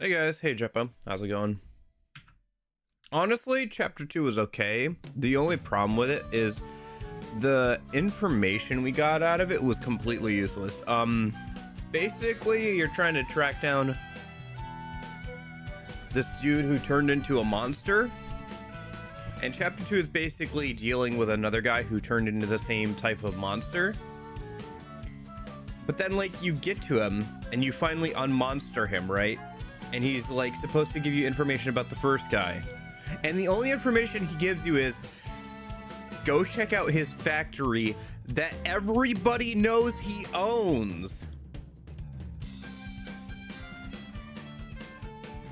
Hey guys, hey Jeppa, how's it going? Honestly, chapter 2 was okay. The only problem with it is the information we got out of it was completely useless. Basically, you're trying to track down this dude who turned into a monster. And chapter 2 is basically dealing with another guy who turned into the same type of monster. But then, like, you get to him and you finally unmonster him, right? And he's like supposed to give you information about the first guy, and the only information he gives you is go check out his factory that everybody knows he owns.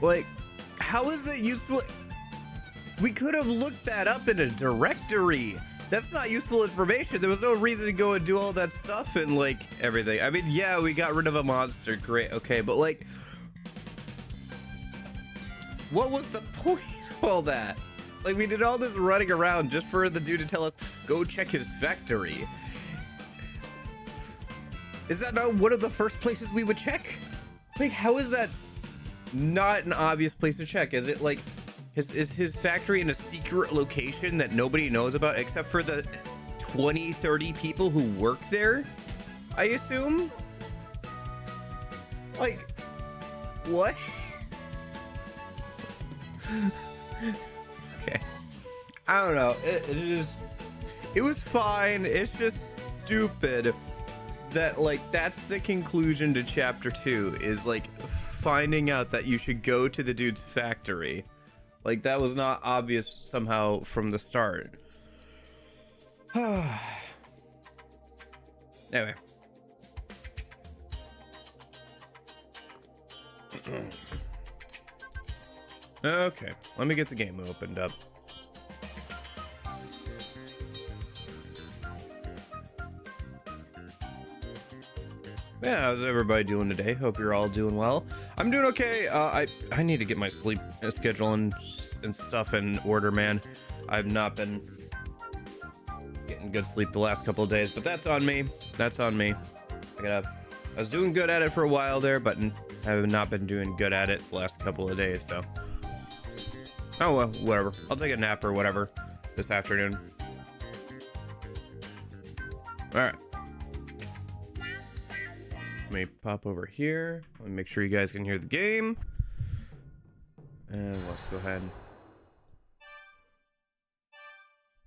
Like, how is that useful? We could have looked that up in a directory. That's not useful information. There was no reason to go and do all that stuff and like everything. I mean, yeah, we got rid of a monster, great, okay, but like, what was the point of all that? Like, we did all this running around just for the dude to tell us, go check his factory. Is that not one of the first places we would check? Like, how is that not an obvious place to check? Is it like, is his factory in a secret location that nobody knows about except for the 20, 30 people who work there? I assume? Like, what? Okay, I don't know, it was fine. It's just stupid that like that's the conclusion to chapter 2 is like finding out that you should go to the dude's factory. Like, that was not obvious somehow from the start. Anyway. Okay, let me get the game opened up. Yeah, how's everybody doing today? Hope you're all doing well. I'm doing okay. I need to get my sleep schedule and stuff in order, man. I've not been getting good sleep the last couple of days, but that's on me. That's on me. I was doing good at it for a while there, but I have not been doing good at it the last couple of days, so. Oh, well, whatever. I'll take a nap or whatever this afternoon. All right. Let me pop over here. Let me make sure you guys can hear the game. And let's go ahead and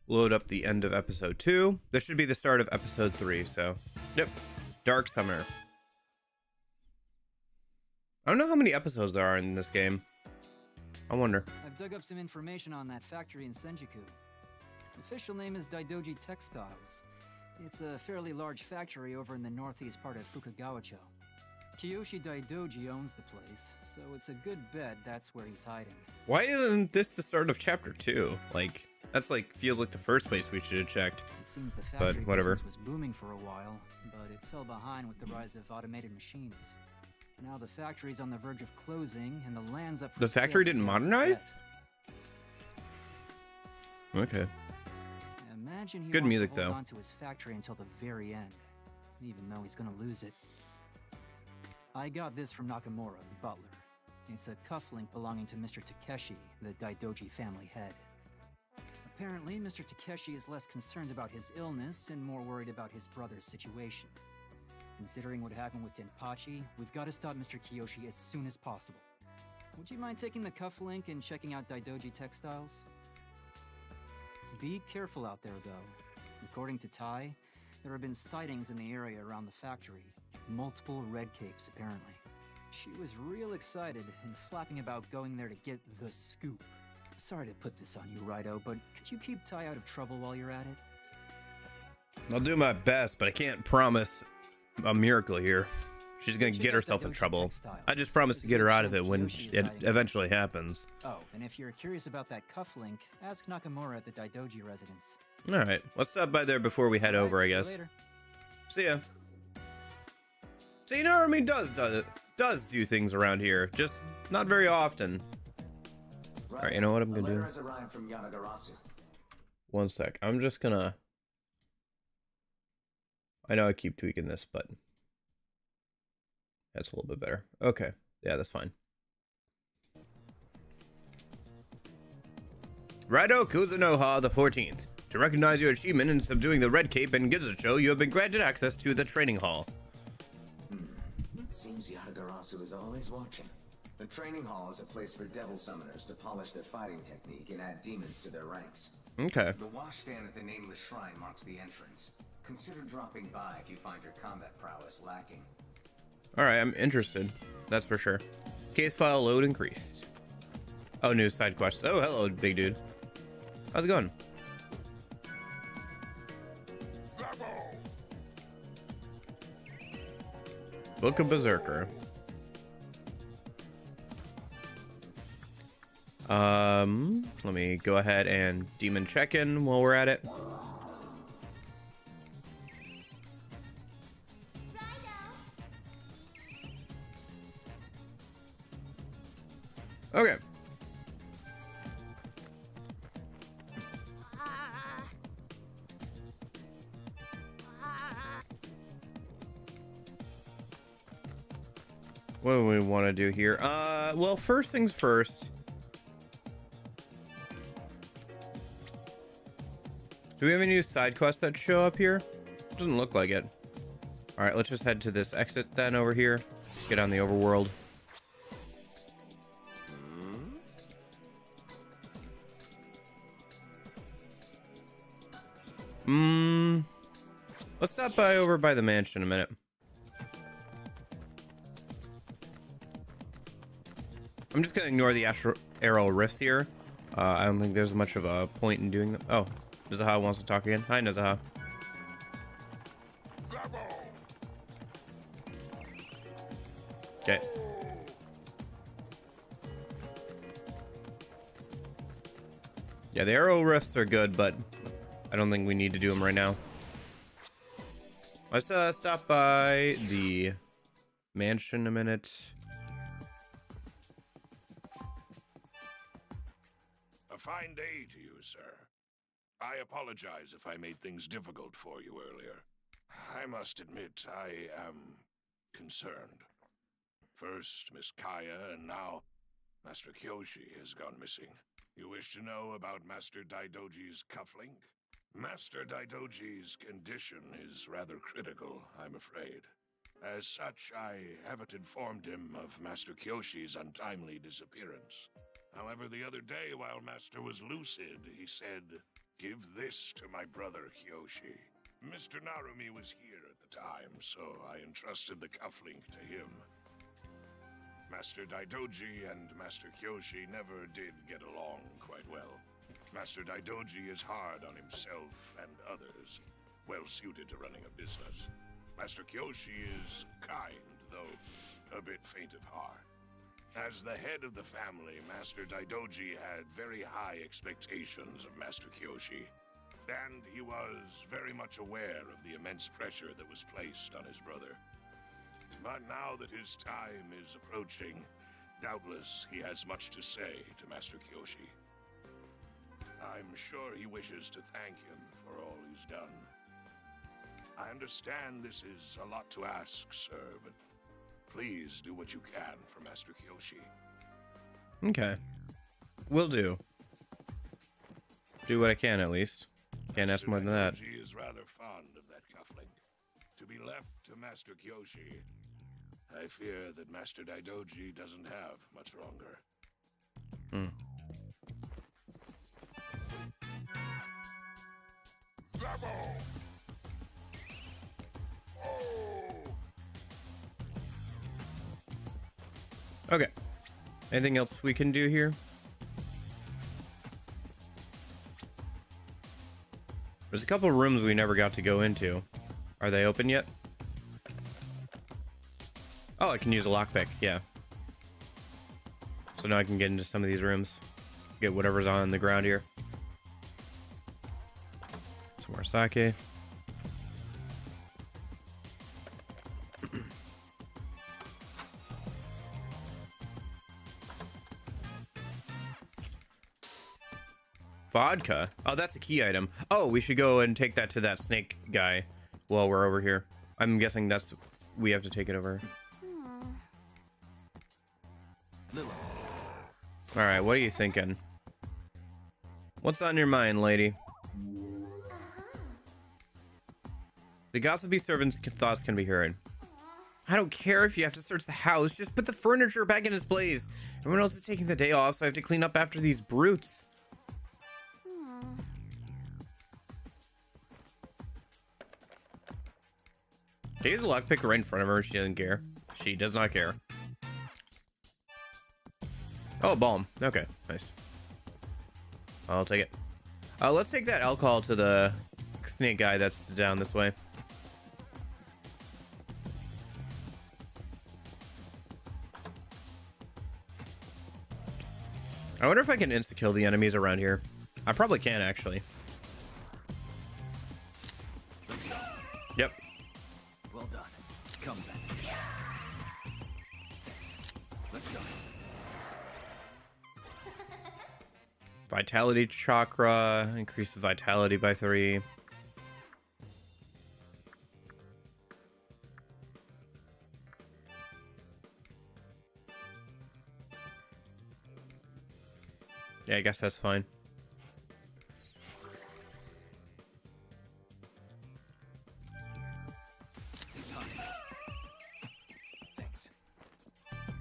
load up the end of episode 2. This should be the start of episode 3, so. Yep. Dark Summer. I don't know how many episodes there are in this game. I wonder. I've dug up some information on that factory in Senjuku. The official name is Daidoji Textiles. It's a fairly large factory over in the northeast part of Fukagawacho. Kiyoshi Daidoji owns the place, so it's a good bet that's where he's hiding. Why isn't this the start of chapter 2? Like, that's like, feels like the first place we should have checked. It seems the factory whatever. business was booming for a while, but it fell behind with the rise of automated machines. Now the factory's on the verge of closing, and the land's up for The factory sale. didn't modernize? Okay. Imagine he Good wants music, to hold though. on to his factory until the very end, even though he's gonna lose it. I got this from Nakamura, the butler. It's a cufflink belonging to Mr. Takeshi, the Daidoji family head. Apparently, Mr. Takeshi is less concerned about his illness and more worried about his brother's situation. Considering what happened with Denpachi, we've got to stop Mr. Kiyoshi as soon as possible. Would you mind taking the cufflink and checking out Daidoji Textiles? Be careful out there, though. According to Tai, there have been sightings in the area around the factory. Multiple red capes, apparently. She was real excited and flapping about going there to get the scoop. Sorry to put this on you, Raidou, but could you keep Tai out of trouble while you're at it? I'll do my best, but I can't promise a miracle here. She's gonna Check get out herself in Daidoji trouble. Textiles. I just promise to There's a get her good out of chance it when Kiyoshi is it hiding. eventually happens. Oh, and if you're curious about that cufflink, ask Nakamura at the Daidoji residence. Alright, let's stop by there before we head over, I See you guess. later. See ya. So, you know, Armin does do things around here, just not very often. Alright, you know what I'm gonna do? From Yanagarasu. One sec. I'm just gonna... I know I keep tweaking this, but... That's a little bit better. Okay. Yeah, that's fine. Raidou Kuzunoha the 14th. To recognize your achievement in subduing the Red Cape and Gizucho, you have been granted access to the training hall. It seems Yatagarasu is always watching. The training hall is a place for devil summoners to polish their fighting technique and add demons to their ranks. Okay. The washstand at the Nameless Shrine marks the entrance. Consider dropping by if you find your combat prowess lacking. Alright, I'm interested. That's for sure. Case file load increased. Oh, new side quests. Oh, hello, big dude. How's it going? Book of Berserker. Let me go ahead and demon check in while we're at it. Okay. What do we want to do here? Well, first things first. Do we have any new side quests that show up here? Doesn't look like it. All right, let's just head to this exit then over here. Get on the overworld. Let's stop by over by the mansion a minute. I'm just gonna ignore the arrow rifts here. I don't think there's much of a point in doing them. Oh, Nazaha wants to talk again. Hi, Nazaha. Okay. Yeah, the arrow rifts are good, but I don't think we need to do them right now. Let's stop by the mansion a minute. A fine day to you, sir. I apologize if I made things difficult for you earlier. I must admit, I am concerned. First, Miss Kaya, and now Master Kyoshi has gone missing. You wish to know about Master Daidoji's cufflink? Master Daidoji's condition is rather critical, I'm afraid. As such, I haven't informed him of Master Kyoshi's untimely disappearance. However, the other day, while Master was lucid, he said, "Give this to my brother Kyoshi." Mr. Narumi was here at the time, so I entrusted the cufflink to him. Master Daidoji and Master Kyoshi never did get along quite well. Master Daidoji is hard on himself and others, well suited to running a business. Master Kyoshi is kind, though a bit faint of heart. As the head of the family, Master Daidoji had very high expectations of Master Kyoshi, and he was very much aware of the immense pressure that was placed on his brother. But now that his time is approaching, doubtless he has much to say to Master Kyoshi. I'm sure he wishes to thank him for all he's done. I understand this is a lot to ask, sir, but please do what you can for Master Kyoshi. Okay. Will do. Do what I can, at least. Can't ask more than that. He is rather fond of that cufflink. To be left to Master Kyoshi, I fear that Master Daidoji doesn't have much longer. Okay. Anything else we can do here? There's a couple rooms we never got to go into. Are they open yet? Oh, I can use a lockpick, yeah. So now I can get into some of these rooms. Get whatever's on the ground here. Some more sake. Vodka? Oh, that's a key item. Oh, we should go and take that to that snake guy while we're over here. I'm guessing that's... we have to take it over. Alright, what are you thinking? What's on your mind, lady? The gossipy servant's thoughts can be heard. I don't care if you have to search the house. Just put the furniture back in its place. Everyone else is taking the day off, so I have to clean up after these brutes. She's a lockpick right in front of her. She doesn't care. She does not care. Oh, balm. Okay, nice. I'll take it. Let's take that alcohol to the snake guy that's down this way. I wonder if I can insta-kill the enemies around here. I probably can, actually. Let's go. Yep. Well done. Come back. Thanks. Let's go. Vitality chakra. Increase the vitality by 3. Yeah, I guess that's fine. It's time. Thanks.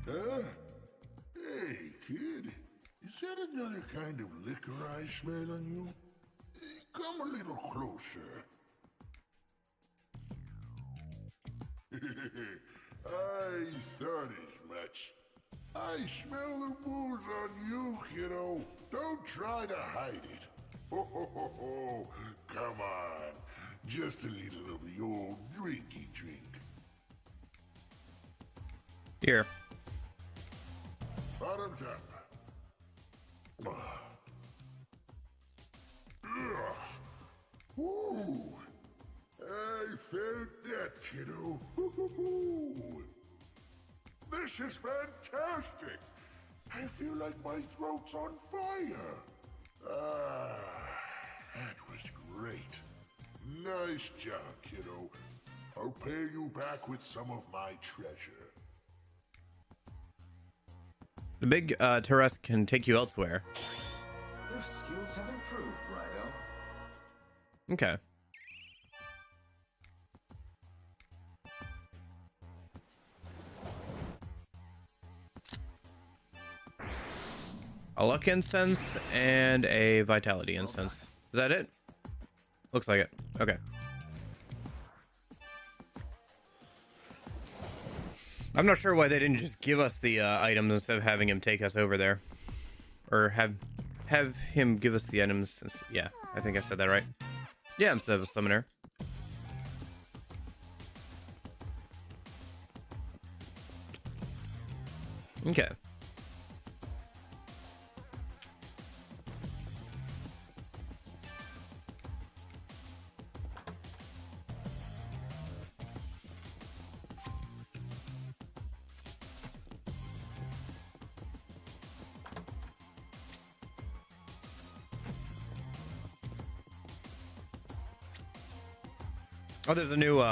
Hey, kid. Is that another kind of liquor I smell on you? Come a little closer. I thought as much. I smell the booze on you, kiddo. Don't try to hide it. Ho. Come on. Just a little of the old drinky drink. Here. Bottoms up. Ooh. I felt that, kiddo. This is fantastic. I feel like my throat's on fire. That was great. Nice job, kiddo. I'll pay you back with some of my treasure. The big Turres can take you elsewhere. Your skills have improved, Raidou. Okay. A luck incense and a vitality incense. Is that it? Looks like it. Okay. I'm not sure why they didn't just give us the items instead of having him take us over there. Or have him give us the items. Yeah, I think I said that right. Yeah, instead of a summoner. Okay. Oh, there's a new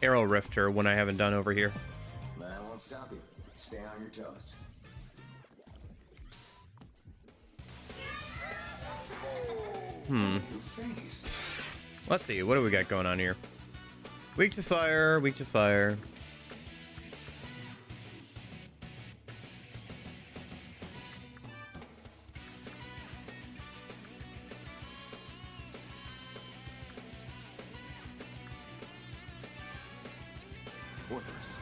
arrow rifter one I haven't done over here. But I won't stop you. Stay on your toes. Your face. Let's see, what do we got going on here? Weak to fire, weak to fire. Orthoris.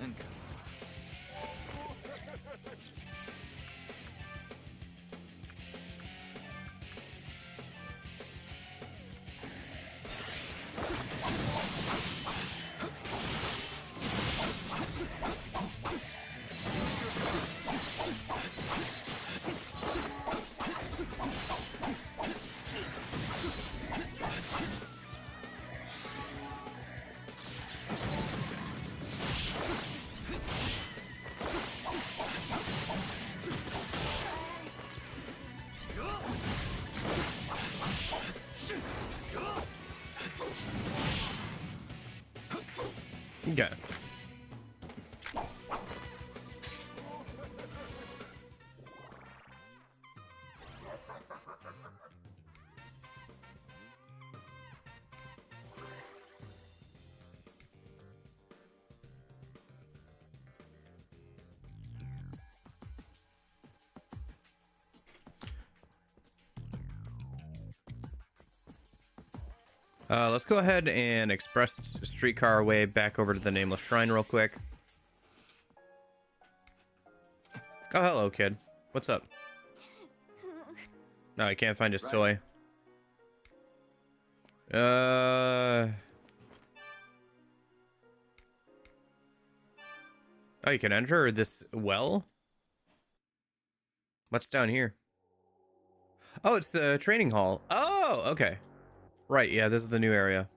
Enka. Okay. Let's go ahead and express streetcar our way back over to the Nameless Shrine real quick. Oh, hello, kid. What's up? No, I can't find his toy. Oh, you can enter this well? What's down here? Oh, it's the training hall. Oh, okay. Right, yeah, this is the new area.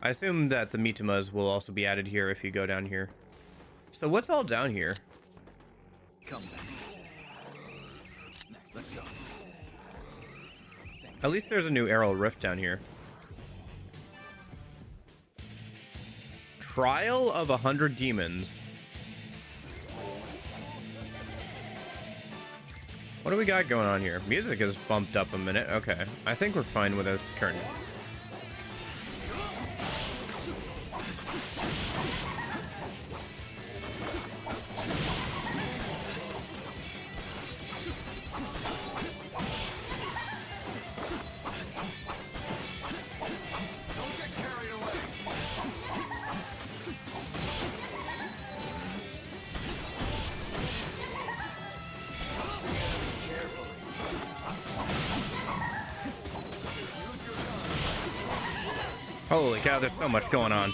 I assume that the Mitumas will also be added here if you go down here. So what's all down here? Come back. Next, let's go. Thanks. At least there's a new arrow rift down here. Trial of 100 demons. What do we got going on here? Music is bumped up a minute. Okay. I think we're fine with this current. Holy cow, there's so much going on.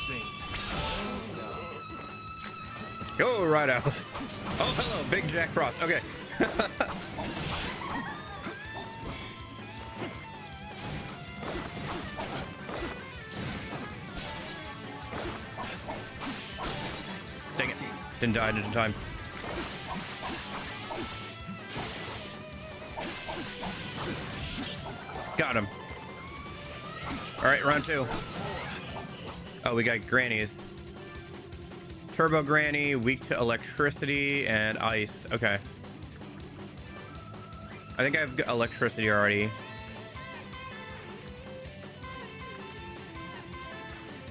Go right out. Oh, hello, Big Jack Frost. Okay. Dang it. Didn't die in time. Got him. All right, round two. Oh, we got grannies. Turbo Granny, weak to electricity and ice. Okay. I think I've got electricity already.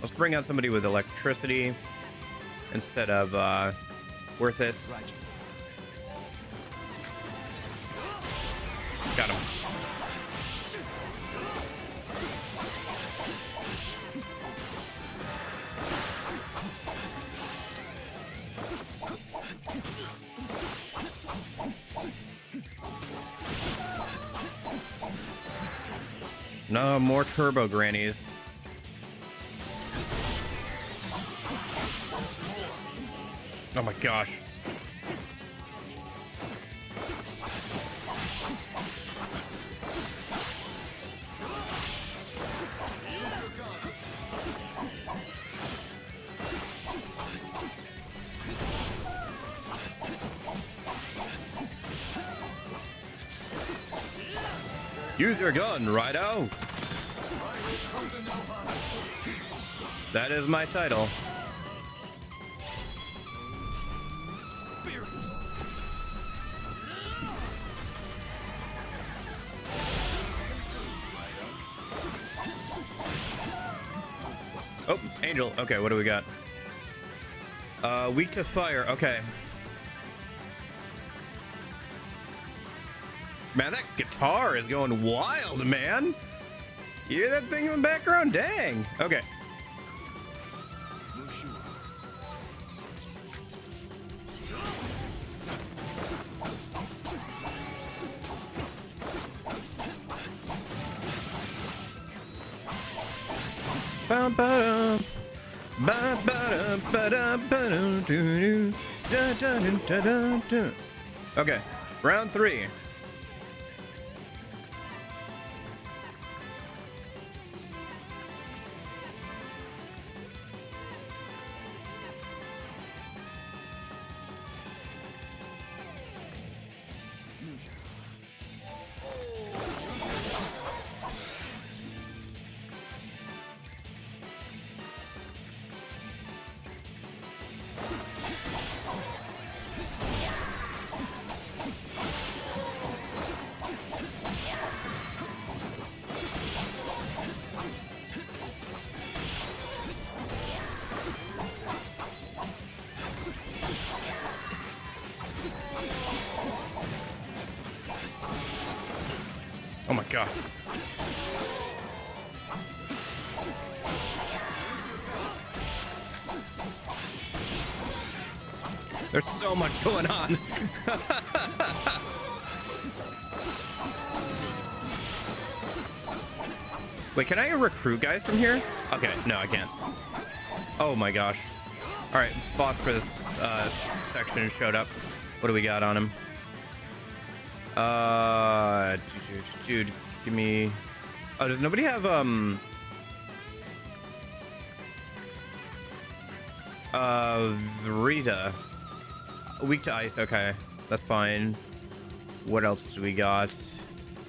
Let's bring out somebody with electricity instead of Worthis. Got him. No more turbo grannies. Oh my gosh. Use your gun, Raidou. That is my title. Oh, Angel. Okay, what do we got? Weak to fire. Okay. Man, that guitar is going wild, man. You hear that thing in the background? Dang. Okay. Okay, round three. my gosh. There's so much going on. Wait, can I recruit guys from here? Okay, no, I can't. Oh my gosh. All right, boss for this section showed up. What do we got on him? Dude, give me. Oh, does nobody have Rita? Weak to ice. Okay, that's fine. What else do we got?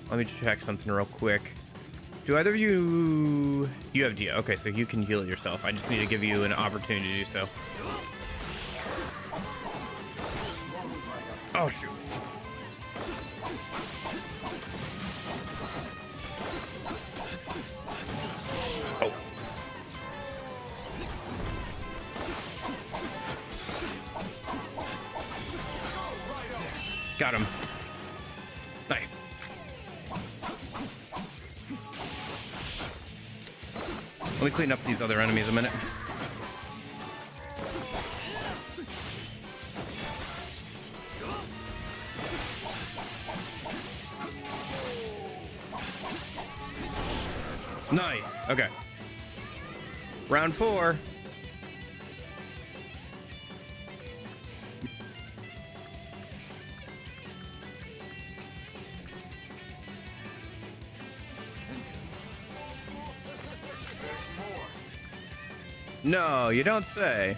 Let me check something real quick. Do either of you have Dia? Okay, so you can heal yourself. I just need to give you an opportunity to do so. Oh shoot. Oh. Got him. Nice. Let me clean up these other enemies a minute. Nice. Okay. Round 4. No, you don't say.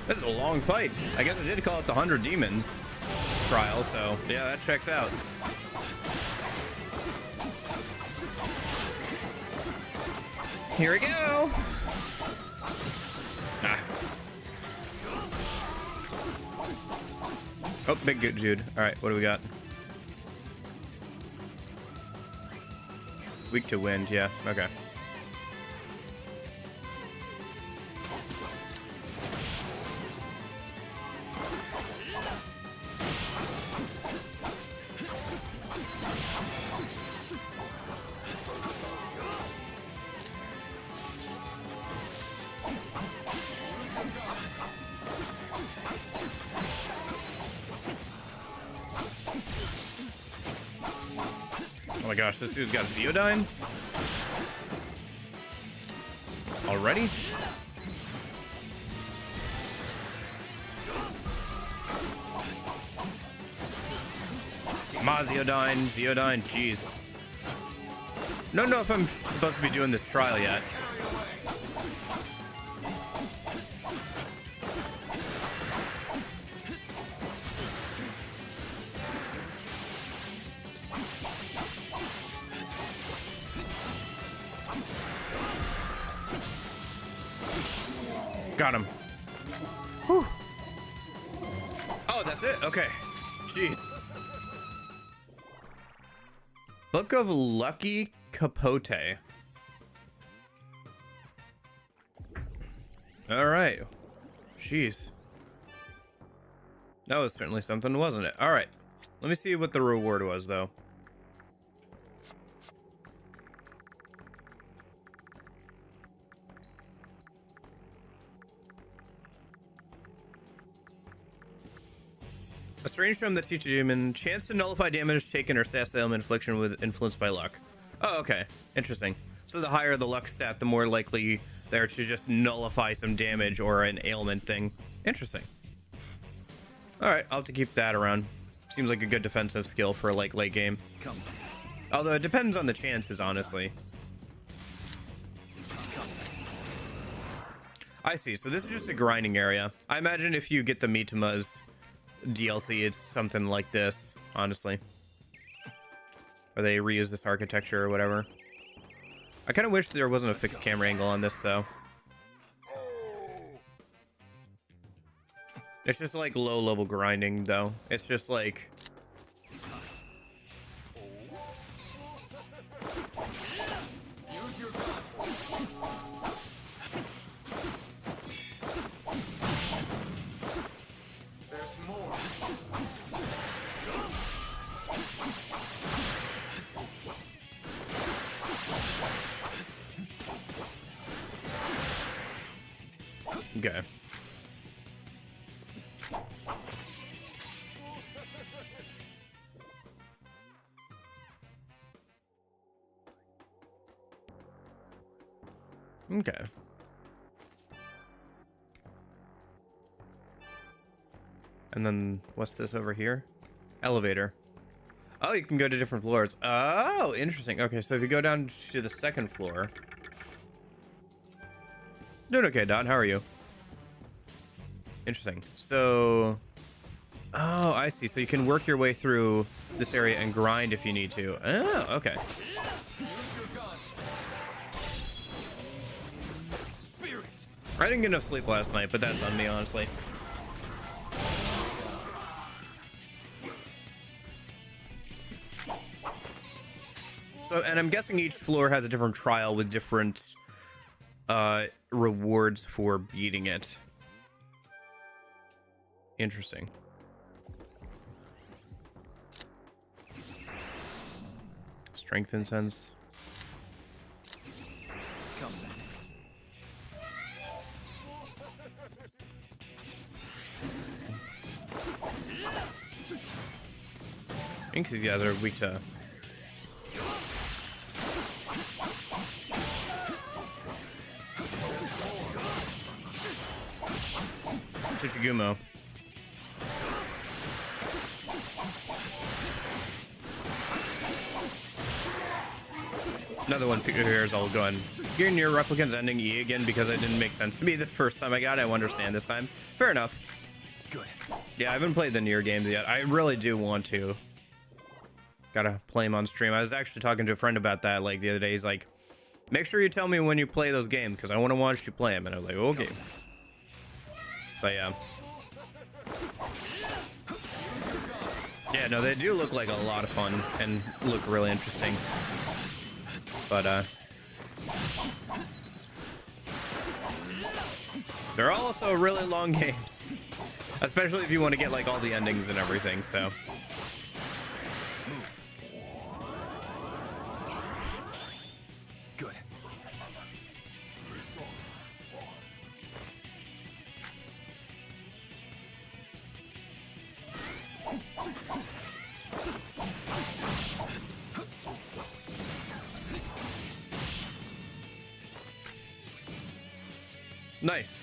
This is a long fight. I guess I did call it the 100 Demons trial, so yeah, that checks out. Here we go. Ah. Oh, big good Jude. All right, what do we got? Weak to wind, yeah. Okay. Oh my gosh, this dude's got Zeodyne? Already? Ma, Zeodyne, jeez. Don't know if I'm supposed to be doing this trial yet. Got him. Whew. Oh, that's it? Okay. Jeez. Book of Lucky Capote. All right. Jeez. That was certainly something, wasn't it? All right. Let me see what the reward was, though. A strange gem that teaches human chance to nullify damage taken or stat ailment infliction with influenced by luck. Oh, okay. Interesting. So the higher the luck stat, the more likely they are to just nullify some damage or an ailment thing. Interesting. All right, I'll have to keep that around. Seems like a good defensive skill for like late game. Although it depends on the chances, honestly. I see. So this is just a grinding area. I imagine if you get the Mitamas DLC, it's something like this, honestly. Or they reuse this architecture or whatever. I kind of wish there wasn't a fixed camera angle on this, though. It's just like low level grinding though. It's just like Use your There's more. okay. Okay. And then what's this over here? Elevator. Oh, you can go to different floors. Oh, interesting. Okay, so if you go down to the second floor. Doing okay, Don. How are you? Interesting. So, oh, I see. So you can work your way through this area and grind if you need to. Oh, okay. I didn't get enough sleep last night, but that's on me, honestly. So, and I'm guessing each floor has a different trial with different rewards for beating it. Interesting. Strength incense. Come back. I think these guys are weak to... Chichigumo. Another one here is I'll go and you're near replicants ending E again because it didn't make sense to me the first time I got it. I understand this time. Fair enough. Good. Yeah, I haven't played the Nier games yet. I really do want to. Gotta play them on stream. I was actually talking to a friend about that like the other day. He's like, make sure you tell me when you play those games because I want to watch you play them. And I was like, okay. But yeah. Yeah, no, they do look like a lot of fun and look really interesting. But, they're also really long games. Especially if you want to get, like, all the endings and everything, so. Good. Nice.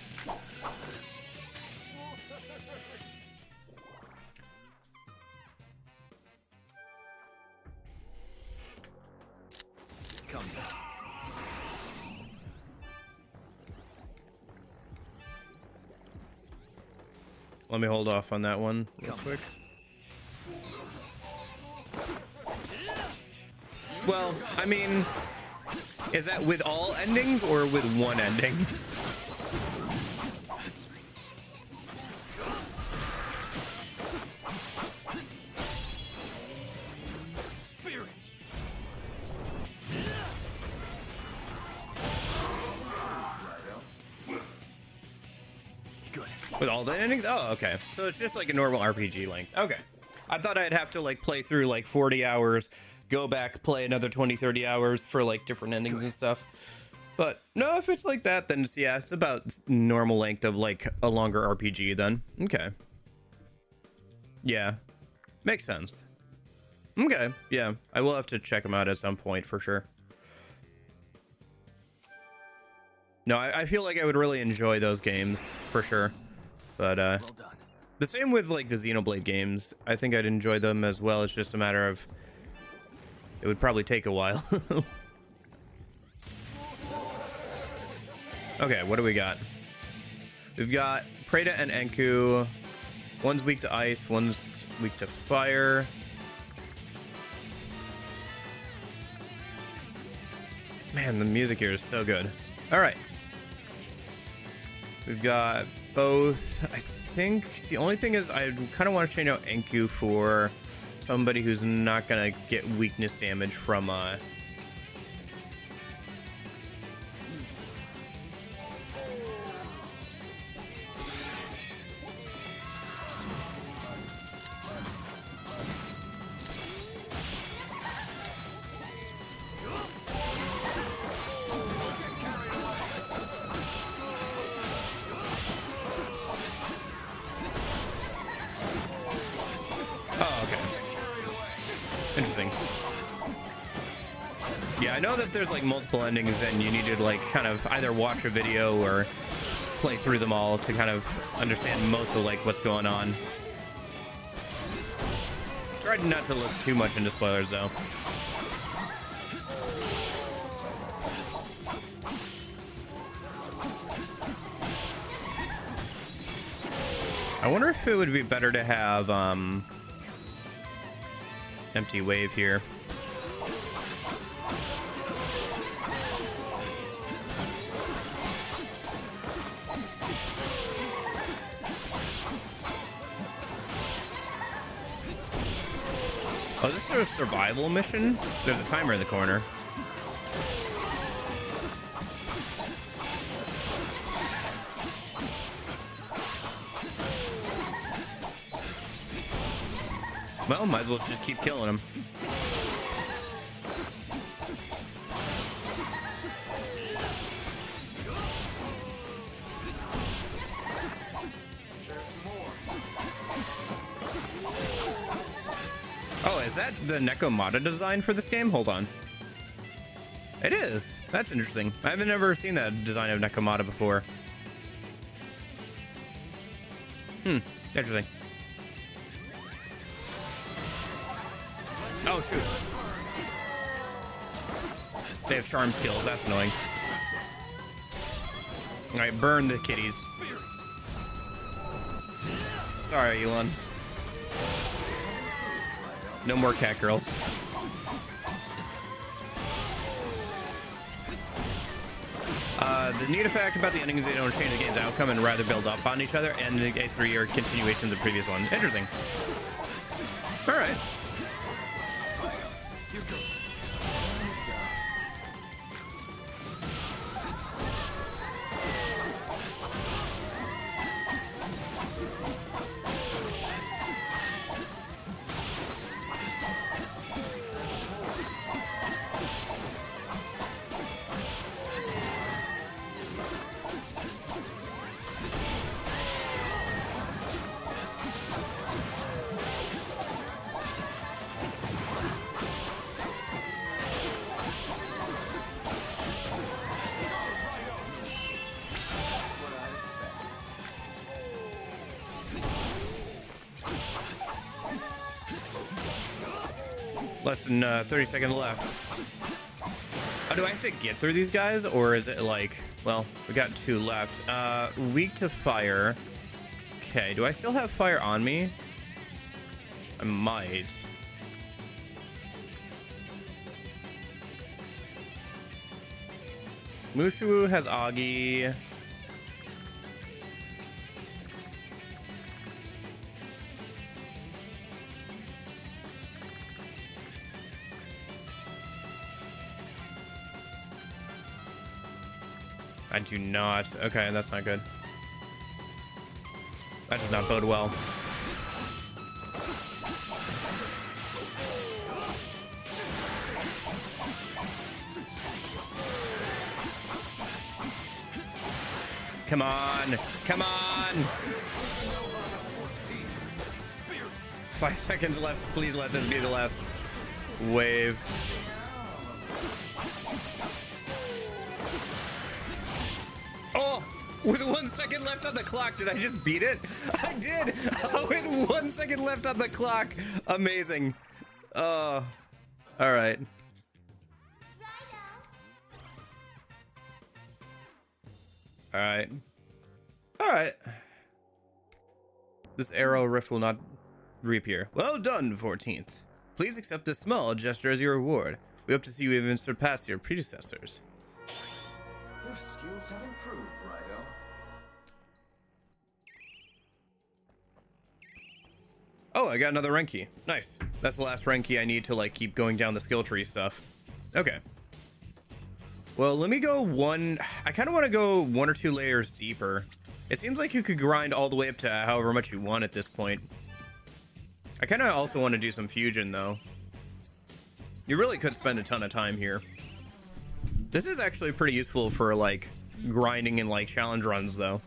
Come back. Let me hold off on that one real Come quick. Well, I mean, is that with all endings or with one ending? Spirit. Good. With all the endings? Oh, okay. So it's just like a normal RPG length. Okay. I thought I'd have to like play through like 40 hours, go back, play another 20, 30 hours for like different endings and stuff. But no, if it's like that, then it's, yeah, it's about normal length of like a longer RPG then. Okay. Yeah. Makes sense. Okay. Yeah. I will have to check them out at some point for sure. No, I feel like I would really enjoy those games for sure. But, Well done. the same with like the Xenoblade games. I think I'd enjoy them as well. It's just a matter of it would probably take a while. Okay, what do we got? We've got Preda and Enku. One's weak to ice, one's weak to fire. Man, the music here is so good. All right. We've got both. think the only thing is I kind of want to change out Enku for somebody who's not gonna get weakness damage from Oh, okay. Interesting. Yeah, I know that there's like multiple endings and you need to like kind of either watch a video or play through them all to kind of understand most of like what's going on. Tried not to look too much into spoilers though. I wonder if it would be better to have empty wave here. Oh, is this a survival mission? There's a timer in the corner. Well, might as well just keep killing him. Oh, is that the Nekomata design for this game? Hold on. It is. That's interesting. I haven't ever seen that design of Nekomata before. Interesting. Oh, shoot. They have charm skills. That's annoying. All right, burn the kitties. Sorry, Elon. No more cat girls. The neat fact about the ending is they don't change the game's outcome and rather build up on each other, and the A3 are continuation of the previous one. Interesting. All right. Less than 30 seconds left. Oh, do I have to get through these guys, or is it like, well, we got 2 left. Weak to fire. Okay, do I still have fire on me? I might. Mushu has Agi. I do not. Okay, that's not good. That does not bode well. Come on. Come on. 5 seconds left. Please let this be the last wave. Oh, with 1 second left on the clock, did I just beat it? I did. With 1 second left on the clock. Amazing. All right. All right. All right. This arrow rift will not reappear. Well done, 14th. Please accept this small gesture as your reward. We hope to see you even surpass your predecessors. Your skills have improved, Raidou. Oh, I got another Renki. Nice. That's the last Renki I need to like keep going down the skill tree stuff. Okay. Well, let me go one. I kind of want to go 1 or 2 layers deeper. It seems like you could grind all the way up to however much you want at this point. I kind of also want to do some fusion though. You really could spend a ton of time here. This is actually pretty useful for like grinding and like challenge runs though.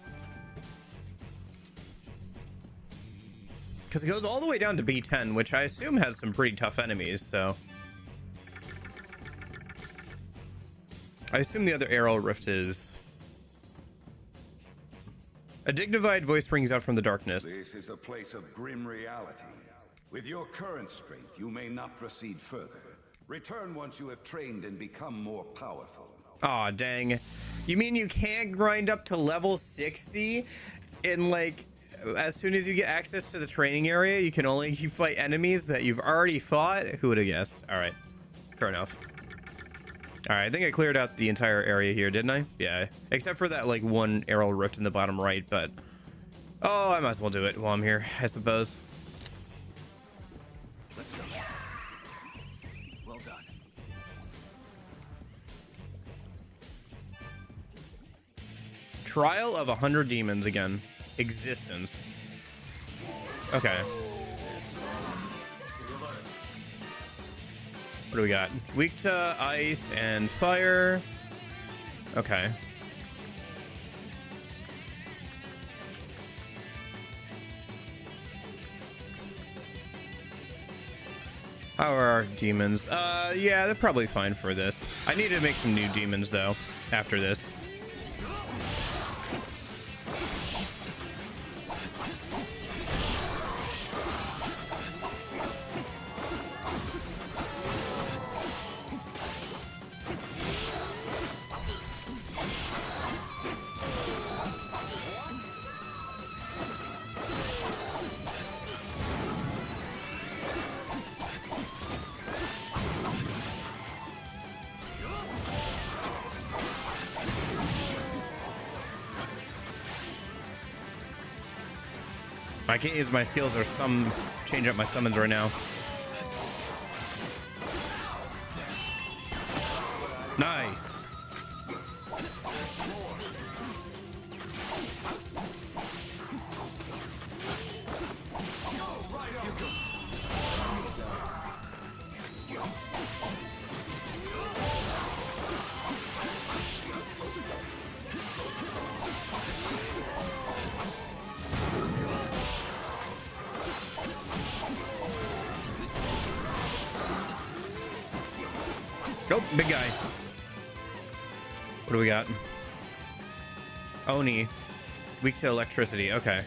Because it goes all the way down to B10, which I assume has some pretty tough enemies, so. I assume the other arrow rift is... A dignified voice rings out from the darkness. This is a place of grim reality. With your current strength, you may not proceed further. Return once you have trained and become more powerful. Aw, dang. You mean you can't grind up to level 60 in like... As soon as you get access to the training area, you can only fight enemies that you've already fought? Who would have guessed? Alright. Fair enough. Alright, I think I cleared out the entire area here, didn't I? Yeah. Except for that, like, one arrow rift in the bottom right, but... Oh, I might as well do it while I'm here, I suppose. Let's go. Well done. Trial of 100 demons again. Existence. Okay. What do we got? Weak to ice and fire. Okay. How are our demons? Yeah, they're probably fine for this. I need to make some new demons though after this. I can't use my skills or some change up my summons right now. Nice. Nope, big guy. What do we got? Oni. Weak to electricity. Okay.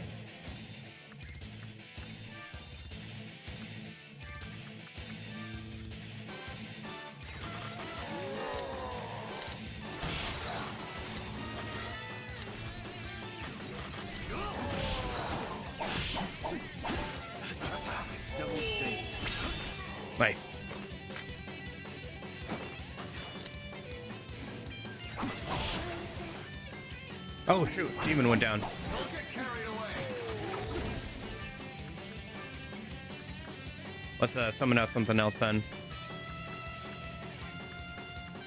Nice. Oh shoot, demon went down. Let's summon out something else then.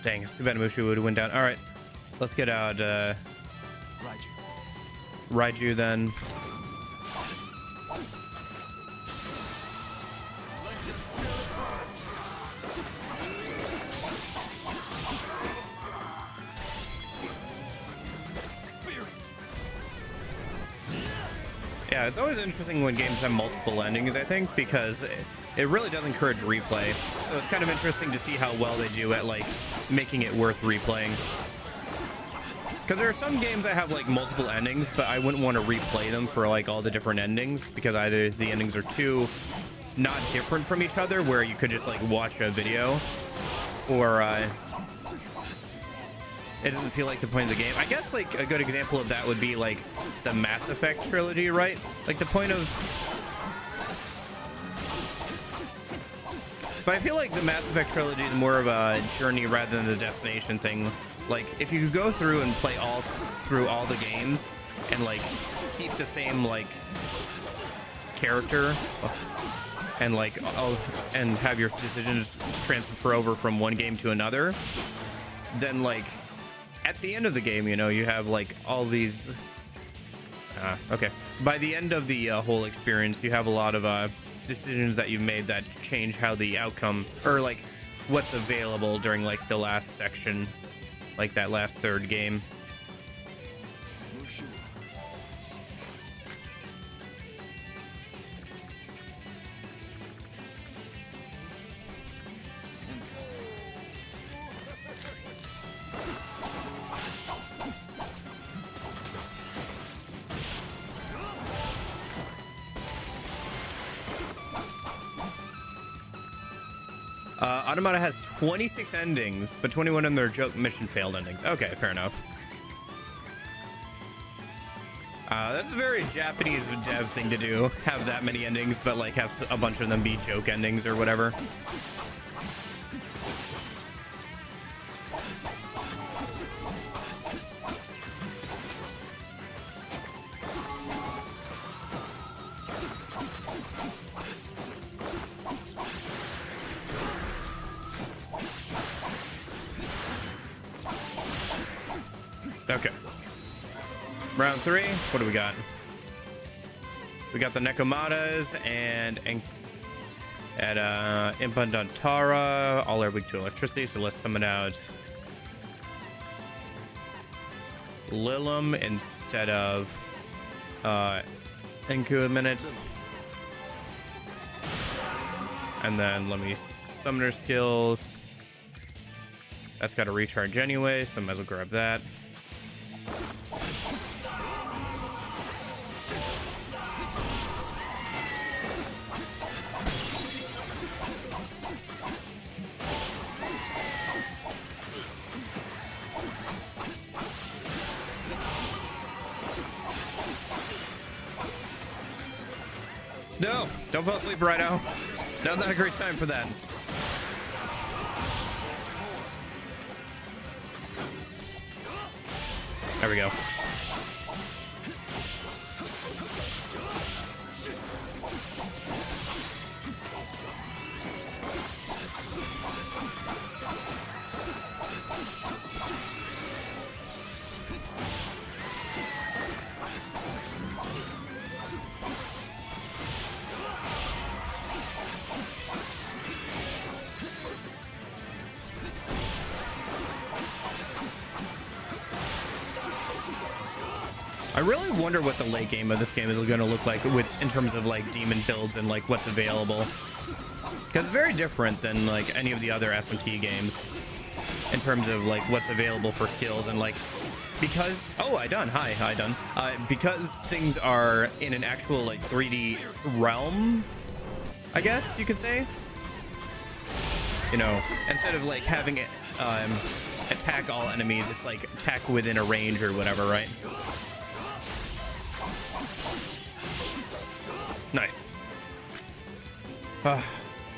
Dang, it's too bad Mushu would have went down. Alright. Let's get out Raidou then. Yeah, it's always interesting when games have multiple endings, I think, because it really does encourage replay. So it's kind of interesting to see how well they do at, like, making it worth replaying. Because there are some games that have, like, multiple endings, but I wouldn't want to replay them for, like, all the different endings, because either the endings are too not different from each other, where you could just, like, watch a video, or, it doesn't feel like the point of the game. I guess, like, a good example of that would be, like, the Mass Effect trilogy, right? Like, the point of... But I feel like the Mass Effect trilogy is more of a journey rather than the destination thing. Like, if you go through and play through all the games and, like, keep the same, like, character and like and have your decisions transfer over from one game to another, then like at the end of the game, you know, you have like all these okay, by the end of the whole experience, you have a lot of decisions that you've made that change how the outcome, or like what's available during like the last section, like that last third game. Automata has 26 endings, but 21 of their joke mission failed endings. Okay, fair enough. That's a very Japanese dev thing to do. Have that many endings, but like have a bunch of them be joke endings or whatever. Okay. Round 3. What do we got? We got the Nekomatas and at Impandantara. All are weak to electricity, so let's summon out Lilim instead of Enku a minute. And then let me summoner skills. That's got to recharge anyway, so I might as well grab that. No, don't fall asleep, Raidou. Not a great time for that. There we go. I really wonder what the late game of this game is going to look like with in terms of like demon builds and like what's available, because it's very different than like any of the other SMT games in terms of like what's available for skills and like, because I done because things are in an actual like 3D realm, I guess you could say, you know, instead of like having it attack all enemies, it's like attack within a range or whatever, right? Nice. All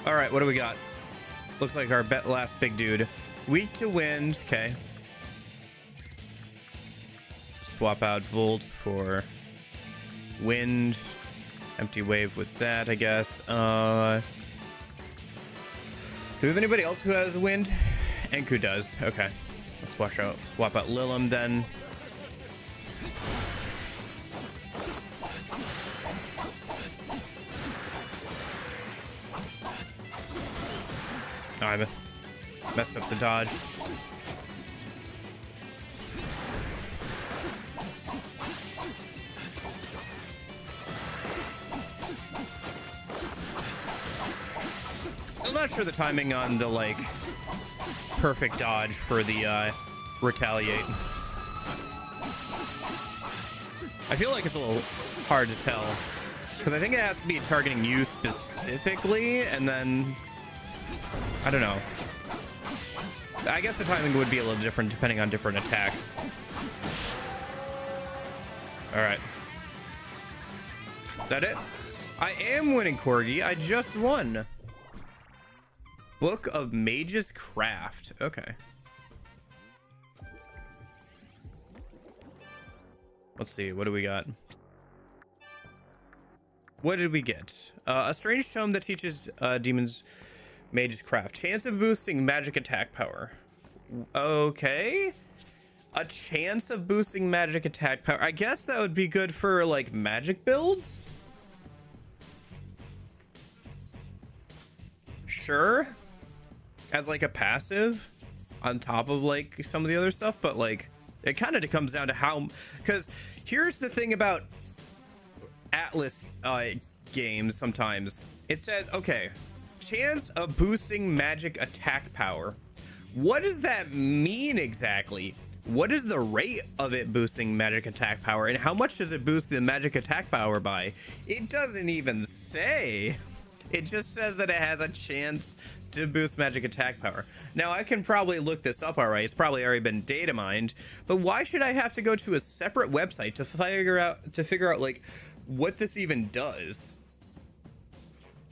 right, what do we got? Looks like our last big dude. Weak to wind. Okay. Swap out Volt for wind. Empty wave with that, I guess. Do we have anybody else who has wind? Enku does. Okay. Let's swap out Lilim then. Oh, I messed up the dodge. Still not sure the timing on the like perfect dodge for the retaliate. I feel like it's a little hard to tell because I think it has to be targeting you specifically, and then I don't know. I guess the timing would be a little different depending on different attacks. All right. Is that it? I am winning, Corgi. I just won. Book of Mage's Craft. Okay. Let's see. What do we got? what did we get? A strange tome that teaches demons mage's craft. Chance of boosting magic attack power. Okay. A chance of boosting magic attack power. I guess that would be good for like magic builds. Sure. As like a passive on top of like some of the other stuff, but like it kind of comes down to how, because here's the thing about Atlas games. Sometimes it says, okay, chance of boosting magic attack power. What does that mean exactly? What is the rate of it boosting magic attack power, and how much does it boost the magic attack power by? It doesn't even say. It just says that it has a chance to boost magic attack power. Now I can probably look this up, all right? It's probably already been data mined, but why should I have to go to a separate website to figure out like what this even does?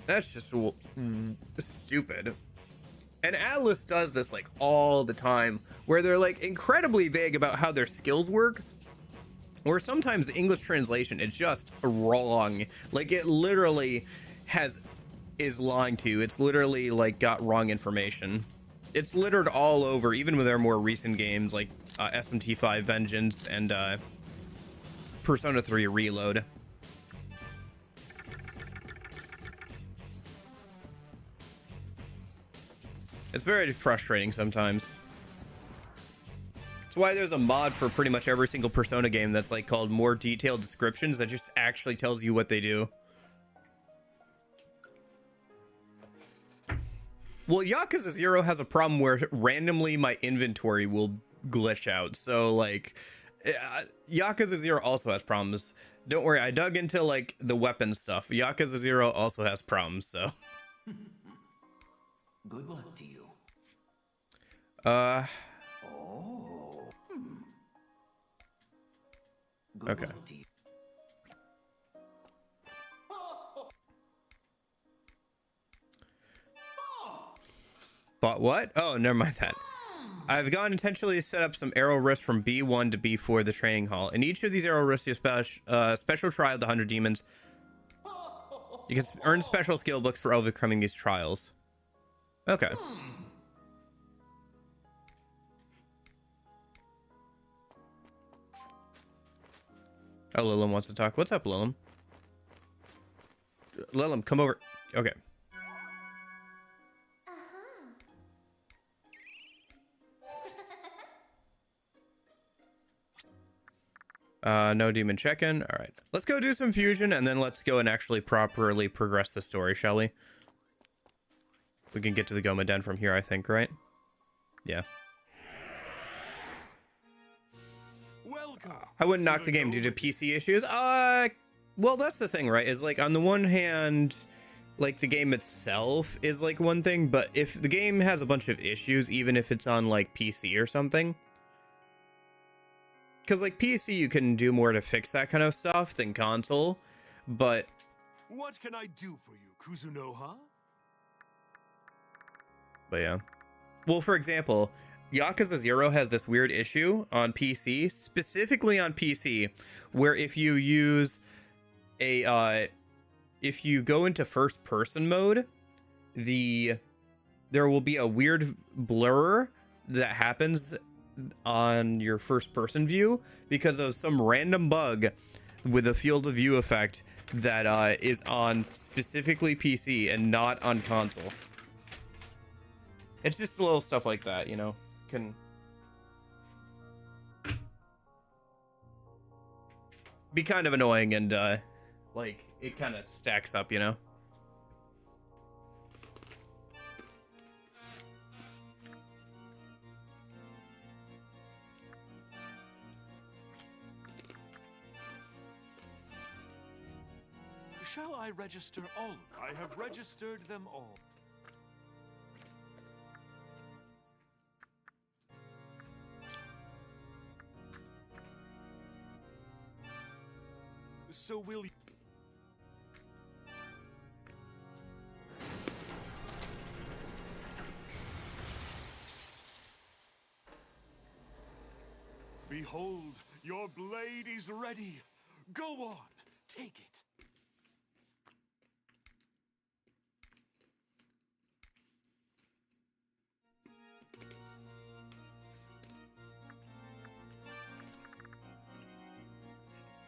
That's just stupid. And Atlas does this like all the time, where they're like incredibly vague about how their skills work, or sometimes the English translation is just wrong. Like it literally is lying to you. It's literally like got wrong information. It's littered all over, even with our more recent games like SMT5 Vengeance and Persona 3 Reload. It's very frustrating sometimes. That's why there's a mod for pretty much every single Persona game that's like called more detailed descriptions that just actually tells you what they do. Well, Yakuza 0 has a problem where randomly my inventory will glitch out. So like Yakuza 0 also has problems. Don't worry, I dug into like the weapon stuff. Yakuza 0 also has problems, so. Good luck to you. Okay. Good luck to you. But what? Oh, never mind that. I've gone intentionally set up some arrow rifts from B1 to B4 the training hall. In each of these arrow rifts, you special trial the 100 demons. You can earn special skill books for overcoming these trials. Okay. Oh, Lilim wants to talk. What's up, Lilim? Lilim, come over. Okay. No demon check-in. All right. Let's go do some fusion, and then let's go and actually properly progress the story, shall we? We can get to the Goma Den from here, I think, right? Yeah. I wouldn't knock the game due to PC issues. Well, that's the thing, right? Is like on the one hand, like the game itself is like one thing, but if the game has a bunch of issues, even if it's on like PC or something, because like PC you can do more to fix that kind of stuff than console, but what can I do for you, Kuzunoha? But yeah. Well, for example, Yakuza 0 has this weird issue on PC, specifically on PC, where if you use a if you go into first person mode, there will be a weird blur that happens on your first person view because of some random bug with a field of view effect that is on specifically PC and not on console. It's just little stuff like that, you know, can be kind of annoying, and like it kind of stacks up, you know. Shall I register all of them? I have registered them all. So will you... Behold, your blade is ready. Go on, take it.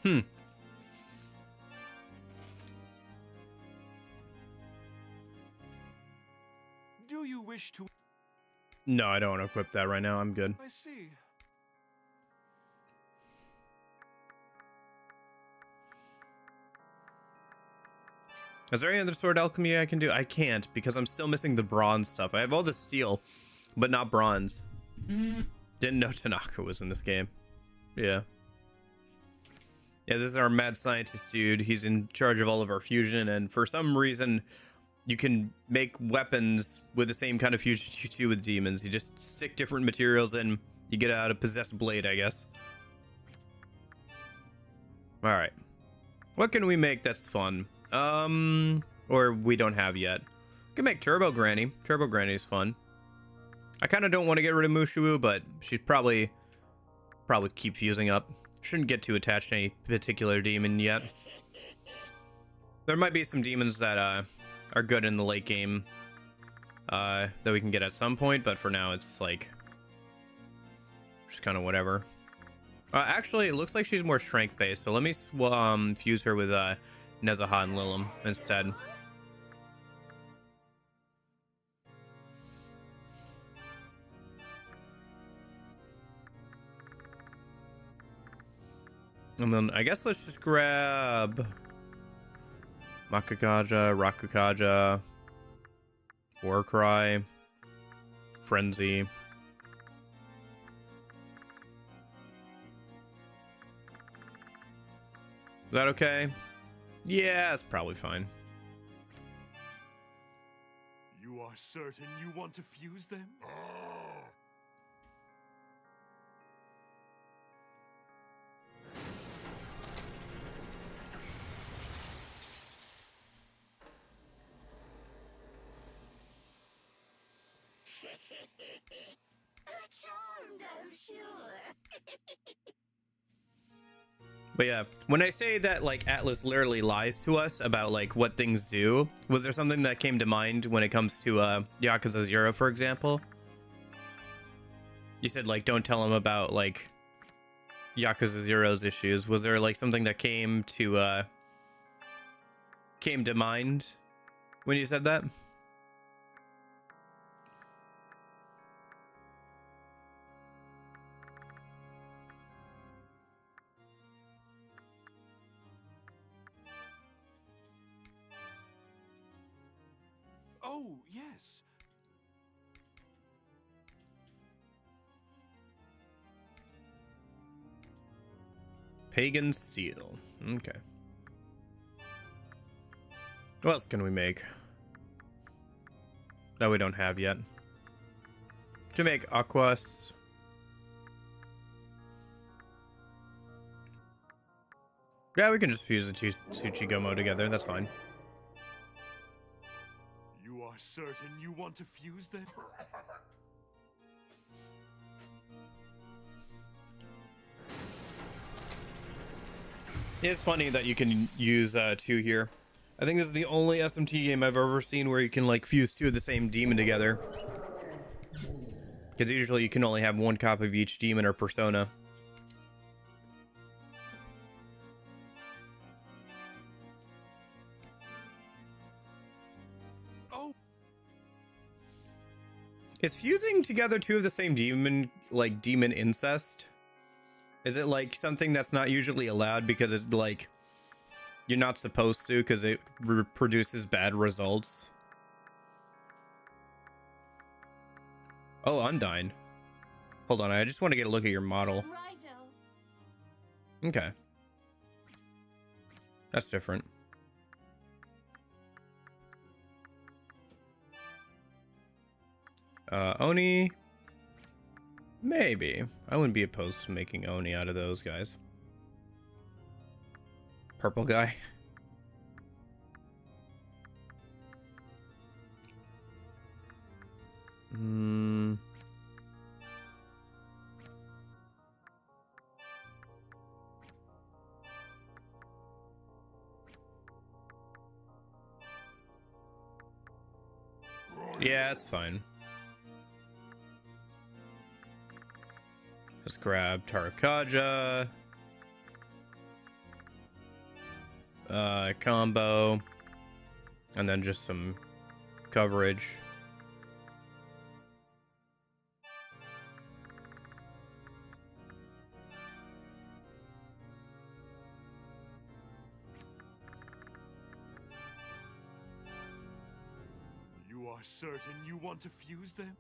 Do you wish to... No, I don't want to equip that right now. I'm good. I see. Is there any other sword alchemy I can do? I can't because I'm still missing the bronze stuff. I have all the steel, but not bronze. Didn't know Tanaka was in this game. Yeah. Yeah, this is our mad scientist dude. He's in charge of all of our fusion, and for some reason, you can make weapons with the same kind of fusion you do with demons. You just stick different materials in, you get out a possessed blade, I guess. Alright. What can we make that's fun? Or we don't have yet. We can make Turbo Granny. Turbo Granny's fun. I kind of don't want to get rid of Mushu, but she's probably keep fusing up. Shouldn't get too attached to any particular demon yet. There might be some demons that are good in the late game that we can get at some point, but for now it's like just kind of whatever. Actually, it looks like she's more strength based, so let me fuse her with Nezaha and Lilim instead. And then I guess let's just grab Makakaja, Rakukaja, Warcry, Frenzy. Is that okay? Yeah, it's probably fine. You are certain you want to fuse them? Charmed, I'm sure. But yeah, when I say that like Atlas literally lies to us about like what things do, was there something that came to mind when it comes to Yakuza 0, for example? You said like don't tell him about like Yakuza 0's issues. Was there like something that came to mind when you said that? Oh, yes. Pagan Steel. Okay. What else can we make that we don't have yet? To make Aquas. Yeah, we can just fuse the two Tsuchigomo together. That's fine. You are certain you want to fuse them? It's funny that you can use two here. I think this is the only SMT game I've ever seen where you can like fuse two of the same demon together. Because usually you can only have one copy of each demon or persona. Oh, Is fusing together two of the same demon like demon incest? Is it like something that's not usually allowed because it's like you're not supposed to because it produces bad results? Oh, Undyne. Hold on, I just want to get a look at your model. Raidou. Okay. That's different. Oni. Maybe. I wouldn't be opposed to making Oni out of those guys. Purple guy. Yeah, that's fine. Just grab Tarakaja. combo, and then just some coverage. You are certain you want to fuse them?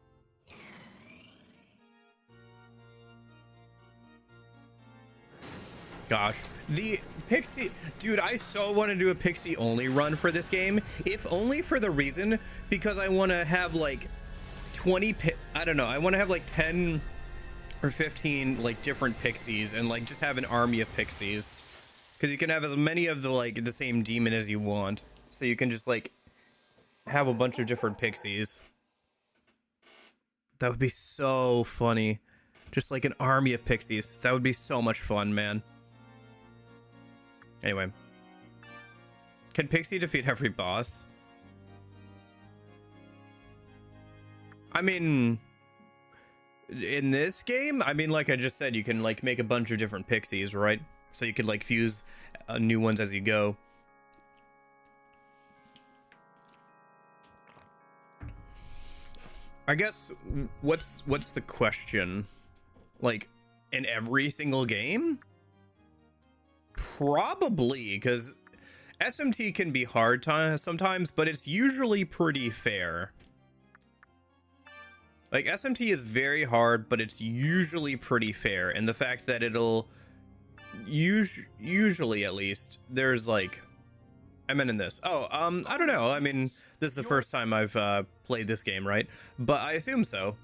Gosh, the Pixie, dude, I so want to do a Pixie only run for this game, if only for the reason because I want to have like 20, I don't know, I want to have like 10 or 15 like different Pixies and like just have an army of Pixies, because you can have as many of the like the same demon as you want, so you can just like have a bunch of different Pixies. That would be so funny, just like an army of Pixies. That would be so much fun, man. Anyway, can Pixie defeat every boss? I mean, in this game, I mean, like I just said, you can like make a bunch of different Pixies, right? So you could like fuse new ones as you go. I guess what's the question? Like, in every single game? Probably, because SMT can be hard sometimes, but it's usually pretty fair. Like, SMT is very hard, but it's usually pretty fair. And the fact that it'll usually, at least, there's like, I meant in this. Oh, I don't know. I mean, this is the first time I've played this game, right? But I assume so,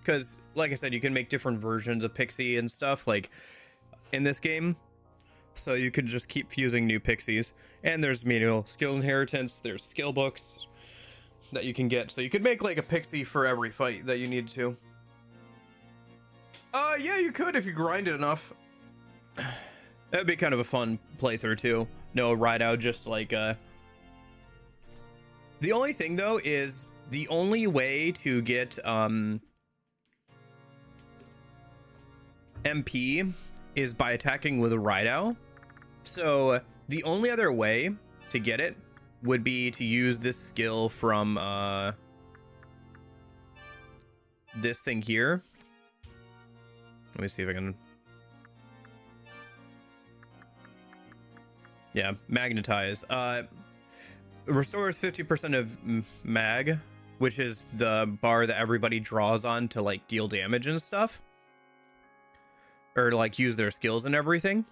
because like I said, you can make different versions of Pixie and stuff like in this game. So you could just keep fusing new Pixies. And there's, you know, skill inheritance, there's skill books that you can get. So you could make like a Pixie for every fight that you need to. Yeah, you could if you grind it enough. That'd be kind of a fun playthrough too. No Raidou, just like the only thing though is the only way to get MP is by attacking with a Raidou. So the only other way to get it would be to use this skill from this thing here. Let me see if I can. Yeah, magnetize. Restores 50% of mag, which is the bar that everybody draws on to like deal damage and stuff, or like use their skills and everything.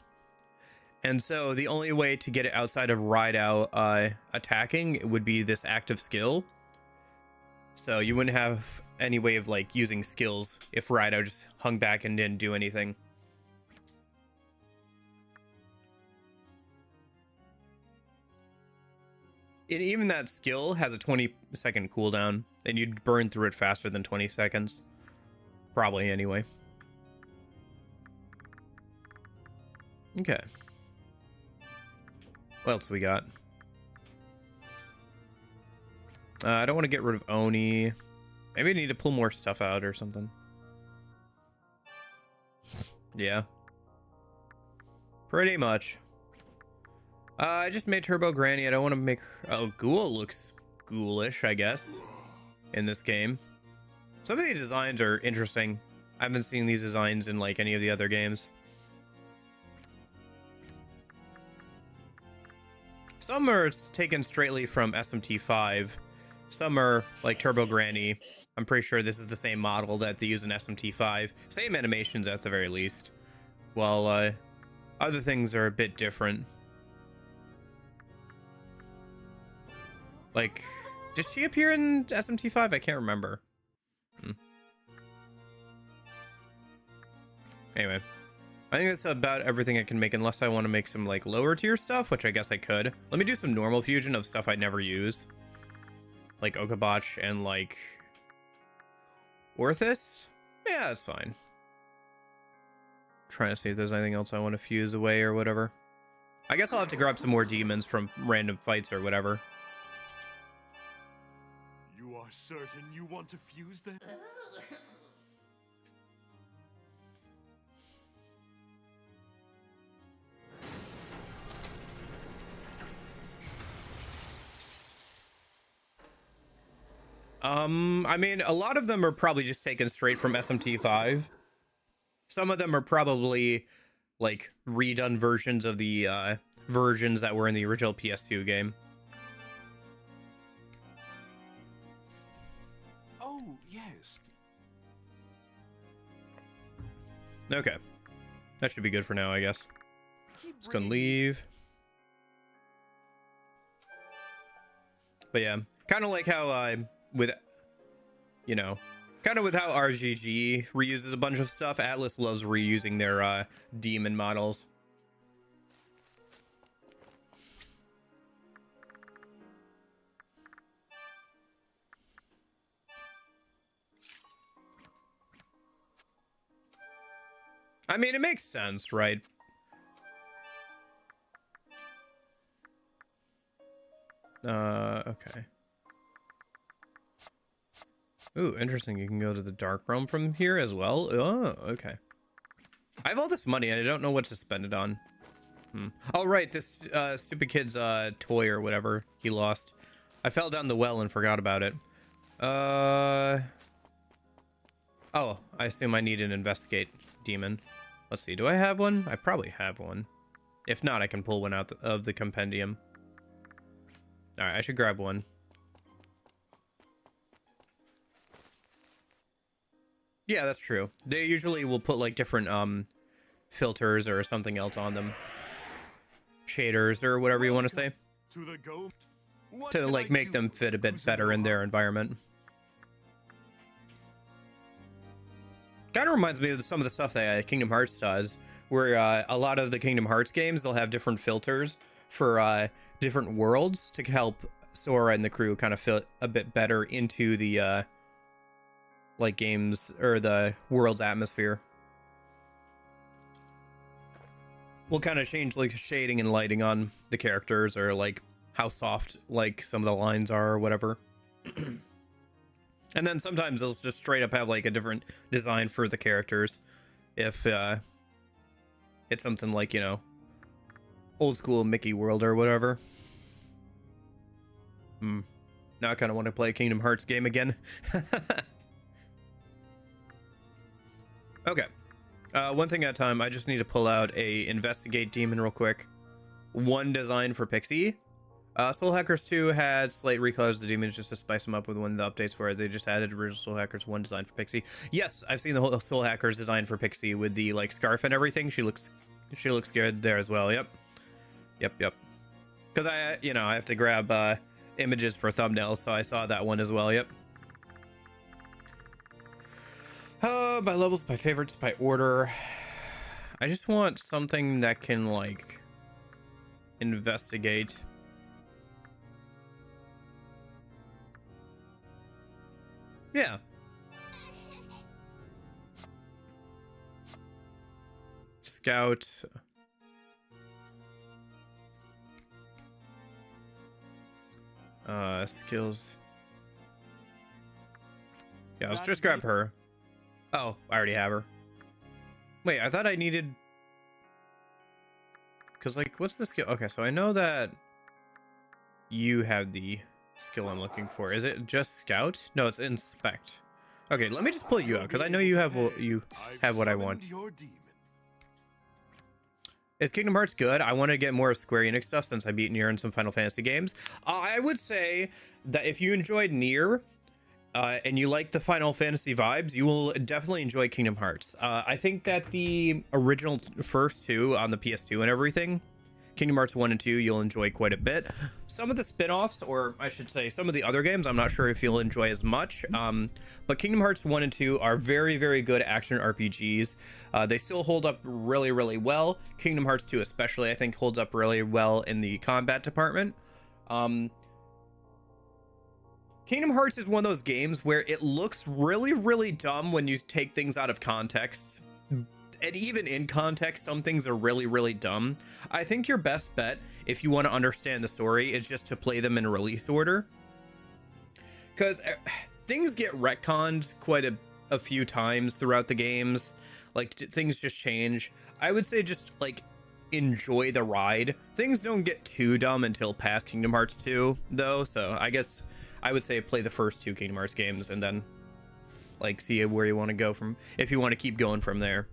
And so the only way to get it outside of Raidou attacking would be this active skill. So you wouldn't have any way of like using skills if Raidou just hung back and didn't do anything. And even that skill has a 20-second cooldown, and you'd burn through it faster than 20 seconds. Probably, anyway. Okay. What else we got? I don't want to get rid of Oni. Maybe I need to pull more stuff out or something. Yeah. Pretty much. I just made Turbo Granny. I don't want to make her... Oh, Ghoul looks ghoulish, I guess, in this game. Some of these designs are interesting. I haven't seen these designs in, like, any of the other games. Some are taken straightly from SMT5. Some are, like, Turbo Granny. I'm pretty sure this is the same model that they use in SMT5. Same animations, at the very least. While, other things are a bit different. Like, did she appear in SMT5? I can't remember. Anyway, I think that's about everything I can make, unless I want to make some, like, lower tier stuff, which I guess I could. Let me do some normal fusion of stuff I never use. Like Okabach and, like, Orthus? Yeah, that's fine. Trying to see if there's anything else I want to fuse away or whatever. I guess I'll have to grab some more demons from random fights or whatever. You are certain you want to fuse them? I mean, a lot of them are probably just taken straight from SMT5. Some of them are probably like redone versions of the versions that were in the original PS2 game. Oh, yes. Okay. That should be good for now, I guess. Keep Just gonna bringing me- leave. But yeah, kind of like how with, you know, kind of with how RGG reuses a bunch of stuff, Atlas loves reusing their demon models. I mean, it makes sense, right? Okay. Ooh, interesting. You can go to the Dark Realm from here as well. Oh, okay. I have all this money. I don't know what to spend it on. Oh, right. This stupid kid's toy or whatever he lost. I fell down the well and forgot about it. Oh, I assume I need an investigate demon. Let's see. Do I have one? I probably have one. If not, I can pull one out of the compendium. All right, I should grab one. Yeah, that's true. They usually will put like different filters or something else on them. Shaders or whatever you want to say. To the go. What To can like I make do them for fit a you, bit better Crusader in their Heart? environment. Kind of reminds me of some of the stuff that Kingdom Hearts does, where a lot of the Kingdom Hearts games, they'll have different filters for different worlds to help Sora and the crew kind of fit a bit better into the like games or the world's atmosphere. We'll kind of change like shading and lighting on the characters, or like how soft like some of the lines are or whatever. And then sometimes they'll just straight up have like a different design for the characters if it's something like, you know, old school Mickey World or whatever. Now I kind of want to play a Kingdom Hearts game again. Okay. One thing at a time. I just need to pull out a investigate demon real quick. One design for Pixie. Soul Hackers 2 had slight recolors of the demons just to spice them up with one of the updates where they just added original Soul Hackers 1 design for Pixie. Yes, I've seen the whole Soul Hackers design for Pixie with the like scarf and everything. She looks good there as well. Yep. Because I have to grab images for thumbnails, so I saw that one as well. Yep. By levels, by favorites, by order. I just want something that can like investigate. Yeah. Scout. Skills. Yeah, let's just grab her. Oh, I already have her. Wait, I thought I needed... Because, like, what's the skill? Okay, so I know that you have the skill I'm looking for. Is it just Scout? No, it's Inspect. Okay, let me just pull you out, because I know you have what I want. Your demon. Is Kingdom Hearts good? I want to get more Square Enix stuff since I beat Nier in some Final Fantasy games. I would say that if you enjoyed Nier... and you like the Final Fantasy vibes, you will definitely enjoy Kingdom Hearts. I think that the original first two on the PS2 and everything, Kingdom Hearts 1 and 2, you'll enjoy quite a bit. Some of the spin-offs, or I should say some of the other games, I'm not sure if you'll enjoy as much. But Kingdom Hearts 1 and 2 are very, very good action RPGs. They still hold up really, really well. Kingdom Hearts 2 especially, I think, holds up really well in the combat department. Kingdom Hearts is one of those games where it looks really, really dumb when you take things out of context. And even in context, some things are really, really dumb. I think your best bet, if you want to understand the story, is just to play them in release order. Because things get retconned quite a few times throughout the games. Like, things just change. I would say just, like, enjoy the ride. Things don't get too dumb until past Kingdom Hearts 2, though. So, I guess I would say play the first 2 Kingdom Hearts games and then like see where you want to go from, if you want to keep going from there.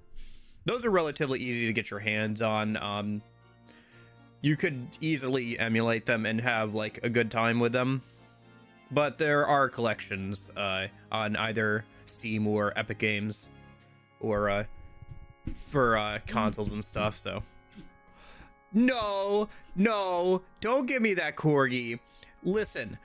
Those are relatively easy to get your hands on. You could easily emulate them and have like a good time with them, but there are collections on either Steam or Epic Games or for consoles and stuff. So no, don't give me that corgi. Listen,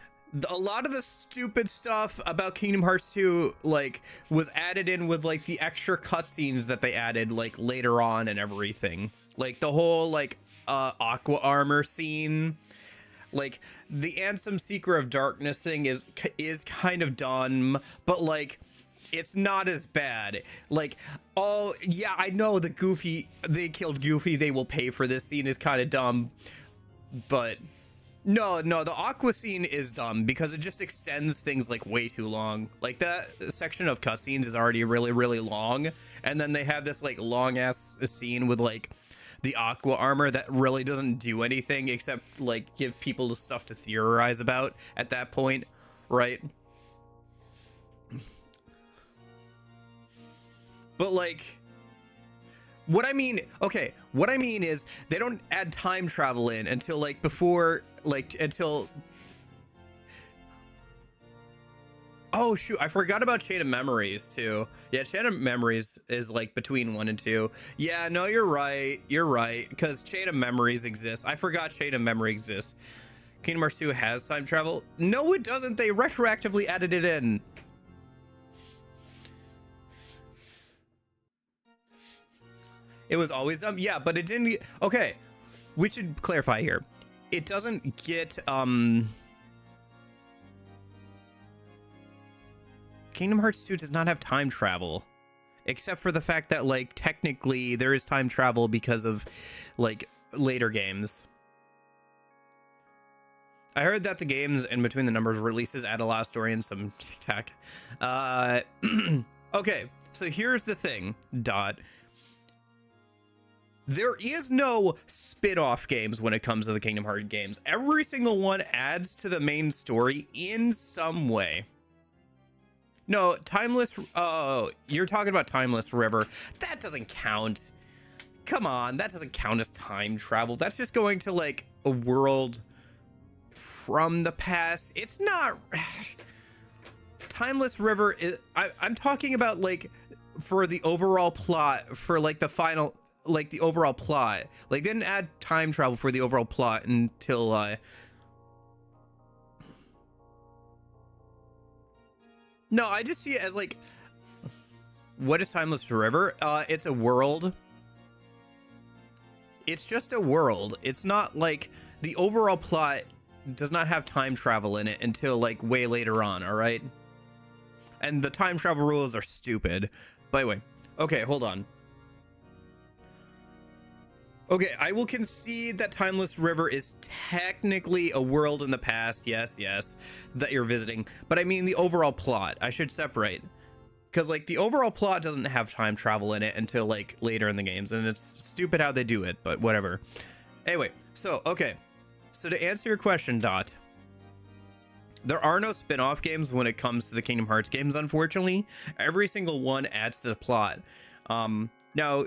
a lot of the stupid stuff about Kingdom Hearts 2 like was added in with like the extra cutscenes that they added like later on and everything. Like the whole like aqua armor scene, like the Ansem Seeker of Darkness thing is kind of dumb, but like it's not as bad. Like, oh yeah, I know the Goofy, they killed Goofy, they will pay for this scene is kind of dumb, but no, the aqua scene is dumb because it just extends things like way too long. Like that section of cutscenes is already really long, and then they have this like long ass scene with like the aqua armor that really doesn't do anything except like give people stuff to theorize about at that point, right? But like, what I mean is they don't add time travel in until like before, like until, oh shoot, I forgot about Chain of Memories too. Yeah, Chain of Memories is like between 1 and 2. Yeah, no, you're right, because Chain of Memories exists. I forgot Chain of Memory exists. Kingdom Hearts 2 has time travel. No, it doesn't. They retroactively added it in. It was always dumb. Yeah, but it didn't. Okay, we should clarify here. It doesn't get Kingdom Hearts 2 does not have time travel, except for the fact that like technically there is time travel because of like later games. I heard that the games in between the numbers releases add a lot of story and some tic-tac. Okay, so here's the thing, Dot. There is no spin-off games when it comes to the Kingdom Hearts games. Every single one adds to the main story in some way. No, Timeless... Oh, you're talking about Timeless River. That doesn't count. Come on, that doesn't count as time travel. That's just going to, like, a world from the past. It's not... Timeless River is... I'm talking about, like, for the overall plot, for, like, the final... Like the overall plot, like they didn't add time travel for the overall plot until no, I just see it as like, what is Timeless River? It's a world. It's just a world. It's not like the overall plot does not have time travel in it until like way later on. All right, and the time travel rules are stupid. By the way, okay, hold on. Okay, I will concede that Timeless River is technically a world in the past, yes, that you're visiting. But I mean the overall plot. I should separate. Because, like, the overall plot doesn't have time travel in it until, like, later in the games. And it's stupid how they do it, but whatever. Anyway, so, okay. So to answer your question, Dot. There are no spin-off games when it comes to the Kingdom Hearts games, unfortunately. Every single one adds to the plot. Now...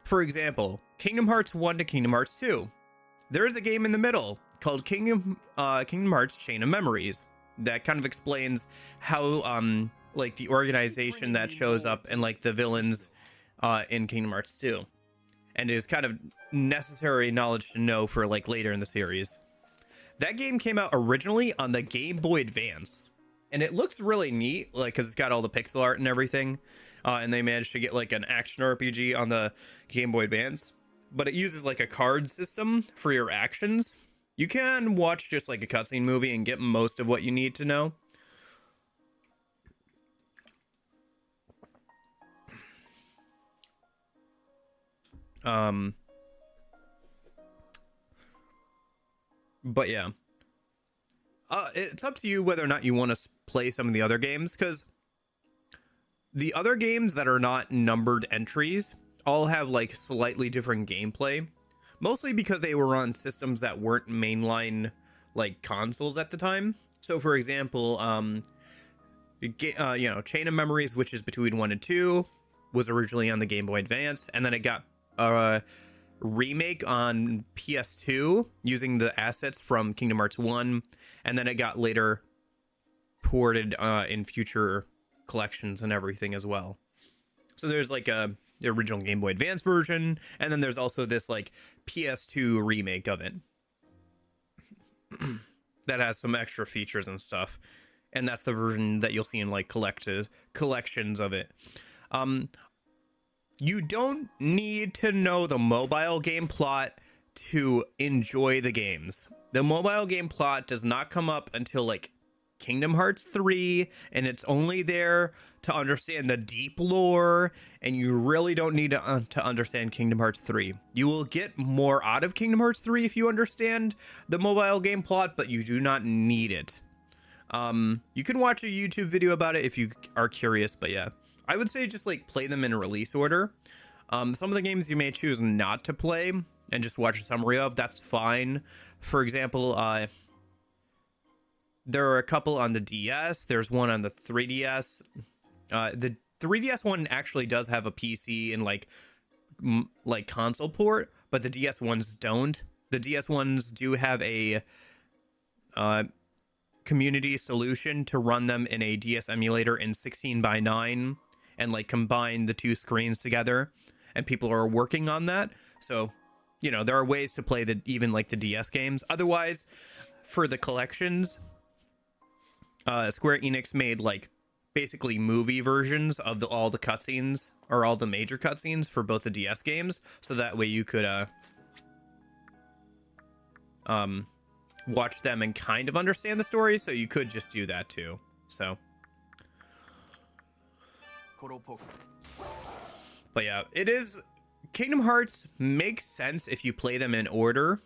For example, Kingdom Hearts 1 to Kingdom Hearts 2. There is a game in the middle called Kingdom Hearts Chain of Memories that kind of explains how like the organization that shows up and like the villains in Kingdom Hearts 2. And it is kind of necessary knowledge to know for like later in the series. That game came out originally on the Game Boy Advance. And it looks really neat, like, because it's got all the pixel art and everything. And they managed to get, like, an action RPG on the Game Boy Advance. But it uses, like, a card system for your actions. You can watch just, like, a cutscene movie and get most of what you need to know. But, yeah. It's up to you whether or not you want to play some of the other games, because the other games that are not numbered entries all have like slightly different gameplay, mostly because they were on systems that weren't mainline like consoles at the time. So for example, Chain of Memories, which is between 1 and 2, was originally on the Game Boy Advance, and then it got a remake on PS2 using the assets from Kingdom Hearts 1, and then it got later ported in future collections and everything as well. So there's like the original Game Boy Advance version, and then there's also this like PS2 remake of it that has some extra features and stuff, and that's the version that you'll see in like collections of it. You don't need to know the mobile game plot to enjoy the games. The mobile game plot does not come up until like Kingdom Hearts 3, and it's only there to understand the deep lore, and you really don't need to understand Kingdom Hearts 3. You will get more out of Kingdom Hearts 3 if you understand the mobile game plot, but you do not need it. You can watch a YouTube video about it if you are curious, but yeah, I would say just like play them in release order. Some of the games you may choose not to play and just watch a summary of, that's fine. For example, there are a couple on the DS. There's one on the 3DS. The 3DS one actually does have a PC and like console port, but the DS ones don't. The DS ones do have a community solution to run them in a DS emulator in 16:9 and like combine the two screens together, and people are working on that. So, you know, there are ways to play even like the DS games. Otherwise, for the collections, Square Enix made like basically movie versions of all the cutscenes, or all the major cutscenes for both the DS games, so that way you could watch them and kind of understand the story. So you could just do that too. So, but yeah, it is, Kingdom Hearts makes sense if you play them in order.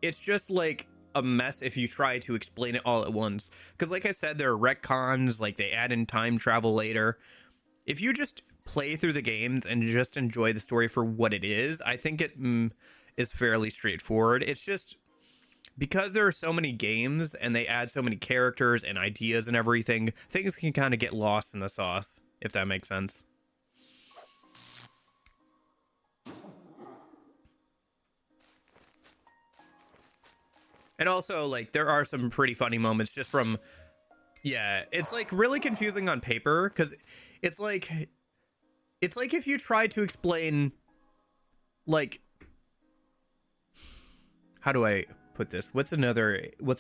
It's just like a mess if you try to explain it all at once, because like I said, there are retcons, like they add in time travel later. If you just play through the games and just enjoy the story for what it is, I think it is fairly straightforward. It's just because there are so many games and they add so many characters and ideas and everything, things can kind of get lost in the sauce, if that makes sense. And also, like, there are some pretty funny moments just from, yeah, it's like really confusing on paper, because it's like if you try to explain, like, how do I put this? What's an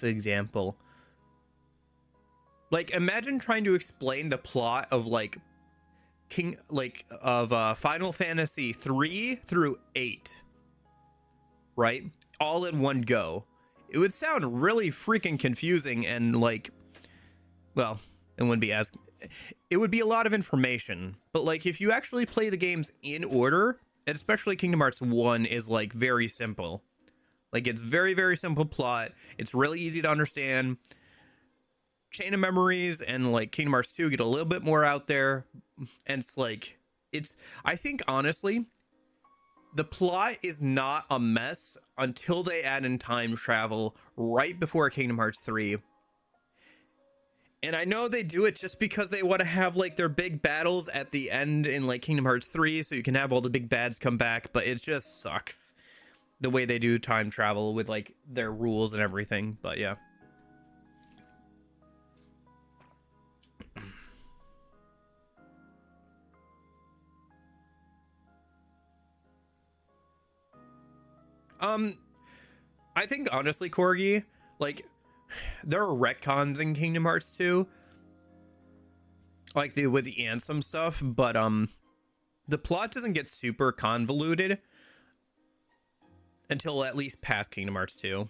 example? Like, imagine trying to explain the plot of like Final Fantasy 3 through 8, right? All in one go. It would sound really freaking confusing, and like, well, it wouldn't be as, it would be a lot of information. But like, if you actually play the games in order, and especially Kingdom Hearts 1 is like very simple. Like, it's very, very simple plot. It's really easy to understand. Chain of Memories and like Kingdom Hearts 2 get a little bit more out there. And it's like, I think honestly, the plot is not a mess until they add in time travel right before Kingdom Hearts 3. And I know they do it just because they want to have like their big battles at the end in like Kingdom Hearts 3, so you can have all the big bads come back, but it just sucks the way they do time travel with like their rules and everything. But yeah. I think honestly, Corgi, like, there are retcons in Kingdom Hearts 2, like with the Ansem stuff, but the plot doesn't get super convoluted until at least past Kingdom Hearts 2.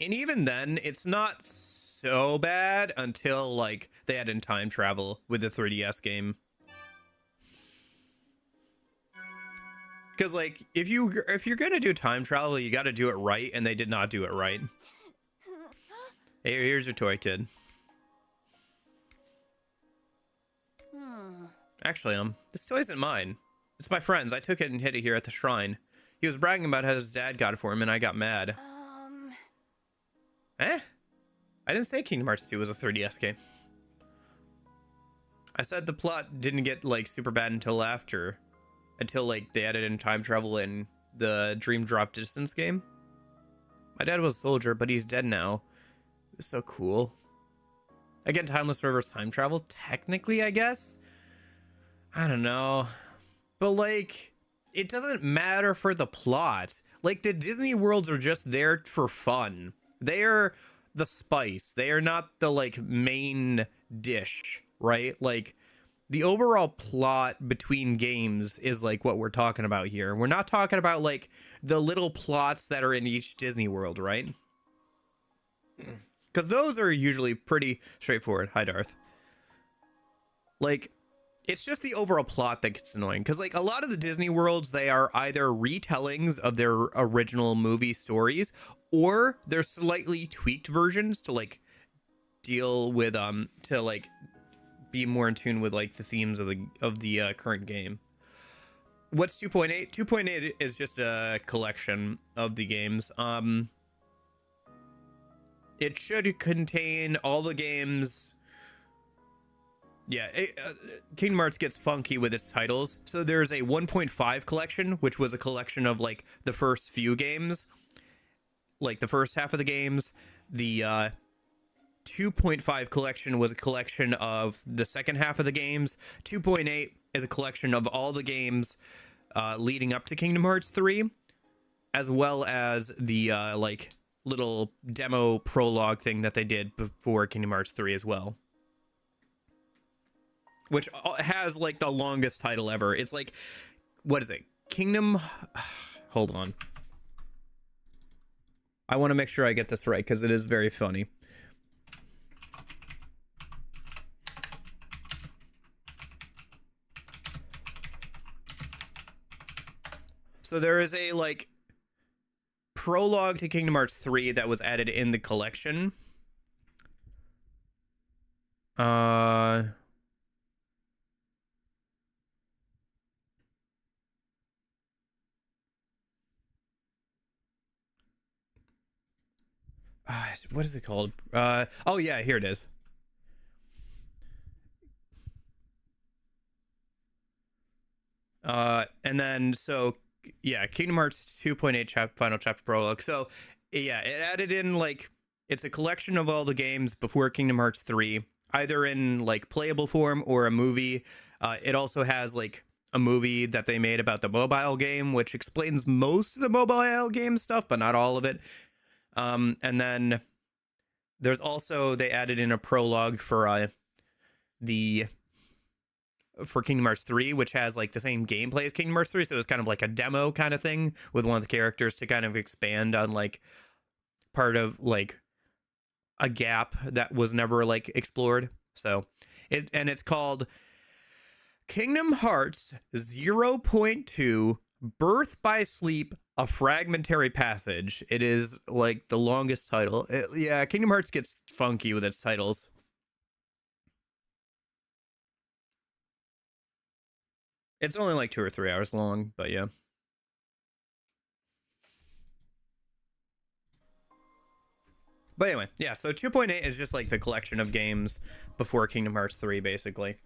And even then, it's not so bad until like they add in time travel with the 3DS game. Because like, if you're gonna do time travel, you got to do it right, and they did not do it right. Hey, here's your toy, kid. Actually, this toy isn't mine. It's my friend's. I took it and hid it here at the shrine. He was bragging about how his dad got it for him, and I got mad. I didn't say Kingdom Hearts 2 was a 3DS game. I said the plot didn't get like super bad until like they added in time travel in the Dream Drop Distance game. My dad was a soldier, but he's dead now. It was so cool. Again, Timeless River's time travel, technically, I guess. I don't know. But like, it doesn't matter for the plot. Like, the Disney worlds are just there for fun. They are the spice. They are not the like main dish, right? Like, the overall plot between games is like what we're talking about here. We're not talking about like the little plots that are in each Disney world, right? Because those are usually pretty straightforward. Hi, Darth. Like, it's just the overall plot that gets annoying. Because like a lot of the Disney worlds, they are either retellings of their original movie stories, or they're slightly tweaked versions to like deal with to like be more in tune with like the themes of the current game. What's 2.8? 2.8 is just a collection of the games. It should contain all the games. Yeah, Kingdom Hearts gets funky with its titles. So there's a 1.5 collection, which was a collection of like the first few games, like the first half of the games. The 2.5 collection was a collection of the second half of the games. 2.8 is a collection of all the games leading up to Kingdom Hearts 3, as well as the like little demo prologue thing that they did before Kingdom Hearts 3 as well, which has like the longest title ever. It's like, what is it? Kingdom... Hold on. I want to make sure I get this right because it is very funny. So there is a like prologue to Kingdom Hearts 3 that was added in the collection. What is it called? Oh yeah, here it is. And then so yeah, Kingdom Hearts 2.8 final chapter prologue. So yeah, it added in like, it's a collection of all the games before Kingdom Hearts 3, either in like playable form or a movie. It also has like a movie that they made about the mobile game, which explains most of the mobile game stuff, but not all of it. And then there's also, they added in a prologue for Kingdom Hearts 3, which has like the same gameplay as Kingdom Hearts 3, so it was kind of like a demo kind of thing with one of the characters to kind of expand on like part of like a gap that was never like explored. So it's called Kingdom Hearts 0.2 Birth by Sleep, a Fragmentary Passage. It is like the longest title. Yeah, Kingdom Hearts gets funky with its titles. It's only like 2 or 3 hours long, but yeah. But anyway, yeah, so 2.8 is just like the collection of games before Kingdom Hearts 3, basically.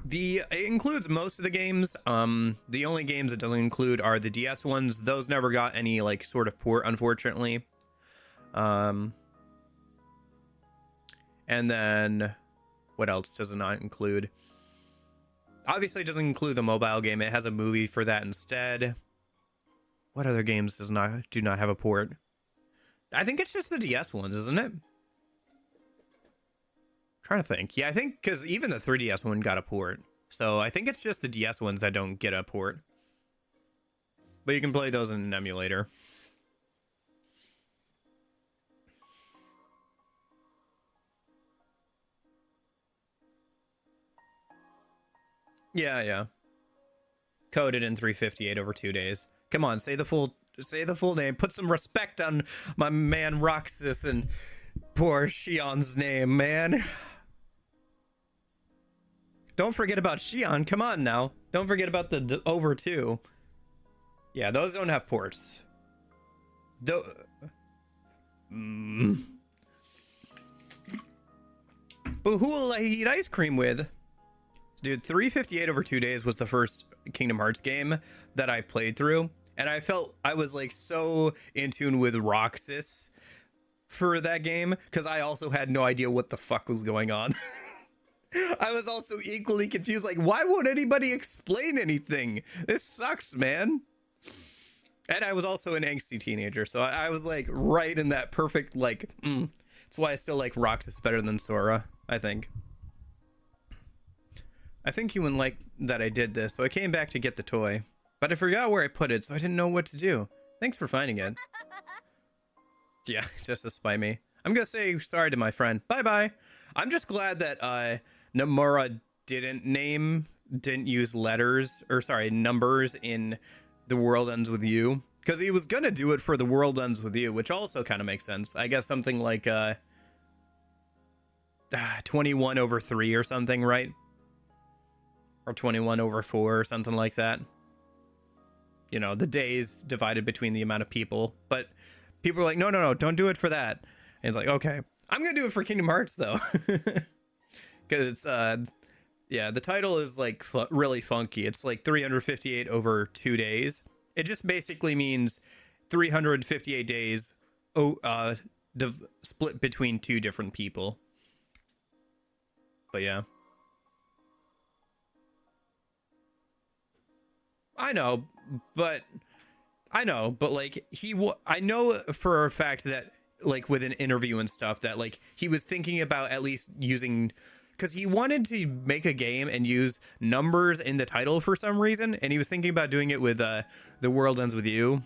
It includes most of the games. The only games it doesn't include are the DS ones. Those never got any like sort of port, unfortunately. And then what else does it not include? Obviously it doesn't include the mobile game. It has a movie for that instead. What other games do not have a port? I think it's just the DS ones, isn't it? I'm trying to think. Yeah, I think because even the 3DS one got a port. So I think it's just the DS ones that don't get a port. But you can play those in an emulator. Yeah. Coded in 358 over 2 days. Come on, say the full name. Put some respect on my man Roxas and poor Shion's name, man. Don't forget about Shion. Come on now. Don't forget about the over 2. Yeah, those don't have ports. But who will I eat ice cream with? Dude, 358 over 2 days was the first Kingdom Hearts game that I played through. And I felt I was like so in tune with Roxas for that game because I also had no idea what the fuck was going on. I was also equally confused. Like, why won't anybody explain anything? This sucks, man. And I was also an angsty teenager. So I was like right in that perfect, like, That's why I still like Roxas better than Sora, I think. I think you wouldn't like that I did this, so I came back to get the toy. But I forgot where I put it, so I didn't know what to do. Thanks for finding it. Yeah, just to spite me. I'm gonna say sorry to my friend. Bye-bye. I'm just glad that Nomura didn't use letters, or sorry, numbers in The World Ends With You. Because he was gonna do it for The World Ends With You, which also kind of makes sense. I guess something like 21 over 3 or something, right? Or 21 over 4 or something like that. You know, the days divided between the amount of people. But people are like, no, don't do it for that. And it's like, okay. I'm going to do it for Kingdom Hearts, though. Because it's, yeah, the title is, like, really funky. It's, like, 358 over 2 days. It just basically means 358 days split between 2 different people. But, yeah. I know, but like I know for a fact that like with an interview and stuff that like he was thinking about at least using, because he wanted to make a game and use numbers in the title for some reason, and he was thinking about doing it with The World Ends With You,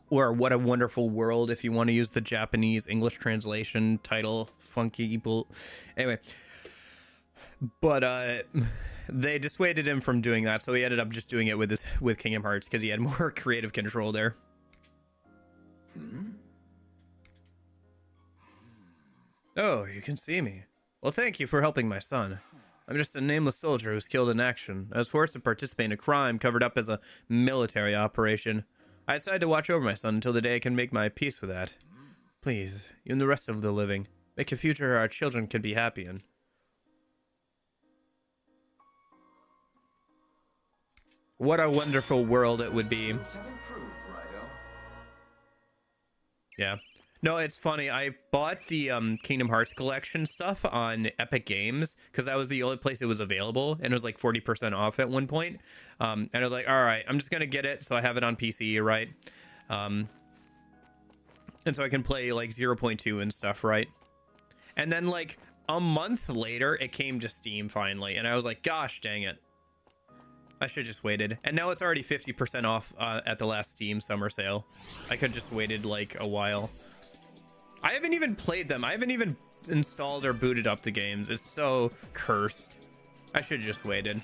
or What a Wonderful World if you want to use the Japanese English translation title. Funky people. Anyway, but they dissuaded him from doing that, so he ended up just doing it with Kingdom Hearts because he had more creative control there. Oh, you can see me. Well, thank you for helping my son. I'm just a nameless soldier who's killed in action. I was forced to participate in a crime covered up as a military operation. I decided to watch over my son until the day I can make my peace with that. Please, you and the rest of the living, make a future our children can be happy in. What a wonderful world it would be. Yeah. No, it's funny. I bought the Kingdom Hearts collection stuff on Epic Games because that was the only place it was available, and it was like 40% off at one point. And I was like, all right, I'm just gonna get it so I have it on PC, right? And so I can play like 0.2 and stuff, right? And then like a month later, it came to Steam finally, and I was like, gosh, dang it. I should just waited. And now it's already 50% off at the last Steam summer sale. I could just waited like a while. I haven't even played them. I haven't even installed or booted up the games. It's so cursed. I should just waited.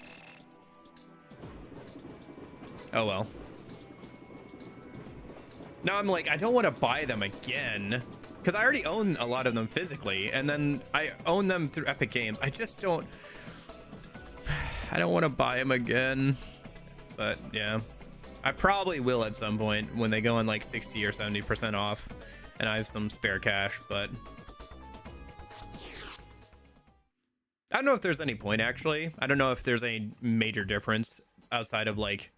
Oh well. Now I'm like, I don't want to buy them again, because I already own a lot of them physically, and then I own them through Epic Games. I just don't... I don't want to buy them again, but yeah, I probably will at some point when they go on like 60 or 70% off and I have some spare cash, but I don't know if there's any point actually. I don't know if there's any major difference outside of like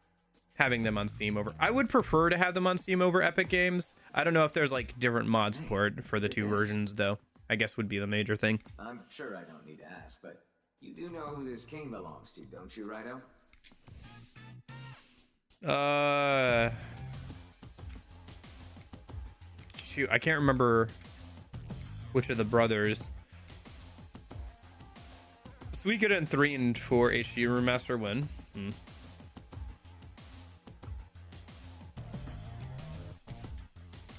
having them on Steam over. I would prefer to have them on Steam over Epic Games. I don't know if there's like different mod support for the two versions though. I guess would be the major thing. I'm sure I don't need to ask, but you do know who this king belongs to, don't you, Raidou? Shoot, I can't remember which of the brothers. Suikoden 3 and 4 HD remaster win.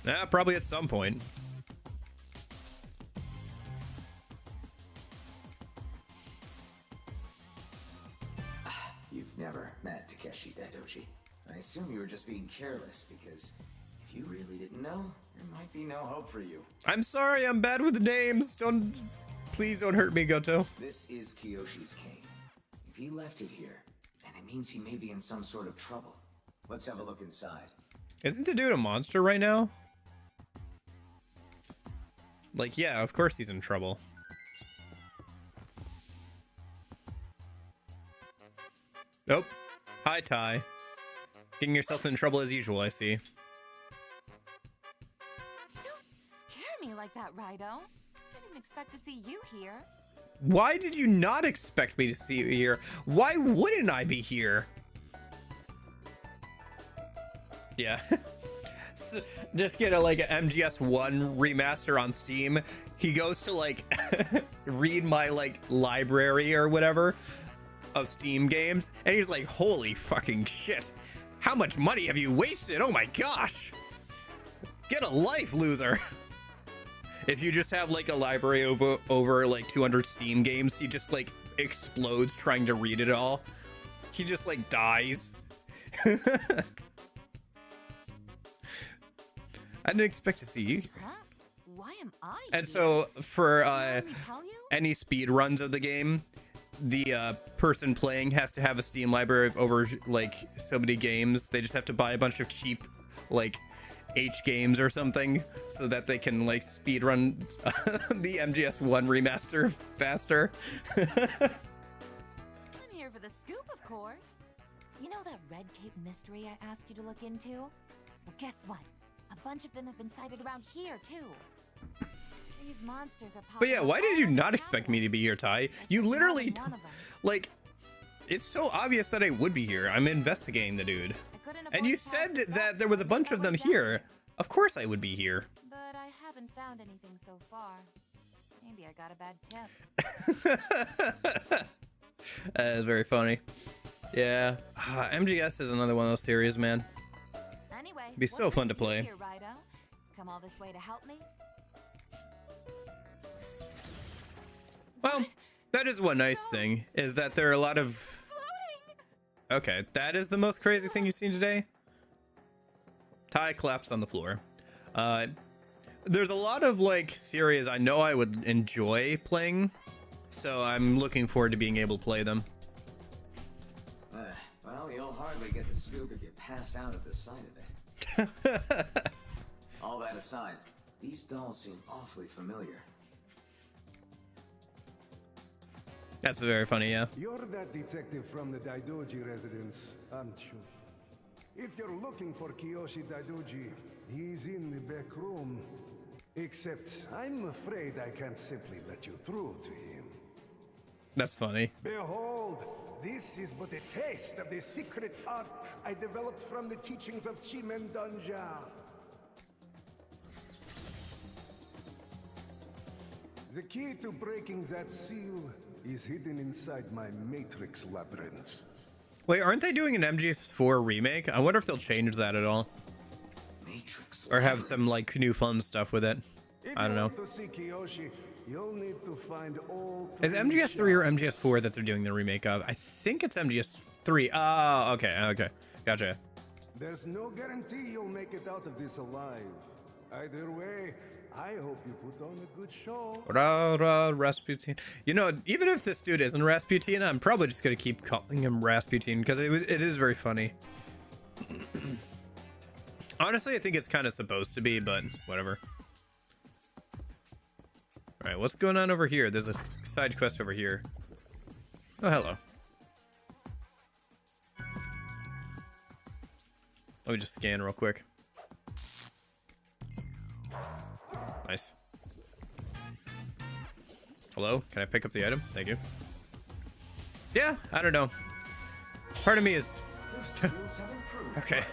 Nah, probably at some point. You've never met Takeshi Daidoji. I assume you were just being careless, because if you really didn't know, there might be no hope for you. I'm sorry, I'm bad with names. Please don't hurt me, Goto. This is Kiyoshi's king. If he left it here, then it means he may be in some sort of trouble. Let's have a look inside. Isn't the dude a monster right now? Like, yeah, of course he's in trouble. Nope. Hi, Ty. Getting yourself in trouble as usual, I see. Don't scare me like that, Raidou. I didn't expect to see you here. Why did you not expect me to see you here? Why wouldn't I be here? Yeah. So, just get a like an MGS1 remaster on Steam. He goes to like read my like library or whatever of Steam games, and he's like, holy fucking shit, how much money have you wasted? Oh my gosh, get a life, loser. If you just have like a library over like 200 Steam games, he just like explodes trying to read it all. He just like dies. I didn't expect to see you. Huh? Why am I And here? so for Let me tell you? any speed runs of the game, the person playing has to have a Steam library of over like so many games. They just have to buy a bunch of cheap like H games or something so that they can like speed run the MGS1 remaster faster. I'm here for the scoop, of course. You know that Red Cape mystery I asked you to look into? Well, guess what? A bunch of them have been sighted around here, too. These monsters are But yeah, popping why up did all you over not the expect me to island. be here, Ty? Guess You there's more literally than one of them. like, it's so obvious that I would be here. I'm investigating the dude. I couldn't And afford you to pass said this that up, there so was I a made bunch my of way them down here. Of course I would be here. But I haven't found anything so far. Maybe I got a bad tip. That is very funny. Yeah, MGS is another one of those series, man. Anyway, Be so fun to play. Here, Raidou? Come all this way to help me? Well, that is one nice thing, is that there are a lot of... Okay, that is the most crazy thing you've seen today? Ty collapsed on the floor. There's a lot of, like, series I know I would enjoy playing, so I'm looking forward to being able to play them. Well, you'll hardly get the scoop if you pass out at the sight of it. All that aside, these dolls seem awfully familiar. That's very funny, yeah. You're that detective from the Daidoji residence, aren't you? If you're looking for Kiyoshi Daidoji, he's in the back room. Except, I'm afraid I can't simply let you through to him. That's funny. Behold, this is but a taste of the secret art I developed from the teachings of Chimen Danja. The key to breaking that seal is hidden inside my Matrix labyrinth. Wait, aren't they doing an MGS4 remake? I wonder if they'll change that at all. Matrix. Or have some, like, new fun stuff with it. I don't know. To see Kiyoshi, you'll need to find all Is three MGS3 or shards. MGS4 that they're doing the remake of? I think it's MGS3. Oh, okay. Gotcha. There's no guarantee you'll make it out of this alive. Either way, I hope you put on a good show. Rasputin. You know, even if this dude isn't Rasputin, I'm probably just gonna keep calling him Rasputin because it is very funny. Honestly, I think it's kind of supposed to be, but whatever. All right, what's going on over here? There's a side quest over here. Oh, hello. Let me just scan real quick. Nice. Hello? Can I pick up the item? Thank you. Yeah, I don't know. Part of me is... Your skills have improved. Okay.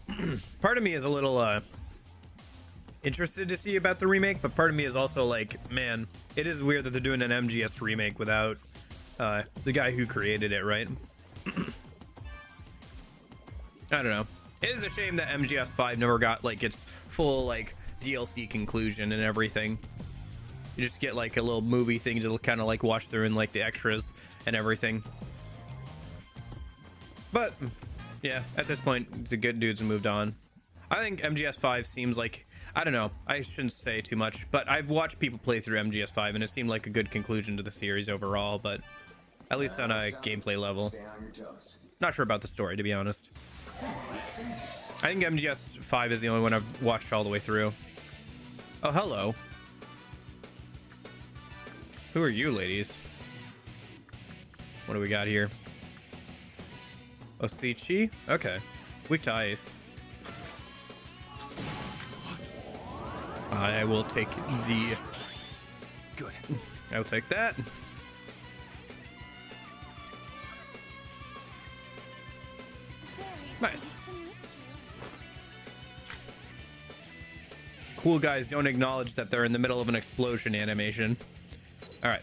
Raidou. Part of me is a little, interested to see about the remake, but part of me is also like, man, it is weird that they're doing an MGS remake without, the guy who created it, right? I don't know. It is a shame that MGS5 never got, like, its full, like, DLC conclusion and everything. You just get, like, a little movie thing to kind of, like, watch through and, like, the extras and everything. But, yeah, at this point, the good dudes have moved on. I think MGS5 seems like... I don't know. I shouldn't say too much, but I've watched people play through MGS5, and it seemed like a good conclusion to the series overall, but... At least on a gameplay level. Stay on your toes. Not sure about the story, to be honest. I think MGS 5 is the only one I've watched all the way through. Oh, hello. Who are you, ladies? What do we got here? Osichi? Okay. Weak to ice. I will take the... Good. I'll take that. Nice. Cool guys don't acknowledge that they're in the middle of an explosion animation. All right.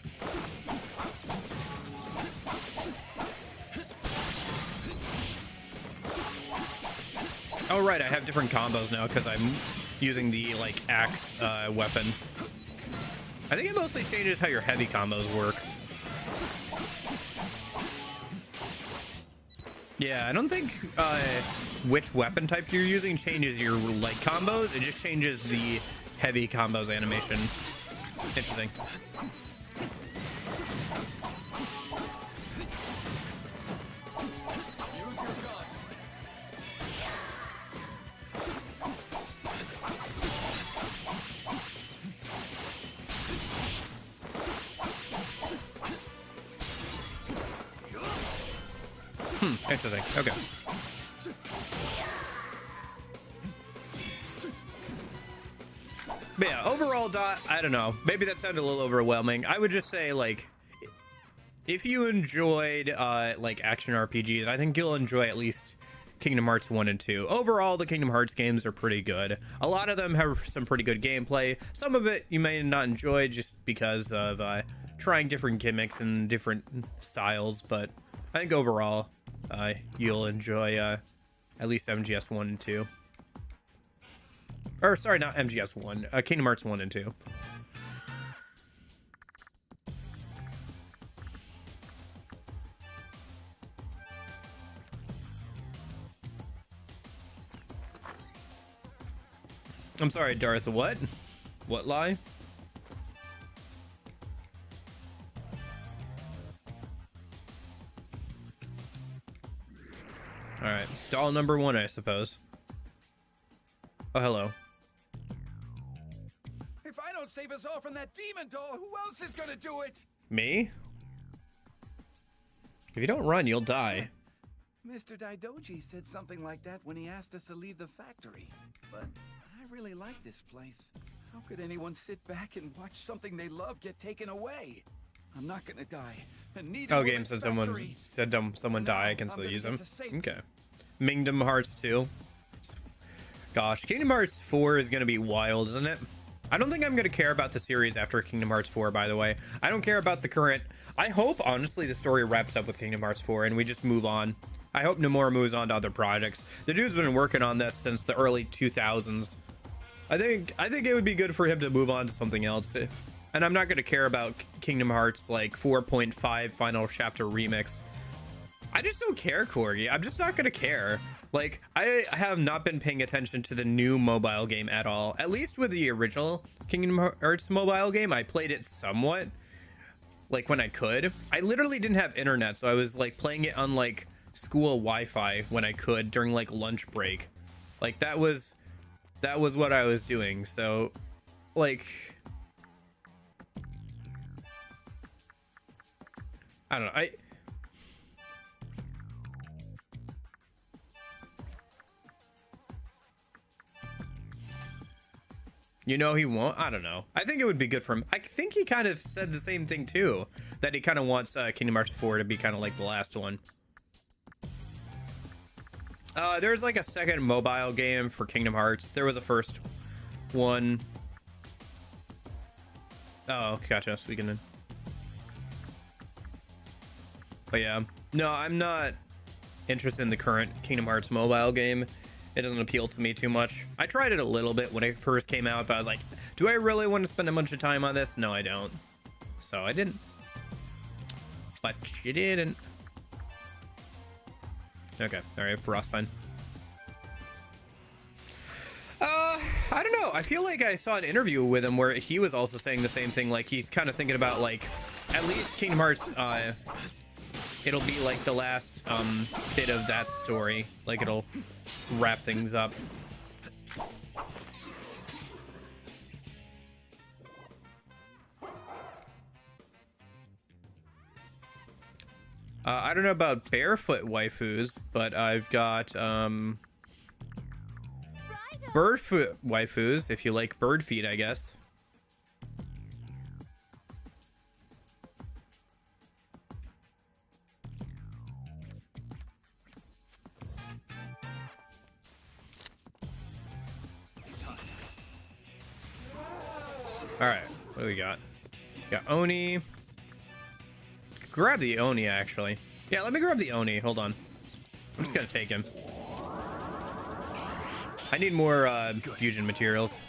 Oh, right. I have different combos now because I'm using the, like, axe weapon. I think it mostly changes how your heavy combos work. Yeah, I don't think which weapon type you're using changes your light combos. It just changes the heavy combos animation. Interesting. Interesting. Okay. But yeah, overall, Dot, I don't know. Maybe that sounded a little overwhelming. I would just say, like, if you enjoyed, like, action RPGs, I think you'll enjoy at least Kingdom Hearts 1 and 2. Overall, the Kingdom Hearts games are pretty good. A lot of them have some pretty good gameplay. Some of it you may not enjoy just because of trying different gimmicks and different styles, but I think overall, you'll enjoy at least MGS 1 and 2. Or, sorry, not MGS 1. Kingdom Hearts 1 and 2. I'm sorry, Darth, what? What lie? Alright, doll number 1, I suppose. Oh, hello. If I don't save us all from that demon doll, who else is gonna do it? Me? If you don't run, you'll die. Mr. Daidoji said something like that when he asked us to leave the factory. But I really like this place. How could anyone sit back and watch something they love get taken away? I'm not gonna die. And neither Oh, will game this said factory. someone die, I can still use them. safety. Okay. Kingdom Hearts 2. Gosh, Kingdom Hearts 4 is gonna be wild, isn't it? I don't think I'm gonna care about the series after Kingdom Hearts 4, by the way. I don't care about the current. I hope, honestly, the story wraps up with Kingdom Hearts 4 and we just move on. I hope Nomura moves on to other projects. The dude's been working on this since the early 2000s. I think it would be good for him to move on to something else. And I'm not going to care about Kingdom Hearts like 4.5 Final Chapter Remix. I just don't care, Corgi. I'm just not going to care. Like, I have not been paying attention to the new mobile game at all. At least with the original Kingdom Hearts mobile game, I played it somewhat. Like, when I could. I literally didn't have internet, so I was, like, playing it on, like, school Wi-Fi when I could during, like, lunch break. Like, that was what I was doing. So, like... I don't know. You know he won't? I don't know. I think it would be good for him. I think he kind of said the same thing too. That he kind of wants Kingdom Hearts 4 to be kind of like the last one. There's like a second mobile game for Kingdom Hearts. There was a first one. Oh, gotcha. Speaking of... But yeah, no, I'm not interested in the current Kingdom Hearts mobile game. It doesn't appeal to me too much. I tried it a little bit when it first came out, but I was like, do I really want to spend a bunch of time on this? No, I don't. So I didn't. But you didn't. Okay, all right, Frost sign. I don't know. I feel like I saw an interview with him where he was also saying the same thing. Like he's kind of thinking about like at least Kingdom Hearts it'll be like the last bit of that story. Like it'll wrap things up. I don't know about barefoot waifus, but I've got birdfoot waifus, if you like bird feet, I guess. All right, what do we got? Got Oni. Grab the Oni, actually. Yeah, let me grab the Oni. Hold on. I'm just gonna take him. I need more fusion materials.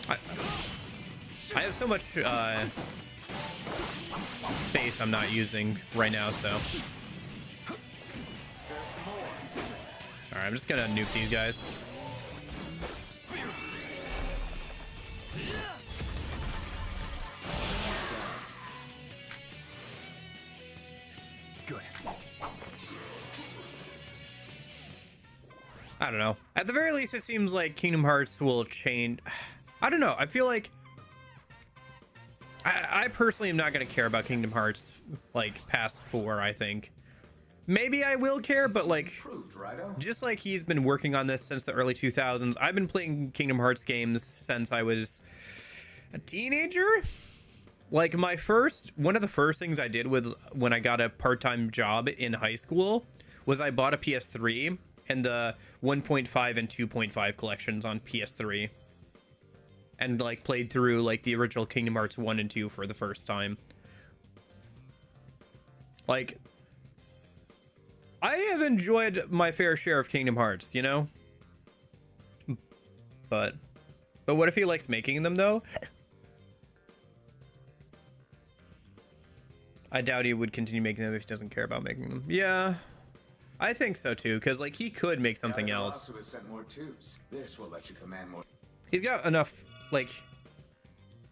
I have so much space I'm not using right now, so. Alright, I'm just gonna nuke these guys. Good. I don't know. At the very least, it seems like Kingdom Hearts will change. I don't know. I feel like I personally am not going to care about Kingdom Hearts like past 4, I think. Maybe I will care, but like just like he's been working on this since the early 2000s. I've been playing Kingdom Hearts games since I was a teenager. Like one of the first things I did when I got a part-time job in high school was I bought a PS3 and the 1.5 and 2.5 collections on PS3. And like played through like the original Kingdom Hearts 1 and 2 for the first time. Like, I have enjoyed my fair share of Kingdom Hearts, you know? But what if he likes making them though? I doubt he would continue making them if he doesn't care about making them. Yeah, I think so too, because like he could make something else. More tubes. This will let you command more. He's got enough like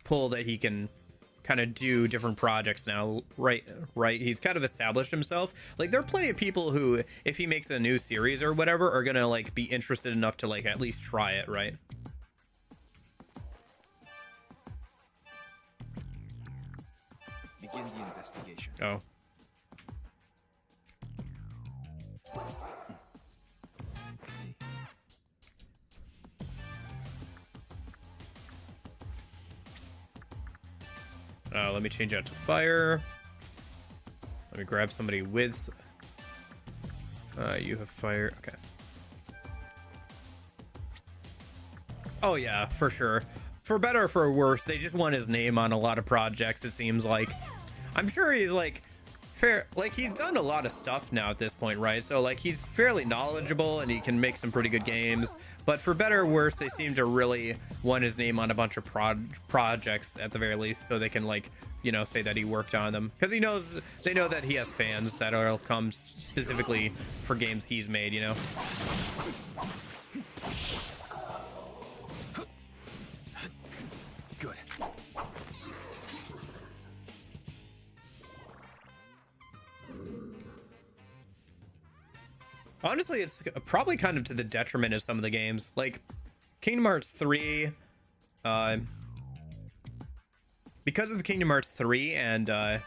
pull that he can kind of do different projects now, right? He's kind of established himself. Like there are plenty of people who, if he makes a new series or whatever, are gonna like be interested enough to like at least try it, right? Begin the investigation. Oh. See. Let me change out to fire. Let me grab somebody with. You have fire. Okay. Oh yeah, for sure. For better or for worse, they just want his name on a lot of projects. It seems like. I'm sure he's like he's done a lot of stuff now at this point, right? So like he's fairly knowledgeable and he can make some pretty good games. But for better or worse, they seem to really want his name on a bunch of projects at the very least, so they can like, you know, say that he worked on them, because they know that he has fans that will come specifically for games he's made, you know. Good. Honestly, it's probably kind of to the detriment of some of the games. Like Kingdom Hearts 3, because of Kingdom Hearts 3 and I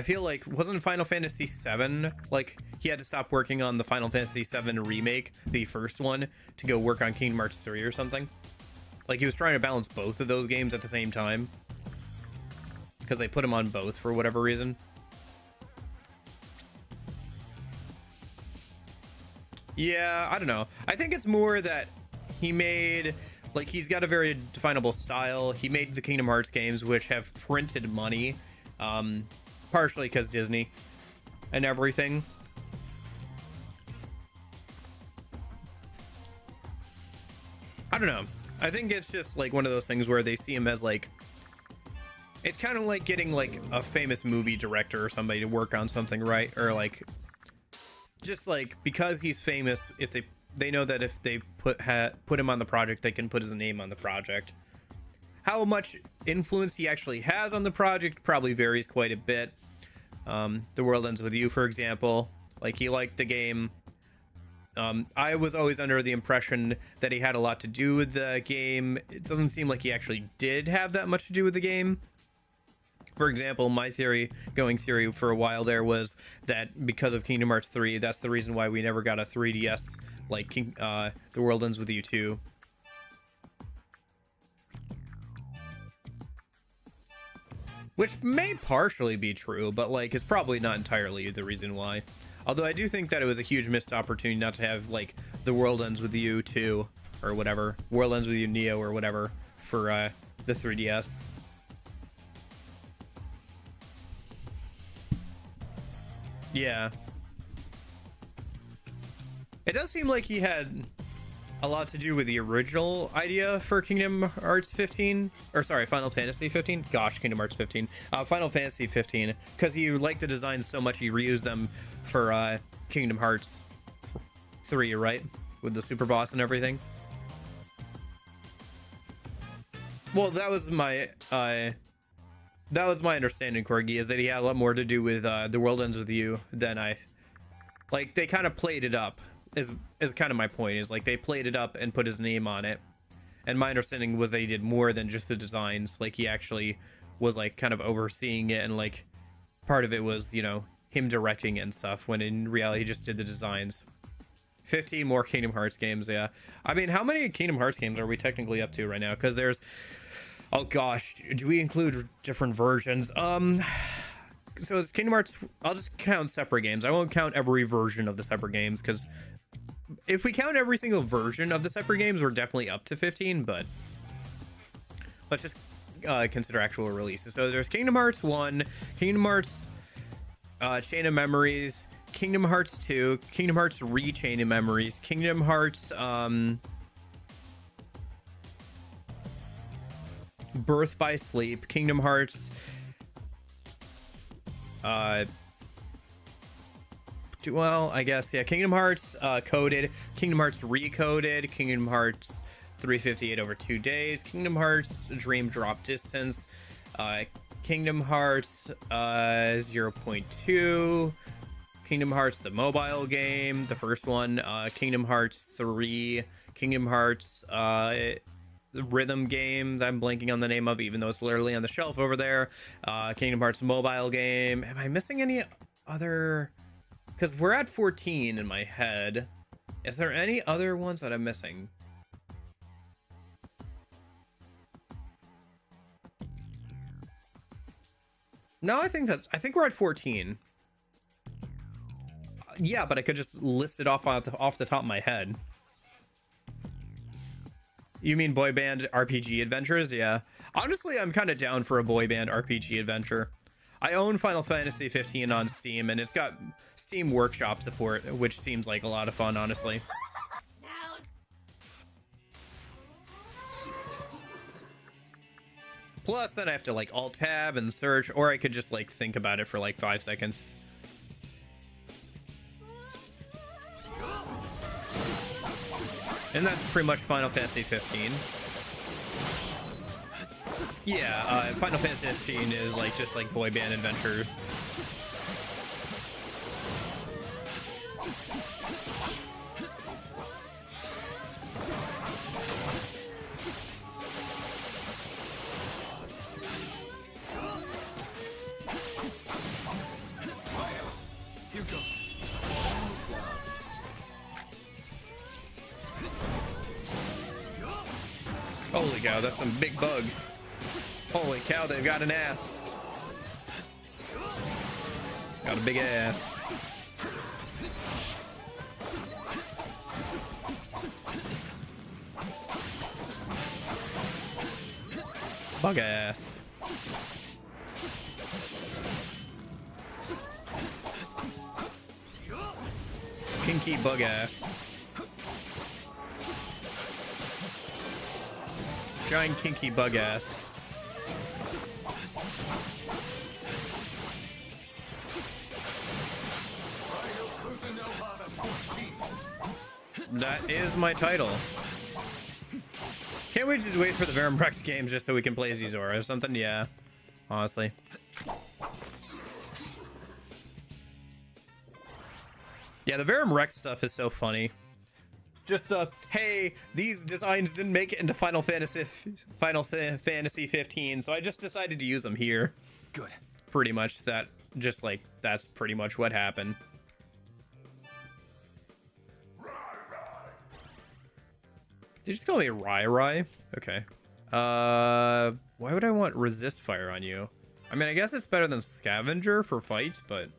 feel like, wasn't Final Fantasy 7 like he had to stop working on the Final Fantasy 7 remake, the first one, to go work on Kingdom Hearts 3 or something? Like he was trying to balance both of those games at the same time because they put him on both for whatever reason. Yeah, I don't know. I think it's more that he made, like, he's got a very definable style. He made the Kingdom Hearts games, which have printed money, partially because Disney and everything. I don't know. I think it's just like one of those things where they see him as like It's kind of like getting like a famous movie director or somebody to work on something, right? Or like just like because he's famous, if they know that if they put him on the project, they can put his name on the project. How much influence he actually has on the project probably varies quite a bit. The World Ends With You, for example, like he liked the game. I was always under the impression that he had a lot to do with the game. It doesn't seem like he actually did have that much to do with the game. For example, my going theory for a while there was that because of Kingdom Hearts 3, that's the reason why we never got a 3DS like The World Ends With You 2. Which may partially be true, but like it's probably not entirely the reason why. Although I do think that it was a huge missed opportunity not to have like The World Ends With You 2 or whatever, World Ends With You Neo or whatever for the 3DS. Yeah. It does seem like he had a lot to do with the original idea for Kingdom Hearts 15, or sorry, Final Fantasy 15. Gosh, Kingdom Hearts 15. Final Fantasy 15, because he liked the designs so much he reused them for Kingdom Hearts 3, right? With the super boss and everything. Well, that was my understanding, Corgi, is that he had a lot more to do with The World Ends With You than like they kind of played it up. Is kind of my point, is like they played it up and put his name on it, and my understanding was that he did more than just the designs. Like he actually was like kind of overseeing it, and like part of it was, you know, him directing it and stuff, when in reality he just did the designs. 15 more Kingdom Hearts games. Yeah, I mean, how many Kingdom Hearts games are we technically up to right now? Because there's, oh gosh, do we include different versions? So it's Kingdom Hearts, I'll just count separate games. I won't count every version of the separate games, because if we count every single version of the separate games, we're definitely up to 15, but let's just consider actual releases. So there's Kingdom Hearts 1, Kingdom Hearts Chain of Memories, Kingdom Hearts 2, Kingdom Hearts Re-Chain of Memories, Kingdom Hearts Birth by Sleep, Kingdom Hearts well, I guess, yeah, Kingdom Hearts Coded, Kingdom Hearts Recoded, Kingdom Hearts 358 over 2 days, Kingdom Hearts Dream Drop Distance, Kingdom Hearts 0.2, Kingdom Hearts the mobile game, the first one, Kingdom Hearts 3, Kingdom Hearts the rhythm game that I'm blanking on the name of, even though it's literally on the shelf over there, Kingdom Hearts mobile game. Am I missing any other? Because we're at 14 in my head. Is there any other ones that I'm missing? No, I think we're at 14. Yeah, but I could just list it off the top of my head. You mean boy band RPG adventures? Yeah. Honestly, I'm kind of down for a boy band RPG adventure. I own Final Fantasy 15 on Steam, and it's got Steam Workshop support, which seems like a lot of fun, honestly. Plus, then I have to like Alt-Tab and search, or I could just like think about it for like 5 seconds. Isn't that pretty much Final Fantasy 15? Yeah, Final Fantasy 15 is like just like boy band adventure. Here goes. Holy cow, that's some big bugs. Holy cow, they've got an ass. Got a big ass. Bug ass. Kinky bug ass. Giant kinky bug ass. That is my title. Can't wait to just wait for the Verum Rex games just so we can play Zora or something. Yeah, honestly. Yeah, the Verum Rex stuff is so funny. Just the, hey, these designs didn't make it into Final Fantasy 15, so I just decided to use them here. Good. Pretty much that, just like, that's pretty much what happened. Did you just call me Rai? Okay. Why would I want resist fire on you? I mean, I guess it's better than scavenger for fights, but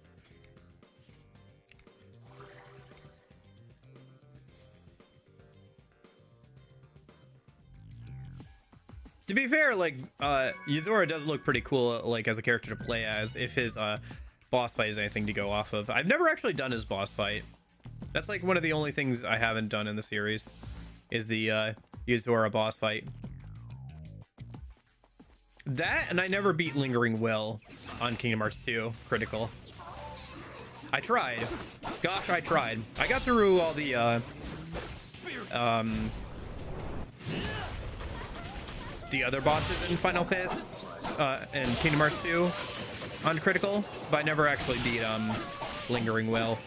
to be fair, like, Yuzora does look pretty cool, like, as a character to play as, if his, boss fight is anything to go off of. I've never actually done his boss fight. That's, like, one of the only things I haven't done in the series, is the, Yuzora boss fight. That, and I never beat Lingering Will on Kingdom Hearts 2 Critical. I tried. Gosh, I tried. I got through all the, the other bosses in Final Fantasy and Kingdom Hearts 2 on Critical, but I never actually beat Lingering Will.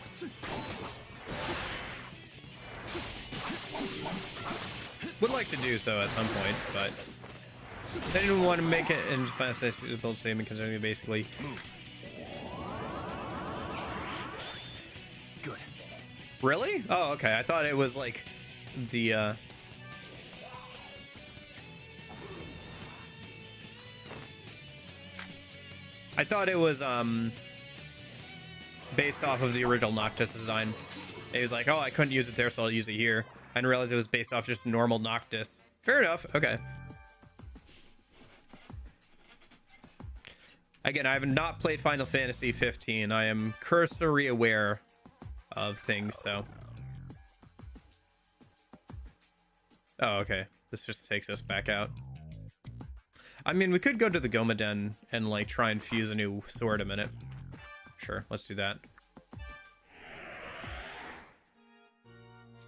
Would like to do so at some point, but I didn't want to make it in Final Fantasy build statement considering it basically. Good. Really? Oh, okay. I thought it was like the I thought it was based off of the original Noctis design. It was like, oh, I couldn't use it there, so I'll use it here. I didn't realize it was based off just normal Noctis. Fair enough. Okay. Again, I have not played Final Fantasy 15. I am cursory aware of things, so. Oh, okay. This just takes us back out. I mean, we could go to the Gomaden and, like, try and fuse a new sword a minute. Sure, let's do that.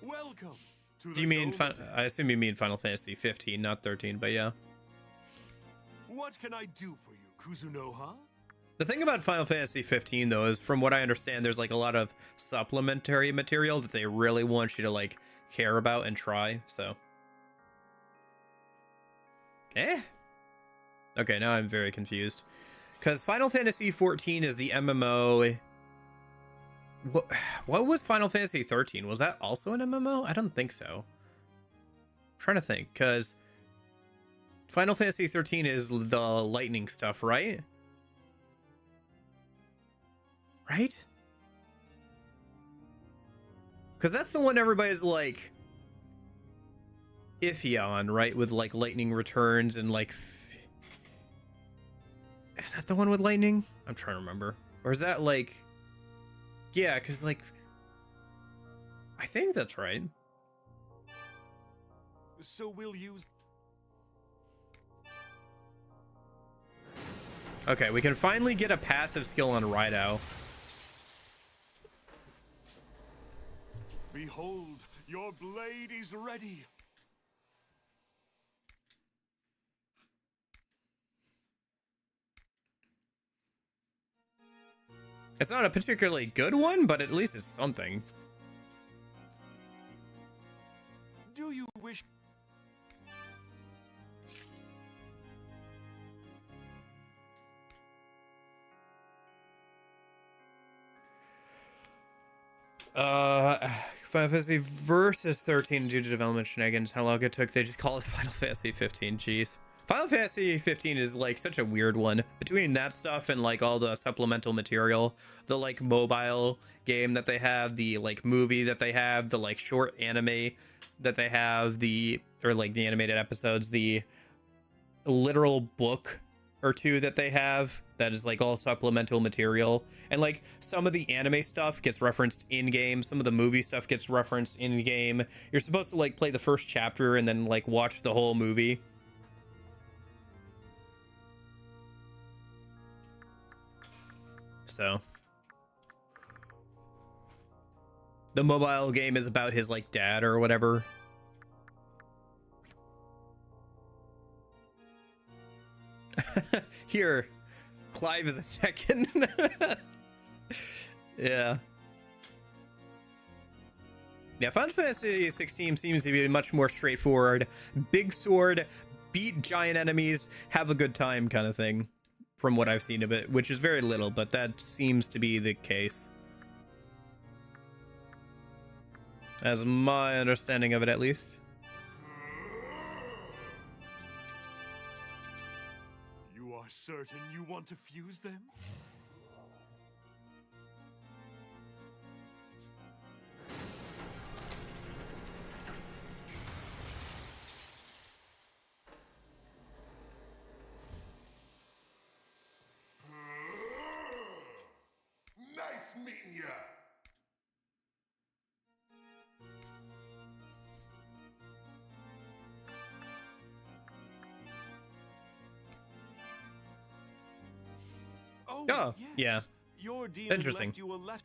Welcome to Do you mean, I assume you mean Final Fantasy 15, not 13, but yeah. What can I do for you, Kuzunoha? The thing about Final Fantasy 15, though, is from what I understand, there's, like, a lot of supplementary material that they really want you to, like, care about and try, so. Okay, now I'm very confused. Because Final Fantasy 14 is the MMO. What was Final Fantasy 13? Was that also an MMO? I don't think so. I'm trying to think, because Final Fantasy 13 is the lightning stuff, right? Right? Because that's the one everybody's like iffy on, right? With like lightning returns and like. Is that the one with lightning? I'm trying to remember. Or is that like. Yeah, because like. I think that's right. So we'll use. Okay, we can finally get a passive skill on Raidou. Behold, your blade is ready. It's not a particularly good one, but at least it's something. Do you wish? Final Fantasy versus 13 due to development shenanigans. How long it took? They just call it Final Fantasy 15. Jeez. Final Fantasy 15 is like such a weird one. Between that stuff and like all the supplemental material, the like mobile game that they have, the like movie that they have, the like short anime that they have, the or like the animated episodes, the literal book or two that they have that is like all supplemental material, and like some of the anime stuff gets referenced in game, some of the movie stuff gets referenced in game. You're supposed to like play the first chapter and then like watch the whole movie. So the mobile game is about his like dad or whatever. Here, Clive is a second. Yeah. Yeah, Final Fantasy 16 seems to be much more straightforward. Big sword, beat giant enemies, have a good time kind of thing, from what I've seen of it, which is very little, but that seems to be the case. As my understanding of it, at least. You are certain you want to fuse them? Nice meeting ya. Oh, Oh, yes. yeah. Your demon Interesting. left you a letter.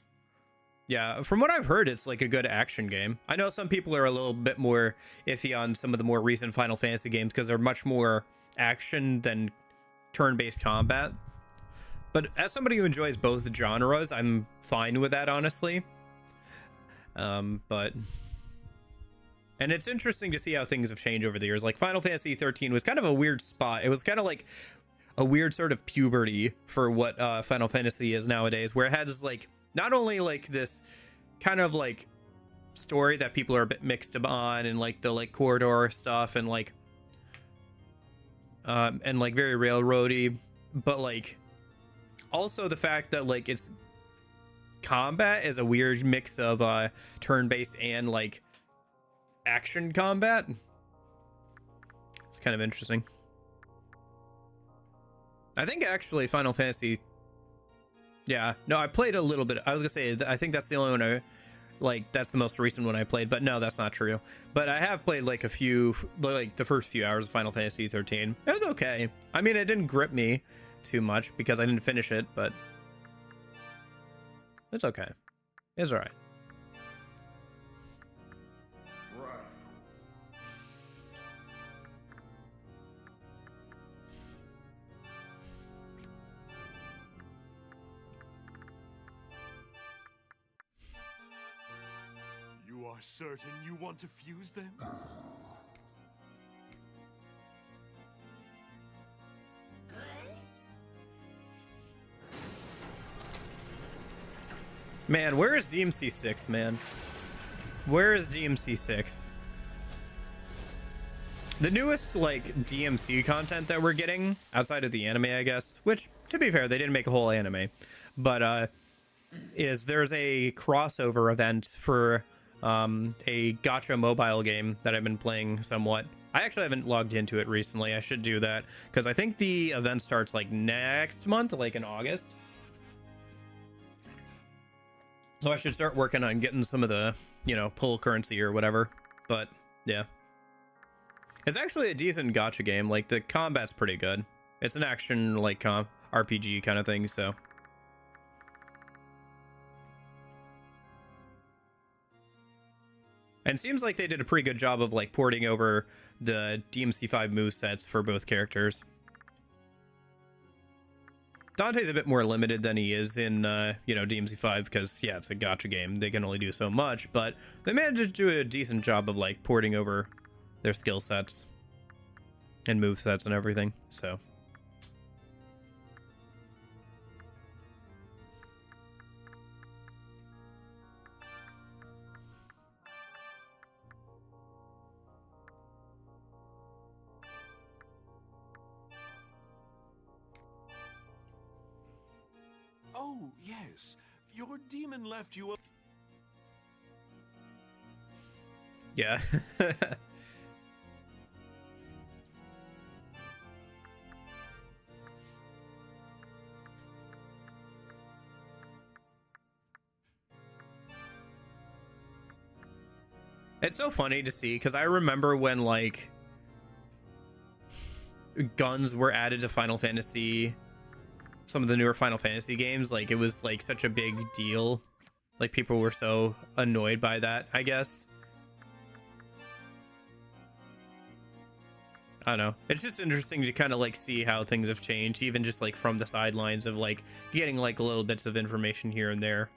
Yeah, from what I've heard, it's like a good action game. I know some people are a little bit more iffy on some of the more recent Final Fantasy games because they're much more action than turn-based combat. But as somebody who enjoys both genres, I'm fine with that, honestly. And it's interesting to see how things have changed over the years. Like Final Fantasy 13 was kind of a weird spot. It was kind of like a weird sort of puberty for what Final Fantasy is nowadays, where it has like not only like this kind of like story that people are a bit mixed on, and like the like corridor stuff and like very railroady, but like also the fact that like its combat is a weird mix of turn-based and like action combat. It's kind of interesting. I think actually Final Fantasy, yeah, no, I played a little bit. I was gonna say, I think that's the only one I like, that's the most recent one I played, but no, that's not true. But I have played like a few, like the first few hours of Final Fantasy 13. It was okay. I mean, it didn't grip me too much because I didn't finish it, but it's okay. It's all right. You are certain you want to fuse them? Man, where is DMC 6, man? Where is DMC 6? The newest, like, DMC content that we're getting, outside of the anime, I guess, which, to be fair, they didn't make a whole anime, but, there's a crossover event for, a gacha mobile game that I've been playing somewhat. I actually haven't logged into it recently. I should do that, because I think the event starts, like, next month, like in August. So I should start working on getting some of the, you know, pull currency or whatever. But, yeah. It's actually a decent gacha game. Like, the combat's pretty good. It's an action, like, RPG kind of thing, so. And it seems like they did a pretty good job of, like, porting over the DMC5 movesets for both characters. Dante's a bit more limited than he is in, you know, DMC5 because, yeah, it's a gacha game. They can only do so much, but they managed to do a decent job of, like, porting over their skill sets and move sets and everything, so. Oh, yes. Your demon left you a... Yeah. It's so funny to see because I remember when like guns were added to Final Fantasy, some of the newer Final Fantasy games, like it was like such a big deal Like, people were so annoyed by that, I guess. I don't know. It's just interesting to kind of like see how things have changed, even just like from the sidelines of like getting like little bits of information here and there.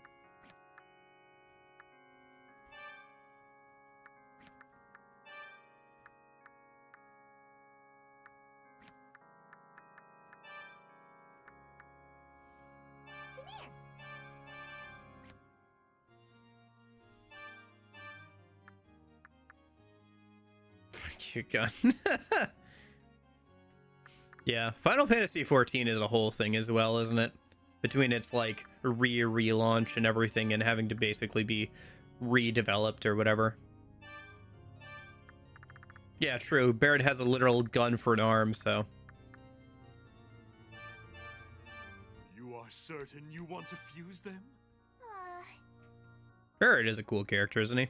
Your gun. Yeah, Final Fantasy XIV is a whole thing as well, isn't it? Between its like relaunch and everything, and having to basically be redeveloped or whatever. Yeah, true. Barrett has a literal gun for an arm, so. You are certain you want to fuse them? Barrett is a cool character, isn't he?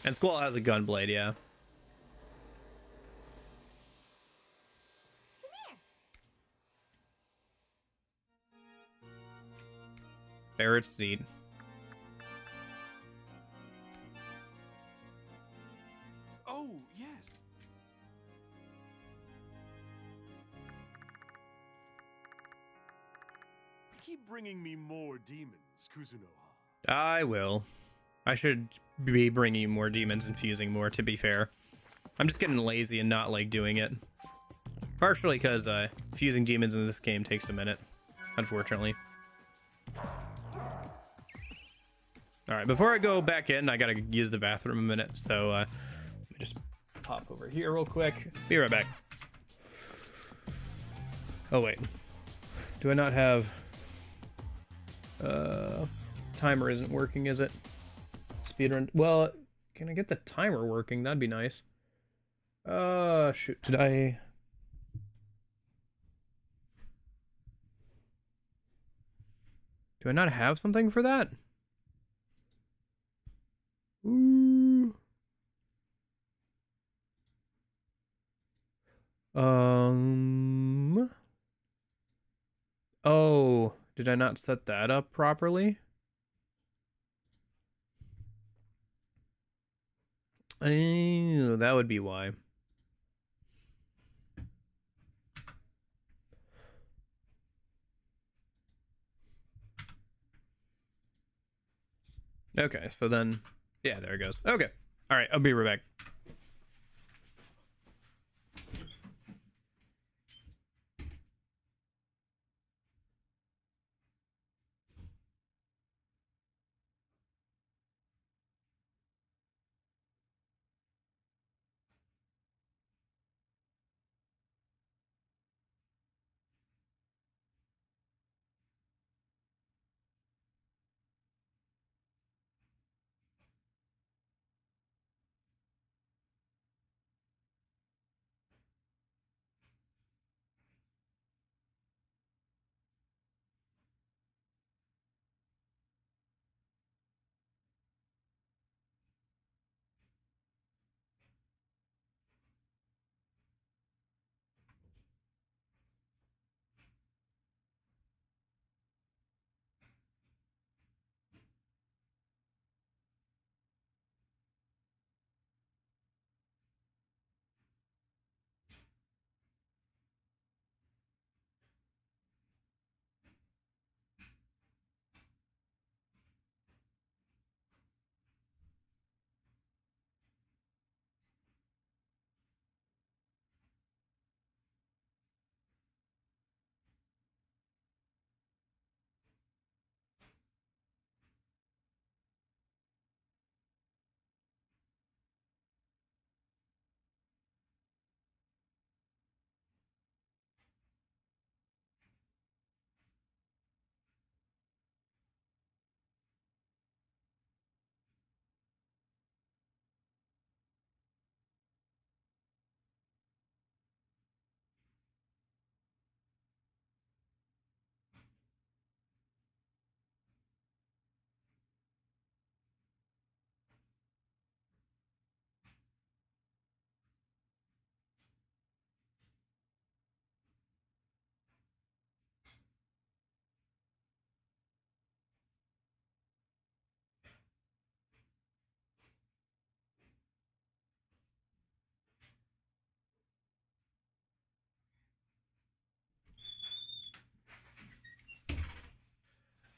And Squall has a gun blade, yeah. Barrett's neat. Oh, yes. Keep bringing me more demons, Kuzunoha. I will. I should be bringing you more demons and fusing more, to be fair. I'm just getting lazy and not like doing it. Partially because fusing demons in this game takes a minute, unfortunately. Alright, before I go back in, I gotta use the bathroom a minute, so let me just pop over here real quick. Be right back. Oh wait. Do I not have... timer isn't working, is it? Speedrun. Well, can I get the timer working? That'd be nice. Shoot. Did I... Do I not have something for that? Ooh. Oh, did I not set that up properly? Oh, that would be why. Okay, so then, yeah, there it goes. Okay. All right, I'll be right back.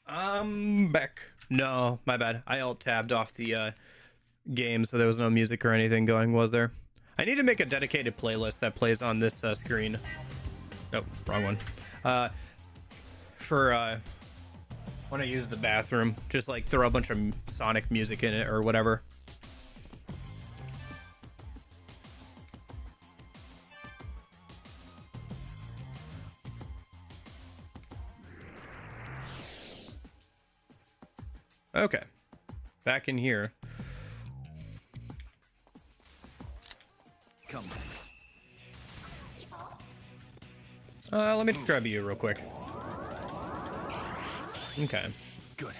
Back. No, my bad. I alt-tabbed off the game, so there was no music or anything going, was there? I need to make a dedicated playlist that plays on this screen. Nope, wrong one. For when I use the bathroom, just like throw a bunch of Sonic music in it or whatever. Okay, back in here. Come Let me just grab you real quick. Okay. Good.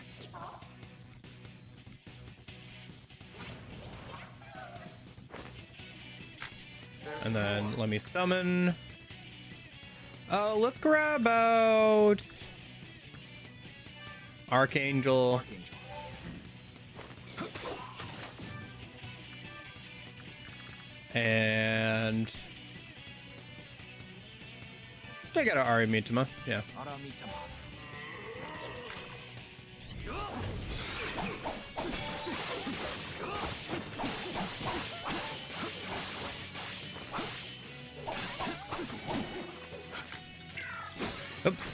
And then let me summon. Let's grab out Archangel. And I got an Aramitama, yeah. Oops.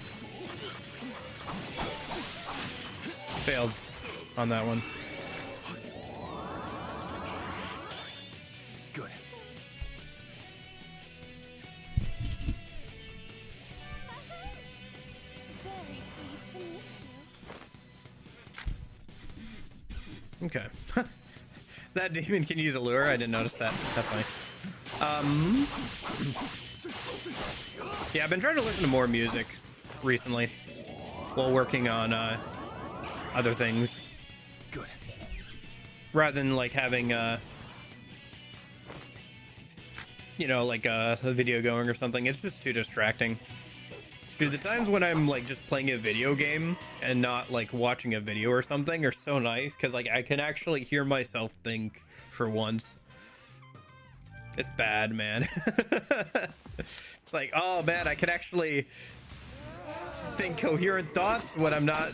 Failed on that one. Good. Very pleased to meet you. Okay. That demon can use a lure. I didn't notice that. That's funny. Yeah, I've been trying to listen to more music recently while working on other things. Good. Rather than like having you know, like a video going or something. It's just too distracting. Dude, the times when I'm like just playing a video game and not like watching a video or something are so nice, because like I can actually hear myself think for once. It's bad, man. It's like, oh man, I can actually think coherent thoughts when I'm not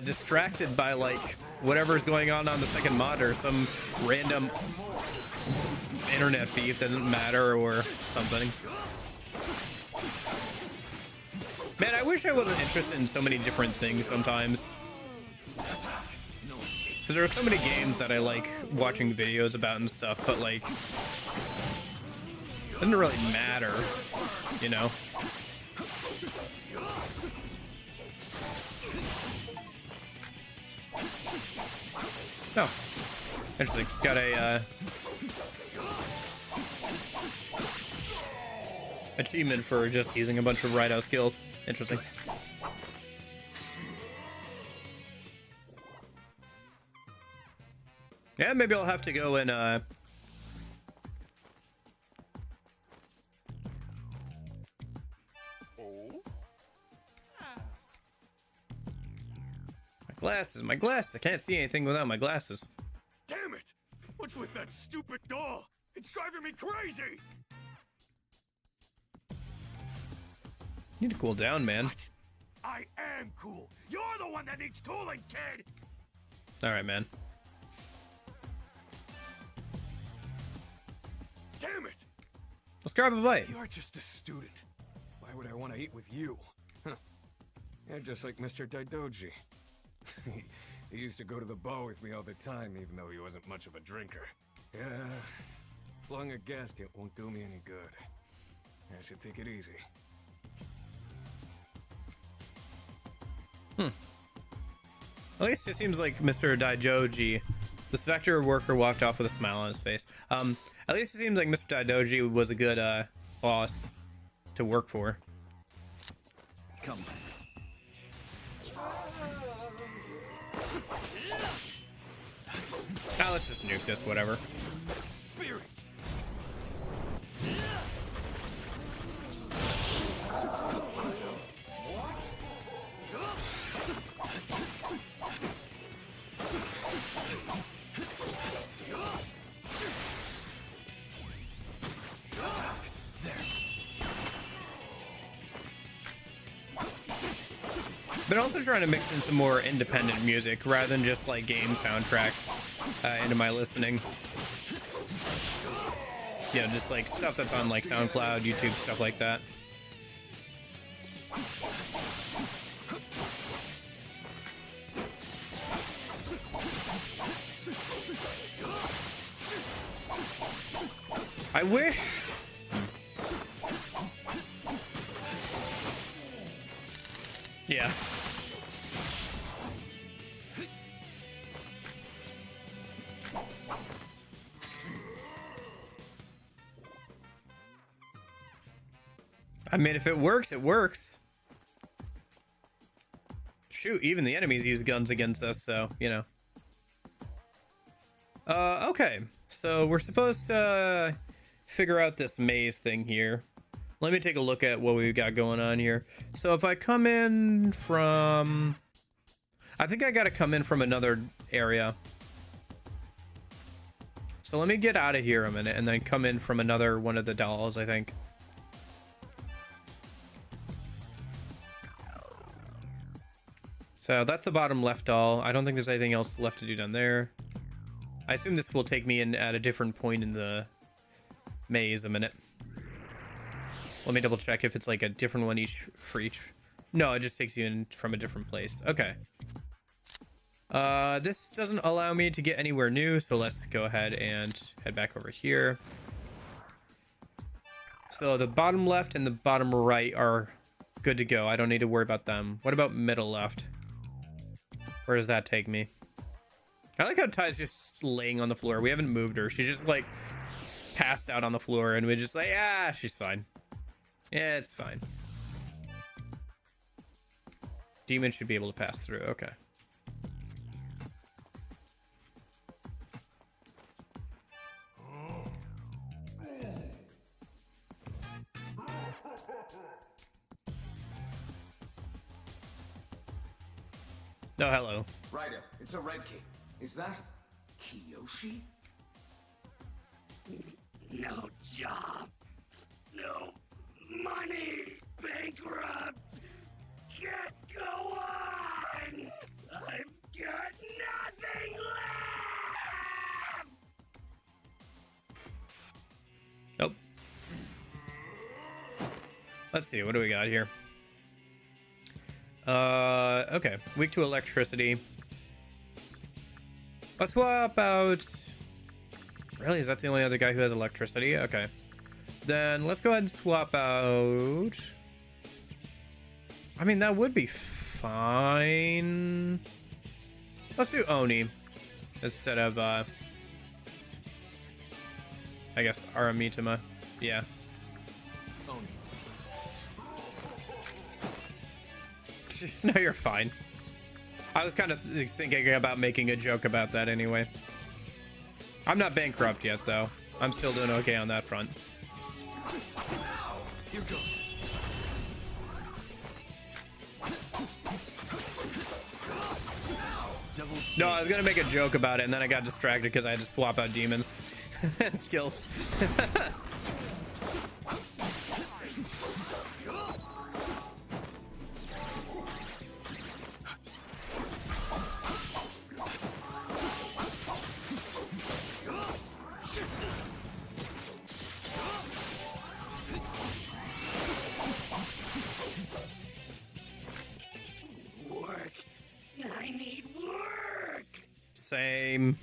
distracted by like whatever's going on the second monitor, some random internet beef that doesn't matter or something. Man, I wish I wasn't interested in so many different things sometimes. Because there are so many games that I like watching videos about and stuff, but like, it doesn't really matter, you know? Oh, interesting. Got a achievement for just using a bunch of Raidou skills. Interesting. Yeah, maybe I'll have to go and my glasses, my glasses. I can't see anything without my glasses. Damn it! What's with that stupid doll? It's driving me crazy! Need to cool down, man. What? I am cool. You're the one that needs cooling, kid! Alright, man. Damn it! Let's grab a bite. You're just a student. Why would I want to eat with you? Huh. You're just like Mr. Daidoji. He used to go to the bar with me all the time, even though he wasn't much of a drinker. Yeah, blowing a gasket won't do me any good. I should take it easy. At least it seems like Mr. Daidoji, the Spectre worker, walked off with a smile on his face. At least it seems like Mr. Daidoji was a good boss to work for. Come. Now let's just nuke this, whatever. Spirit! Been also trying to mix in some more independent music rather than just like game soundtracks into my listening. Yeah, just like stuff that's on like SoundCloud, YouTube, stuff like that. I wish. Yeah. I mean, if it works, it works. Shoot, even the enemies use guns against us, so, you know. Okay. So we're supposed to figure out this maze thing here. Let me take a look at what we've got going on here. So if I come in from... I think I gotta come in from another area. So let me get out of here a minute and then come in from another one of the dolls, I think. So that's the bottom left doll. I don't think there's anything else left to do down there. I assume this will take me in at a different point in the maze a minute. Let me double check if it's like a different one for each. No, it just takes you in from a different place. Okay. This doesn't allow me to get anywhere new, so let's go ahead and head back over here. So the bottom left and the bottom right are good to go. I don't need to worry about them. What about middle left? Where does that take me? I like how Ty's just laying on the floor. We haven't moved her. She's just like passed out on the floor and we just like, ah, she's fine. Yeah, it's fine. Demon should be able to pass through. Okay. No, hello. Raidou, it's a red key. Is that Kiyoshi? No job. No money. Bankrupt. Can't go on. I've got nothing left. Nope. Let's see. What do we got here? Okay. Weak to electricity. Let's swap out... Really? Is that the only other guy who has electricity? Okay. Then let's go ahead and swap out... I mean, that would be fine. Let's do Oni instead of, I guess, Aramitama. Yeah. Oni. No, you're fine. I was kind of thinking about making a joke about that anyway. I'm not bankrupt yet, though. I'm still doing okay on that front. Here goes. No, I was gonna make a joke about it, and then I got distracted because I had to swap out demons and skills. Work. I need work. Same.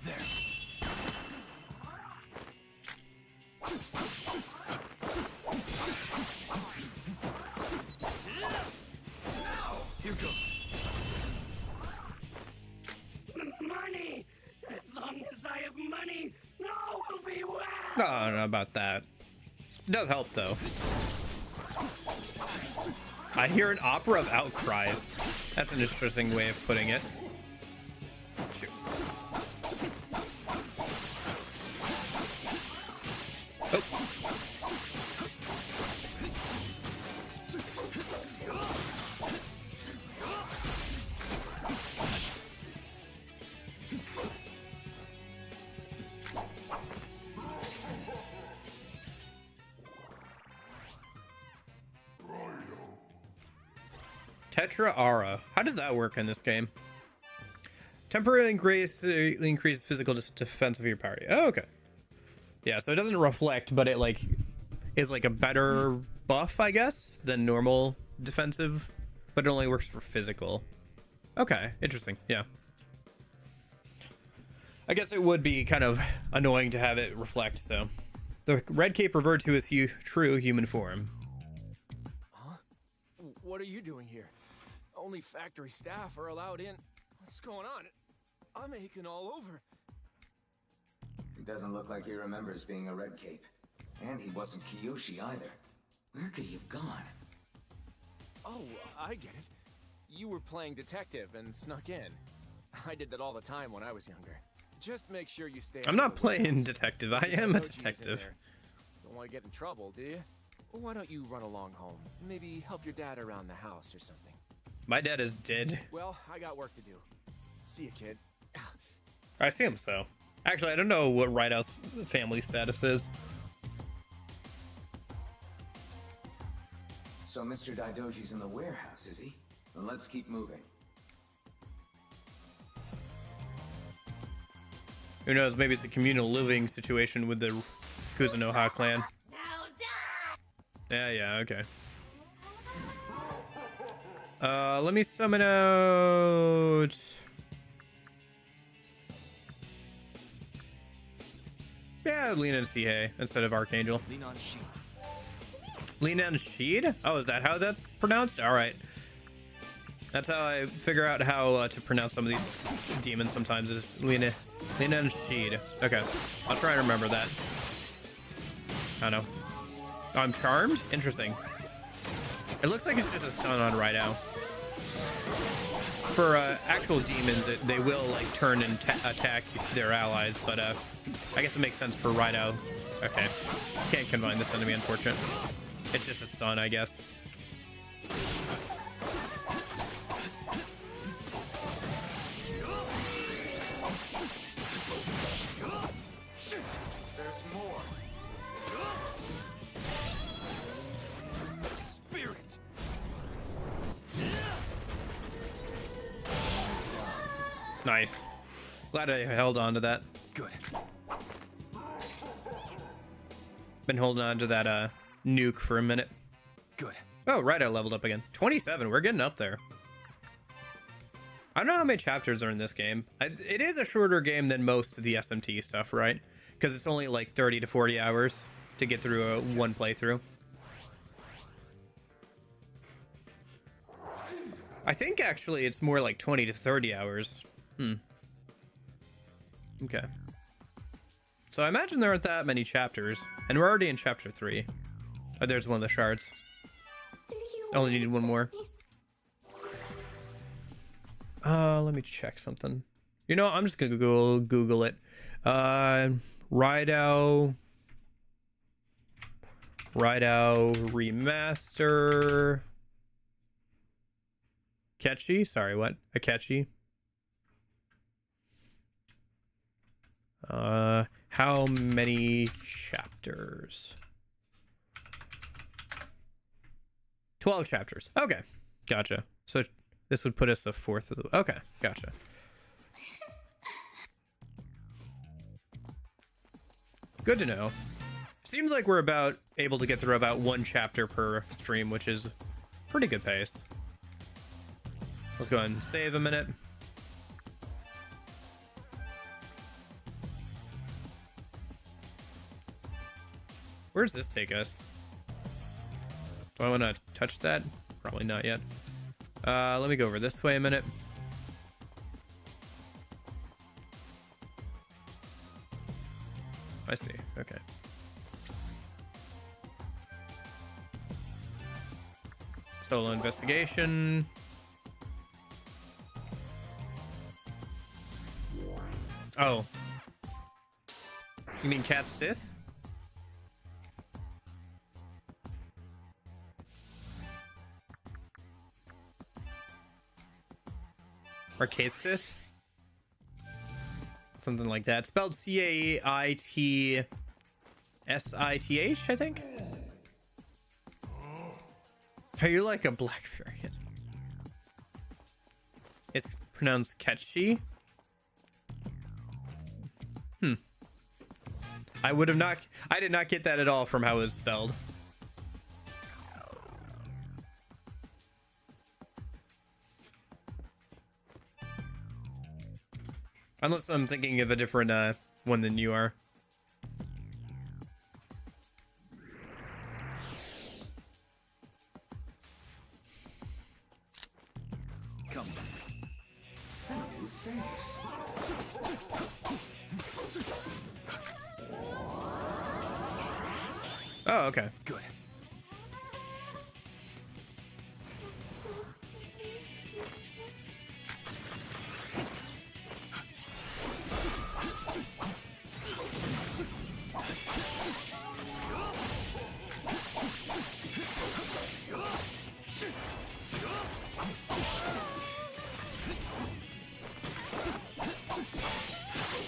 There. Here goes. Money. As long as I have money, all will be well. I don't know about that. It does help, though. I hear an opera of outcries. That's an interesting way of putting it. Shoot. Oh. Tetra Aura. How does that work in this game? Temporarily increases physical defense of your party. Oh, okay. Yeah, so it doesn't reflect, but it like is like a better buff, I guess, than normal defensive, but it only works for physical. Okay, interesting. Yeah. I guess it would be kind of annoying to have it reflect, so. The red cape reverted to his true human form. Huh? What are you doing here? Only factory staff are allowed in. What's going on? I'm aching all over. It doesn't look like he remembers being a red cape. And he wasn't Kiyoshi either. Where could he have gone? Oh, I get it. You were playing detective and snuck in. I did that all the time when I was younger. Just make sure you stay. I'm not playing detective. I am a detective. Don't want to get in trouble, do you? Well, why don't you run along home? Maybe help your dad around the house or something. My dad is dead. Well, I got work to do. See you, kid. I assume so. Actually, I don't know what Raidou's family status is. So Mr. Daidoji's in the warehouse, is he? Then let's keep moving. Who knows? Maybe it's a communal living situation with the Kuzunoha clan. Yeah, okay. Let me summon out... Yeah, Lina and Sihei instead of Archangel. Lina and Sheed? Oh, is that how that's pronounced? Alright. That's how I figure out how to pronounce some of these demons sometimes, is Lina and Sheed. Okay, I'll try and remember that. I don't know. Oh, I'm charmed? Interesting. It looks like it's just a stun on Raidou. For actual demons, they will like turn and attack their allies, but I guess it makes sense for Raidou. Okay, can't combine this enemy, unfortunate. It's just a stun, I guess. There's more. Spirit. Nice. Glad I held on to that. Good. Been holding on to that nuke for a minute. Good. Oh, right, I leveled up again. 27, we're getting up there. I don't know how many chapters are in this game. It is a shorter game than most of the SMT stuff, right? Because it's only like 30 to 40 hours to get through one playthrough. I think actually it's more like 20 to 30 hours. Okay. So I imagine there aren't that many chapters, and we're already in chapter 3. Oh, there's one of the shards. Only needed one more. Let me check something. You know, I'm just gonna Google it. Raidou Remaster. Akechi? Sorry, what? Akechi. How many chapters? 12 chapters. Okay, gotcha. So this would put us a fourth of the... Okay, gotcha. Good to know. Seems like we're about able to get through about one chapter per stream, which is pretty good pace. Let's go ahead and save a minute. Where does this take us? Do I want to touch that? Probably not yet. Let me go over this way a minute. I see. Okay. Solo investigation. Oh. You mean Cat Sith? Arcade Sith? Something like that. Spelled C-A-I-T-S-I-T-H, I think? Are you like a black variant? pronounced Ketchi. I did not get that at all from how it was spelled. Unless I'm thinking of a different one than you are. Come on. New face. Oh, okay. Good.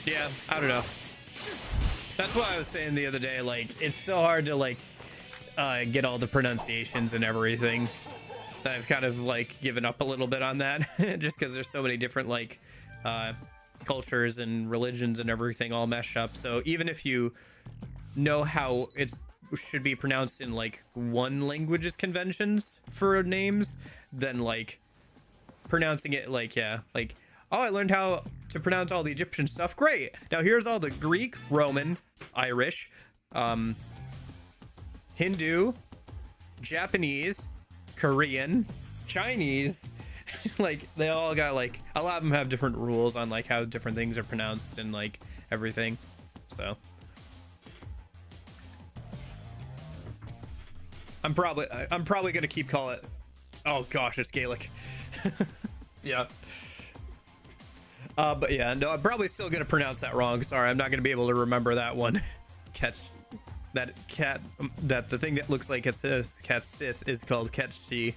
Yeah, I don't know. That's why I was saying the other day, like, it's so hard to, like, get all the pronunciations and everything. That I've kind of, like, given up a little bit on that. Just because there's so many different, like, cultures and religions and everything all meshed up. So even if you know how it should be pronounced in, like, one language's conventions for names, then, like, pronouncing it, like, yeah, like, oh, I learned how to pronounce all the Egyptian stuff. Great. Now here's all the Greek, Roman, Irish, Hindu, Japanese, Korean, Chinese. Like, they all got, like, a lot of them have different rules on, like, how different things are pronounced and, like, everything. So I'm probably gonna keep calling it. Oh gosh, it's Gaelic. Yeah. But yeah, no, I'm probably still gonna pronounce that wrong. Sorry, I'm not gonna be able to remember that one. That the thing that looks like it says cat Sith is called Ketchi.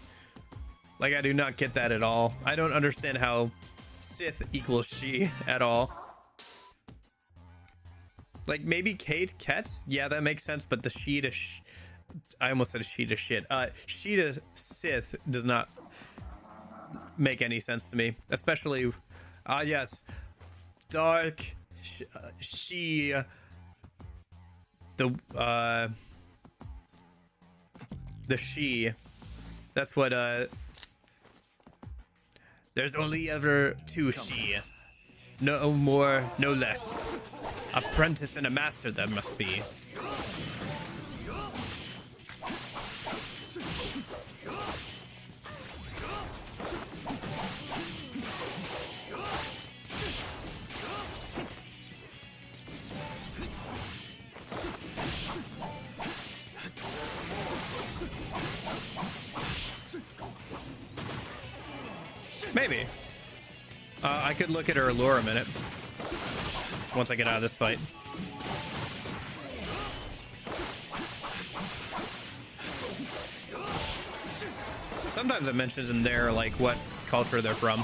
Like, I do not get that at all. I don't understand how Sith equals she at all. Like, maybe Kate Kets, yeah, that makes sense. But the she to I almost said she to shit. She to Sith does not make any sense to me, especially. Yes, dark she the she, that's what there's only ever two she, no more, no less. Apprentice and a master that must be. Maybe. I could look at her lure a minute. Once I get out of this fight. Sometimes it mentions in there, like, what culture they're from.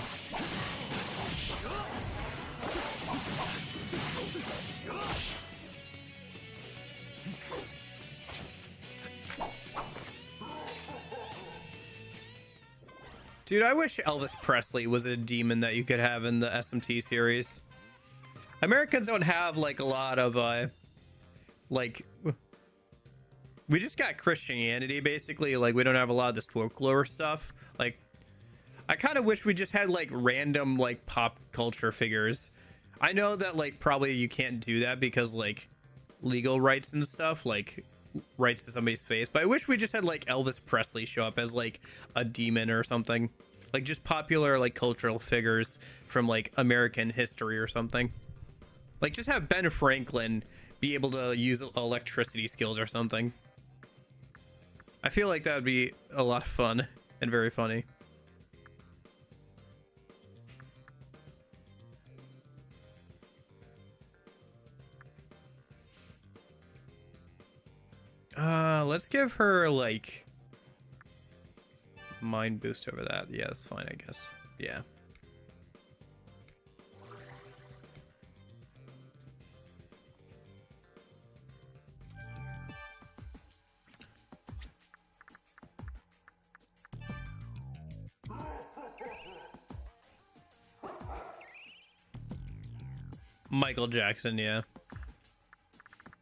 Dude, I wish Elvis Presley was a demon that you could have in the SMT series. Americans don't have, like, a lot of, like, we just got Christianity, basically. Like, we don't have a lot of this folklore stuff. Like, I kind of wish we just had, like, random, like, pop culture figures. I know that, like, probably you can't do that because, like, legal rights and stuff, like, rights to somebody's face, but I wish we just had, like, Elvis Presley show up as, like, a demon or something. Like, just popular, like, cultural figures from, like, American history or something. Like, just have Ben Franklin be able to use electricity skills or something. I feel like that would be a lot of fun and very funny. Let's give her, like, mind boost over that. Yeah, that's fine, I guess. Yeah. Michael Jackson, yeah.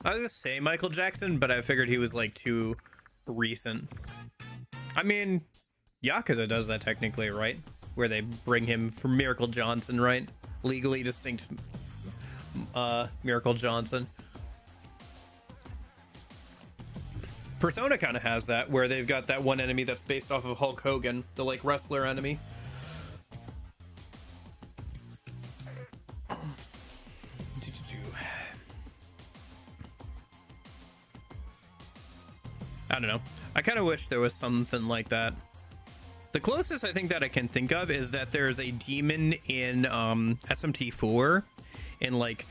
I was gonna say Michael Jackson, but I figured he was like too recent. I mean, Yakuza does that technically, right? Where they bring him from Miracle Johnson, right? Legally distinct Miracle Johnson. Persona kind of has that, where they've got that one enemy that's based off of Hulk Hogan, the like wrestler enemy. I don't know. I kind of wish there was something like that. The closest I think that I can think of is that there's a demon in SMT4 in like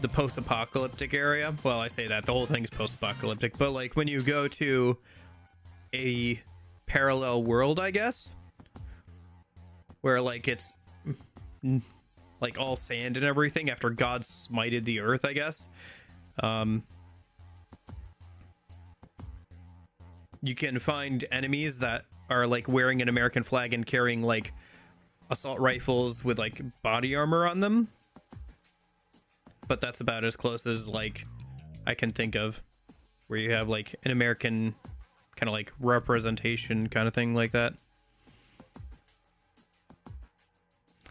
the post-apocalyptic area. Well, I say that the whole thing is post-apocalyptic, but like when you go to a parallel world, I guess, where like it's like all sand and everything after God smited the earth, I guess. You can find enemies that are like wearing an American flag and carrying like assault rifles with like body armor on them. But that's about as close as like I can think of, where you have like an American kind of like representation kind of thing like that.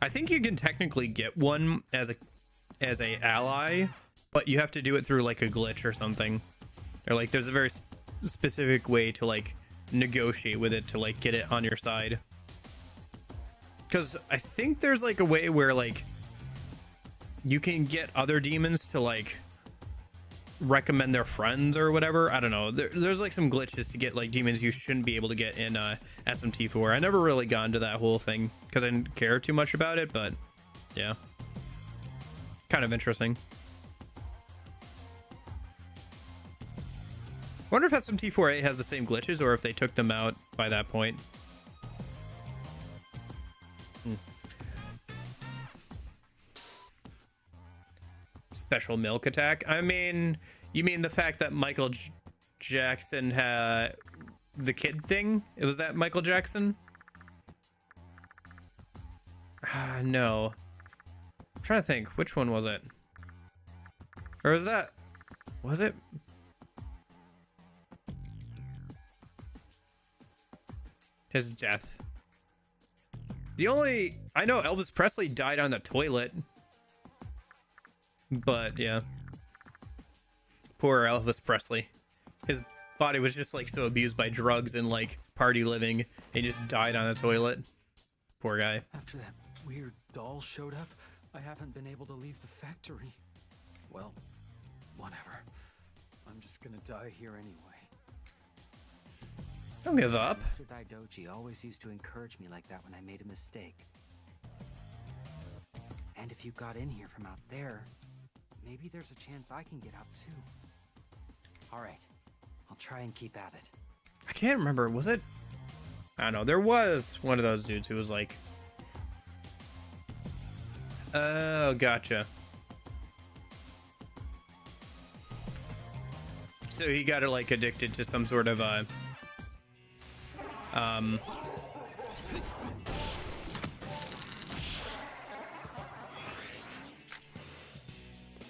I think you can technically get one as a ally, but you have to do it through like a glitch or something. Or like there's a very specific way to like negotiate with it to like get it on your side. Because I think there's like a way where like you can get other demons to like recommend their friends or whatever. I don't know. There's like some glitches to get like demons you shouldn't be able to get in SMT4. I never really got into that whole thing because I didn't care too much about it, but yeah, kind of interesting. I wonder if SMT4A has the same glitches or if they took them out by that point. Special milk attack? I mean, you mean the fact that Michael Jackson had the kid thing? It was that Michael Jackson? No. I'm trying to think. Which one was it? Or was that... Was it... His death. The only... I know Elvis Presley died on the toilet. But, yeah. Poor Elvis Presley. His body was just, like, so abused by drugs and, like, party living. He just died on the toilet. Poor guy. After that weird doll showed up, I haven't been able to leave the factory. Well, whatever. I'm just gonna die here anyway. Don't give up. Mr. Daidoji always used to encourage me like that when I made a mistake. And if you got in here from out there, maybe there's a chance I can get out too. All right, I'll try and keep at it. I can't remember. Was it? I don't know. There was one of those dudes who was like, oh, gotcha. So he got like addicted to some sort of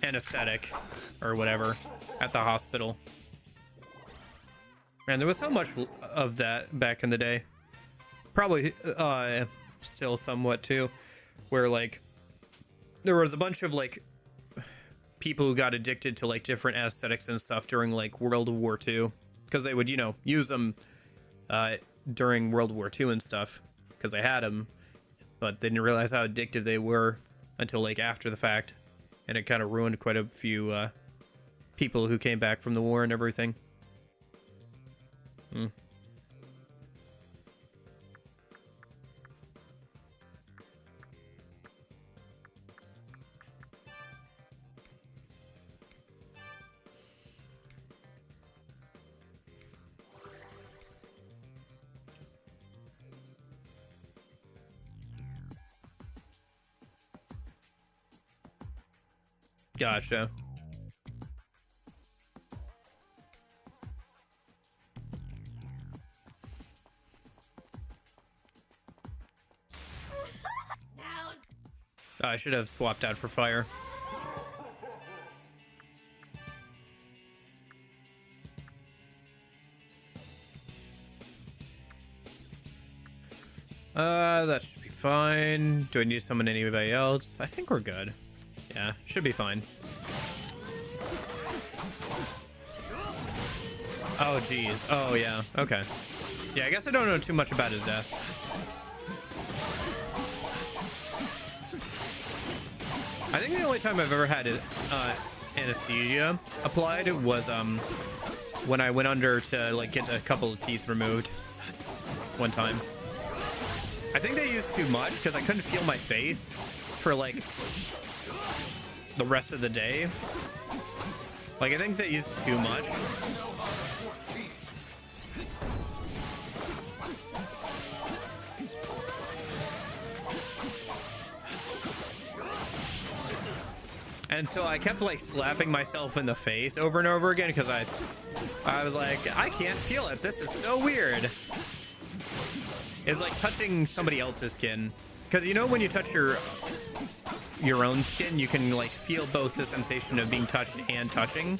anesthetic or whatever at the hospital. Man, there was so much of that back in the day. Probably still somewhat too, where like there was a bunch of like people who got addicted to like different aesthetics and stuff during like World War II, because they would, you know, use them during World War II and stuff because they had them, but they didn't realize how addictive they were until like after the fact, and it kind of ruined quite a few people who came back from the war and everything. Gotcha. I should have swapped out for fire. That should be fine. Do I need to summon anybody else? I think we're good. Yeah, should be fine. Oh, geez. Oh, yeah. Okay. Yeah, I guess I don't know too much about his death. I think the only time I've ever had anesthesia applied was when I went under to like get a couple of teeth removed one time. I think they used too much because I couldn't feel my face for like the rest of the day. Like I think they used too much. And so I kept like slapping myself in the face over and over again because I was like, I can't feel it. This is so weird. It's like touching somebody else's skin. Because you know when you touch your own skin, you can like feel both the sensation of being touched and touching.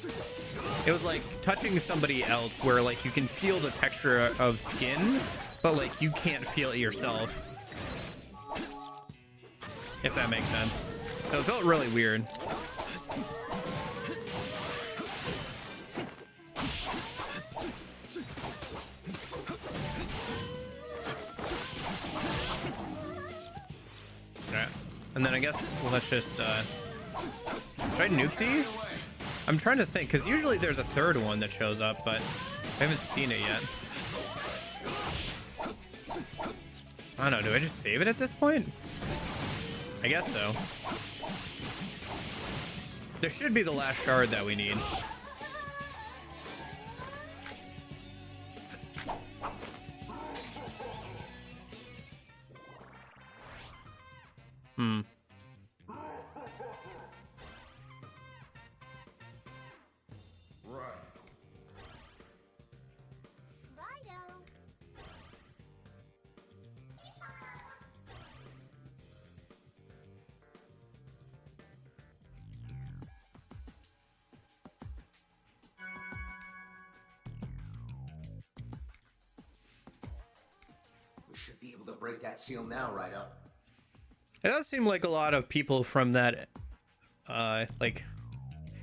It was like touching somebody else where like you can feel the texture of skin, but like you can't feel it yourself. If that makes sense. So it felt really weird. Alright. And then I guess let's just should I nuke these? I'm trying to think, because usually there's a third one that shows up, but I haven't seen it yet. I don't know, do I just save it at this point? I guess so. There should be the last shard that we need. Should be able to break that seal now, Raidou. It does seem like a lot of people from that like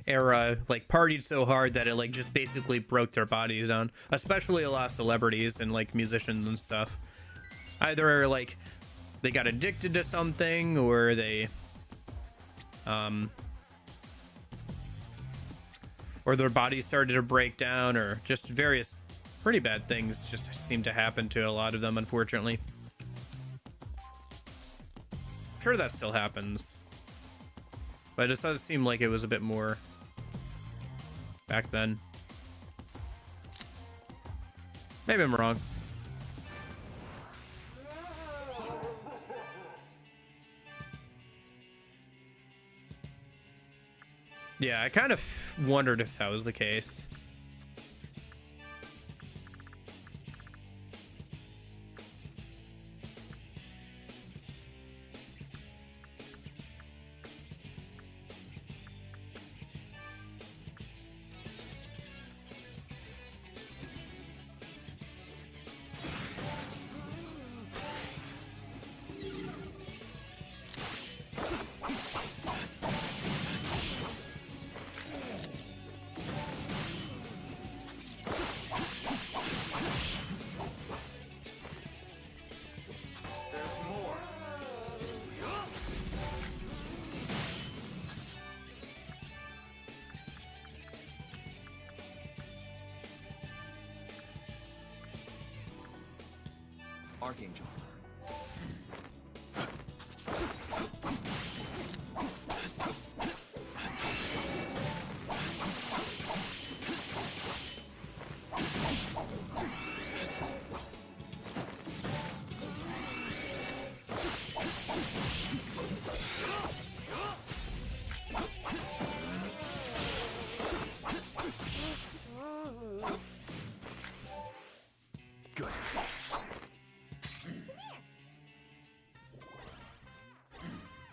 era like partied so hard that it like just basically broke their bodies down, especially a lot of celebrities and like musicians and stuff. Either like they got addicted to something, or they or their bodies started to break down, or just various pretty bad things just seem to happen to a lot of them, unfortunately. I'm sure that still happens, but it does seem like it was a bit more back then. Maybe I'm wrong. Yeah, I kind of wondered if that was the case. Archangel.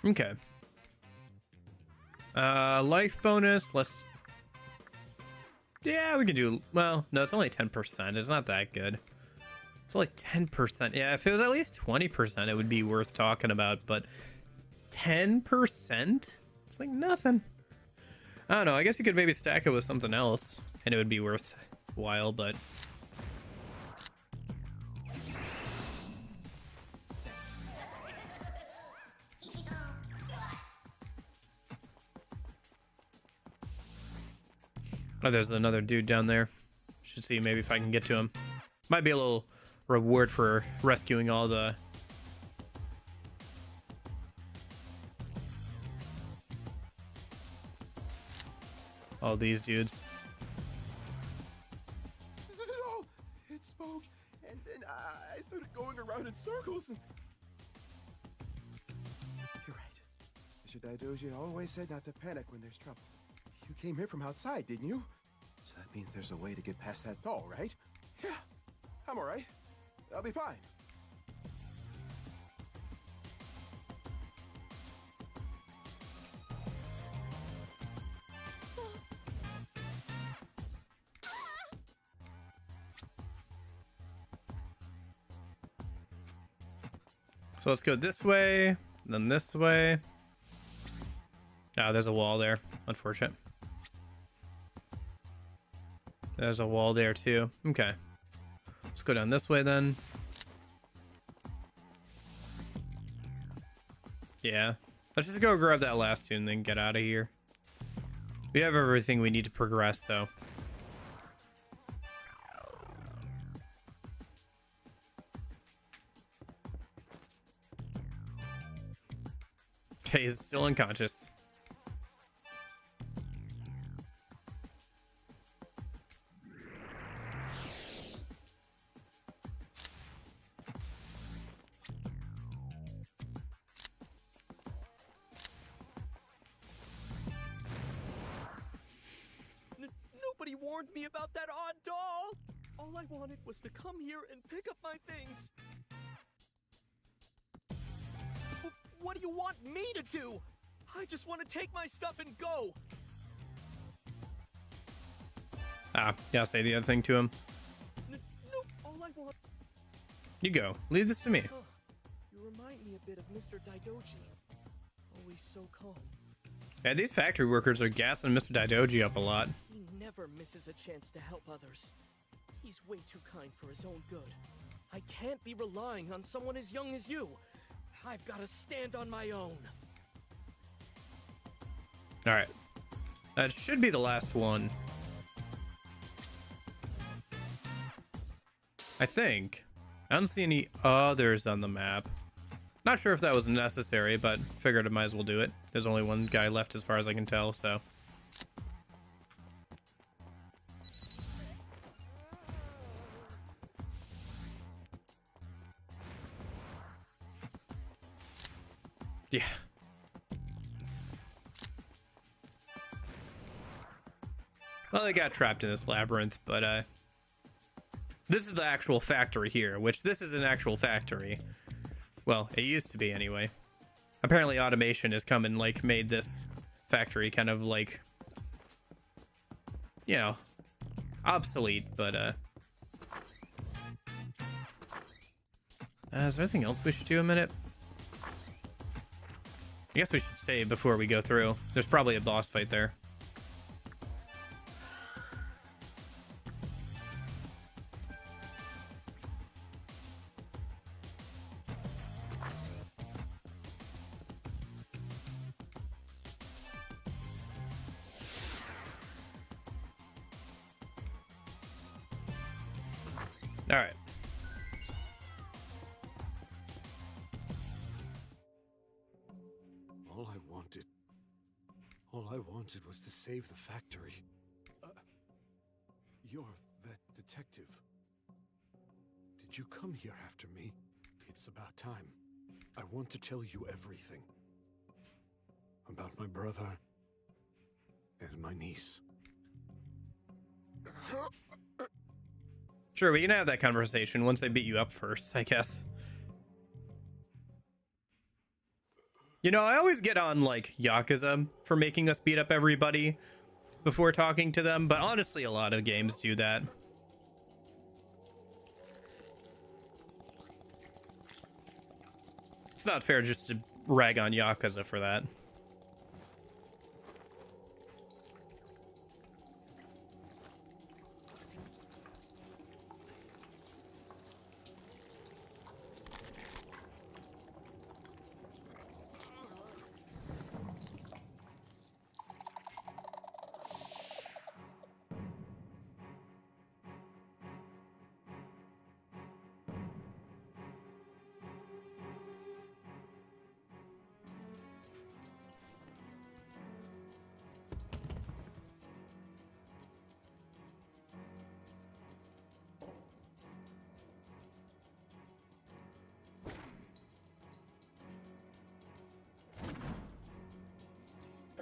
Okay. Life bonus. Yeah, we can do, well, no, it's only 10%. It's not that good. It's only 10%. Yeah, if it was at least 20%, it would be worth talking about. But 10%? It's like nothing. I don't know. I guess you could maybe stack it with something else, and it would be worthwhile, but... Oh, there's another dude down there. Should see maybe if I can get to him. Might be a little reward for rescuing all these dudes. No, it spoke, and then I started going around in circles. And... You're right. Mr. Daidoji always said not to panic when there's trouble. You came here from outside, didn't you? So that means there's a way to get past that door, right? Yeah, I'm all right. I'll be fine. So let's go this way, then this way. Ah, there's a wall there. Unfortunate. There's a wall there too. Okay. Let's go down this way then. Yeah. Let's just go grab that last two and then get out of here. We have everything we need to progress, so. Okay, he's still unconscious. Nobody warned me about that odd doll. All I wanted was to come here and pick up my things. What do you want me to do? I just want to take my stuff and go. Ah, yeah, say the other thing to him. Nope, all I want... You go. Leave this to me. You remind me a bit of Mr. Daidoji. Always so calm. Yeah, these factory workers are gassing Mr. Daidoji up a lot. He never misses a chance to help others. He's way too kind for his own good. I can't be relying on someone as young as you. I've got to stand on my own. All right. That should be the last one. I think. I don't see any others on the map. Not sure if that was necessary, but figured I might as well do it. There's only one guy left as far as I can tell, so. Yeah. Well, they got trapped in this labyrinth, but this is the actual factory here, which this is an actual factory. Well, it used to be anyway. Apparently automation has come and like made this factory kind of like, you know, obsolete, but is there anything else we should do a minute? I guess we should save before we go through. There's probably a boss fight there. All right. All I wanted was to save the factory. You're that detective. Did you come here after me? It's about time. I want to tell you everything. About my brother and my niece. Sure, we can have that conversation once they beat you up first, I guess. You know, I always get on, like, Yakuza for making us beat up everybody before talking to them, but honestly, a lot of games do that. It's not fair just to rag on Yakuza for that.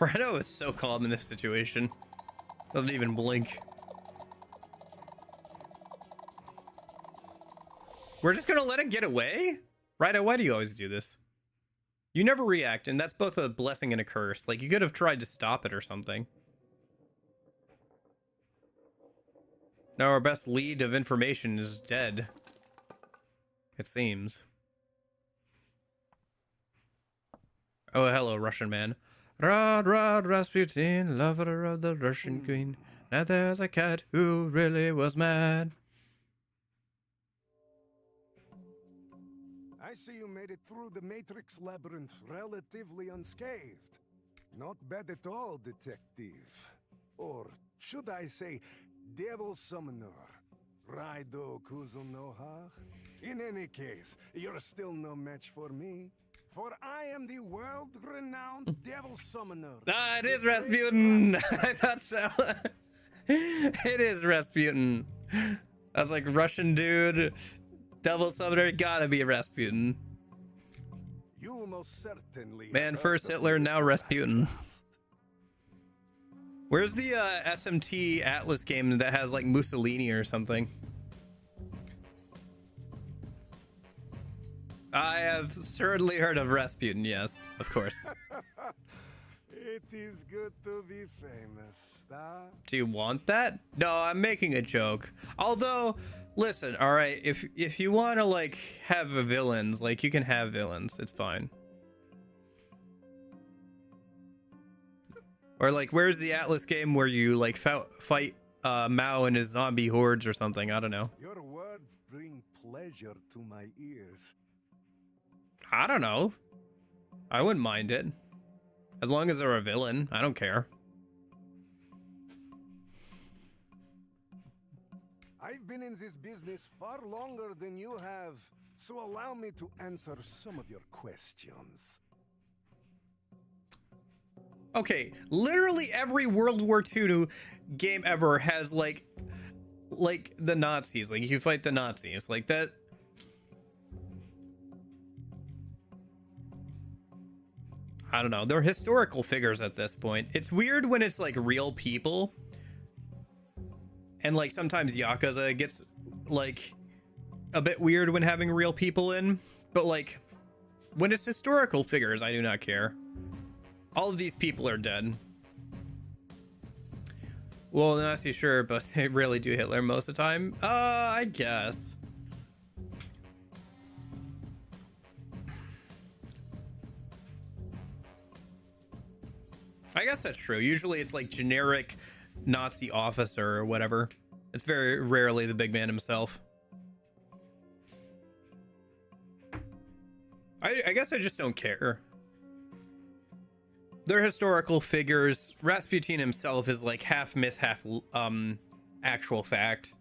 Raidou is so calm in this situation. Doesn't even blink. We're just gonna let it get away? Raidou, why do you always do this? You never react, and that's both a blessing and a curse. Like, you could have tried to stop it or something. Now our best lead of information is dead. It seems. Oh, hello, Russian man. Rod, Rod, Rasputin, lover of the Russian queen. Now there's a cat who really was mad. I see you made it through the Matrix Labyrinth relatively unscathed. Not bad at all, detective. Or should I say, devil summoner. Raidou Kuzunoha. In any case, you're still no match for me. For I am the world-renowned devil summoner. Ah, it is Rasputin! I thought so. It is Rasputin. I was like, Russian dude, devil summoner, gotta be Rasputin. You most certainly. Man, first Hitler, now Rasputin. Where's the SMT Atlas game that has like Mussolini or something? I have certainly heard of Rasputin, yes, of course. It is good to be famous, huh? Do you want that? No, I'm making a joke. Although, listen, all right, if you want to like have villains, like you can have villains, it's fine. Or like, where's the Atlas game where you like fight Mao and his zombie hordes or something? I don't know. Your words bring pleasure to my ears. I don't know. I wouldn't mind it. As long as they're a villain, I don't care. I've been in this business far longer than you have, so allow me to answer some of your questions. Okay, literally every World War II game ever has like the Nazis. Like you fight the Nazis, like that. I don't know. They're historical figures at this point. It's weird when it's like real people. And like sometimes Yakuza gets like a bit weird when having real people in. But like when it's historical figures, I do not care. All of these people are dead. Well, I'm not too sure, but they really do Hitler most of the time. I guess. I guess that's true. Usually it's like generic Nazi officer or whatever. It's very rarely the big man himself. I guess I just don't care. They're historical figures. Rasputin himself is like half myth, half actual fact.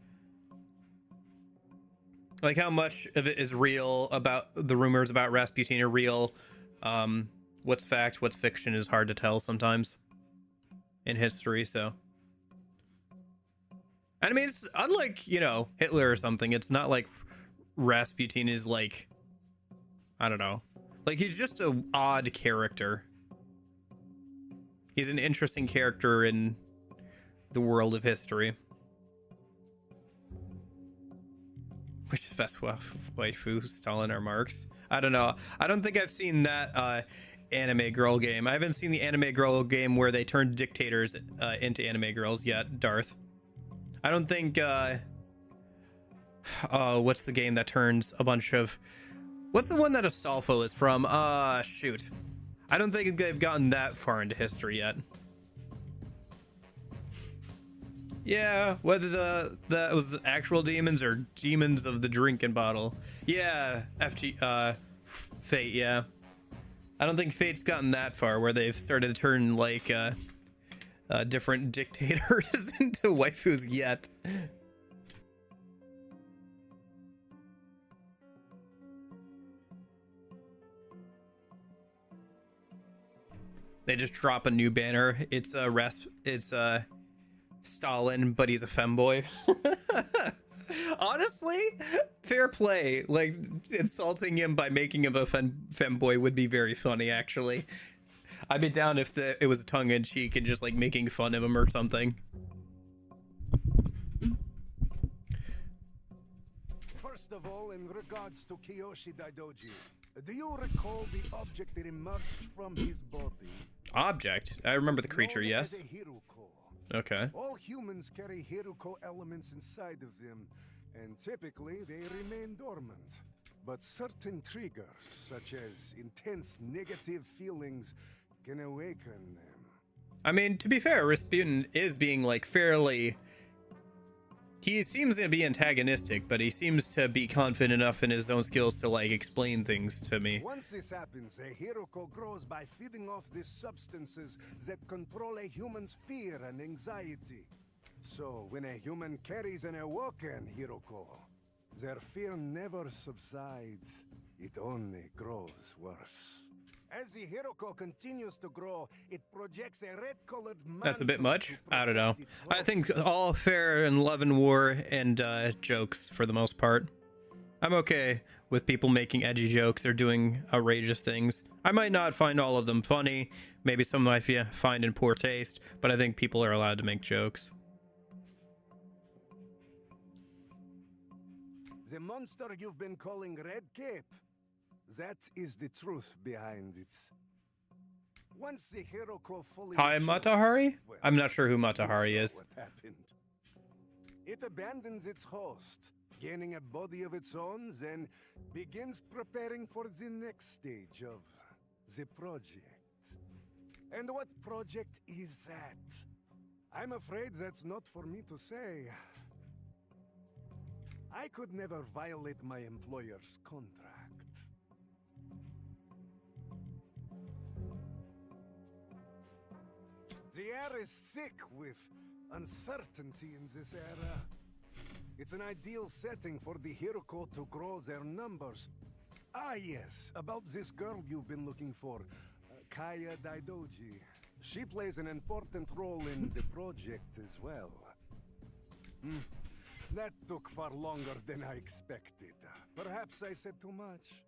Like how much of it is real about the rumors about Rasputin are real. What's fact, what's fiction is hard to tell sometimes in history, so. And I mean, it's unlike, you know, Hitler or something. It's not like Rasputin is like, I don't know. Like, he's just an odd character. He's an interesting character in the world of history. Which is best waifu, Stalin or Marx? I don't know. I don't think I've seen that anime girl game. I haven't seen the anime girl game where they turned dictators into anime girls yet, Darth. I don't think what's the game that turns a bunch of What's the one that Astolfo is from? Shoot. I don't think they've gotten that far into history yet. Yeah, whether that was the actual demons or demons of the drinking bottle. Yeah, Fate, yeah. I don't think Fate's gotten that far where they've started to turn like different dictators into waifus yet. They just drop a new banner. It's Stalin, but he's a femboy. Honestly, fair play. Like, insulting him by making him a femboy would be very funny, actually. I'd be down if it was tongue-in-cheek and just, like, making fun of him or something. First of all, in regards to Kiyoshi Daidoji, do you recall the object that emerged from his body? Object? I remember the creature, yes. Okay. All humans carry Hiruko elements inside of them, and typically they remain dormant. But certain triggers, such as intense negative feelings, can awaken them. I mean, to be fair, Rasputin is being, like, fairly... He seems to be antagonistic, but he seems to be confident enough in his own skills to, like, explain things to me. Once this happens, a Hiruko grows by feeding off these substances that control a human's fear and anxiety. So, when a human carries an awoken Hiruko, their fear never subsides. It only grows worse. As the Hiruko continues to grow, it projects a red-colored mantle. That's a bit much. I don't know. I think all fair and love and war and jokes for the most part. I'm okay with people making edgy jokes or doing outrageous things. I might not find all of them funny. Maybe some might find in poor taste, but I think people are allowed to make jokes. The monster you've been calling Red Cape. That is the truth behind it. Once the Hiruko fully Hi, Matahari? I'm not sure who Matahari is. What happened? It abandons its host, gaining a body of its own, then begins preparing for the next stage of the project. And what project is that? I'm afraid that's not for me to say. I could never violate my employer's contract. The air is thick with uncertainty in this era. It's an ideal setting for the Hiruko to grow their numbers. Ah yes, about this girl you've been looking for, Kaya Daidoji. She plays an important role in the project as well. That took far longer than I expected. Perhaps I said too much.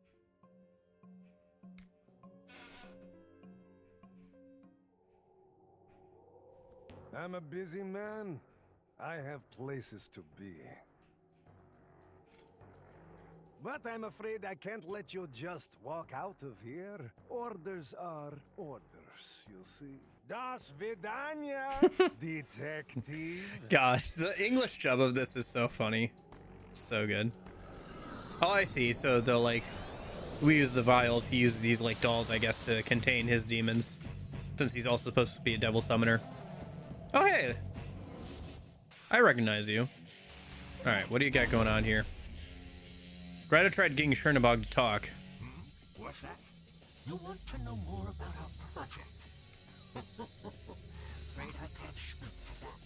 I'm a busy man. I have places to be. But I'm afraid I can't let you just walk out of here. Orders are orders, you see. Das Vidania, detective. Gosh, the English dub of this is so funny. So good. Oh, I see. So they'll, like, we use the vials. He uses these, like, dolls, I guess, to contain his demons. Since he's also supposed to be a devil summoner. Oh, hey! I recognize you. Alright, what do you got going on here? Greta tried getting Chernobog to talk. What's that? You want to know more about our project? Afraid I can't speak to that.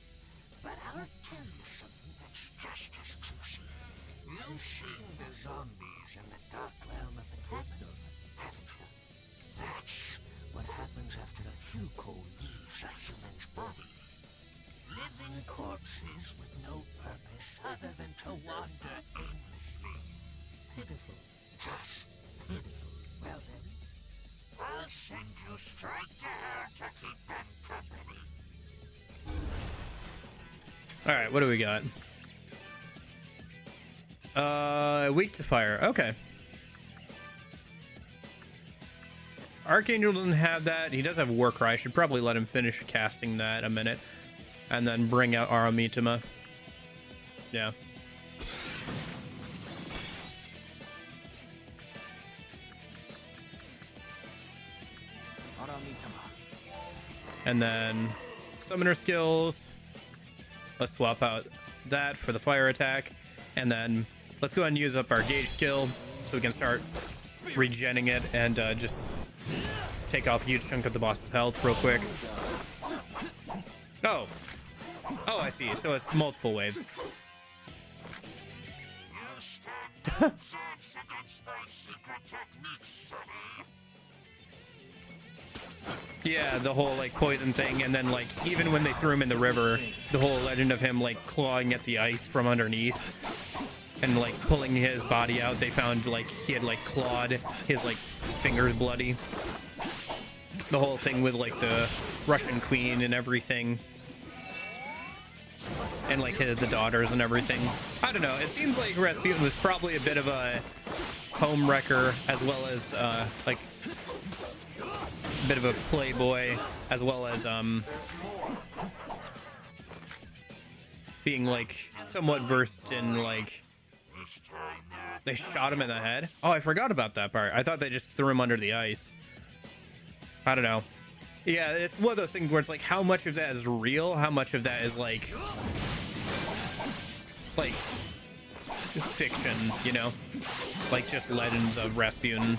But I'll tell you something that's just as juicy. You've seen the zombies in the dark realm of the capital, haven't you? That's what happens after a Huko leaves a human's body. Living corpses with no purpose other than to wander aimlessly. Pitiful. Just pitiful. Well then, I'll send you straight to her to keep them company. Alright, what do we got? Weak to fire. Okay. Archangel doesn't have that. He does have Warcry. I should probably let him finish casting that a minute. And then bring out Aramitama. Yeah. And then summoner skills. Let's swap out that for the fire attack. And then let's go ahead and use up our gauge skill so we can start regenning it and just take off a huge chunk of the boss's health real quick. Oh, I see. So it's multiple waves. Yeah, the whole like poison thing, and then like even when they threw him in the river, the whole legend of him like clawing at the ice from underneath and like pulling his body out, they found like he had like clawed his like fingers bloody. The whole thing with like the Russian queen and everything, and like the daughters and everything. I don't know, it seems like Rasputin was probably a bit of a home wrecker, as well as like a bit of a playboy, as well as being like somewhat versed in like, they shot him in the head. Oh, I forgot about that part. I thought they just threw him under the ice. I don't know. Yeah, it's one of those things where it's like, how much of that is real? How much of that is like fiction, you know? Like just legends of Rasputin.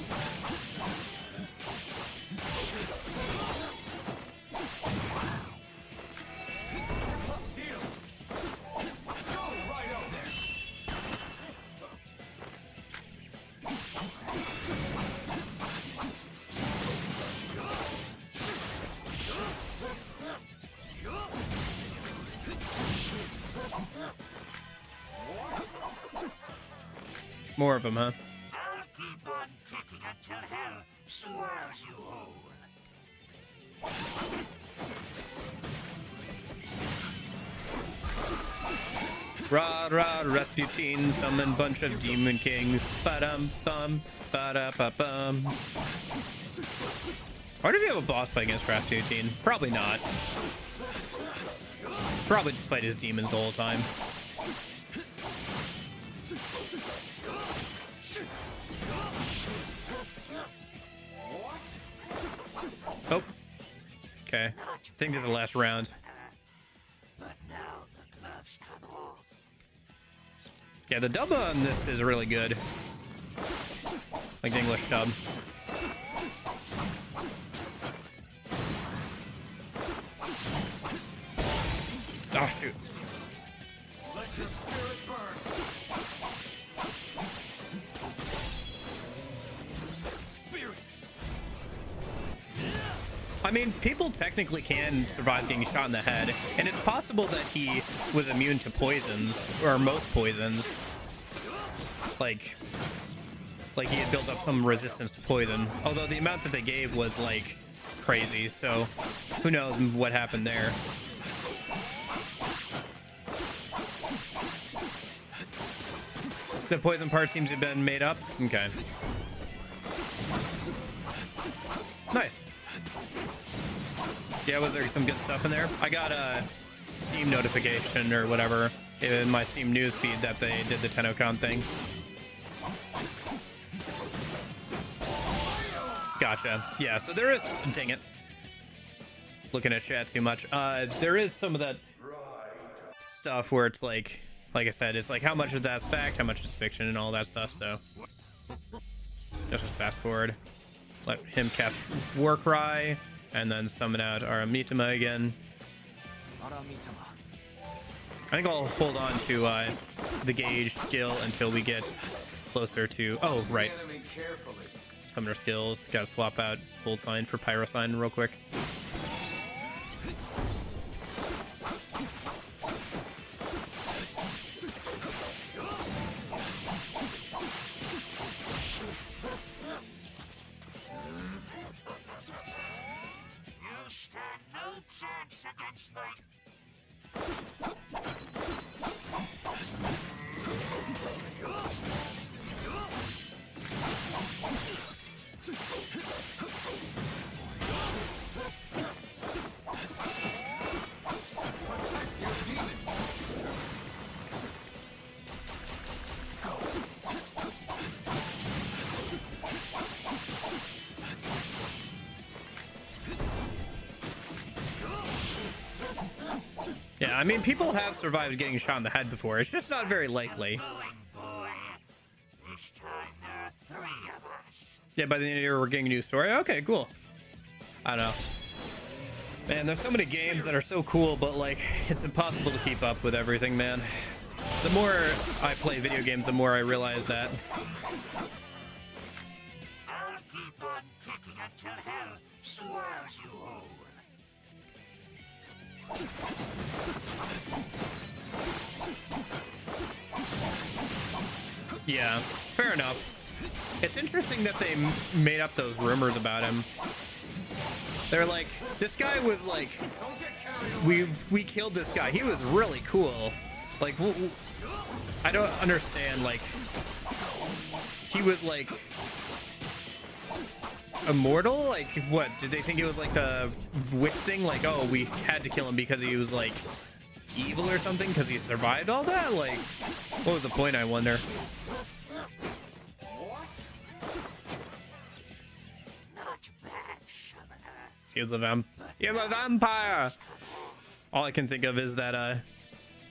More of them, huh? I'll keep on kicking until hell swallows you whole. Rah rah Rasputin, summon bunch of demon kings. Ba-dum bum, ba-da-ba-bum. I wonder if you have a boss fight against Rasputin. Probably not. Probably just fight his demons the whole time. Oh. Okay. I think this is the last round. But now the gloves come off. Yeah, the dub on this is really good. Like the English dub. Oh shoot. Let your spirit burn. Spirit. I mean, people technically can survive getting shot in the head, and it's possible that he was immune to poisons, or most poisons. Like he had built up some resistance to poison. Although the amount that they gave was like crazy, so who knows what happened there. The poison part seems to have been made up. Okay. Nice. Yeah, was there some good stuff in there? I got a Steam notification or whatever in my Steam news feed that they did the TennoCon thing. Gotcha. Yeah, so there is... Dang it. Looking at chat too much. There is some of that stuff where it's like I said, it's like how much of that's fact, how much is fiction, and all that stuff, so... Let's just fast forward. Let him cast Warcry, and then summon out Aramitama again. I think I'll hold on to the gauge skill until we get closer to... Oh, right. Summoner skills. Gotta swap out Gold Sign for Pyro Sign real quick. Yeah, I mean, people have survived getting shot in the head before. It's just not very likely. This time there are 3 of us. Yeah, by the end of the year, we're getting a new story. Okay, cool. I don't know. Man, there's so many games that are so cool, but like, it's impossible to keep up with everything, man. The more I play video games, the more I realize that. I'll keep on kicking until hell swallows you whole. Yeah, fair enough. It's interesting that they made up those rumors about him. They're like, this guy was like, we killed this guy. He was really cool. Like, I don't understand. Like, he was like immortal. Like, what did they think it was like the witch thing? Like, oh, we had to kill him because he was like evil or something because he survived all that. Like, what was the point? I wonder. He's a vampire. All I can think of is that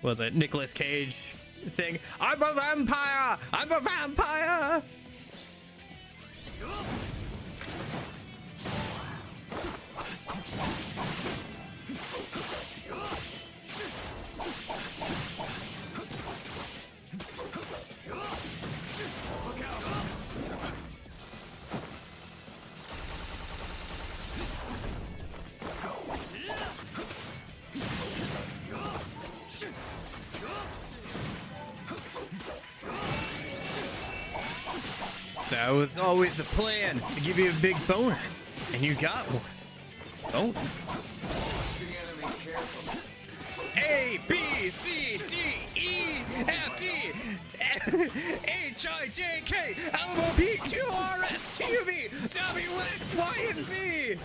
what was it, Nicolas Cage thing? I'm a vampire. I'm a vampire. That was always the plan, to give you a big boner, and you got one. Oh. A, B, C, D, E, F, D, H, I, J, K, L, M, O, P, Q, R, S, T, U, V, W, X, Y, and Z.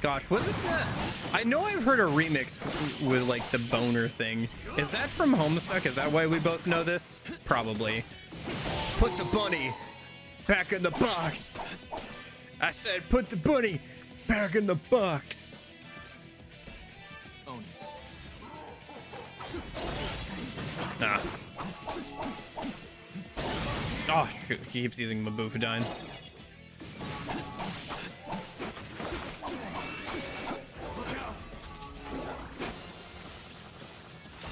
Gosh, was it the... I know I've heard a remix with like the boner thing. Is that from Homestuck? Is that why we both know this? Probably. Put the bunny back in the box. I said put the bunny back in the box. Nah. Oh shoot, he keeps using Mabufadine.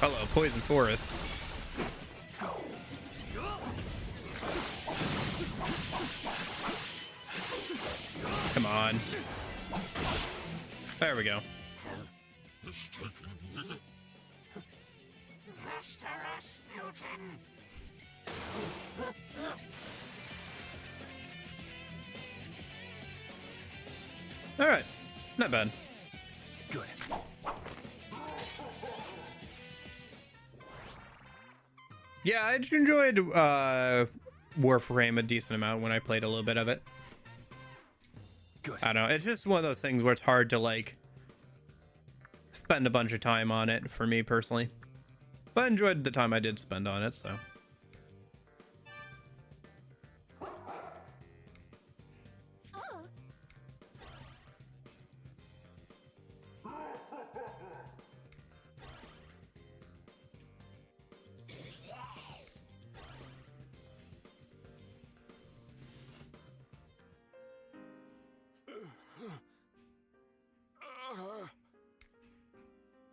Hello, Poison Forest. Come on. There we go. Master Rasputin. All right, not bad. Good. Yeah, I enjoyed Warframe a decent amount when I played a little bit of it. Good. I don't know. It's just one of those things where it's hard to like spend a bunch of time on it for me personally. But I enjoyed the time I did spend on it, so.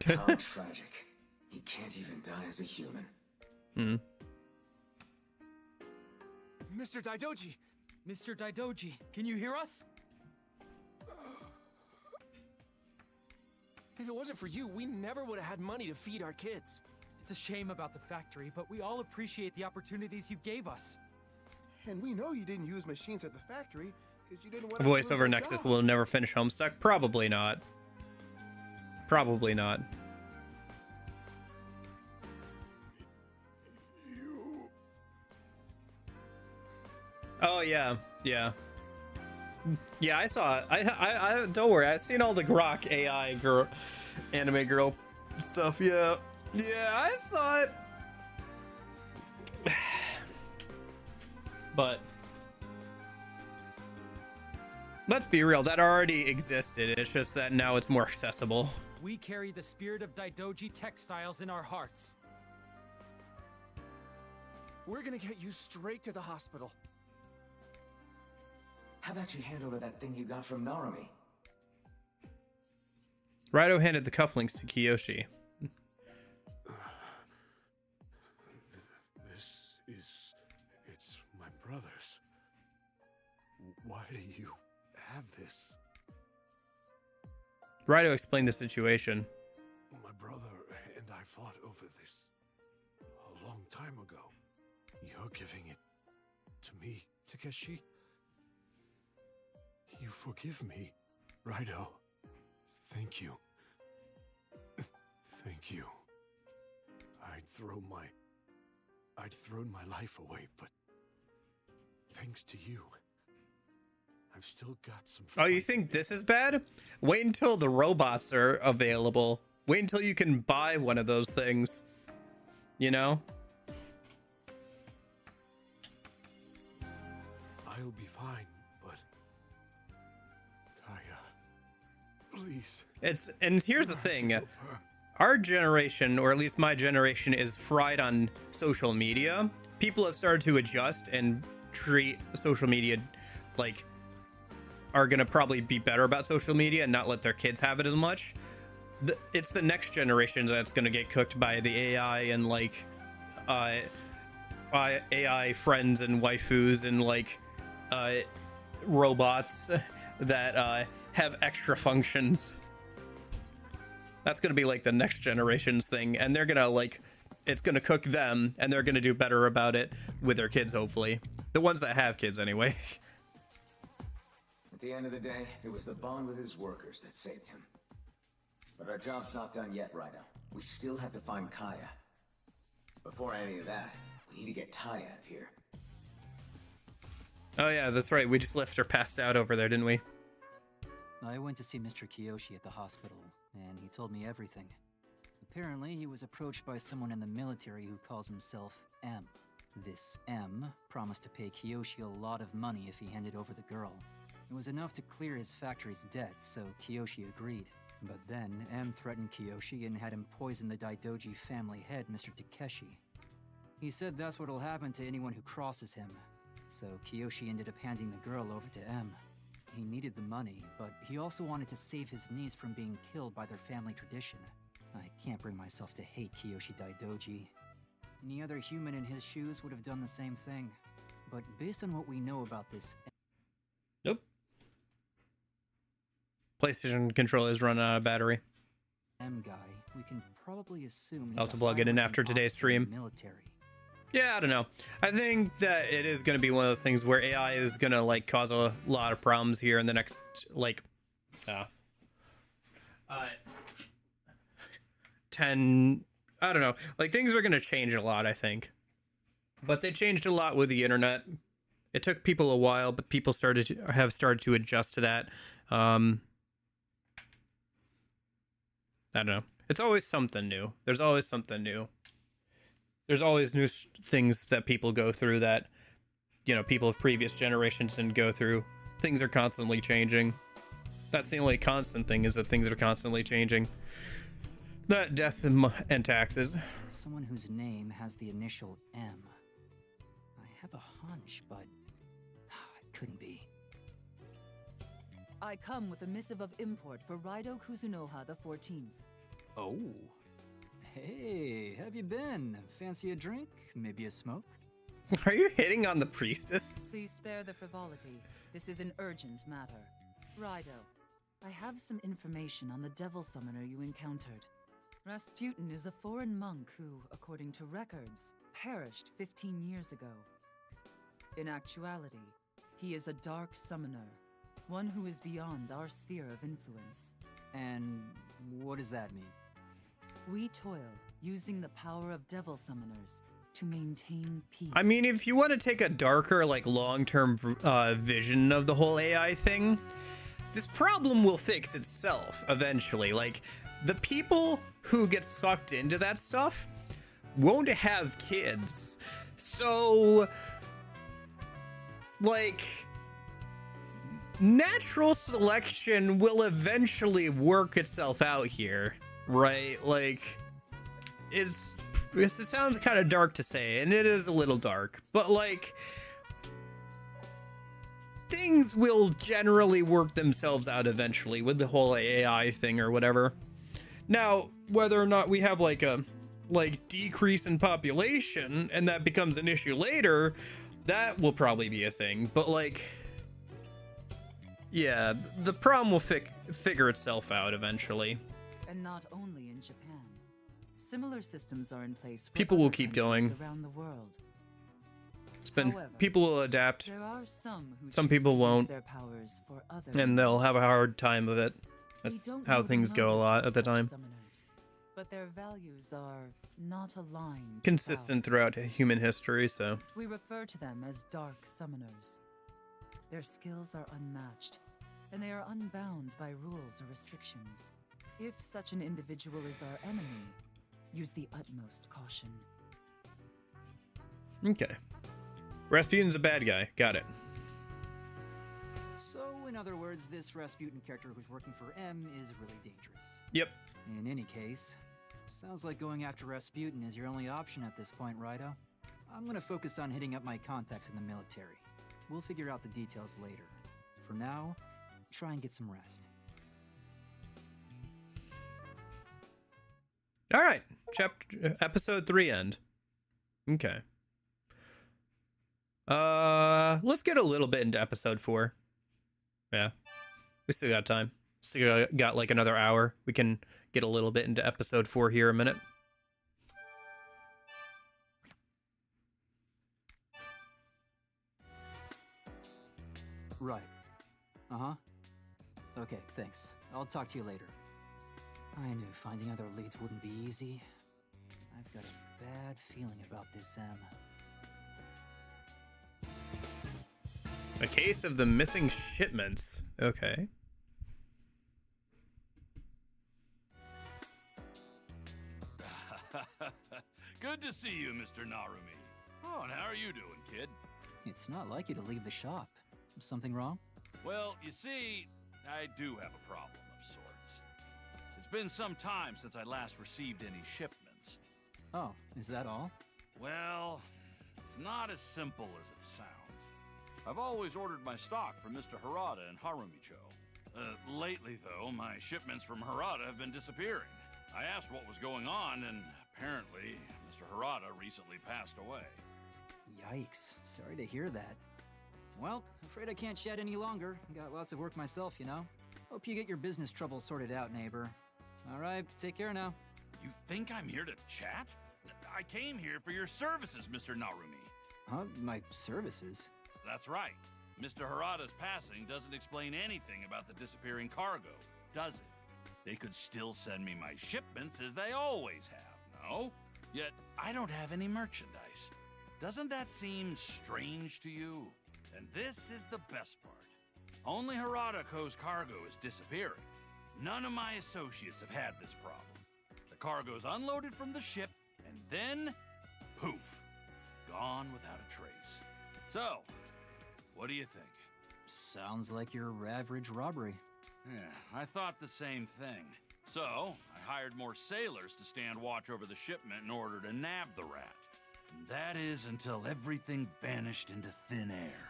How tragic. He can't even die as a human. Hmm. Mr. Daidoji! Mr. Daidoji, can you hear us? If it wasn't for you, we never would have had money to feed our kids. It's a shame about the factory, but we all appreciate the opportunities you gave us. And we know you didn't use machines at the factory because you didn't want us to lose Voiceover our Nexus jobs. will never finish Homestuck? Probably not. Probably not. Oh yeah, yeah. Yeah, I saw it. I don't worry. I've seen all the Grok AI girl, anime girl stuff. Yeah, yeah, I saw it. But let's be real, that already existed. It's just that now it's more accessible. We carry the spirit of Daidoji textiles in our hearts. We're gonna get you straight to the hospital. How about you hand over that thing you got from Narumi? Raidou handed the cufflinks to Kiyoshi. It's my brother's. Why do you have this? Raidou explained the situation. My brother and I fought over this a long time ago. You're giving it to me, Takeshi? You forgive me, Raidou. Thank you. Thank you. I'd thrown my life away, but thanks to you, I've still got some. Oh, you think this is bad? Wait until the robots are available. Wait until you can buy one of those things. You know? I'll be fine, but Kaya, please. And here's the thing. Our generation, or at least my generation, is fried on social media. People have started to adjust and treat social media like are gonna probably be better about social media and not let their kids have it as much. It's the next generation that's gonna get cooked by the AI and like AI friends and waifus and like robots that have extra functions. That's gonna be like the next generation's thing, and they're gonna like, it's gonna cook them, and they're gonna do better about it with their kids, hopefully. The ones that have kids, anyway. At the end of the day, it was the bond with his workers that saved him. But our job's not done yet, Raidou. We still have to find Kaya. Before any of that, we need to get Tai out of here. Oh yeah, that's right. We just left her passed out over there, didn't we? I went to see Mr. Kiyoshi at the hospital, and he told me everything. Apparently, he was approached by someone in the military who calls himself M. This M promised to pay Kiyoshi a lot of money if he handed over the girl. It was enough to clear his factory's debt, so Kiyoshi agreed. But then, M threatened Kiyoshi and had him poison the Daidoji family head, Mr. Takeshi. He said that's what'll happen to anyone who crosses him. So Kiyoshi ended up handing the girl over to M. He needed the money, but he also wanted to save his niece from being killed by their family tradition. I can't bring myself to hate Kiyoshi Daidoji. Any other human in his shoes would have done the same thing. But based on what we know about this... Nope. PlayStation controller's running out of battery. M guy, we can probably assume he's I'll have to plug it in after today's stream. Military. Yeah, I don't know. I think that it is going to be one of those things where AI is going to like cause a lot of problems here in the next like 10, I don't know. Like things are going to change a lot, I think. But they changed a lot with the internet. It took people a while, but people have started to adjust to that. I don't know. It's always something new. There's always something new. There's always new things that people go through that, you know, people of previous generations didn't go through. Things are constantly changing. That's the only constant thing, is that things are constantly changing. Not death and taxes. Someone whose name has the initial M. I have a hunch, but it couldn't be. I come with a missive of import for Raidou Kuzunoha the 14th. Oh. Hey, have you been? Fancy a drink? Maybe a smoke? Are you hitting on the priestess? Please spare the frivolity. This is an urgent matter. Raidou, I have some information on the devil summoner you encountered. Rasputin is a foreign monk who, according to records, perished 15 years ago. In actuality, he is a dark summoner, one who is beyond our sphere of influence. And what does that mean? We toil, using the power of devil summoners, to maintain peace. I mean, if you want to take a darker, like, long-term vision of the whole AI thing, this problem will fix itself eventually. Like, the people who get sucked into that stuff won't have kids. So, like, natural selection will eventually work itself out here, right? Like, it sounds kind of dark to say, and it is a little dark, but like, things will generally work themselves out eventually with the whole AI thing or whatever. Now, whether or not we have like a decrease in population and that becomes an issue later, that will probably be a thing. But like, yeah, the problem will figure itself out eventually. And not only in Japan. Similar systems are in place for People will other keep countries going. around the world. It's been However, people will adapt. There are some who Some choose people to use won't, their powers for other and they'll ends. have a hard time of it. We That's don't how know the things go a motives lot of at the such time. summoners, but their values are not aligned. with Consistent ours. throughout human history, so. We refer to them as dark summoners. Their skills are unmatched, and they are unbound by rules or restrictions. If such an individual is our enemy, use the utmost caution. Okay. Rasputin's a bad guy. Got it. So, in other words, this Rasputin character who's working for M is really dangerous. Yep. In any case, sounds like going after Rasputin is your only option at this point, Raidou. I'm gonna focus on hitting up my contacts in the military. We'll figure out the details later. For now, try and get some rest. All right. Episode 3 end. Okay. Let's get a little bit into episode 4. Yeah. We still got time. Still got like another hour. We can get a little bit into episode 4 here in a minute. Right. Uh-huh. Okay, thanks. I'll talk to you later. I knew finding other leads wouldn't be easy. I've got a bad feeling about this, M. A case of the missing shipments. Okay. Good to see you, Mr. Narumi. Oh, and how are you doing, kid? It's not like you to leave the shop. Something wrong? Well, you see, I do have a problem of sorts. It's been some time since I last received any shipments. Oh, is that all? Well, it's not as simple as it sounds. I've always ordered my stock from Mr. Harada and Harumicho. Lately, though, my shipments from Harada have been disappearing. I asked what was going on, and apparently, Mr. Harada recently passed away. Yikes. Sorry to hear that. Well, afraid I can't chat any longer. Got lots of work myself, you know. Hope you get your business troubles sorted out, neighbor. All right, take care now. You think I'm here to chat? I came here for your services, Mr. Narumi. Huh? My services? That's right. Mr. Harada's passing doesn't explain anything about the disappearing cargo, does it? They could still send me my shipments as they always have, no? Yet, I don't have any merchandise. Doesn't that seem strange to you? And this is the best part. Only Harada Co.'s cargo is disappearing. None of my associates have had this problem. The cargo's unloaded from the ship, and then, poof, gone without a trace. So, what do you think? Sounds like your average robbery. Yeah, I thought the same thing. So, I hired more sailors to stand watch over the shipment in order to nab the rat. And that is until everything vanished into thin air.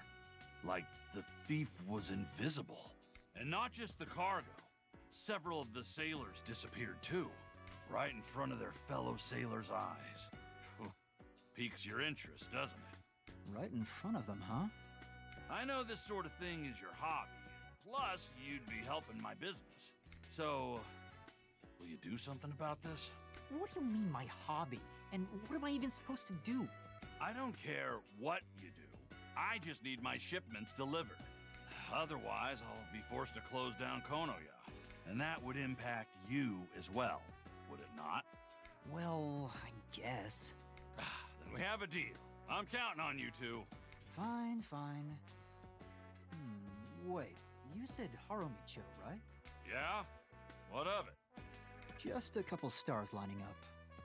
Like the thief was invisible. And not just the cargo. Several of the sailors disappeared too, right in front of their fellow sailors' eyes. Piques your interest, doesn't it? Right in front of them, huh? I know this sort of thing is your hobby. Plus, you'd be helping my business. So, will you do something about this? What do you mean, my hobby? And what am I even supposed to do? I don't care what you do. I just need my shipments delivered. Otherwise, I'll be forced to close down Konoya. And that would impact you as well, would it not? Well, I guess. Then We have a deal. I'm counting on you two. Fine, fine. Wait, you said Harumicho, right? Yeah? What of it? Just a couple stars lining up.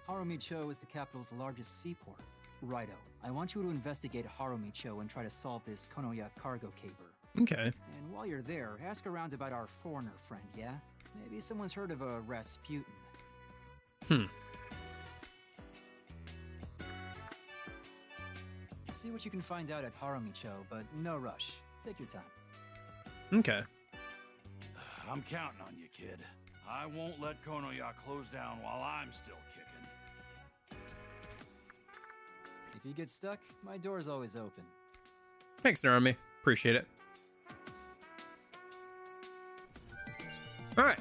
Harumicho is the capital's largest seaport. Raidou, I want you to investigate Harumicho and try to solve this Konoya cargo caper. Okay. And while you're there, ask around about our foreigner friend, yeah? Maybe someone's heard of a Rasputin. See what you can find out at Harumicho, but no rush. Take your time. Okay. I'm counting on you, kid. I won't let Konoya close down while I'm still kicking. If you get stuck, my door's always open. Thanks, Narumi. Appreciate it. All right.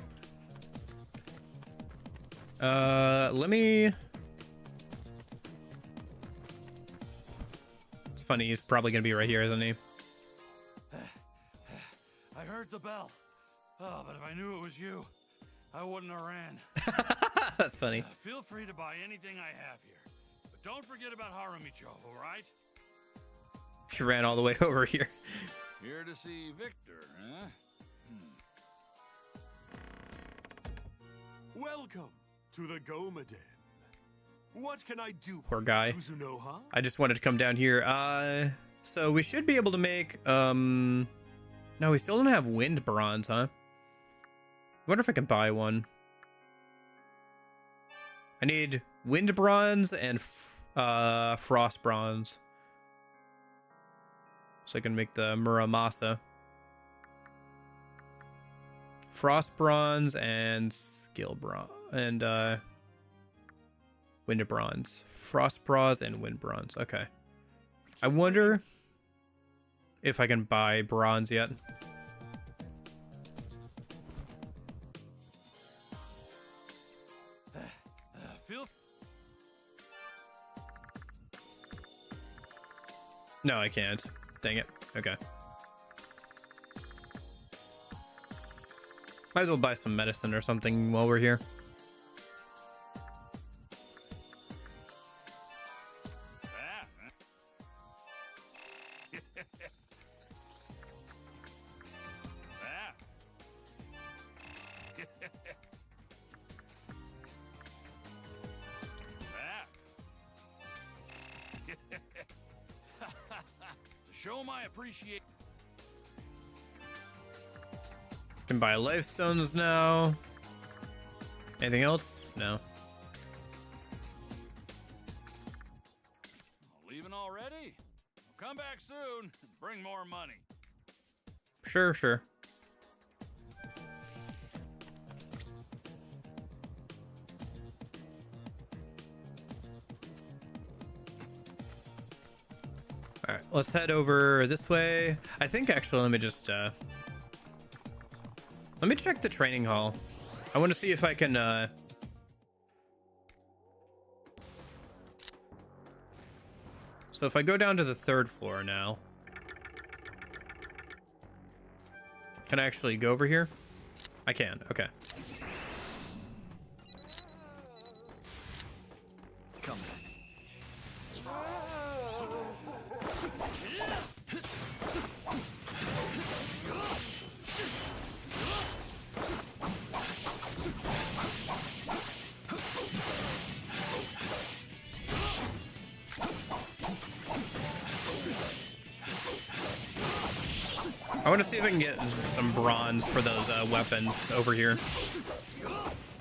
Let me... It's funny, he's probably gonna be right here, isn't he? I heard the bell. Oh, but if I knew it was you, I wouldn't have ran. That's funny. Feel free to buy anything I have here. But don't forget about Harumicho, all right? He ran all the way over here. Here to see Victor, huh? Welcome to the Goma Den. What can I do Poor for guy. you, Kuzunoha? I just wanted to come down here. So we should be able to make, no, we still don't have wind bronze, huh? I wonder if I can buy one. I need wind bronze and frost bronze. So I can make the Muramasa. Frost bronze and skill bronze and wind bronze. Frost bronze and wind bronze. Okay. I wonder if I can buy bronze yet. No, I can't. Dang it. Okay. Might as well buy some medicine or something while we're here. Show my appreciation. Can buy life stones now. Anything else? No. Leaving already? Well, come back soon and bring more money. Sure, sure. All right, let's head over this way. I think actually, let me just let me check the training hall. I want to see if I can so if I go down to the 3rd floor now, can I actually go over here? I can. Okay. Come on. I want to see if I can get some bronze for those weapons over here,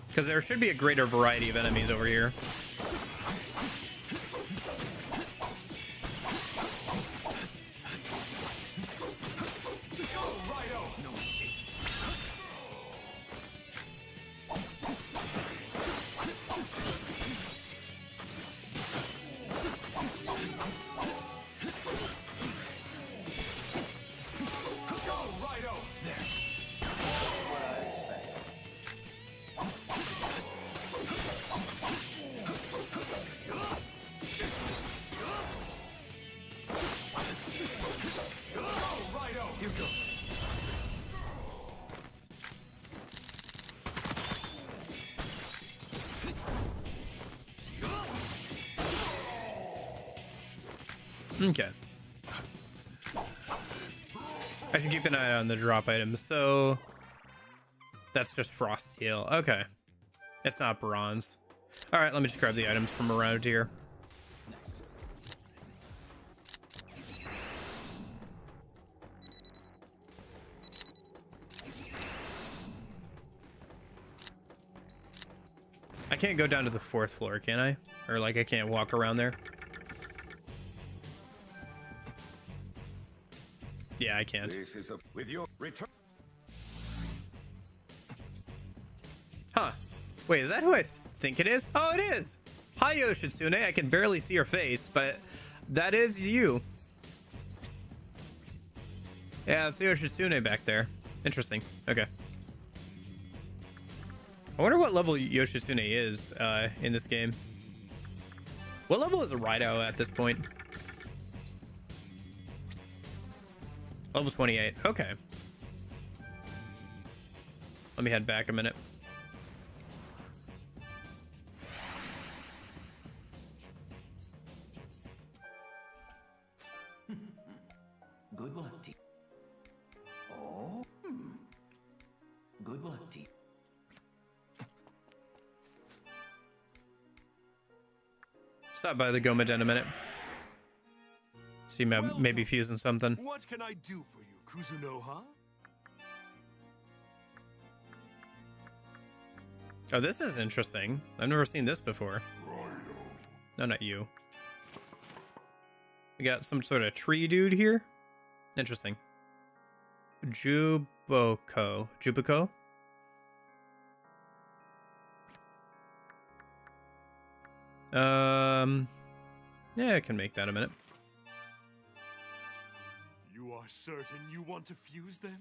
because there should be a greater variety of enemies over here. Okay. I should keep an eye on the drop items. So that's just frost steel. Okay. It's not bronze. All right, let me just grab the items from around here. Next. I can't go down to the 4th floor, can I? Or like I can't walk around there? Yeah, I can't. This is with your return. Huh. Wait, is that who I think it is? Oh, it is! Hi, Yoshitsune. I can barely see your face, but that is you. Yeah, it's Yoshitsune back there. Interesting. Okay. I wonder what level Yoshitsune is in this game. What level is a Raidou at this point? Level 28. Okay. Let me head back a minute. Good luck to you. Oh? Good luck to you. Stop by the Gomad in a minute. See, maybe fusing something. What can I do for you, Kuzunoha? Oh, this is interesting. I've never seen this before. No, not you. We got some sort of tree dude here. Interesting. Jubico. Jubico? Yeah, I can make that a minute. You are certain you want to fuse them?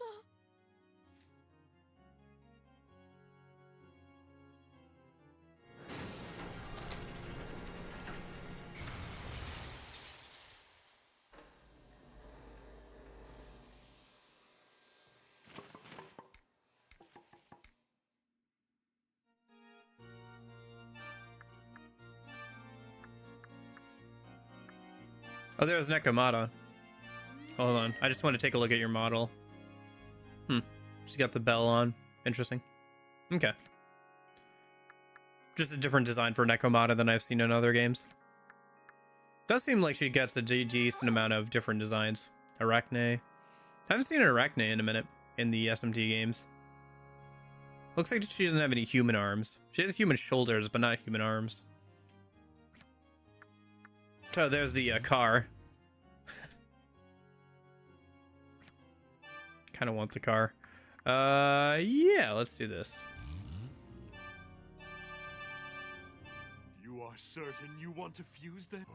Oh, there's Nekomata. Hold on. I just want to take a look at your model. She's got the bell on. Interesting. Okay. Just a different design for Nekomata than I've seen in other games. Does seem like she gets a decent amount of different designs. Arachne. I haven't seen an Arachne in a minute in the SMT games. Looks like she doesn't have any human arms. She has human shoulders, but not human arms. So there's the car. Kind of want the car. Yeah, let's do this. You are certain you want to fuse them?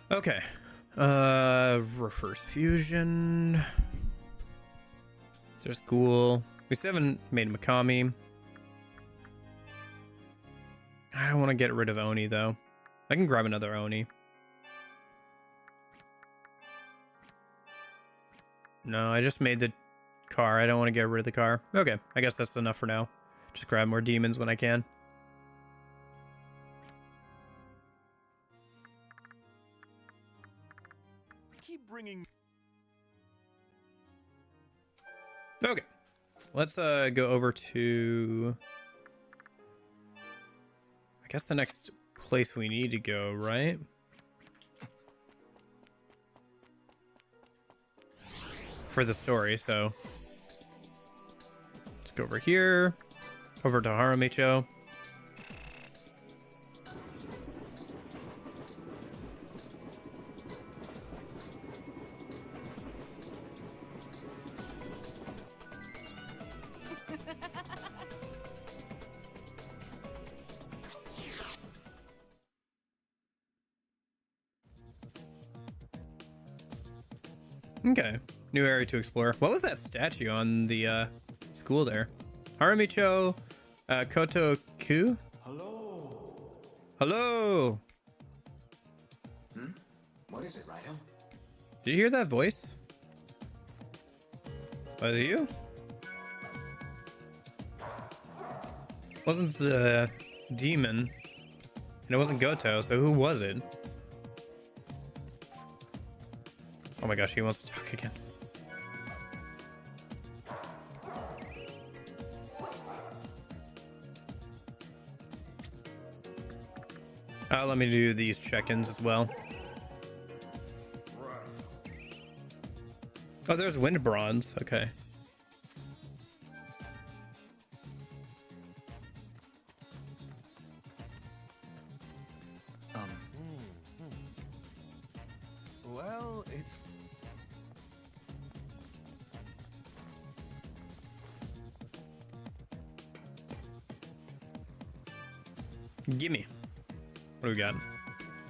Okay. Reverse fusion. There's Ghoul. We still haven't made Mikami. I don't want to get rid of Oni, though. I can grab another Oni. No, I just made the car. I don't want to get rid of the car. Okay, I guess that's enough for now. Just grab more demons when I can. Keep bringing. Okay. Let's go over to, I guess, the next place we need to go, right? For the story, so let's go over here, over to Haramicho. Okay, new area to explore. What was that statue on the school there? Haramicho Kotoku? Hello. Hello. What is it, Raidou? Did you hear that voice? Was it you? Wasn't the demon, and it wasn't Goto, so who was it? Oh my gosh, he wants to talk again. Let me do these check-ins as well. Oh, there's wind bronze. Okay. Well, it's... Gimme. What do we got?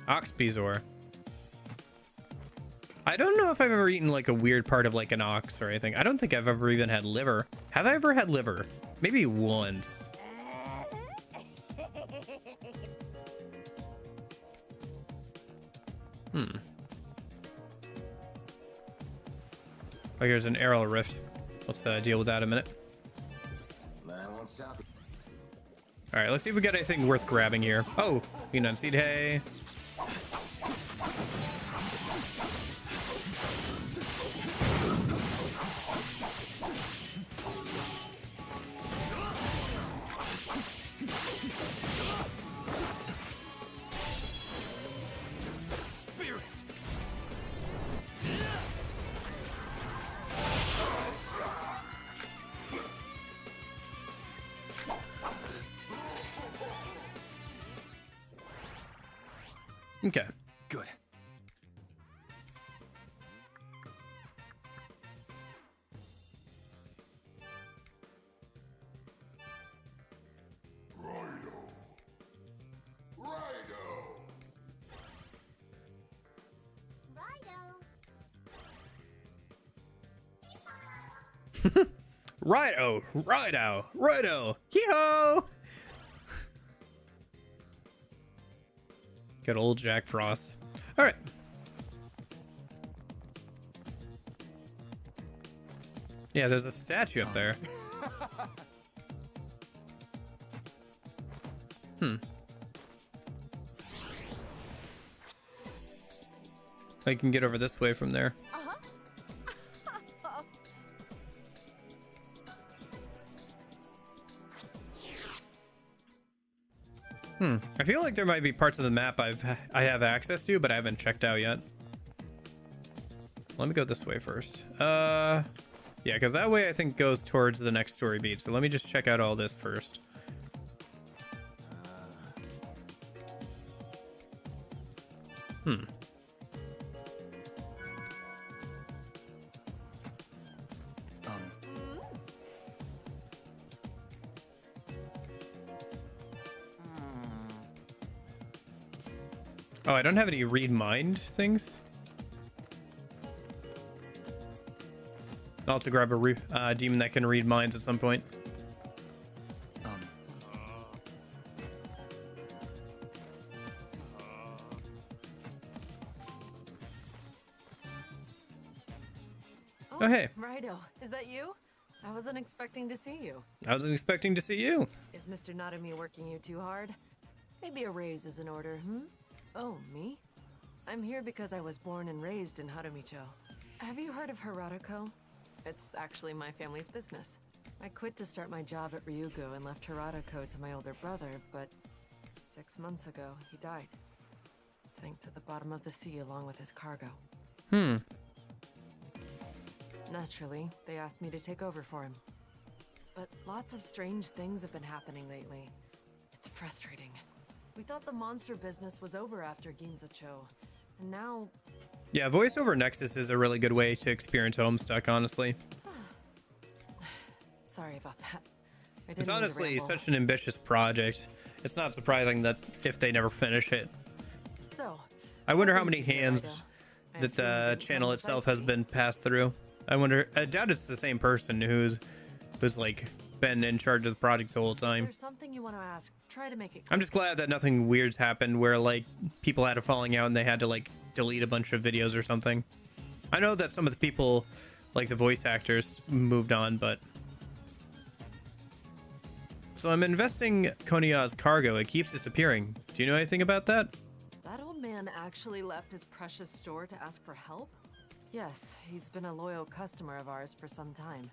Ox Bezoar. I don't know if I've ever eaten like a weird part of like an ox or anything. I don't think I've ever even had liver. Have I ever had liver? Maybe once. Oh, here's an arrow rift. Let's deal with that in a minute. But I won't stop. All right, let's see if we got anything worth grabbing here. Oh, peanut seed hay. Okay. Good. Raidou, Raidou, Raidou, hee-ho! Good old Jack Frost. All right. Yeah, there's a statue up there. I can get over this way from there. I feel like there might be parts of the map I have access to, but I haven't checked out yet. Let me go this way first. Yeah, because that way I think goes towards the next story beat. So let me just check out all this first. Oh, I don't have any read mind things. I'll have to grab a demon that can read minds at some point. Oh, hey. Raidou, is that you? I wasn't expecting to see you. I wasn't expecting to see you. Is Mr. Nadami working you too hard? Maybe a raise is in order, Oh, me? I'm here because I was born and raised in Harumicho. Have you heard of Hirata-ko? It's actually my family's business. I quit to start my job at Ryugu and left Hirata-ko to my older brother, but 6 months ago, he died. Sank to the bottom of the sea along with his cargo. Naturally, they asked me to take over for him. But lots of strange things have been happening lately. It's frustrating. We thought the monster business was over after Ginza-cho, and now... Yeah, voice over Nexus is a really good way to experience Homestuck, honestly. Sorry about that. It's honestly such an ambitious project. It's not surprising that if they never finish it. So, I wonder how many hands that the channel itself has been passed through. I doubt it's the same person who's like been in charge of the project the whole time. There's something you want to ask. Try to make it I'm just glad that nothing weird's happened where like people had a falling out and they had to like delete a bunch of videos or something. I know that some of the people, like the voice actors, moved on, but... So I'm investing Konoya's cargo. It keeps disappearing. Do you know anything about that? That old man actually left his precious store to ask for help? Yes, he's been a loyal customer of ours for some time.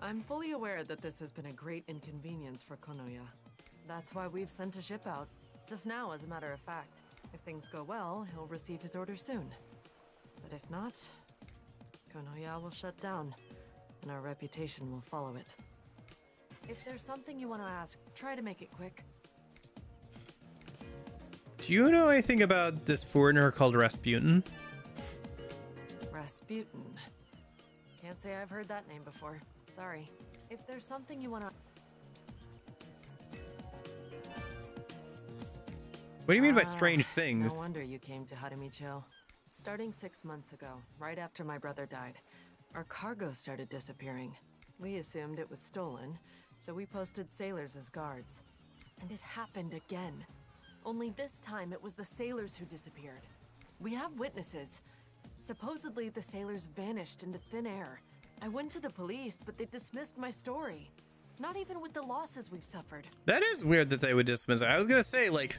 I'm fully aware that this has been a great inconvenience for Konoya. That's why we've sent a ship out. Just now, as a matter of fact. If things go well, he'll receive his order soon. But if not, Konoya will shut down, and our reputation will follow it. If there's something you want to ask, try to make it quick. Do you know anything about this foreigner called Rasputin? Rasputin. Can't say I've heard that name before. Sorry. If there's something you want to... What do you mean by strange things? No wonder you came to Haramicho. Starting 6 months ago, right after my brother died, our cargo started disappearing. We assumed it was stolen, so we posted sailors as guards. And it happened again. Only this time it was the sailors who disappeared. We have witnesses. Supposedly the sailors vanished into thin air. I went to the police, but they dismissed my story. Not even with the losses we've suffered. That is weird that they would dismiss it. I was gonna say, like,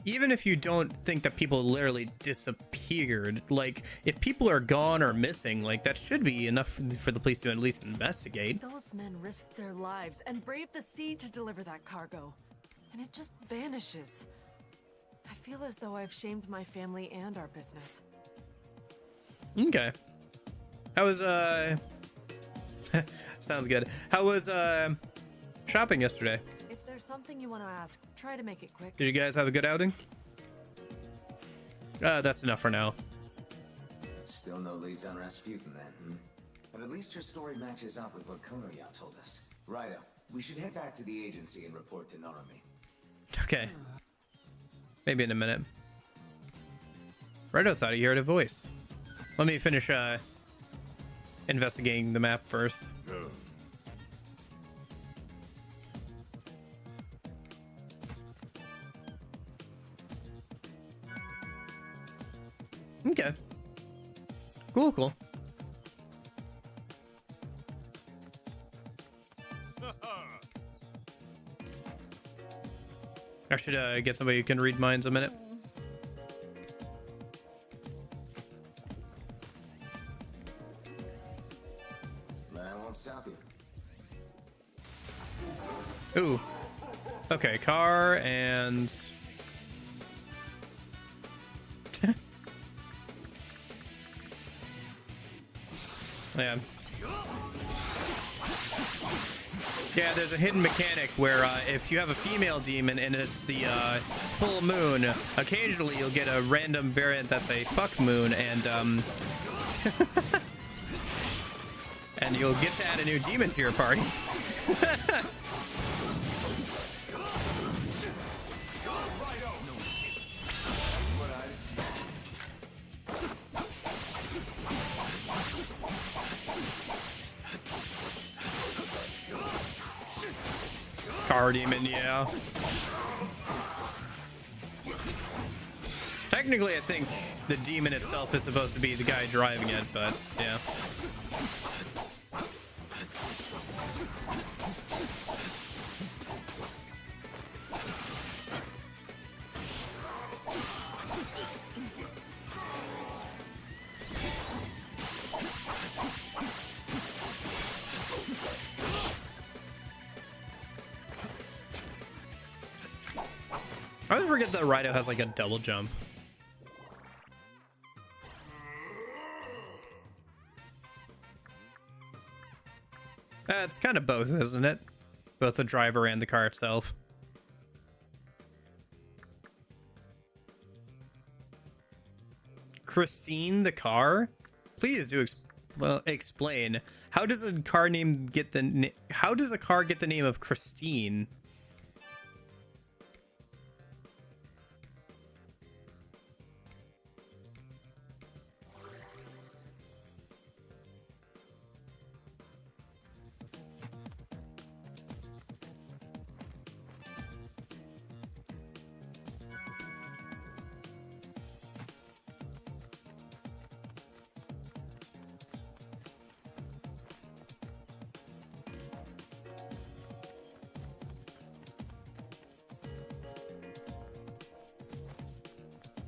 even if you don't think that people literally disappeared, like, if people are gone or missing, like, that should be enough for the police to at least investigate. Those men risked their lives and braved the sea to deliver that cargo. And it just vanishes. I feel as though I've shamed my family and our business. Okay. How was, sounds good. How was, shopping yesterday? If there's something you want to ask, try to make it quick. Did you guys have a good outing? That's enough for now. Still no leads on Rasputin then, hmm? But at least her story matches up with what Konoya told us. Raidou, we should head back to the agency and report to Narumi. Okay. Maybe in a minute. Raidou thought he heard a voice. Let me finish, investigating the map first. Okay. Cool, cool. I should get somebody who can read minds a minute. But I won't stop you. Ooh. Okay, car and... Yeah. Yeah, there's a hidden mechanic where if you have a female demon and it's the full moon, occasionally you'll get a random variant that's a fuck moon, and and you'll get to add a new demon to your party. Car demon, yeah. Technically, I think the demon itself is supposed to be the guy driving it, but yeah. I always forget that Raidou has like a double jump. It's kind of both, isn't it? Both the driver and the car itself. Christine, the car? Please do explain. How does a car name get the how does a car get the name of Christine?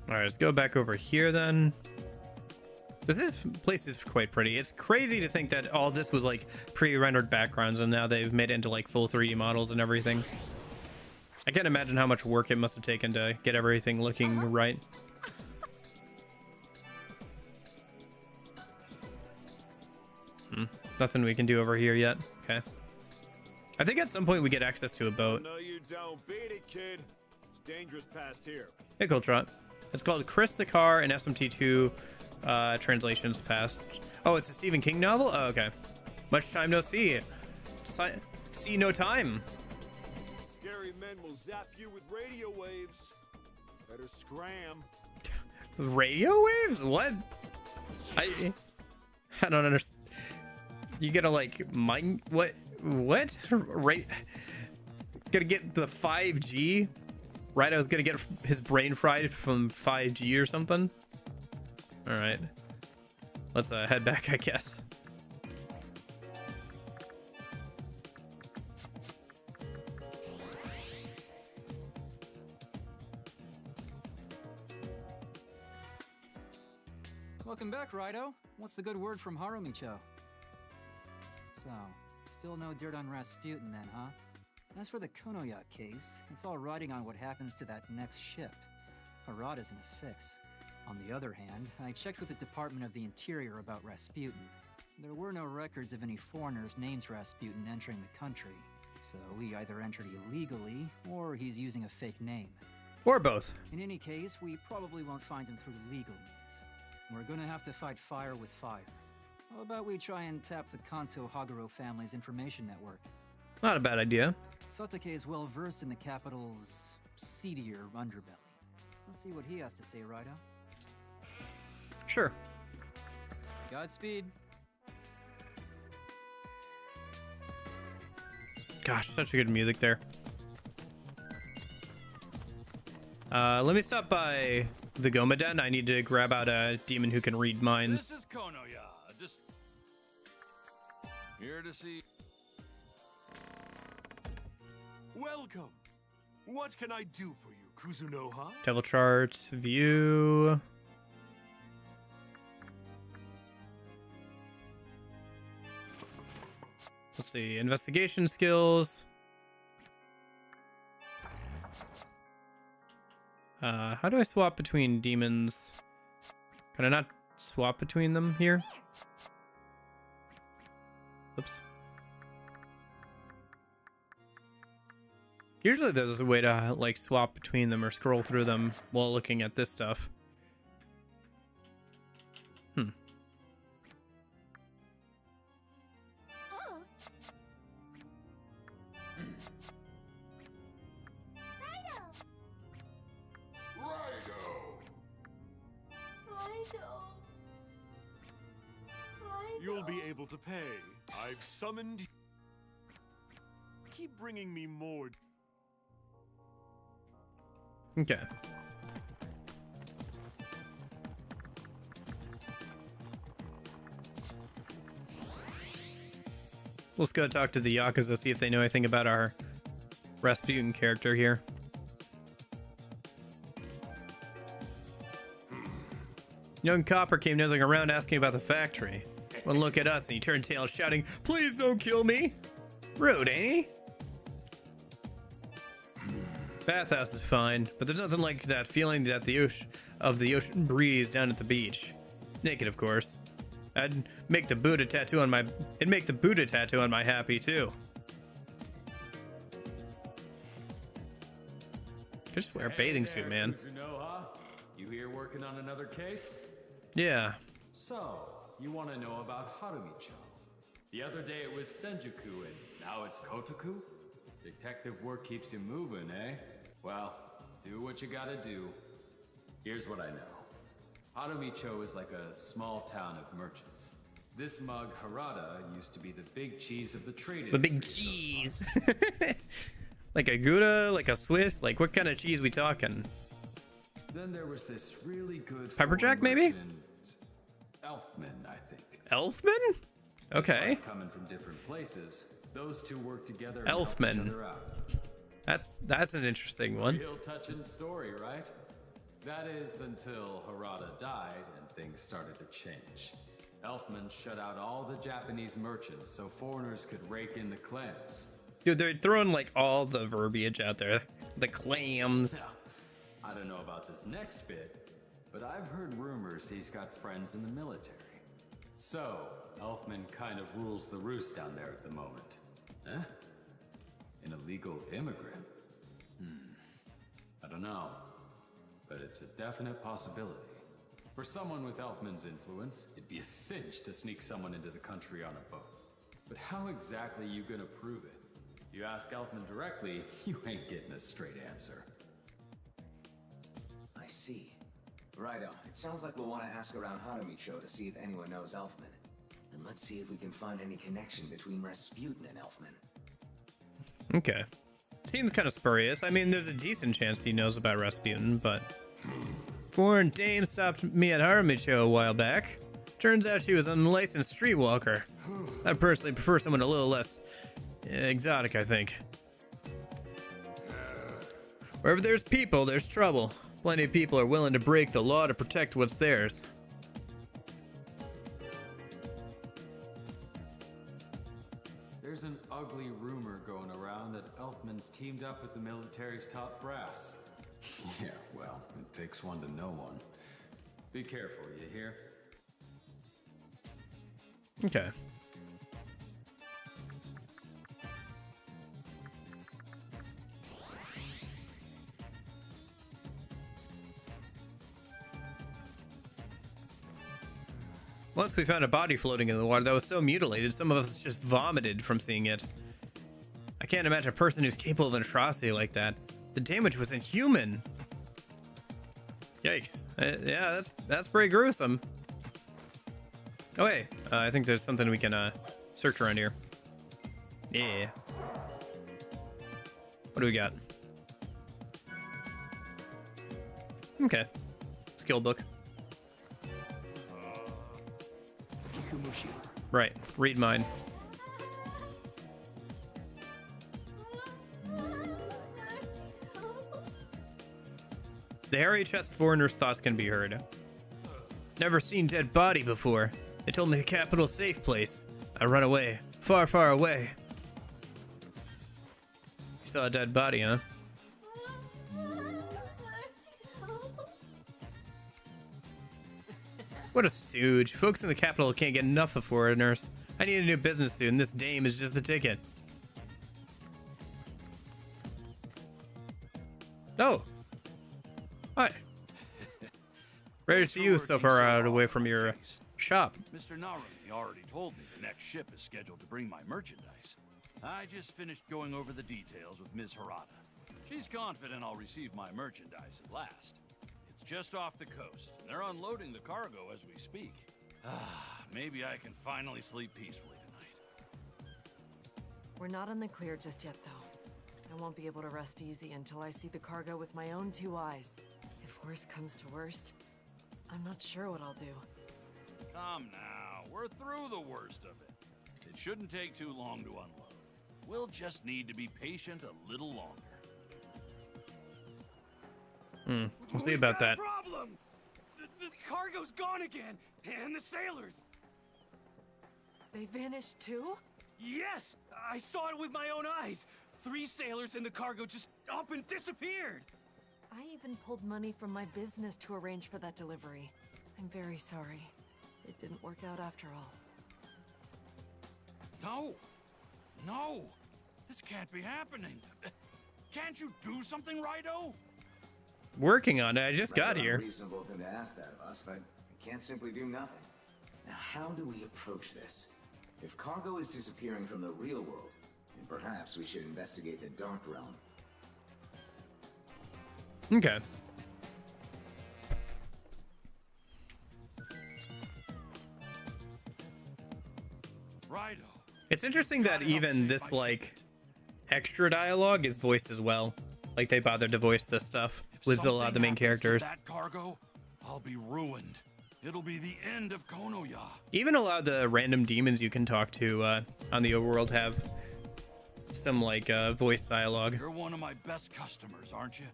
All right, let's go back over here then. This place is quite pretty. It's crazy to think that all this was like pre-rendered backgrounds and now they've made it into like full 3D models and everything. I can't imagine how much work it must have taken to get everything looking right. Nothing we can do over here yet. Okay. I think at some point we get access to a boat. No, you don't. Beat it, kid. It's dangerous past here. Hey, cool trot. It's called Chris the Car and SMT2 translations past. Oh, it's a Stephen King novel? Oh, okay. Much time no see. See no time. Scary men will zap you with radio waves. Better scram. Radio waves? What? I don't understand. You gotta like mine what? Right? Gotta get the 5G? Right? I was gonna get his brain fried from 5G or something. All right. Let's head back, I guess. Welcome back, Raidou. What's the good word from Harumicho? So, still no dirt on Rasputin then, huh? As for the Konoya case, it's all riding on what happens to that next ship. Harada's in a fix. On the other hand, I checked with the Department of the Interior about Rasputin. There were no records of any foreigners named Rasputin entering the country, so he either entered illegally, or he's using a fake name. Or both. In any case, we probably won't find him through legal means. We're gonna have to fight fire with fire. How about we try and tap the Kanto Haguro family's information network? Not a bad idea. Satake is well versed in the capital's seedier underbelly. Let's see what he has to say, Raidou. Sure. Godspeed. Gosh, such a good music there. Let me stop by the Gomaden. I need to grab out a demon who can read minds. This is Konoya. Just here to see. Welcome. What can I do for you, Kuzunoha? Devil charts, view. Let's see, investigation skills. How do I swap between demons? Can I not swap between them here? Oops. Usually there's a way to like swap between them or scroll through them while looking at this stuff. You'll be able to pay. I've summoned. Keep bringing me more. Okay. Let's go talk to the Yakuza, see if they know anything about our Rasputin character here. Young Copper came nosing around asking about the factory. One look at us and he turned tail shouting, "Please don't kill me!" Rude, ain't he? Bathhouse is fine, but there's nothing like that feeling that the ocean breeze down at the beach. Naked, of course. I'd make the Buddha tattoo on my happy too. Just wear a bathing suit, man. Kuzunoha. You here working on another case? Yeah. So, you want to know about Harumicho? The other day it was Senjuku and now it's Kotoku? Detective work keeps you moving, eh? Well, do what you gotta do. Here's what I know. Harumicho is like a small town of merchants. This mug, Harada, used to be the big cheese of the trade The big cheese. Like a Gouda, like a Swiss, like what kind of cheese we talking? Then there was this really good Pepperjack, maybe? Elfman, I think. Elfman? Okay. Despite coming from different places, those two work together and help each Elfman. other out. That's an interesting one. Real touching story, right? That is until Harada died and things started to change. Elfman shut out all the Japanese merchants so foreigners could rake in the clams. Dude, they're throwing like all the verbiage out there. The clams. I don't know about this next bit, but I've heard rumors he's got friends in the military. So, Elfman kind of rules the roost down there at the moment. Huh? An illegal immigrant? I don't know, but it's a definite possibility. For someone with Elfman's influence, it'd be a cinch to sneak someone into the country on a boat. But how exactly you gonna prove it? You ask Elfman directly, you ain't getting a straight answer. I see. Righto, it sounds like we'll want to ask around Hanamicho to see if anyone knows Elfman. And let's see if we can find any connection between Rasputin and Elfman. Okay. Seems kind of spurious. I mean, there's a decent chance he knows about Rasputin, but... Foreign dame stopped me at Haramicho a while back. Turns out she was an unlicensed streetwalker. I personally prefer someone a little less exotic, I think. Wherever there's people, there's trouble. Plenty of people are willing to break the law to protect what's theirs. There's an ugly rumor going around that Elfman's teamed up with the military's top brass. Yeah, well, it takes one to know one. Be careful, you hear? Okay. Once we found a body floating in the water that was so mutilated, some of us just vomited from seeing it. I can't imagine a person who's capable of an atrocity like that. The damage was inhuman. Yikes. Yeah, that's pretty gruesome. Oh, hey. I think there's something we can search around here. Yeah. What do we got? Okay. Skill book. Right. Read mine. The hairy chest foreigner's thoughts can be heard. Never seen dead body before. They told me the capital's safe place. I run away. Far, far away. You saw a dead body, huh? What a stooge. Folks in the capital can't get enough of foreigners. I need a new business suit, and this dame is just the ticket. Oh. Hi. Ready to see you so far out away from your shop. Mr. Narumi already told me the next ship is scheduled to bring my merchandise. I just finished going over the details with Ms. Harada. She's confident I'll receive my merchandise at last. It's just off the coast, and they're unloading the cargo as we speak. Maybe I can finally sleep peacefully tonight. We're not in the clear just yet, though. I won't be able to rest easy until I see the cargo with my own two eyes. If worst comes to worst, I'm not sure what I'll do. Come now, we're through the worst of it. It shouldn't take too long to unload. We'll just need to be patient a little longer. We'll see about that. Problem! The cargo's gone again, and the sailors. They vanished too? Yes, I saw it with my own eyes. 3 sailors in the cargo just up and disappeared. I even pulled money from my business to arrange for that delivery. I'm very sorry. It didn't work out after all. No! No! This can't be happening. Can't you do something, Raidou? Working on it. I just got here. Reasonable thing to ask that of us, but we can't simply do nothing. Now, how do we approach this? If cargo is disappearing from the real world, then perhaps we should investigate the Dark Realm. Okay. Raidou. It's interesting that even this, like, extra dialogue is voiced as well. Like, they bothered to voice this stuff with a lot of the main characters. That cargo, I'll be ruined. It'll be the end of Konoya. Even a lot of the random demons you can talk to on the overworld have some, like, voice dialogue. You're one of my best customers, aren't you?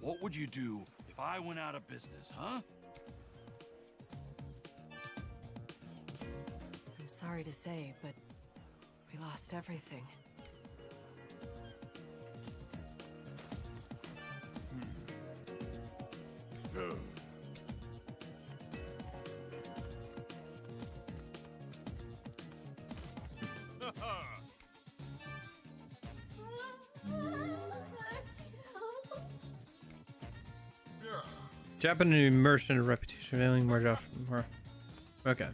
What would you do if I went out of business, huh? I'm sorry to say, but we lost everything. Japanese immersion reputation failing more job more. Okay.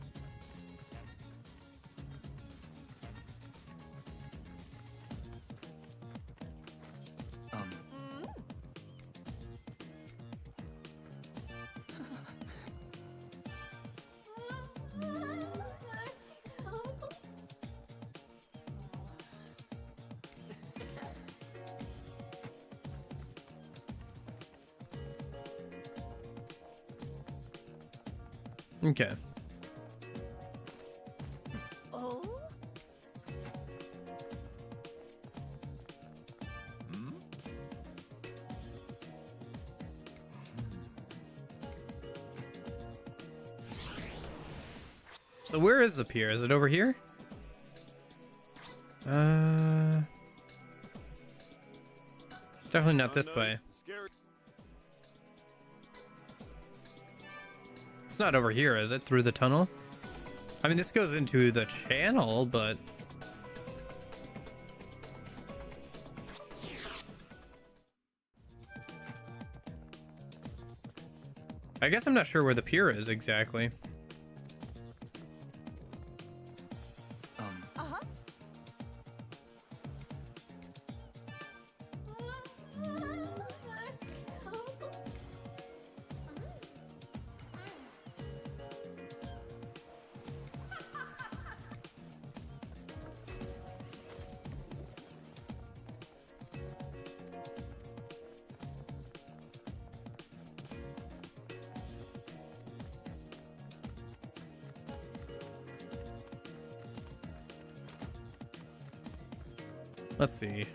Okay. Oh? So where is the pier? Is it over here? Definitely not this way. It's not over here, is it? Through the tunnel? I mean, this goes into the channel, but... I guess I'm not sure where the pier is exactly. Let's see.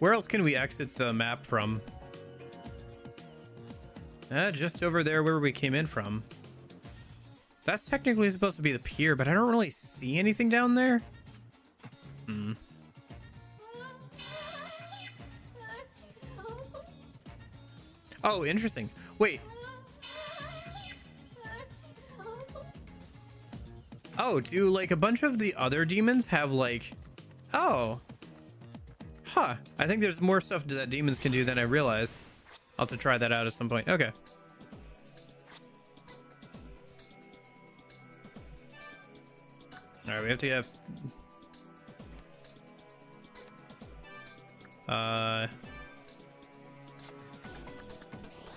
Where else can we exit the map from? Just over there where we came in from. That's technically supposed to be the pier, but I don't really see anything down there. Oh, interesting. Wait. Oh, do like a bunch of the other demons have like... Oh. Huh. I think there's more stuff that demons can do than I realized. I'll have to try that out at some point. Okay. Alright, we have to have...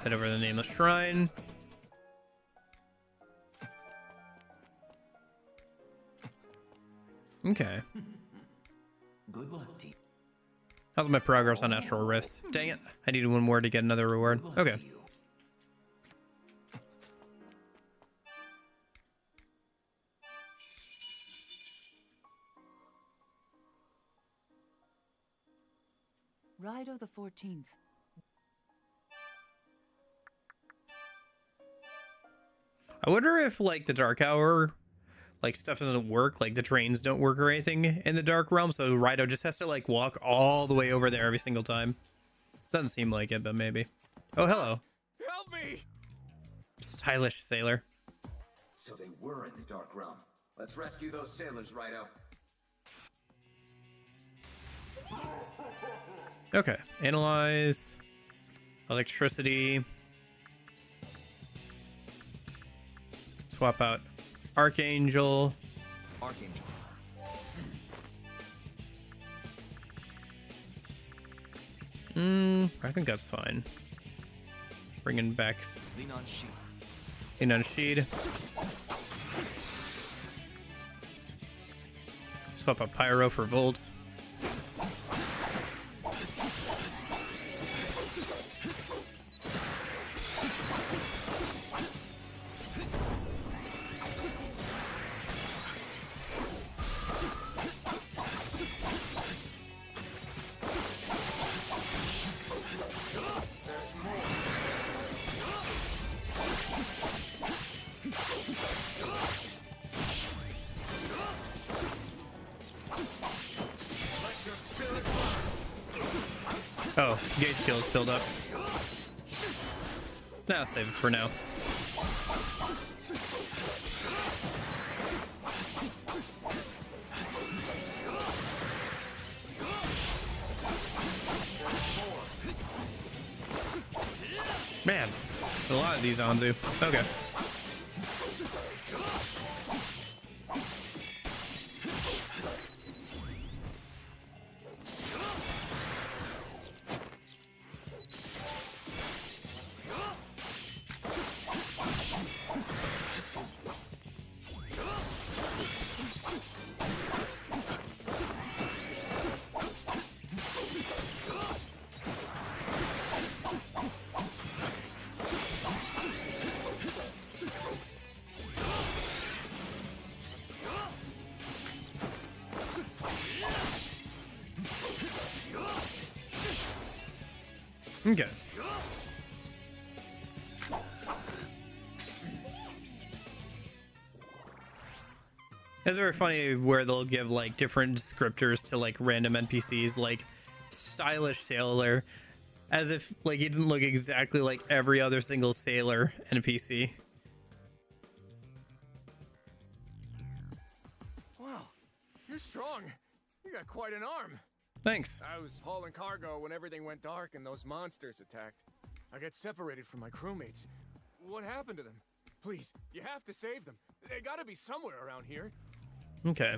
head over to the Nameless Shrine. Okay. Good luck to you. How's my progress on Astral Rifts? Dang it. I needed one more to get another reward. Okay. Raidou the 14th. I wonder if, like, the Dark Hour, like, stuff doesn't work, like, the trains don't work or anything in the Dark Realm, so Raidou just has to, like, walk all the way over there every single time. Doesn't seem like it, but maybe. Oh, hello. Help me! Stylish sailor. So they were in the Dark Realm. Let's rescue those sailors, Raidou. Okay. Analyze. Electricity. Swap out Archangel. Archangel. I think that's fine. Bringing back. Lean on Sheed. Lean on Sheed. Swap out Pyro for Volt. There's more. Oh, gauge skills filled up. Nah, I'll save it for now. Man, a lot of these Anzu. Okay. Okay. It's very funny where they'll give like different descriptors to like random NPCs, like stylish sailor, as if like he didn't look exactly like every other single sailor NPC. Wow, you're strong. You got quite an arm. Thanks. I was hauling cargo when everything went dark and those monsters attacked. I got separated from my crewmates. What happened to them? Please, you have to save them. They gotta be somewhere around here. Okay.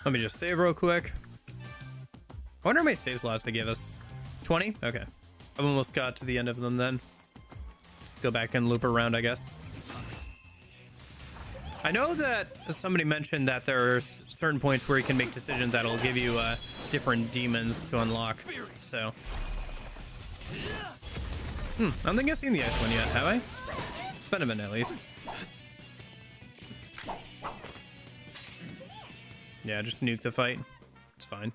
Let me just save real quick. I wonder how many save slots they give us. 20? Okay. I've almost got to the end of them then. Go back and loop around, I guess. I know that somebody mentioned that there are certain points where you can make decisions that'll give you different demons to unlock. So. I don't think I've seen the ice one yet, have I? It's been a minute at least. Yeah, just nuke the fight. It's fine.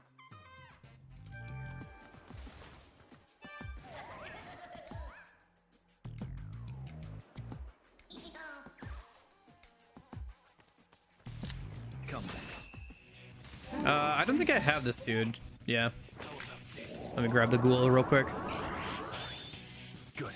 I don't think I have this dude. Yeah. Let me grab the ghoul real quick. Good.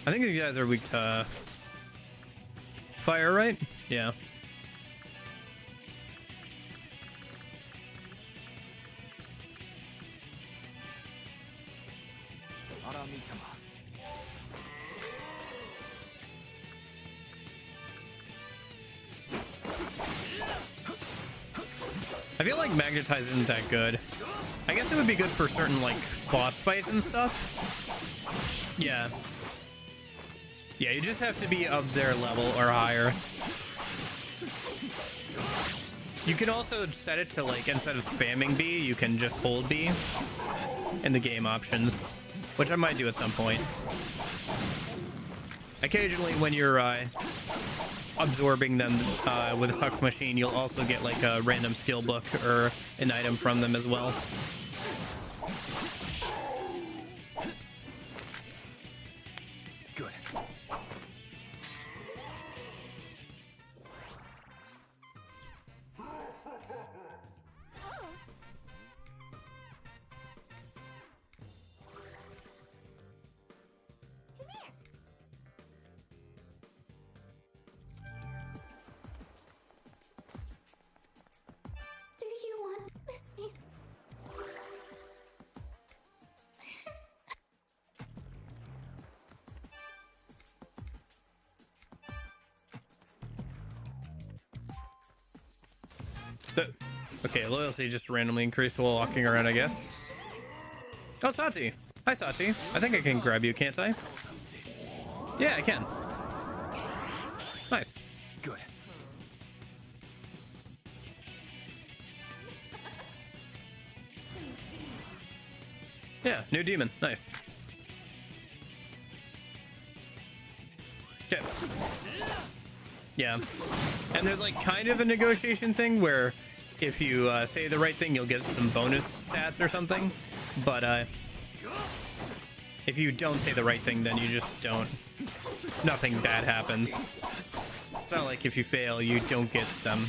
I think these guys are weak to fire, right? Yeah. I feel like Magnetize isn't that good. I guess it would be good for certain like boss fights and stuff. Yeah. Yeah, you just have to be of their level or higher. You can also set it to like, instead of spamming B, you can just hold B in the game options, which I might do at some point. Occasionally when you're absorbing them with a tuck machine, you'll also get like a random skill book or an item from them as well. Good. Do you want this? Okay, loyalty just randomly increased while walking around, I guess. Oh, Sati. Hi, Sati. I think I can grab you, can't I? Yeah, I can. Nice. Good. Yeah, new demon. Nice. Okay. Yeah. And there's like kind of a negotiation thing where if you say the right thing, you'll get some bonus stats or something. But if you don't say the right thing, then you just don't. Nothing bad happens. It's not like if you fail, you don't get them.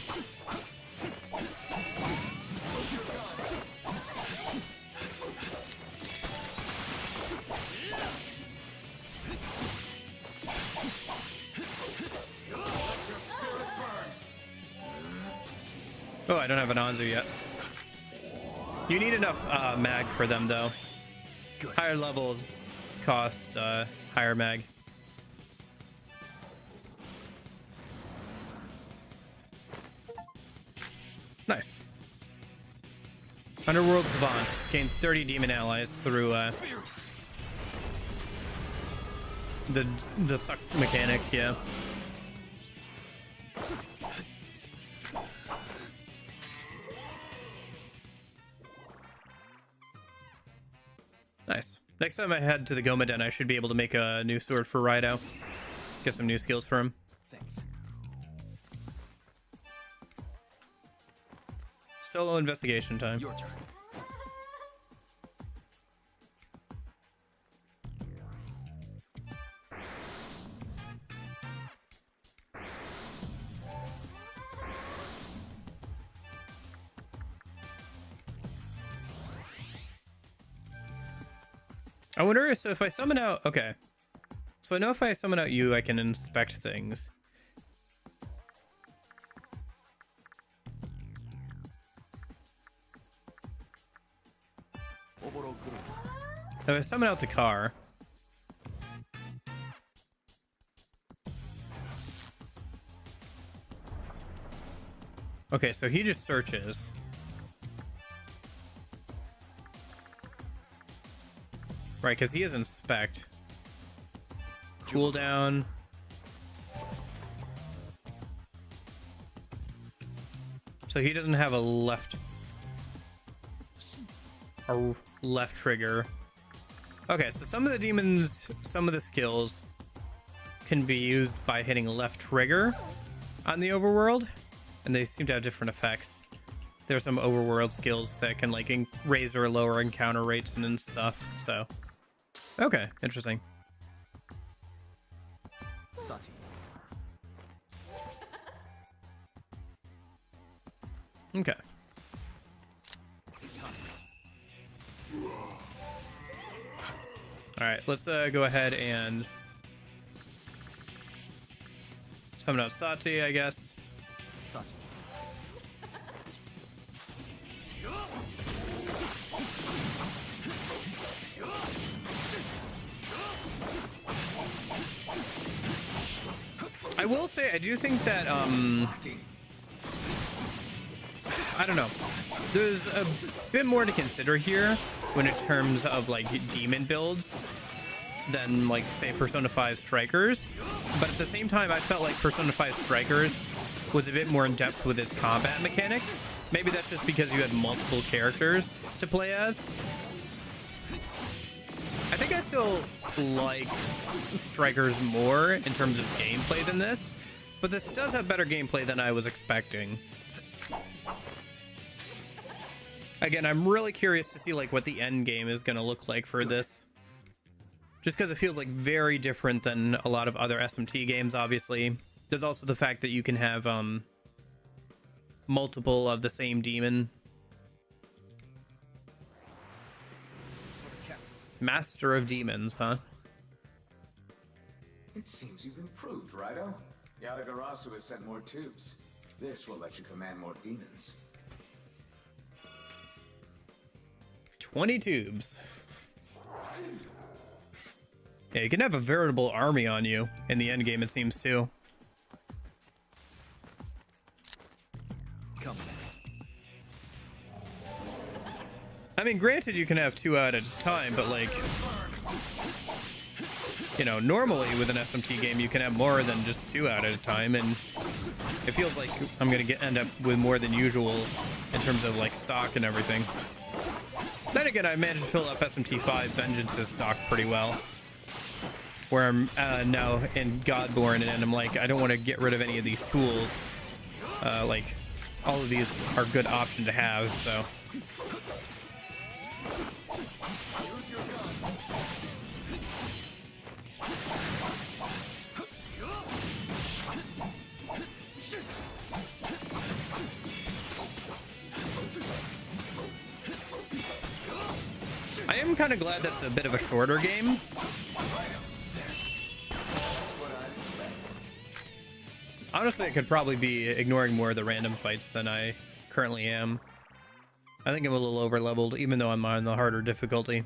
Oh, I don't have an Anzu yet. You need enough mag for them, though. Higher level cost, higher mag. Nice. Underworld Savant. Gain 30 demon allies through the suck mechanic, yeah. Nice. Next time I head to the Goma Den, I should be able to make a new sword for Raidou. Get some new skills for him. Thanks. Solo investigation time. Your turn. I wonder so if I summon out... Okay. So I know if I summon out you, I can inspect things. If I summon out the car... Okay, so he just searches. Right, because he has inspect. Cooldown. So he doesn't have a left trigger. Okay, so some of the demons, some of the skills can be used by hitting left trigger on the overworld, and they seem to have different effects. There's some overworld skills that can like raise or lower encounter rates and stuff, so okay, interesting. Sati. Okay. All right, let's go ahead and summon out Sati, I guess. Sati. I will say, I do think that, I don't know. There's a bit more to consider here when in terms of, like, demon builds than, like, say, Persona 5 Strikers. But at the same time, I felt like Persona 5 Strikers was a bit more in-depth with its combat mechanics. Maybe that's just because you had multiple characters to play as. I think I still like Strikers more in terms of gameplay than this, but this does have better gameplay than I was expecting. Again, I'm really curious to see like what the end game is going to look like for this. Just because it feels like very different than a lot of other SMT games, obviously. There's also the fact that you can have multiple of the same demon. Master of Demons, huh? It seems you've improved, Raidou. Yadagarasu has sent more tubes. This will let you command more demons. 20 tubes. Yeah, you can have a veritable army on you in the end game, it seems, too. Come. I mean, granted, you can have 2 at a time, but like, you know, normally with an SMT game, you can have more than just 2 out at a time, and it feels like I'm gonna end up with more than usual in terms of like stock and everything. Then again, I managed to fill up SMT5 Vengeance's stock pretty well. Where I'm now in Godborn, and I'm like, I don't want to get rid of any of these tools. Like, all of these are a good option to have, so. I am kind of glad that's a bit of a shorter game. Honestly, I could probably be ignoring more of the random fights than I currently am. I think I'm a little over leveled, even though I'm on the harder difficulty.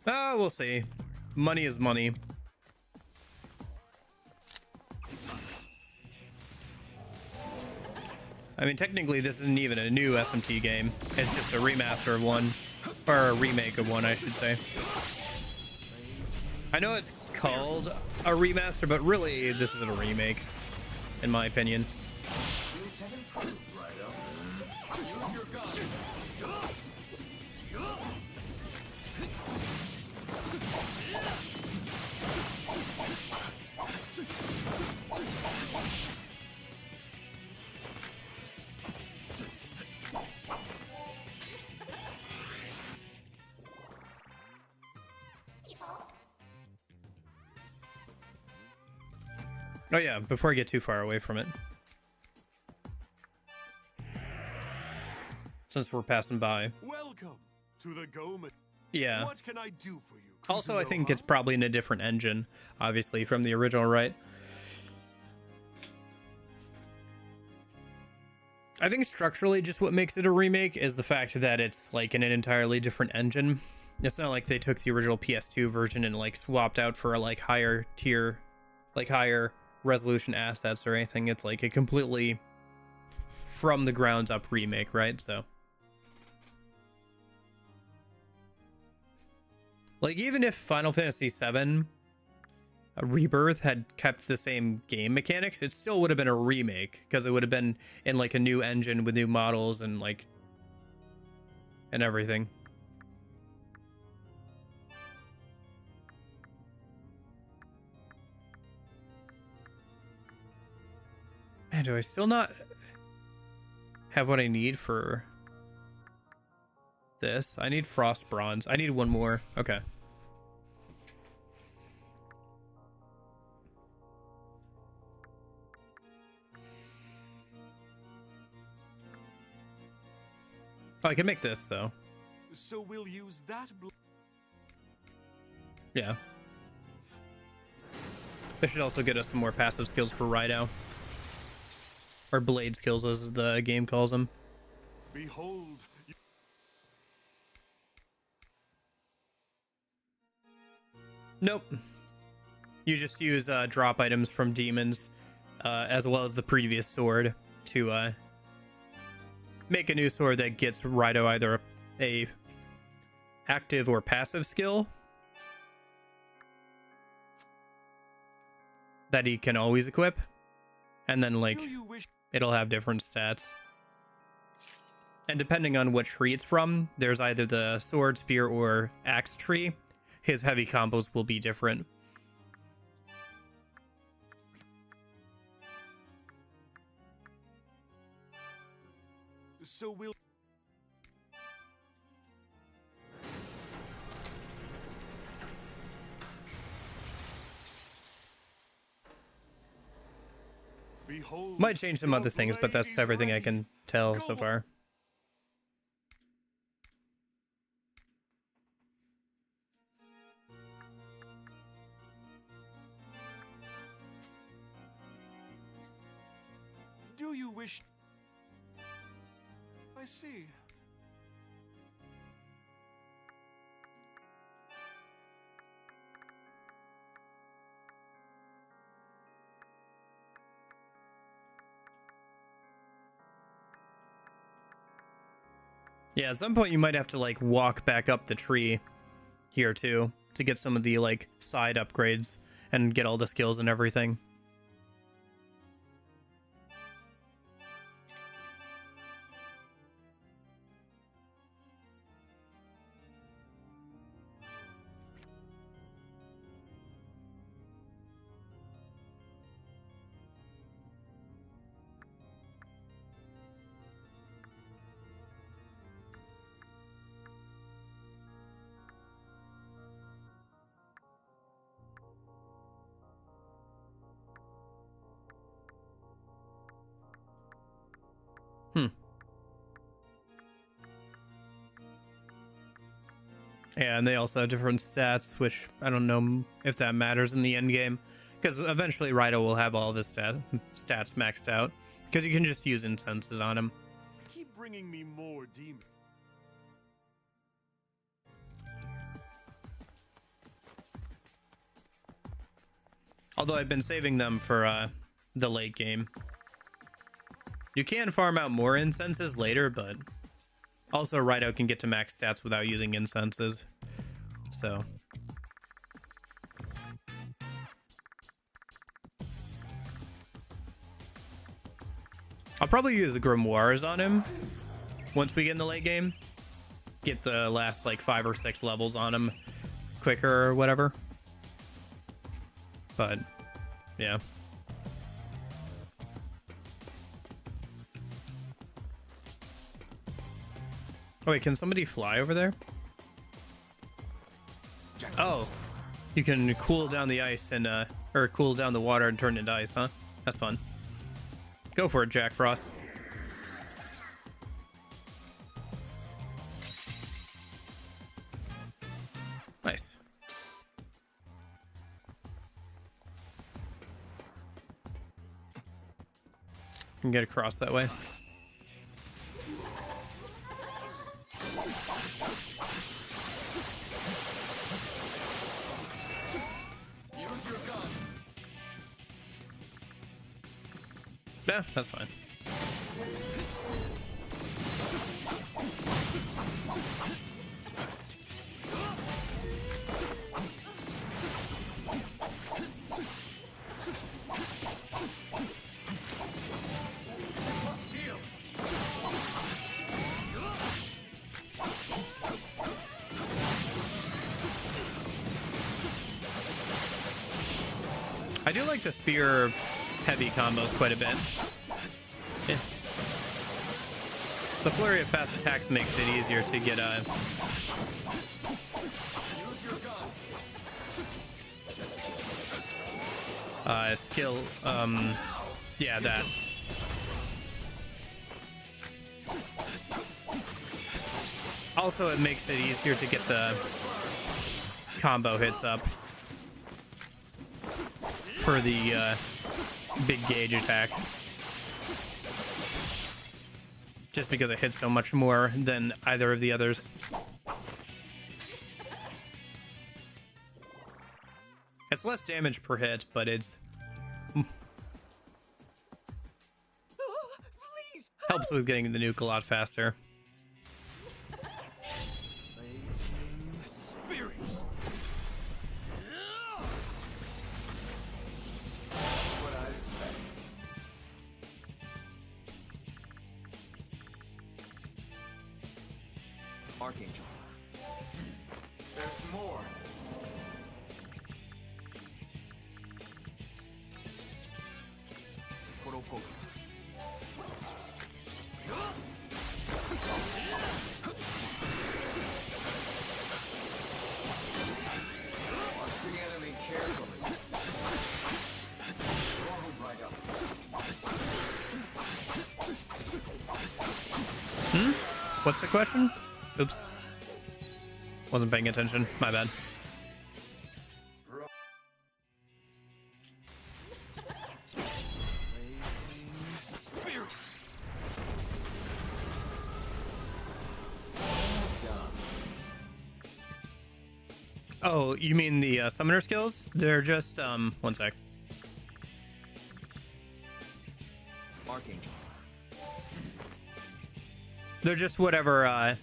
Oh, we'll see. Money is money. I mean, technically, this isn't even a new SMT game. It's just a remaster of one, or a remake of one, I should say. I know it's called a remaster, but really, this isn't a remake, in my opinion. Oh yeah, before I get too far away from it. Since we're passing by. Welcome to the Goma. Yeah. What can I do for you? Also, I think it's probably in a different engine, obviously, from the original, right? I think structurally just what makes it a remake is the fact that it's like in an entirely different engine. It's not like they took the original PS2 version and like swapped out for like higher tier, like higher resolution assets or anything. It's like a completely from the ground up remake, right? So like even if Final Fantasy VII Rebirth had kept the same game mechanics, it still would have been a remake because it would have been in like a new engine with new models and like and everything. Man, do I still not have what I need for this? I need Frost Bronze. I need one more. Okay. Oh, I can make this, though. So we'll use that. Yeah. This should also get us some more passive skills for Raidou. Or blade skills, as the game calls them. Behold. Nope. You just use drop items from demons, as well as the previous sword, to make a new sword that gets Raidou either a active or passive skill that he can always equip, and then like it'll have different stats. And depending on what tree it's from, there's either the sword, spear, or axe tree. His heavy combos will be different. So we'll. Behold, might change some other things, but that's everything I can tell so far. Do you wish? I see. Yeah, at some point you might have to like walk back up the tree here too to get some of the like side upgrades and get all the skills and everything. And they also have different stats, which I don't know if that matters in the end game, because eventually Raidou will have all of his stats maxed out, because you can just use incenses on him. Keep bringing me more demons. Although I've been saving them for the late game. You can farm out more incenses later, but also Raidou can get to max stats without using incenses. So I'll probably use the grimoires on him once we get in the late game. Get the last like 5 or 6 levels on him quicker or whatever. But yeah. Oh wait, can somebody fly over there? Oh, you can cool down the ice and or cool down the water and turn it into ice, huh? That's fun. Go for it, Jack Frost. Nice. Can get across that way. Use your gun. Yeah, that's fine. I do like the spear heavy combos quite a bit. Yeah. The flurry of fast attacks makes it easier to get a skill. Yeah, that. Also, it makes it easier to get the combo hits up for the big gauge attack. Just because it hits so much more than either of the others. It's less damage per hit, but it's helps with getting the nuke a lot faster. Spirit. What I'd expect. Archangel. There's more. Kuropoku. Watch the enemy carefully. Strong right up. What's the question? Oops. Wasn't paying attention. My bad. Spirit. Oh, you mean the summoner skills? They're just one sec. Archangel. They're just whatever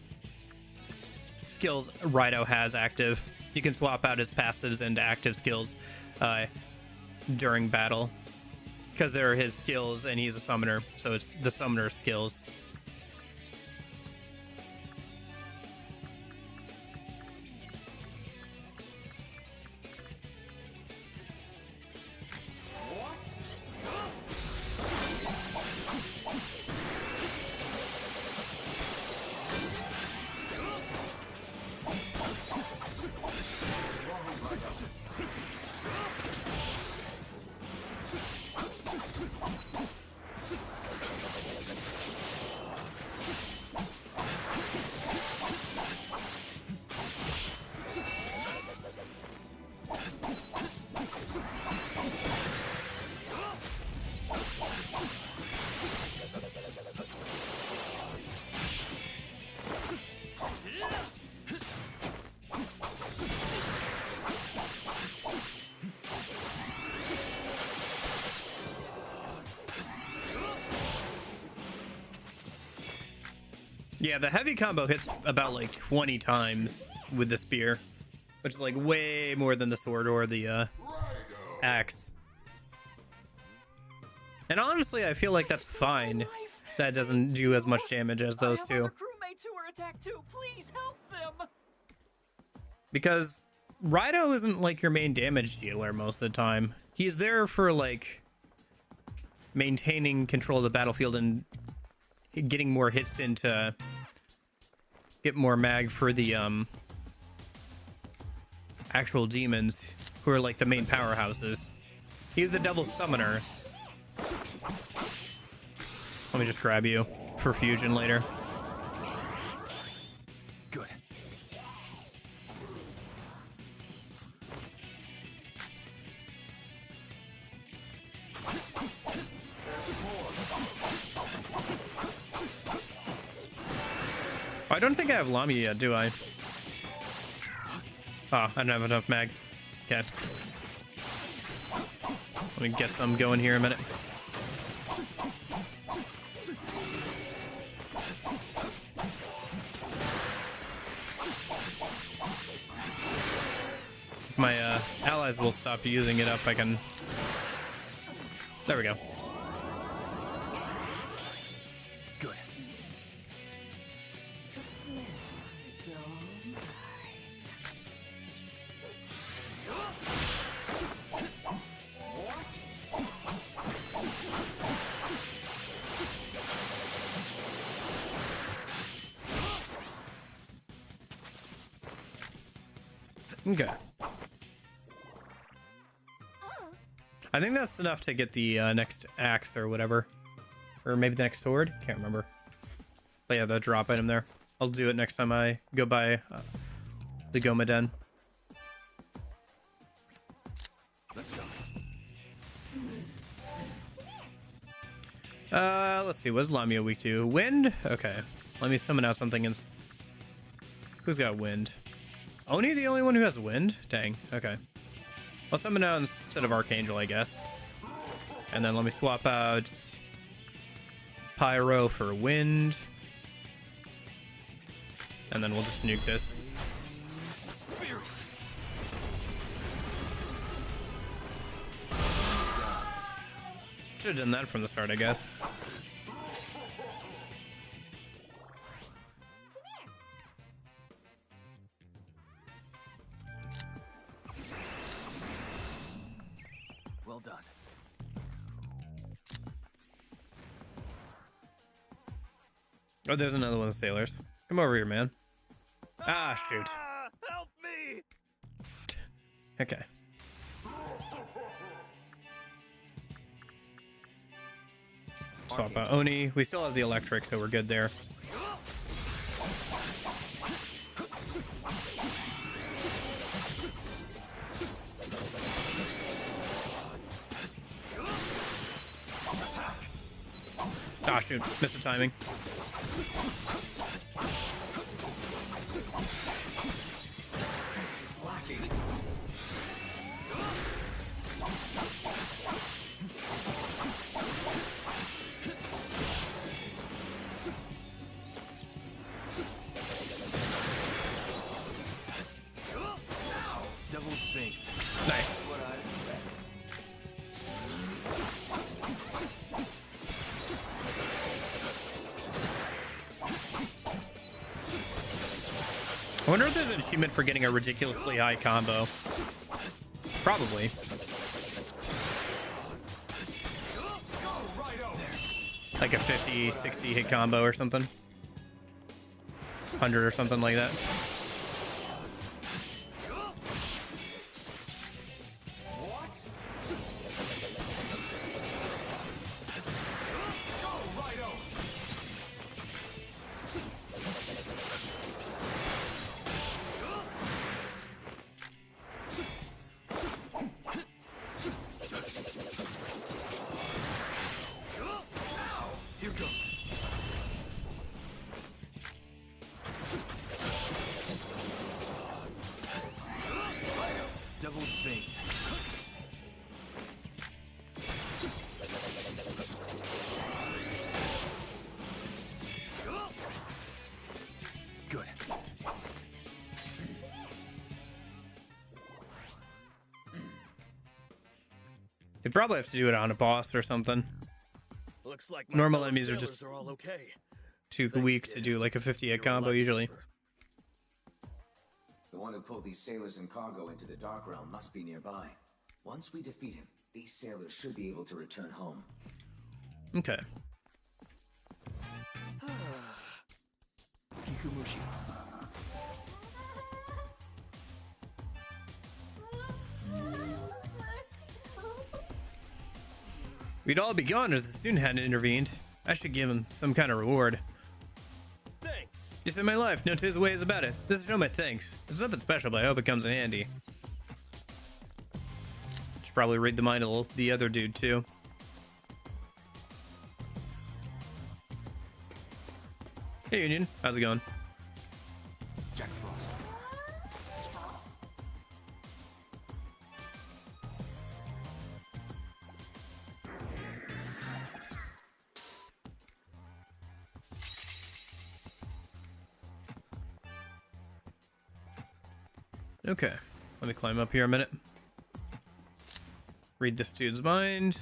skills Raidou has active. You can swap out his passives into active skills during battle. Because they're his skills and he's a summoner, so it's the summoner skills. Yeah, the heavy combo hits about like 20 times with the spear, which is like way more than the sword or the axe. And honestly, I feel like that's fine. That doesn't do as much damage as those two. Crewmates who were attacked too. Please help them. Because Raidou isn't like your main damage dealer most of the time. He's there for like maintaining control of the battlefield and getting more hits in to get more mag for the actual demons who are like the main powerhouses. He's the devil summoner. Let me just grab you for fusion later. Good. I don't think I have Lamia yet, do I? Oh, I don't have enough mag. Okay. Let me get some going here in a minute. My allies will stop using it up. I can... There we go. Good. Okay. I think that's enough to get the next axe or whatever. Or maybe the next sword? Can't remember. But yeah, the drop item there. I'll do it next time I go by the Gomaden. Let's go. Let's see. What's Lamia weak to? Wind? Okay. Let me summon out something in... Who's got wind? Oni the only one who has wind? Dang. Okay. I'll summon out instead of Archangel, I guess. And then let me swap out Pyro for wind. And then we'll just nuke this. Should have done that from the start, I guess. Well done. Oh, there's another one of the sailors. Come over here, man. Ah, shoot. Help me! Okay. Swap out Oni. We still have the electric, so we're good there. Ah, shoot. Missed the timing. Devil's Bane. Nice. What I expect. I wonder if there's an achievement for getting a ridiculously high combo. Probably. Like a 50, 60 hit combo or something. 100 or something like that. Here goes. You probably have to do it on a boss or something. Looks like my Normal fellow enemies are sailors just are all okay. too Thanks, weak kid. to do like a 58 You're a combo usually. lifesaver. The one who pulled these sailors and cargo into the Dark Realm must be nearby. Once we defeat him, these sailors should be able to return home. Okay. Kikumushi. We'd all be gone if the student hadn't intervened. I should give him some kind of reward. Thanks. You saved my life. No 'tis ways about it. This is show my thanks. It's nothing special, but I hope it comes in handy. Should probably read the mind of the other dude too. Hey Union, how's it going? Jack Frost. Okay, let me climb up here a minute. Read this dude's mind.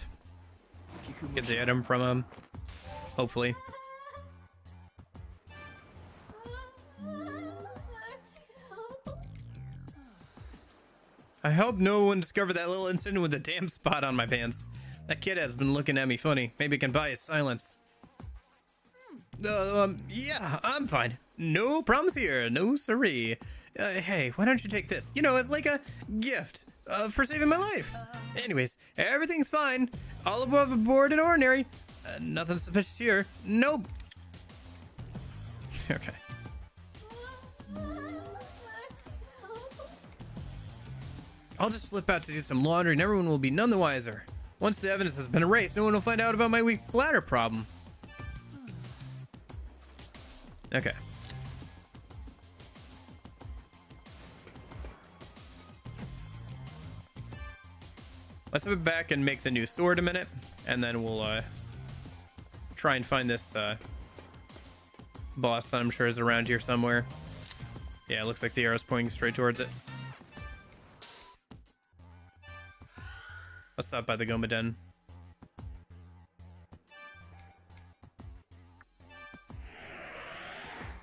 Get the item from him. Hopefully. I hope no one discovered that little incident with the damn spot on my pants. That kid has been looking at me funny. Maybe I can buy his silence. Yeah, I'm fine. No problems here. No siree. Hey, why don't you take this? You know, as like a gift for saving my life. Anyways, everything's fine. All above board and ordinary. Nothing suspicious here. Nope. Okay. I'll just slip out to do some laundry and everyone will be none the wiser. Once the evidence has been erased, no one will find out about my weak bladder problem. Okay. Let's head back and make the new sword a minute, and then we'll try and find this boss that I'm sure is around here somewhere. Yeah, it looks like the arrow's pointing straight towards it. Let's stop by the Goma Den.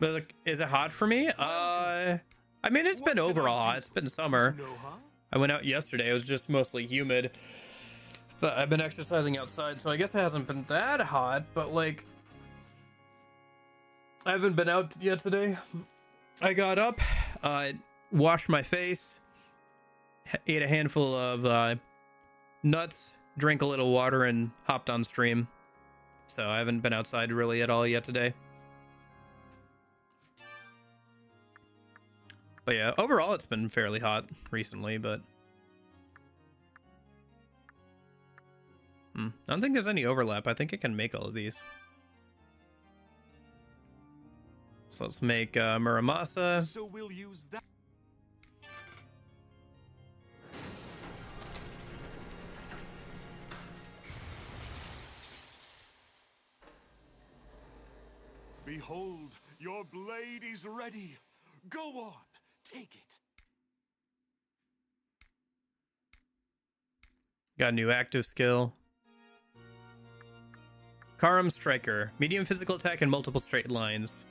But like, is it hot for me? I mean, it's been overall hot. It's been summer. I went out yesterday. It was just mostly humid. But I've been exercising outside, so I guess it hasn't been that hot. But like, I haven't been out yet today. I got up, washed my face, ate a handful of nuts, drank a little water, and hopped on stream. So I haven't been outside really at all yet today. But yeah, overall it's been fairly hot recently, but I don't think there's any overlap. I think I can make all of these. So let's make Muramasa. So we'll use that. Behold, your blade is ready. Go on, take it. Got a new active skill. Karam Striker. Medium physical attack and multiple straight lines.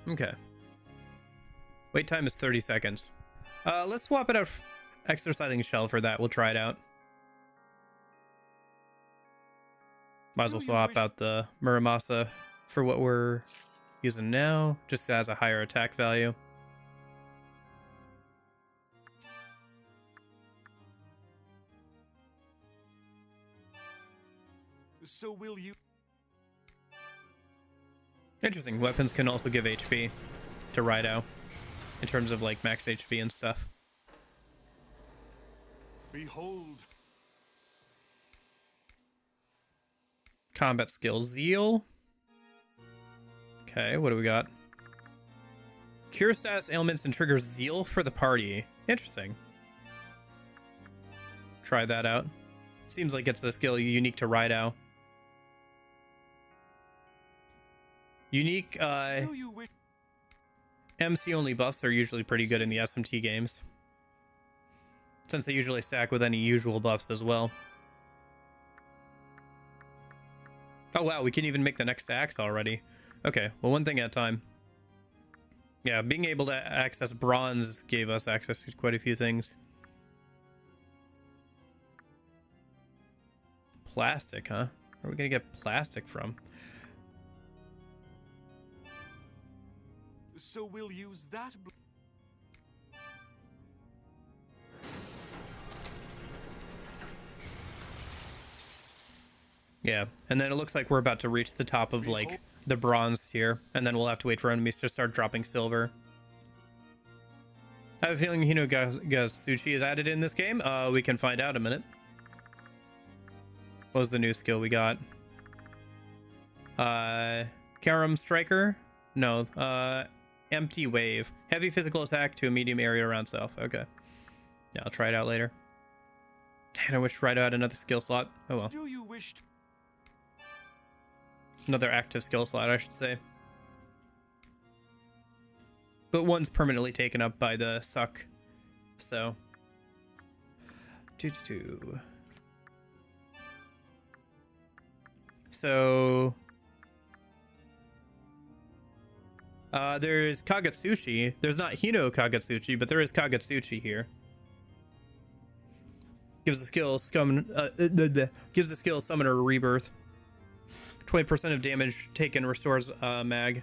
Okay. Wait time is 30 seconds. Let's swap it out. Exercising shell for that. We'll try it out. Might as well swap out the Muramasa for what we're using now, just as a higher attack value. So will you? Interesting. Weapons can also give HP to Raidou in terms of like max HP and stuff. Behold. Combat skill Zeal. Okay, what do we got? Cure status ailments and triggers Zeal for the party. Interesting. Try that out. Seems like it's a skill unique to Raidou. MC only buffs are usually pretty good in the SMT games, since they usually stack with any usual buffs as well. Oh wow, we can even make the next axe already. Okay, well, one thing at a time. Yeah, being able to access bronze gave us access to quite a few things. Plastic, huh? Where are we gonna get plastic from? So we'll use that. Yeah, and then it looks like we're about to reach the top of like the bronze tier, and then we'll have to wait for enemies to start dropping silver. I have a feeling Hino Gasuchi is added in this game. We can find out in a minute. What was the new skill we got? Karam Striker? No, Empty Wave. Heavy physical attack to a medium area around self. Okay. Yeah, I'll try it out later. Damn, I wish Raidou had another skill slot. Oh well. Do you wish to... Another active skill slot, I should say. But one's permanently taken up by the suck. So. So. There's Kagetsuchi. There's not Hino Kagetsuchi, but there is Kagetsuchi here. Gives the skill gives the skill Summoner Rebirth. 20% of damage taken restores mag.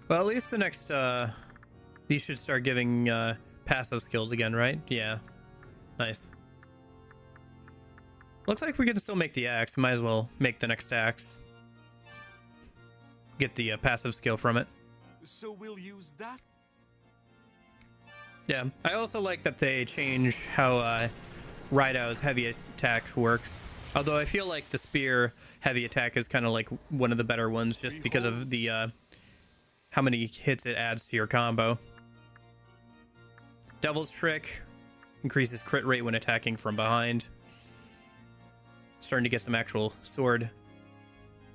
Well, at least the next, these should start giving, passive skills again, right? Yeah. Nice. Looks like we can still make the axe. Might as well make the next axe. Get the, passive skill from it. So we'll use that? Yeah. I also like that they change how, Raidou's heavy attack works. Although I feel like the spear heavy attack is kind of like one of the better ones just because of the, how many hits it adds to your combo. Devil's Trick increases crit rate when attacking from behind. Starting to get some actual sword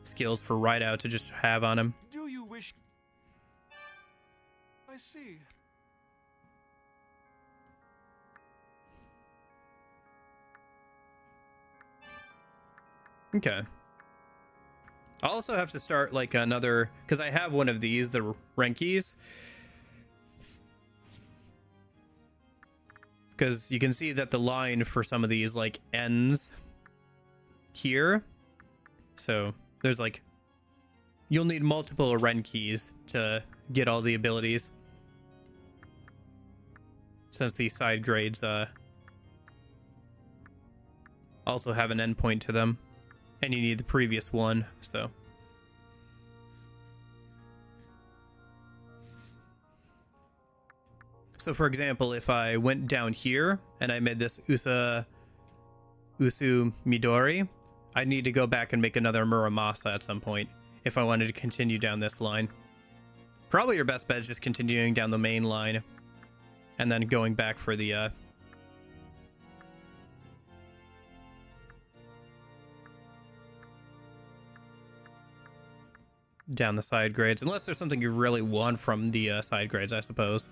skills for Raidou to just have on him. Do you wish... I see. Okay. I'll also have to start like another, because I have one of these, the Renkies. Because you can see that the line for some of these like ends here. So there's like, you'll need multiple Renkies to get all the abilities. Since these side grades also have an endpoint to them. And you need the previous one, so. So for example, if I went down here and I made this Usu Midori, I'd need to go back and make another Muramasa at some point if I wanted to continue down this line. Probably your best bet is just continuing down the main line and then going back for the down the side grades, unless there's something you really want from the side grades, I suppose.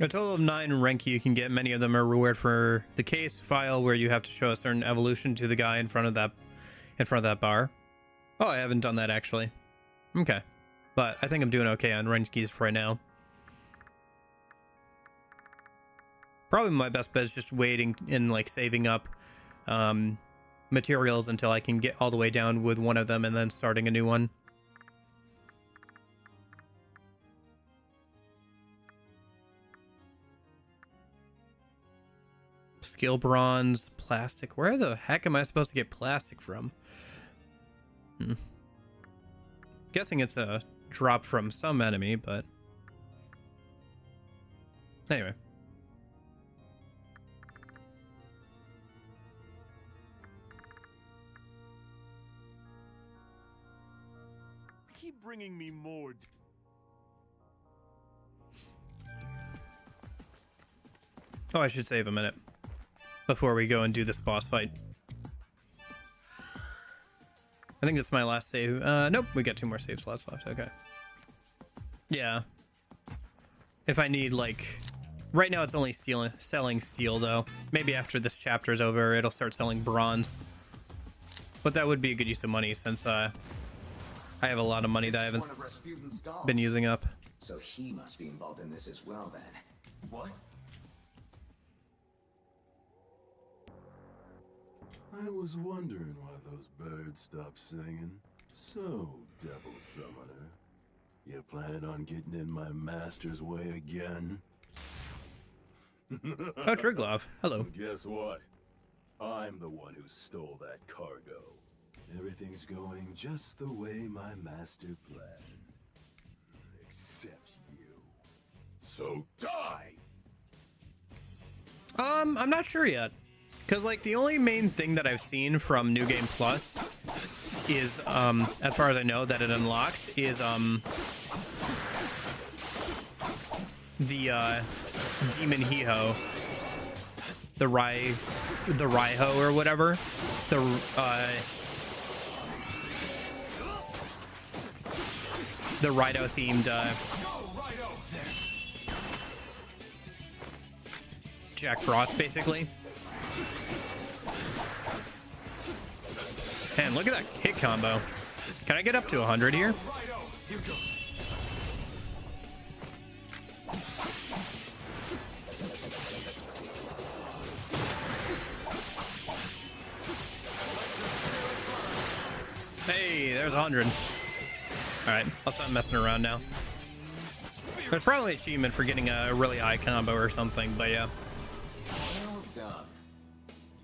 A total of 9 Renki you can get. Many of them are reward for the case file where you have to show a certain evolution to the guy in front of that bar. Oh, I haven't done that actually. Okay. But I think I'm doing okay on Renkis for right now. Probably my best bet is just waiting and like saving up materials until I can get all the way down with one of them and then starting a new one. Skill bronze, plastic. Where the heck am I supposed to get plastic from? Guessing it's a drop from some enemy, but anyway. Keep bringing me more. Oh, I should save a minute before we go and do this boss fight. I think that's my last save. Nope, we got 2 more save slots left. Okay. Yeah. If I need, like... Right now it's only selling steel, though. Maybe after this chapter's over, it'll start selling bronze. But that would be a good use of money, since I have a lot of money that I haven't been using up. So he must be involved in this as well, then. What? I was wondering why those birds stopped singing. So, Devil Summoner, you planning on getting in my master's way again? Oh, Triglov. Hello. Guess what? I'm the one who stole that cargo. Everything's going just the way my master planned. Except you. So die! I'm not sure yet. Because, like, the only main thing that I've seen from New Game Plus is, as far as I know, that it unlocks is, the, Demon Hiho. The Raiho or whatever. The Raidou themed, Jack Frost, basically. Man, look at that hit combo. Can I get up to 100 here? Hey, there's 100. Alright, I'll stop messing around now. There's probably an achievement for getting a really high combo or something, but yeah.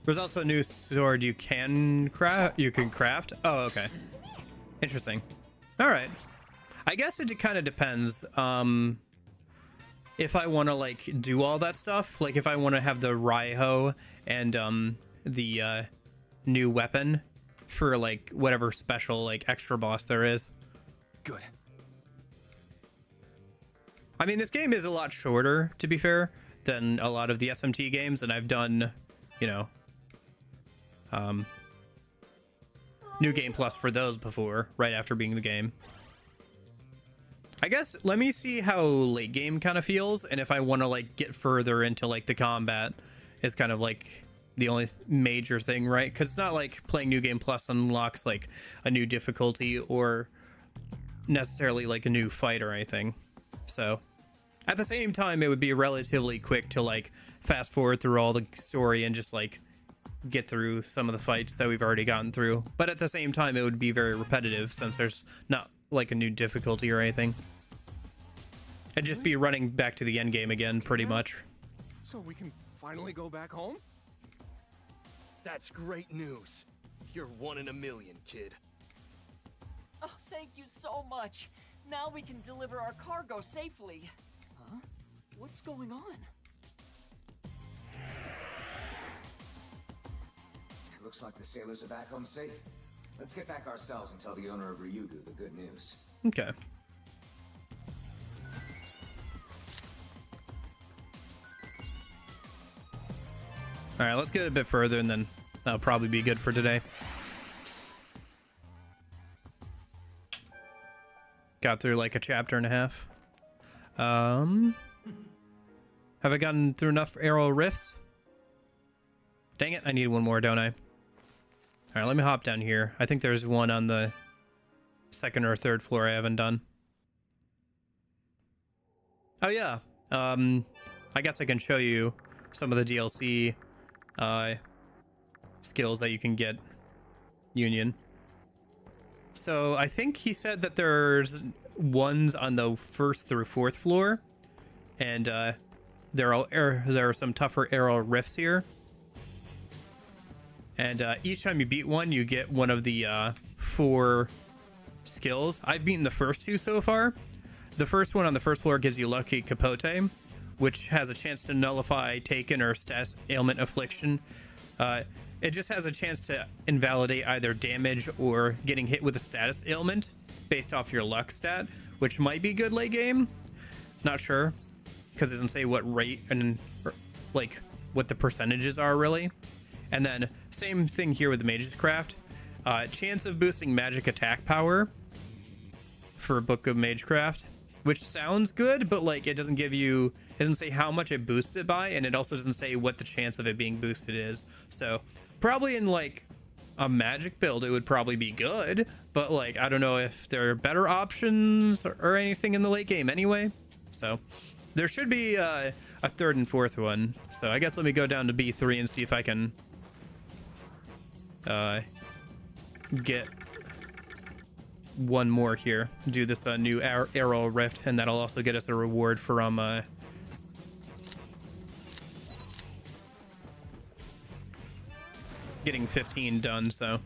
There's also a new sword you can craft. Oh, okay. Interesting. All right. I guess it kind of depends. If I want to like do all that stuff, like if I want to have the Raiho and the new weapon for like whatever special like extra boss there is. Good. I mean, this game is a lot shorter, to be fair, than a lot of the SMT games, and I've done, you know, New Game Plus for those before, right after being the game. I guess let me see how late game kind of feels, and if I want to like get further into like the combat is kind of like the only major thing, right? Because it's not like playing New Game Plus unlocks like a new difficulty or necessarily like a new fight or anything. So at the same time, it would be relatively quick to like fast forward through all the story and just like get through some of the fights that we've already gotten through. But at the same time, it would be very repetitive since there's not like a new difficulty or anything. It'd just be running back to the end game again, pretty much. So we can finally go back home? That's great news. You're 1 in a million, kid. Oh, thank you so much. Now we can deliver our cargo safely. Huh? What's going on? Looks like the sailors are back home safe. Let's get back ourselves and tell the owner of Ryugu the good news. Okay. All right, let's get a bit further and then that'll probably be good for today. Got through like a chapter and a half. Have I gotten through enough arrow rifts? Dang it, I need one more, don't I? All right, let me hop down here. I think there's one on the 2nd or 3rd floor I haven't done. Oh yeah, I guess I can show you some of the DLC skills that you can get Union. So I think he said that there's ones on the 1st through 4th floor, and there are some tougher arrow rifts here. And each time you beat one, you get one of the 4 skills. I've beaten the first 2 so far. The first one on the 1st floor gives you Lucky Capote, which has a chance to nullify Taken or Status Ailment Affliction. It just has a chance to invalidate either damage or getting hit with a status ailment based off your luck stat, which might be good late game. Not sure, because it doesn't say what rate and like what the percentages are really. And then same thing here with the Mage's Craft. Chance of boosting magic attack power for Book of Magecraft, which sounds good, but like it doesn't give you, it doesn't say how much it boosts it by, and it also doesn't say what the chance of it being boosted is. So probably in like a magic build it would probably be good, but like I don't know if there are better options or anything in the late game anyway. So there should be a 3rd and 4th one. So I guess let me go down to B3 and see if I can get one more here. Do this new arrow rift, and that'll also get us a reward from getting 15 done. So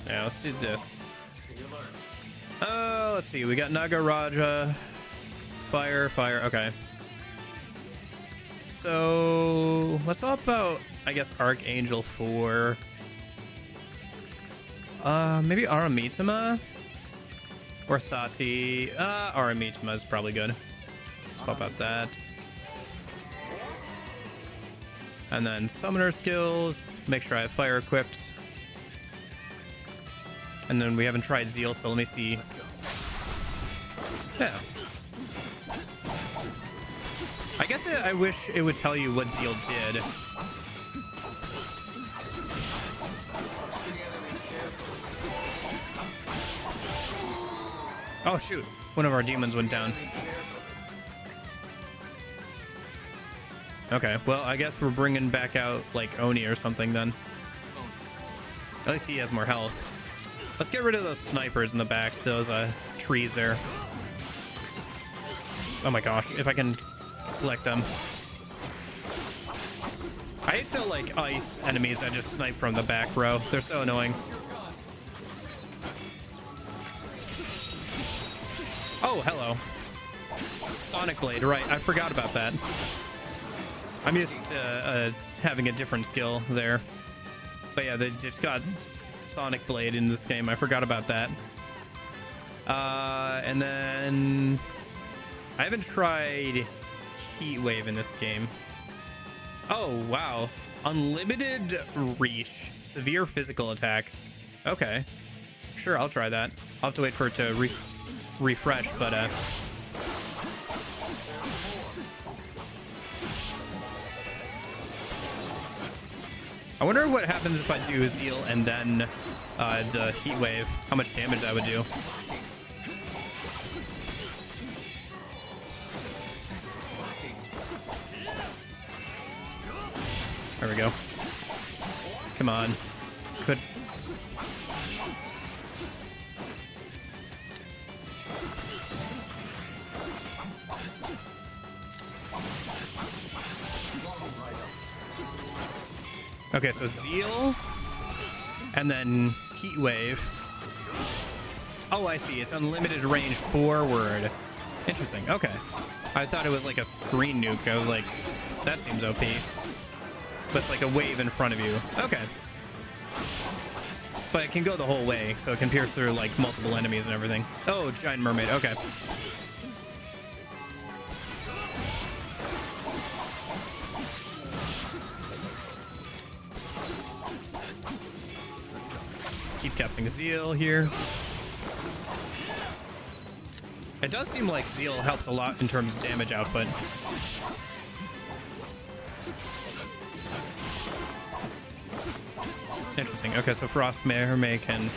yeah, let's do this. Let's see, we got Nagaraja, fire, okay. So let's talk about, I guess, Archangel 4. Maybe Aramitama or Sati. Aramitama is probably good. Let's talk about that. And then summoner skills. Make sure I have fire equipped. And then we haven't tried Zeal, so let me see. Yeah. I guess I wish it would tell you what Zeal did. Oh shoot, one of our demons went down. Okay, well I guess we're bringing back out like Oni or something then. At least he has more health. Let's get rid of those snipers in the back, those trees there. Oh my gosh, if I can select them. I hate the like ice enemies that just snipe from the back row. They're so annoying. Oh, hello. Sonic Blade, right. I forgot about that. I'm used to having a different skill there. But yeah, they just got Sonic Blade in this game. I forgot about that. And then I haven't tried Heat Wave in this game. Oh, wow. Unlimited reach. Severe physical attack. Okay. Sure, I'll try that. I'll have to wait for it to refresh, but I wonder what happens if I do Zeal and then the Heat Wave. How much damage that would do. There we go. Come on. Good. Okay, so Zeal, and then Heat Wave. Oh, I see. It's unlimited range forward. Interesting. Okay. I thought it was like a screen nuke. I was like, that seems OP. But it's like a wave in front of you. Okay. But it can go the whole way, so it can pierce through like multiple enemies and everything. Oh, giant mermaid. Okay. Keep casting Zeal here. It does seem like Zeal helps a lot in terms of damage output. Interesting. Okay, so Frost Mermaid can...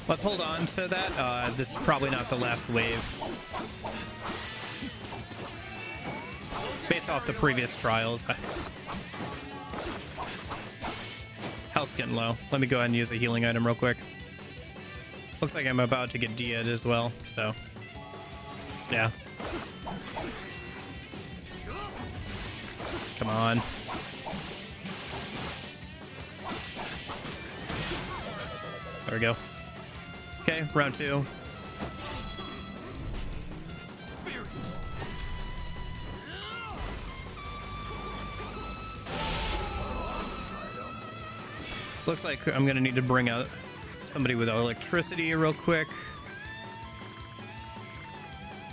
Let's hold on to that. This is probably not the last wave. Based off the previous trials. Health's getting low. Let me go ahead and use a healing item real quick. Looks like I'm about to get Dia'd as well, so... yeah. Come on. There we go. Okay, round 2. Looks like I'm gonna need to bring out somebody with electricity real quick.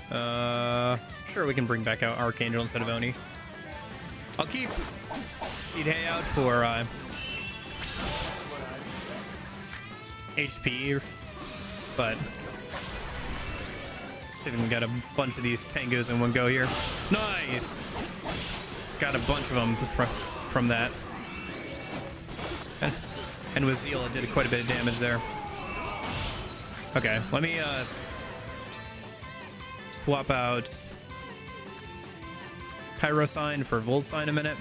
Sure, we can bring back out Archangel instead of Oni. I'll keep Seedhay out for HP, but see if we can get a bunch of these tangos in one go here. Nice! Got a bunch of them from that. And with Zeal, it did quite a bit of damage there. Okay, let me swap out Pyro Sign for Volt Sign a minute.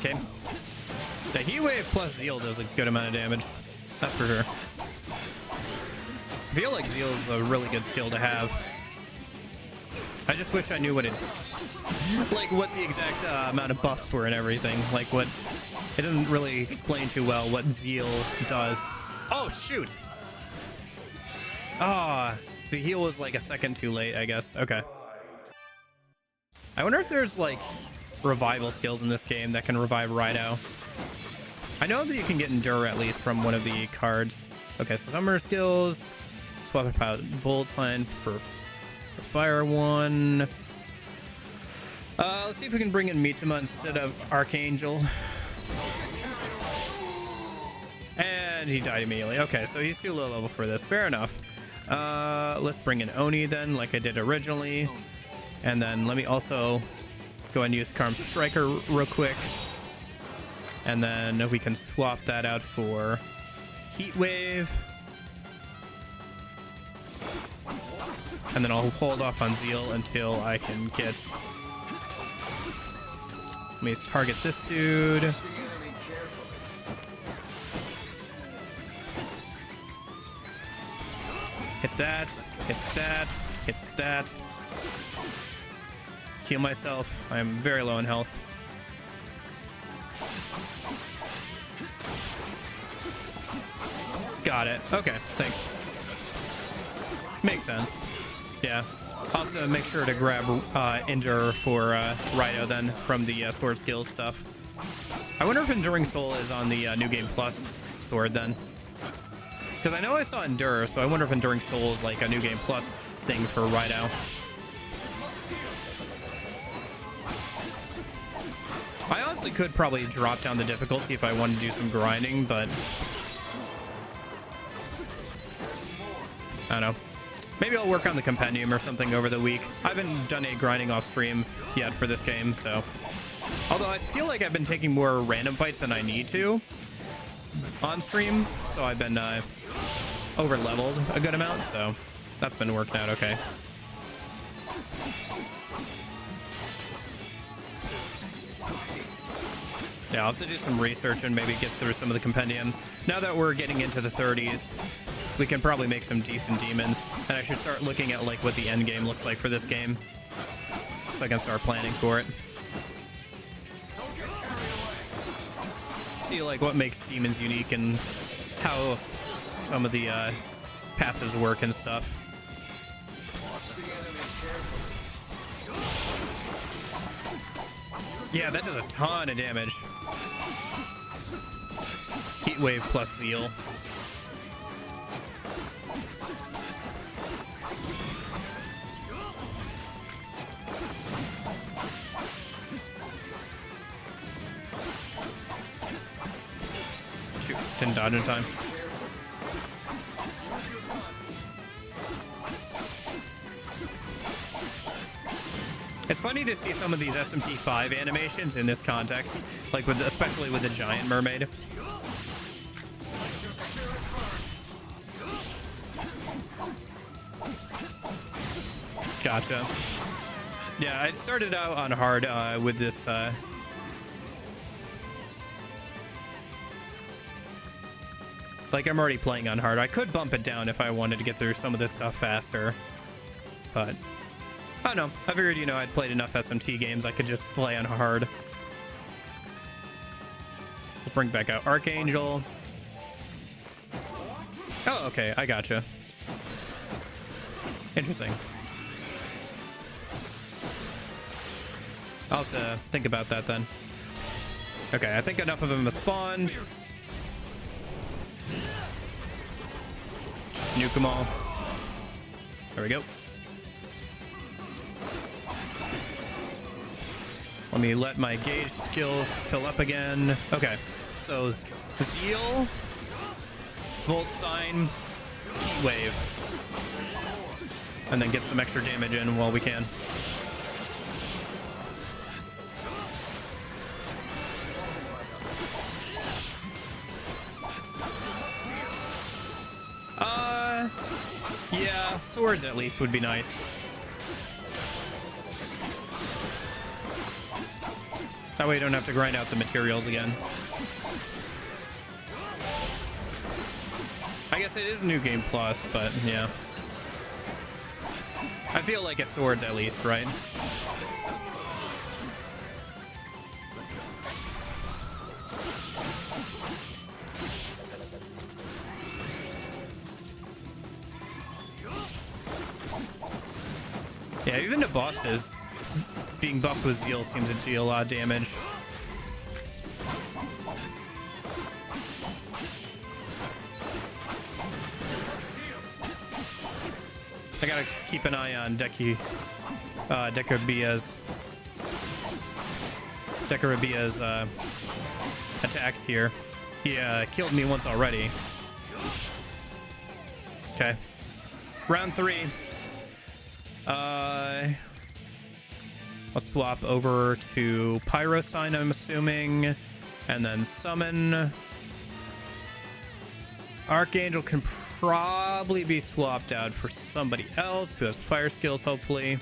Okay. The Heat Wave plus Zeal does a good amount of damage. That's for sure. I feel like Zeal is a really good skill to have. I just wish I knew what it... like, what the exact amount of buffs were and everything. Like, what... it doesn't really explain too well what Zeal does. Oh, shoot! Ah, the heal was like a second too late, I guess. Okay. I wonder if there's, like, revival skills in this game that can revive Raidou. I know that you can get Endure at least from one of the cards. Okay, so summer skills. Swap out Volt Sign for Fire one. Let's see if we can bring in Mitama instead of Archangel. And he died immediately. Okay, so he's too low level for this. Fair enough. Let's bring in Oni then, like I did originally. And then let me also go and use Karm Striker real quick. And then we can swap that out for Heat Wave. And then I'll hold off on Zeal until I can get... let me target this dude. Hit that, hit that, hit that. Heal myself. I am very low in health. Got it. Okay, thanks. Makes sense. Yeah. I'll have to make sure to grab Endure for Raidou then from the sword skills stuff. I wonder if Enduring Soul is on the New Game Plus sword then. Because I know I saw Endure, so I wonder if Enduring Soul is like a New Game Plus thing for Raidou. I honestly could probably drop down the difficulty if I wanted to do some grinding, but... I don't know. Maybe I'll work on the compendium or something over the week. I haven't done any grinding off stream yet for this game, so... although I feel like I've been taking more random fights than I need to on stream, so I've been over-leveled a good amount, so that's been working out okay. Yeah, I'll have to do some research and maybe get through some of the compendium. Now that we're getting into the 30s, we can probably make some decent demons. And I should start looking at like what the end game looks like for this game, so I can start planning for it. See like what makes demons unique and how some of the passes work and stuff. Yeah, that does a ton of damage. Heat Wave plus Zeal. Didn't dodge in time. It's funny to see some of these SMT5 animations in this context, like with, especially with the giant mermaid. Gotcha. Yeah, I started out on hard with this. Like, I'm already playing on hard. I could bump it down if I wanted to get through some of this stuff faster, but I don't know. I figured, you know, I'd played enough SMT games. I could just play on hard. We'll bring back out Archangel. Oh, okay. I gotcha. Interesting. I'll have to think about that then. Okay, I think enough of them have spawned. Just nuke them all. There we go. Let me let my gauge skills fill up again. Okay, so Zeal, Volt Sign, Heat Wave. And then get some extra damage in while we can. Yeah, swords at least would be nice. That way you don't have to grind out the materials again. I guess it is New Game Plus, but yeah. I feel like it's swords at least, right? Yeah, even the bosses being buffed with Zeal seems to deal a lot of damage. I gotta keep an eye on Dekarabia's attacks here. He killed me once already. Okay. Round 3. Let's swap over to Pyro Sign, I'm assuming, and then summon. Archangel can probably be swapped out for somebody else who has fire skills, hopefully.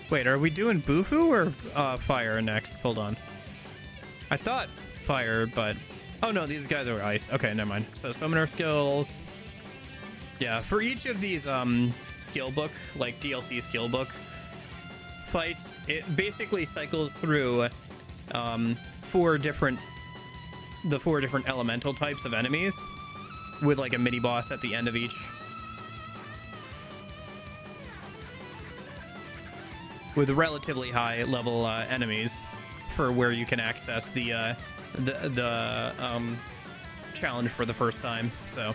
Wait, are we doing Bufu or fire next? Hold on. I thought fire, but... Oh no, these guys are ice. Okay, never mind. So summoner skills. Yeah, for each of these skill book, like DLC skill book fights, it basically cycles through 4 different elemental types of enemies with like a mini boss at the end of each. With relatively high level enemies for where you can access the challenge for the first time. So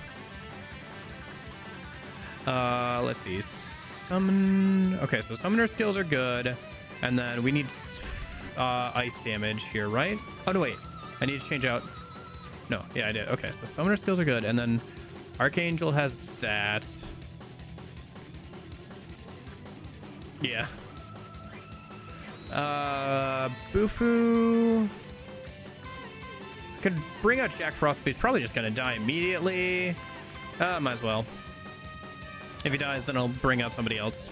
let's see, summon. Okay, so summoner skills are good, and then we need ice damage here, right? Oh no, wait, I need to change out. No, yeah, I did. Okay, so summoner skills are good, and then Archangel has that. Yeah. Bufu could bring out Jack Frost, but he's probably just gonna die immediately. Might as well. If he dies, then I'll bring out somebody else.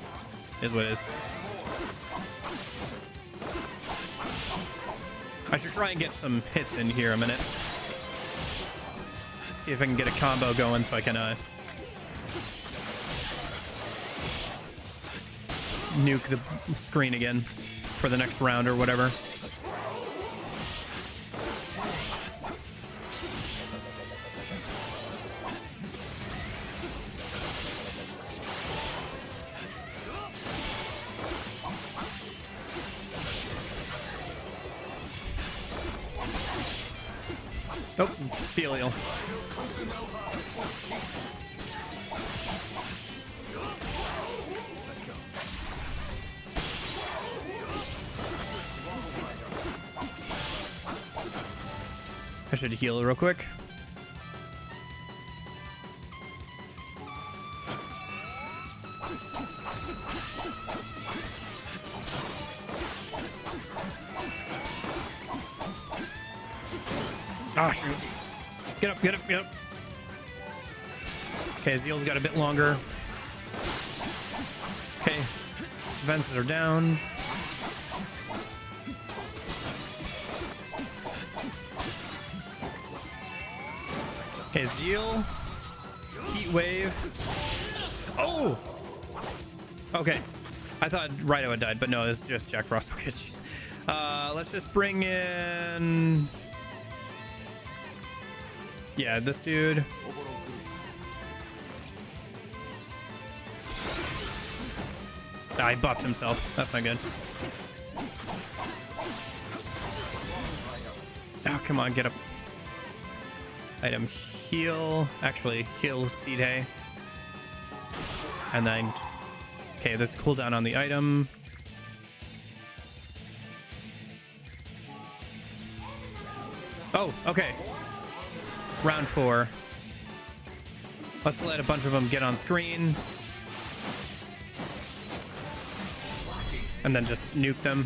Is what it is. I should try and get some hits in here a minute. See if I can get a combo going so I can nuke the screen again for the next round or whatever. Oh, Felial. I should heal real quick. Oh, shoot. Get up, get up, get up. Okay, Zeal's got a bit longer. Okay, defenses are down. Okay, Zeal. Heat wave. Oh! Okay. I thought Raidou had died, but no, it's just Jack Frost. Okay, jeez. Let's just bring in... Yeah, this dude. Ah, he buffed himself. That's not good. Oh, come on, get up. Item heal. Actually, heal seed hay. And then... Okay, this cooldown on the item. Oh, okay. Round 4. Let's let a bunch of them get on screen. And then just nuke them.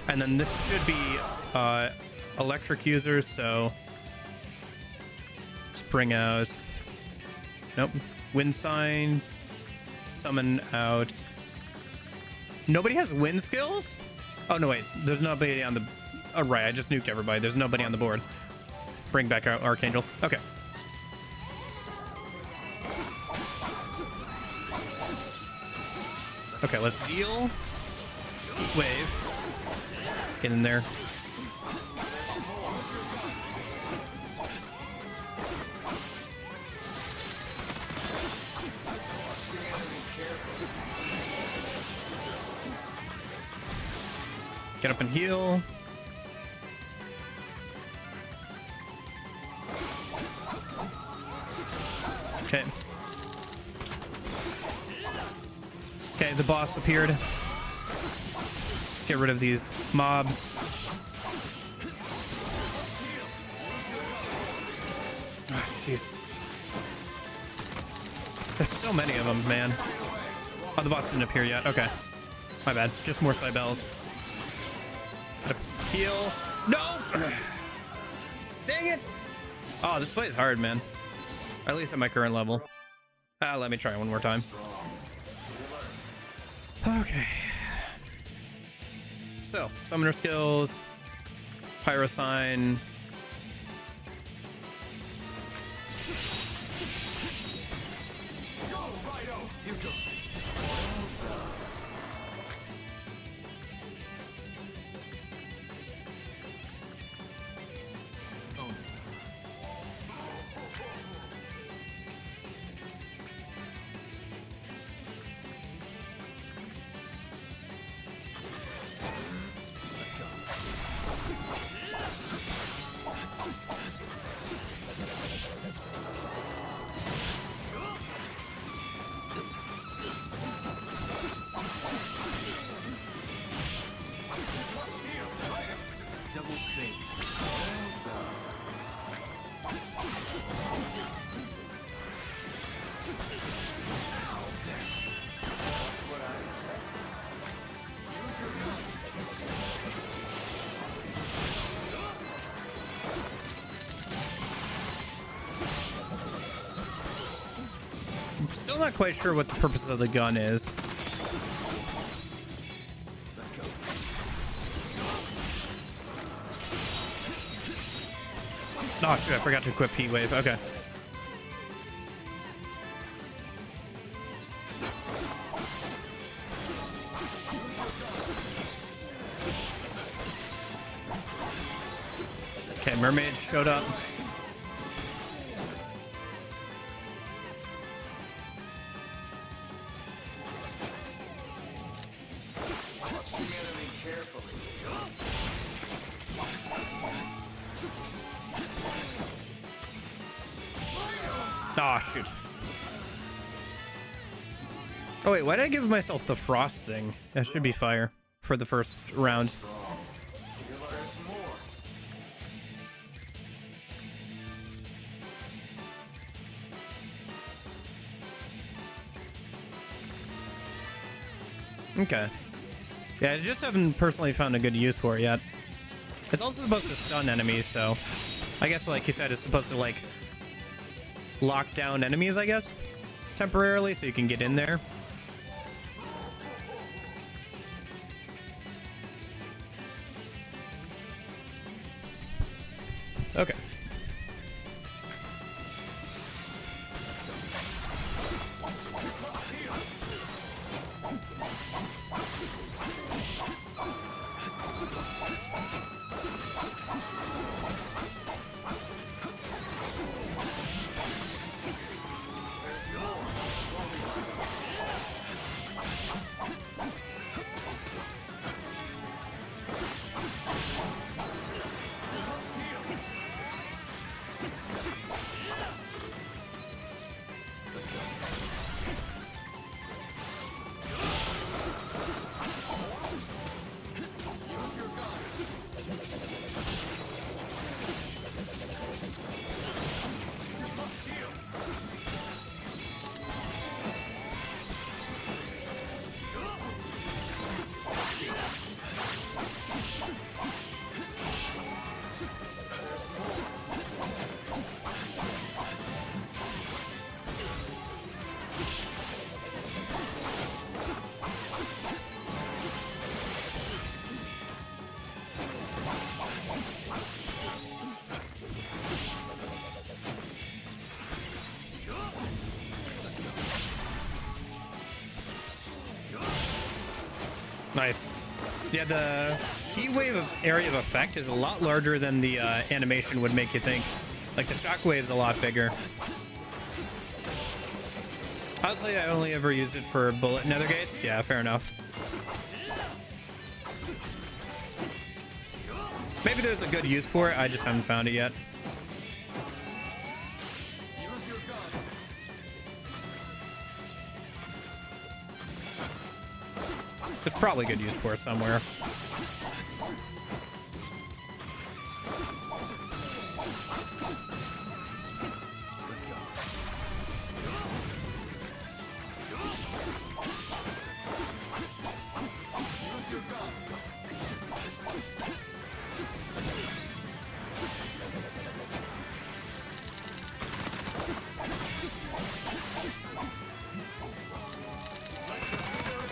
And then this should be electric users, so just bring out... Nope. Wind sign. Summon out... Nobody has wind skills? Oh, no, wait. There's nobody on the... Oh, right. I just nuked everybody. There's nobody on the board. Bring back out Archangel. Okay. Okay, let's Zeal. Heat wave. Get in there. Get up and heal. Okay. Okay, the boss appeared. Let's get rid of these mobs. Oh, jeez. There's so many of them, man. Oh, the boss didn't appear yet. Okay. My bad. Just more Cybels. Gotta heal. No! Dang it! Oh, this fight is hard, man. At least at my current level. Let me try one more time. Okay. So, summoner skills, pyro sign. Still not quite sure what the purpose of the gun is. Oh shoot, I forgot to equip Heat Wave. Okay. Okay, Mermaid showed up. Oh, shoot. Oh, wait, why did I give myself the frost thing? That should be fire for the first round. Okay. Yeah, I just haven't personally found a good use for it yet. It's also supposed to stun enemies, so I guess like you said, it's supposed to like lock down enemies, I guess, temporarily, so you can get in there. Okay. Nice. Yeah, the heat wave area of effect is a lot larger than the animation would make you think. Like, the shockwave's a lot bigger. Honestly, I only ever used it for bullet nether gates. Yeah, fair enough. Maybe there's a good use for it, I just haven't found it yet. There's probably good use for it somewhere.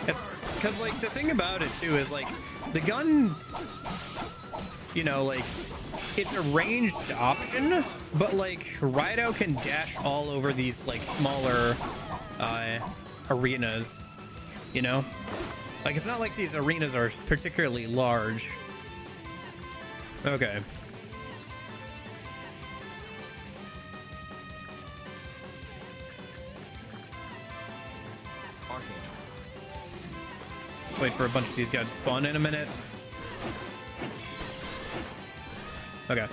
It's because, like, the thing about it too is, like, the gun, you know, like, it's a ranged option, but like Raidou can dash all over these like smaller arenas, you know, like it's not like these arenas are particularly large. Okay. Wait for a bunch of these guys to spawn in a minute. Okay.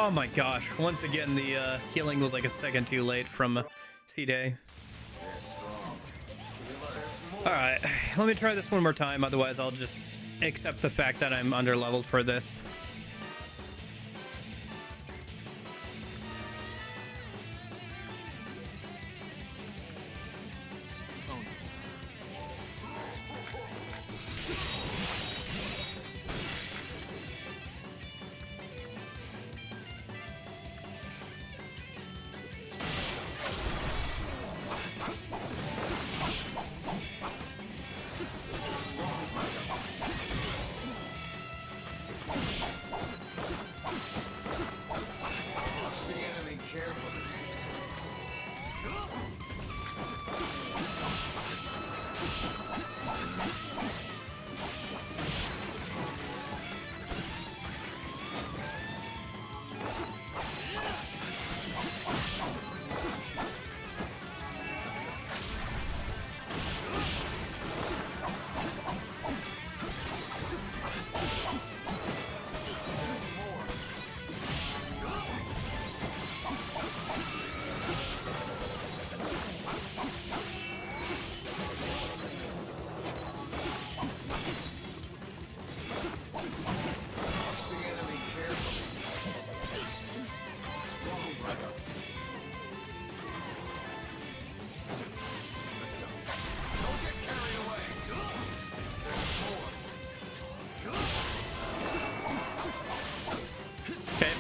Oh my gosh. Once again, the healing was like a second too late from C-Day. Alright, let me try this one more time, otherwise I'll just accept the fact that I'm underleveled for this.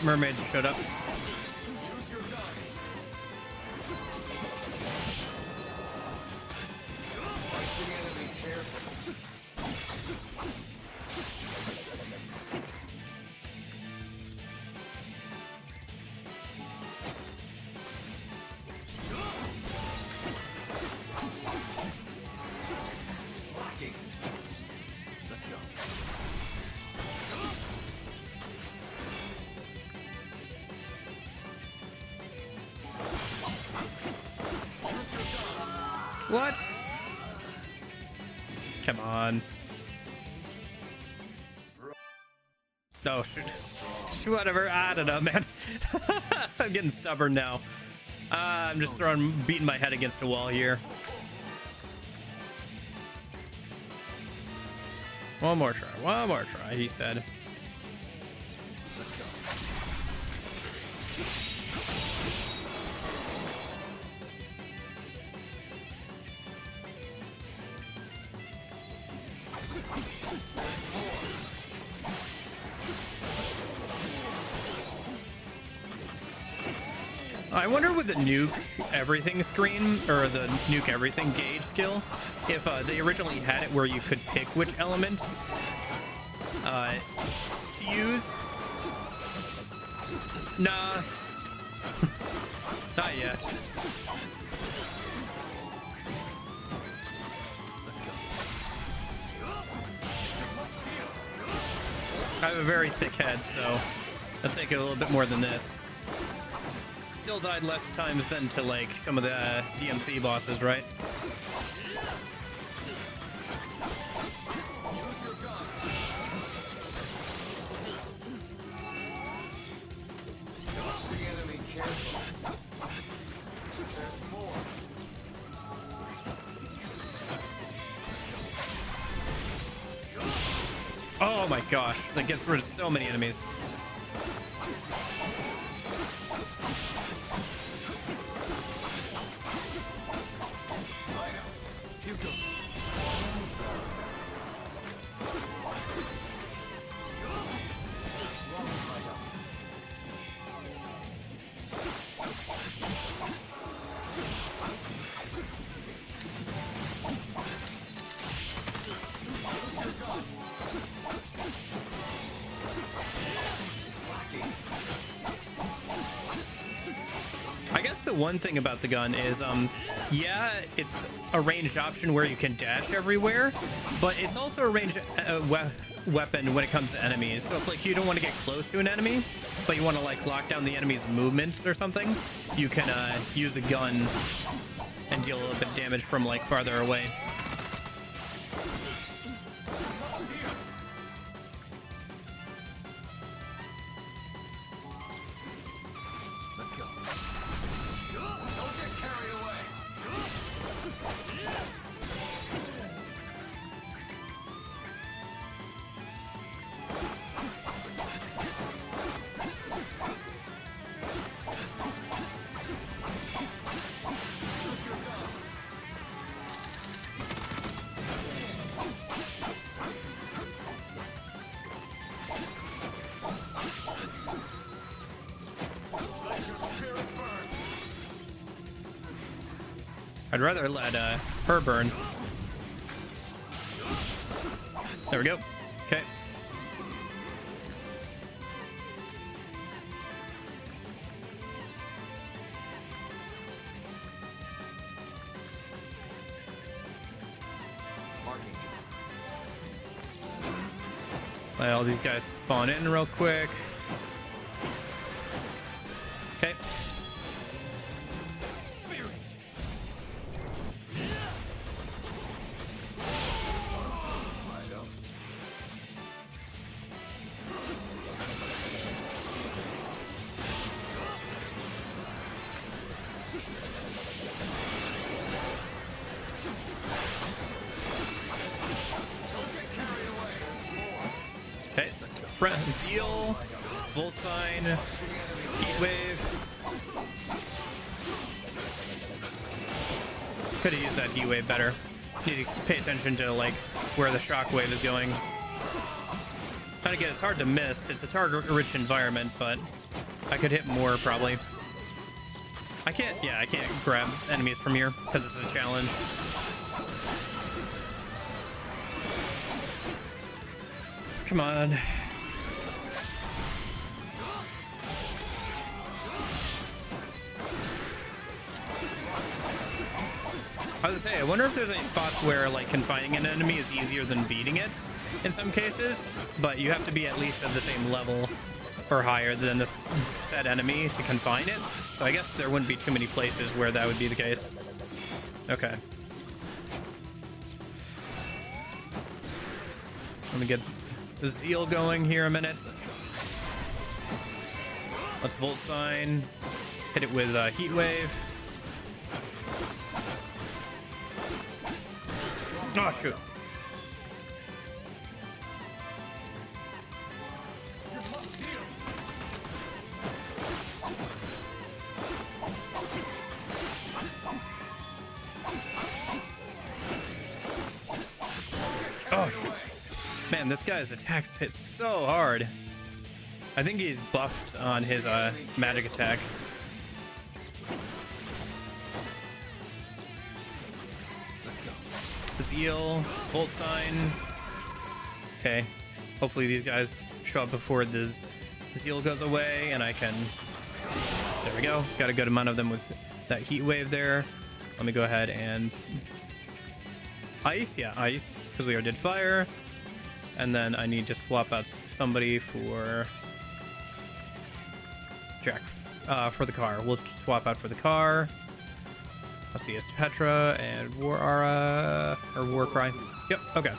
Mermaid showed up. What? Come on. Oh, whatever. I don't know, man. I'm getting stubborn now. I'm just beating my head against a wall here. One more try, he said. Let's go. I wonder with the nuke everything screen, or the nuke everything gauge skill, if they originally had it where you could pick which element to use. Nah. Not yet. I have a very thick head, so I'll take it a little bit more than this. Still died less times than to like some of the DMC bosses, right? Oh my gosh, that gets rid of so many enemies. One thing about the gun is, yeah, it's a ranged option where you can dash everywhere, but it's also a ranged weapon when it comes to enemies. So if like you don't want to get close to an enemy, but you want to like lock down the enemy's movements or something, you can use the gun and deal a little bit of damage from like farther away. I'd rather let her burn. There we go. Okay. Let all these guys spawn in real quick. Okay. Okay, Zeal, Full Sign, Heat Wave. Could have used that Heat Wave better. Need to pay attention to like where the Shockwave is going. And again, it's hard to miss. It's a target-rich environment, but I could hit more probably. I can't grab enemies from here because it's a challenge. Come on. I would say, I wonder if there's any spots where like confining an enemy is easier than beating it in some cases, but you have to be at least at the same level or higher than this said enemy to confine it. So I guess there wouldn't be too many places where that would be the case. Okay. Let me get the Zeal going here a minute. Let's Volt Sign. Hit it with Heat Wave. Oh, shoot. Oh, shoot. Man, this guy's attacks hit so hard. I think he's buffed on his magic attack. Let's go. Zeal, Volt Sign. Okay. Hopefully these guys show up before the Zeal goes away and I can... There we go. Got a good amount of them with that Heat Wave there. Let me go ahead and... Ice? Yeah, Ice. Because we already did Fire. And then I need to swap out somebody for... Jack. For the car. We'll swap out for the car. Let's see, it's Tetra and War Aura... Or War Cry. Yep, okay.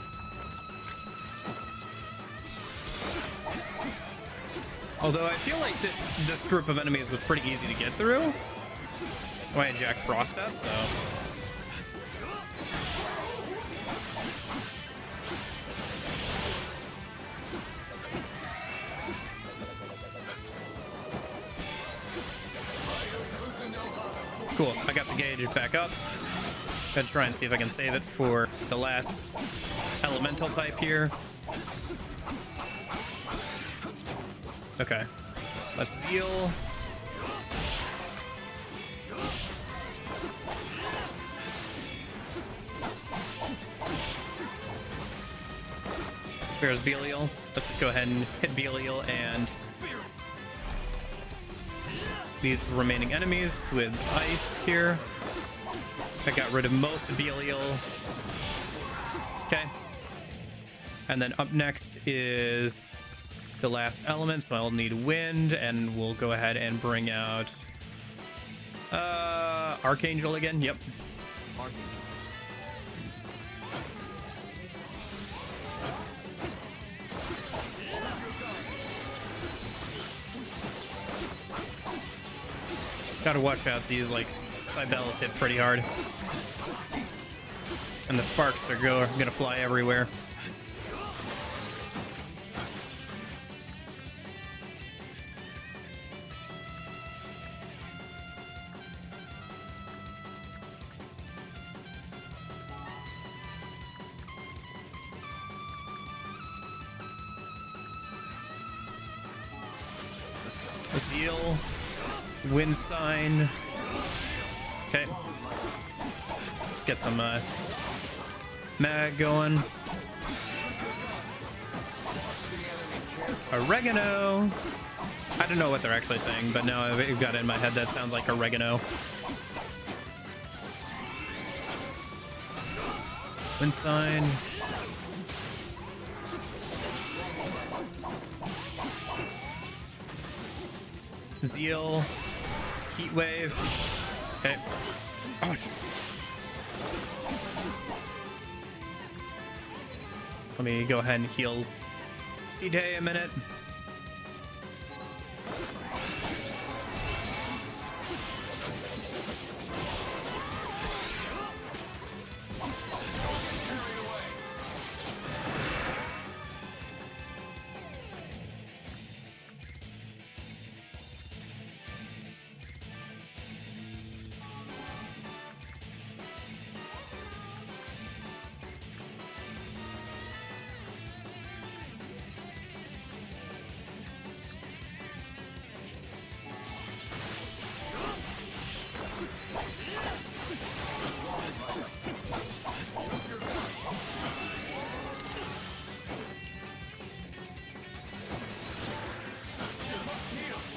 Although I feel like this group of enemies was pretty easy to get through. Oh, I had Jack Frost out, so... Cool, I got the gauge back up. Gonna try and see if I can save it for the last elemental type here. Okay, let's Zeal. There's Belial. Let's just go ahead and hit Belial and these remaining enemies with ice here. I got rid of most of Belial. Okay. And then up next is the last element, so I'll need wind, and we'll go ahead and bring out Archangel again. Yep. Archangel. Gotta watch out, these like Cybels hit pretty hard. And the sparks are gonna fly everywhere. Zeal, wind sign. Okay, let's get some mag going. Oregano. I don't know what they're actually saying, but now I've got it in my head that sounds like oregano. Wind sign. Zeal, heat wave. Okay. Oh, let me go ahead and heal C-Day a minute.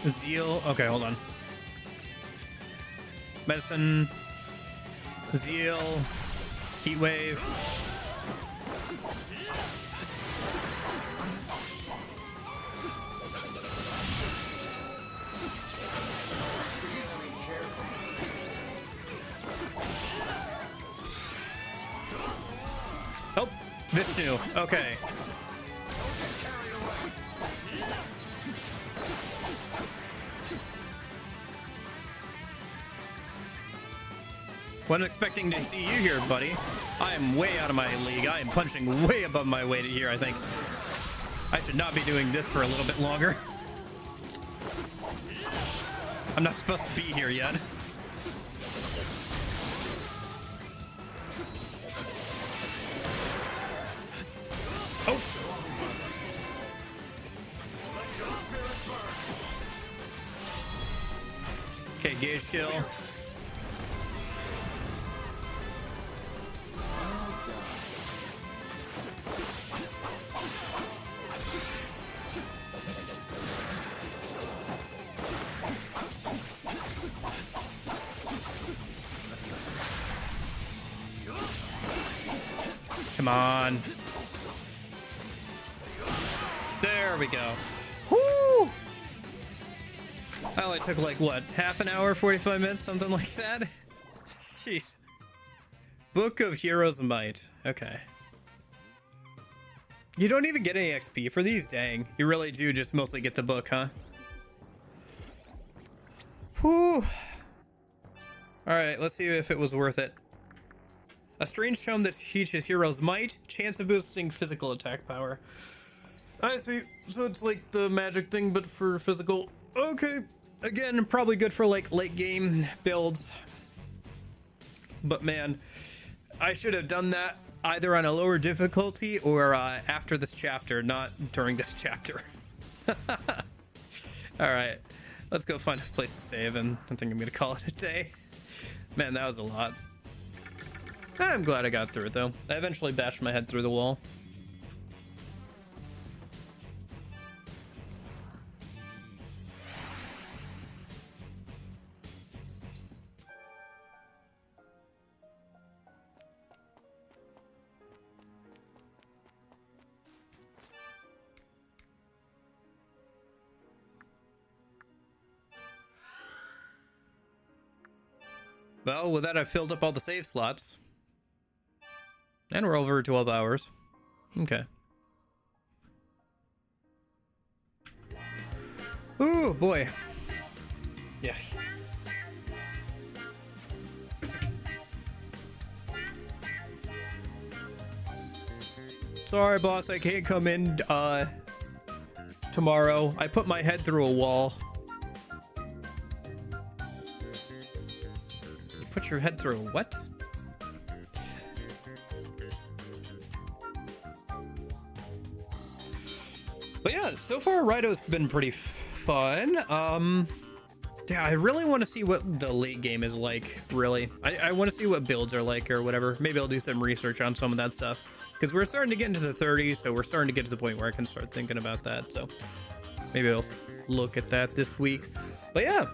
Zeal. Okay, hold on. Medicine. Zeal. Heat wave. Oh, Vishnu. Okay. Wasn't expecting to see you here, buddy. I am way out of my league. I am punching way above my weight here, I think. I should not be doing this for a little bit longer. I'm not supposed to be here yet. Oh! Okay, gauge kill. Come on. There we go. Woo! I only took like, what, half an hour, 45 minutes, something like that? Jeez. Book of Heroes Might. Okay. You don't even get any XP for these, dang. You really do just mostly get the book, huh? Whew. Alright, let's see if it was worth it. A strange tome that teaches heroes might, chance of boosting physical attack power. I see. So it's like the magic thing, but for physical. Okay. Again, probably good for like late game builds. But man, I should have done that either on a lower difficulty or after this chapter, not during this chapter. All right, let's go find a place to save, and I think I'm gonna call it a day. Man, that was a lot. I'm glad I got through it though. I eventually bashed my head through the wall. Well, with that, I've filled up all the save slots. And we're over 12 hours. Okay. Ooh, boy. Yeah. Sorry, boss, I can't come in tomorrow. I put my head through a wall. You put your head through a what? But yeah, so far Raidou's been pretty fun. Yeah, I really want to see what the late game is like, really. I want to see what builds are like or whatever. Maybe I'll do some research on some of that stuff. Because we're starting to get into the 30s, so we're starting to get to the point where I can start thinking about that. So maybe I'll look at that this week. But yeah.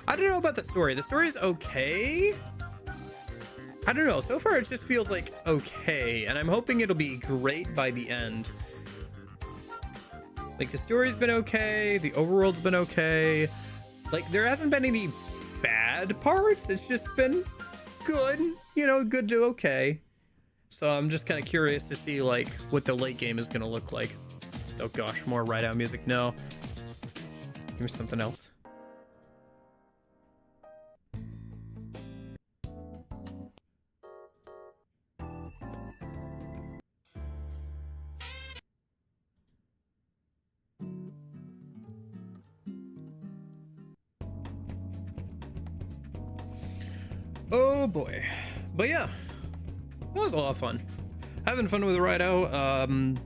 I don't know about the story. The story is okay. I don't know. So far, it just feels like okay. And I'm hoping it'll be great by the end. Like, the story's been okay. The overworld's been okay. Like, there hasn't been any bad parts. It's just been good. You know, good to okay. So I'm just kind of curious to see, like, what the late game is going to look like. Oh, gosh. More Raidou music. No. Give me something else. Oh boy. But yeah, that was a lot of fun. Having fun with Raidou.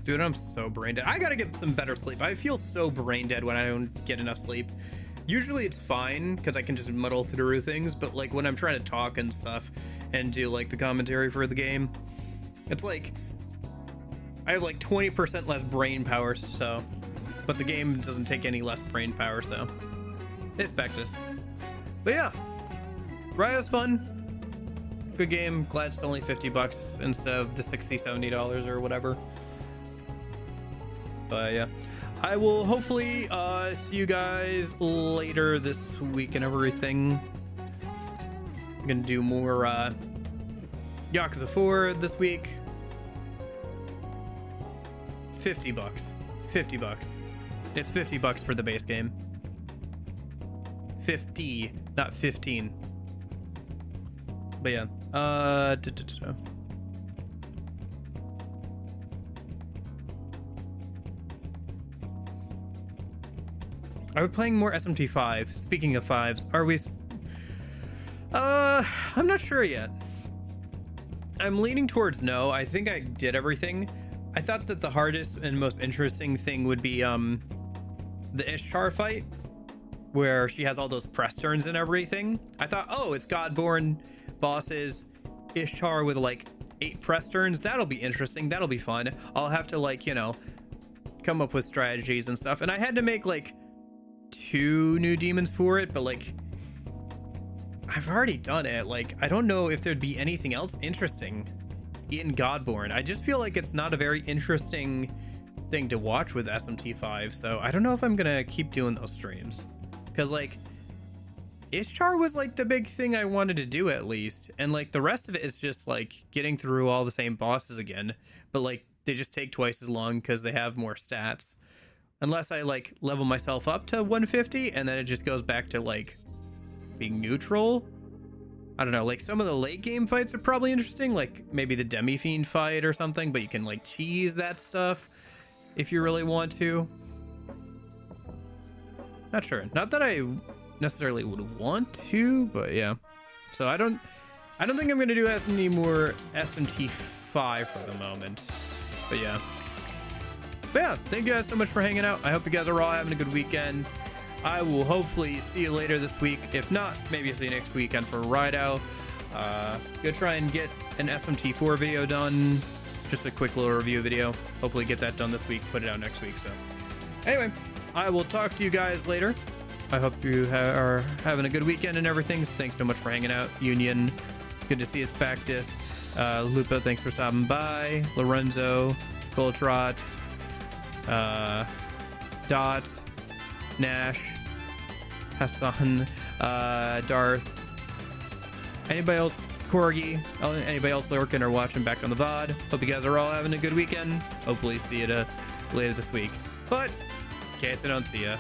Dude, I'm so brain dead. I gotta get some better sleep. I feel so brain dead when I don't get enough sleep. Usually it's fine because I can just muddle through things, but like when I'm trying to talk and stuff and do like the commentary for the game, it's like I have like 20% less brain power, so. But the game doesn't take any less brain power, so it's practice. But yeah, Raidou's fun. Good game. Glad it's only $50 instead of the $60, $70 or whatever. But yeah, I will hopefully see you guys later this week and everything. I'm gonna do more Yakuza 4 this week. $50. $50. It's $50 for the base game. 50, not 15. But yeah, I Are we playing more SMT5? Speaking of fives, are we? I'm not sure yet. I'm leaning towards no. I think I did everything. I thought that the hardest and most interesting thing would be the Ishtar fight, where she has all those press turns and everything. I thought, oh, it's Godborn bosses, Ishtar with like 8 press turns. That'll be interesting. That'll be fun. I'll have to like, you know, come up with strategies and stuff. And I had to make like 2 new demons for it, but like I've already done it. Like, I don't know if there'd be anything else interesting in Godborn. I just feel like it's not a very interesting thing to watch with SMT5, so I don't know if I'm gonna keep doing those streams, because like Ishtar was like the big thing I wanted to do at least, and like the rest of it is just like getting through all the same bosses again, but like they just take twice as long because they have more stats, unless I like level myself up to 150 and then it just goes back to like being neutral. I don't know, like some of the late game fights are probably interesting, like maybe the Demi-Fiend fight or something, but you can like cheese that stuff if you really want to. Not sure. Not that I necessarily would want to, but yeah. So I don't think I'm gonna do any more SMT5 for the moment. But yeah. Thank you guys so much for hanging out. I hope you guys are all having a good weekend. I will hopefully see you later this week. If not, maybe I'll see you next weekend for Raidou. Gonna try and get an SMT4 video done. Just a quick little review video. Hopefully get that done this week, put it out next week. So anyway, I will talk to you guys later. I hope you are having a good weekend and everything. So thanks so much for hanging out. Union, good to see you, Spactus. Lupa, thanks for stopping by. Lorenzo, Goltrot, Dot, Nash, Hassan, Darth, anybody else, Corgi, anybody else lurking or watching back on the VOD. Hope you guys are all having a good weekend. Hopefully see you later this week. But in case I don't see you,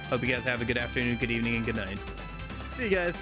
hope you guys have a good afternoon, good evening, and good night. See you guys.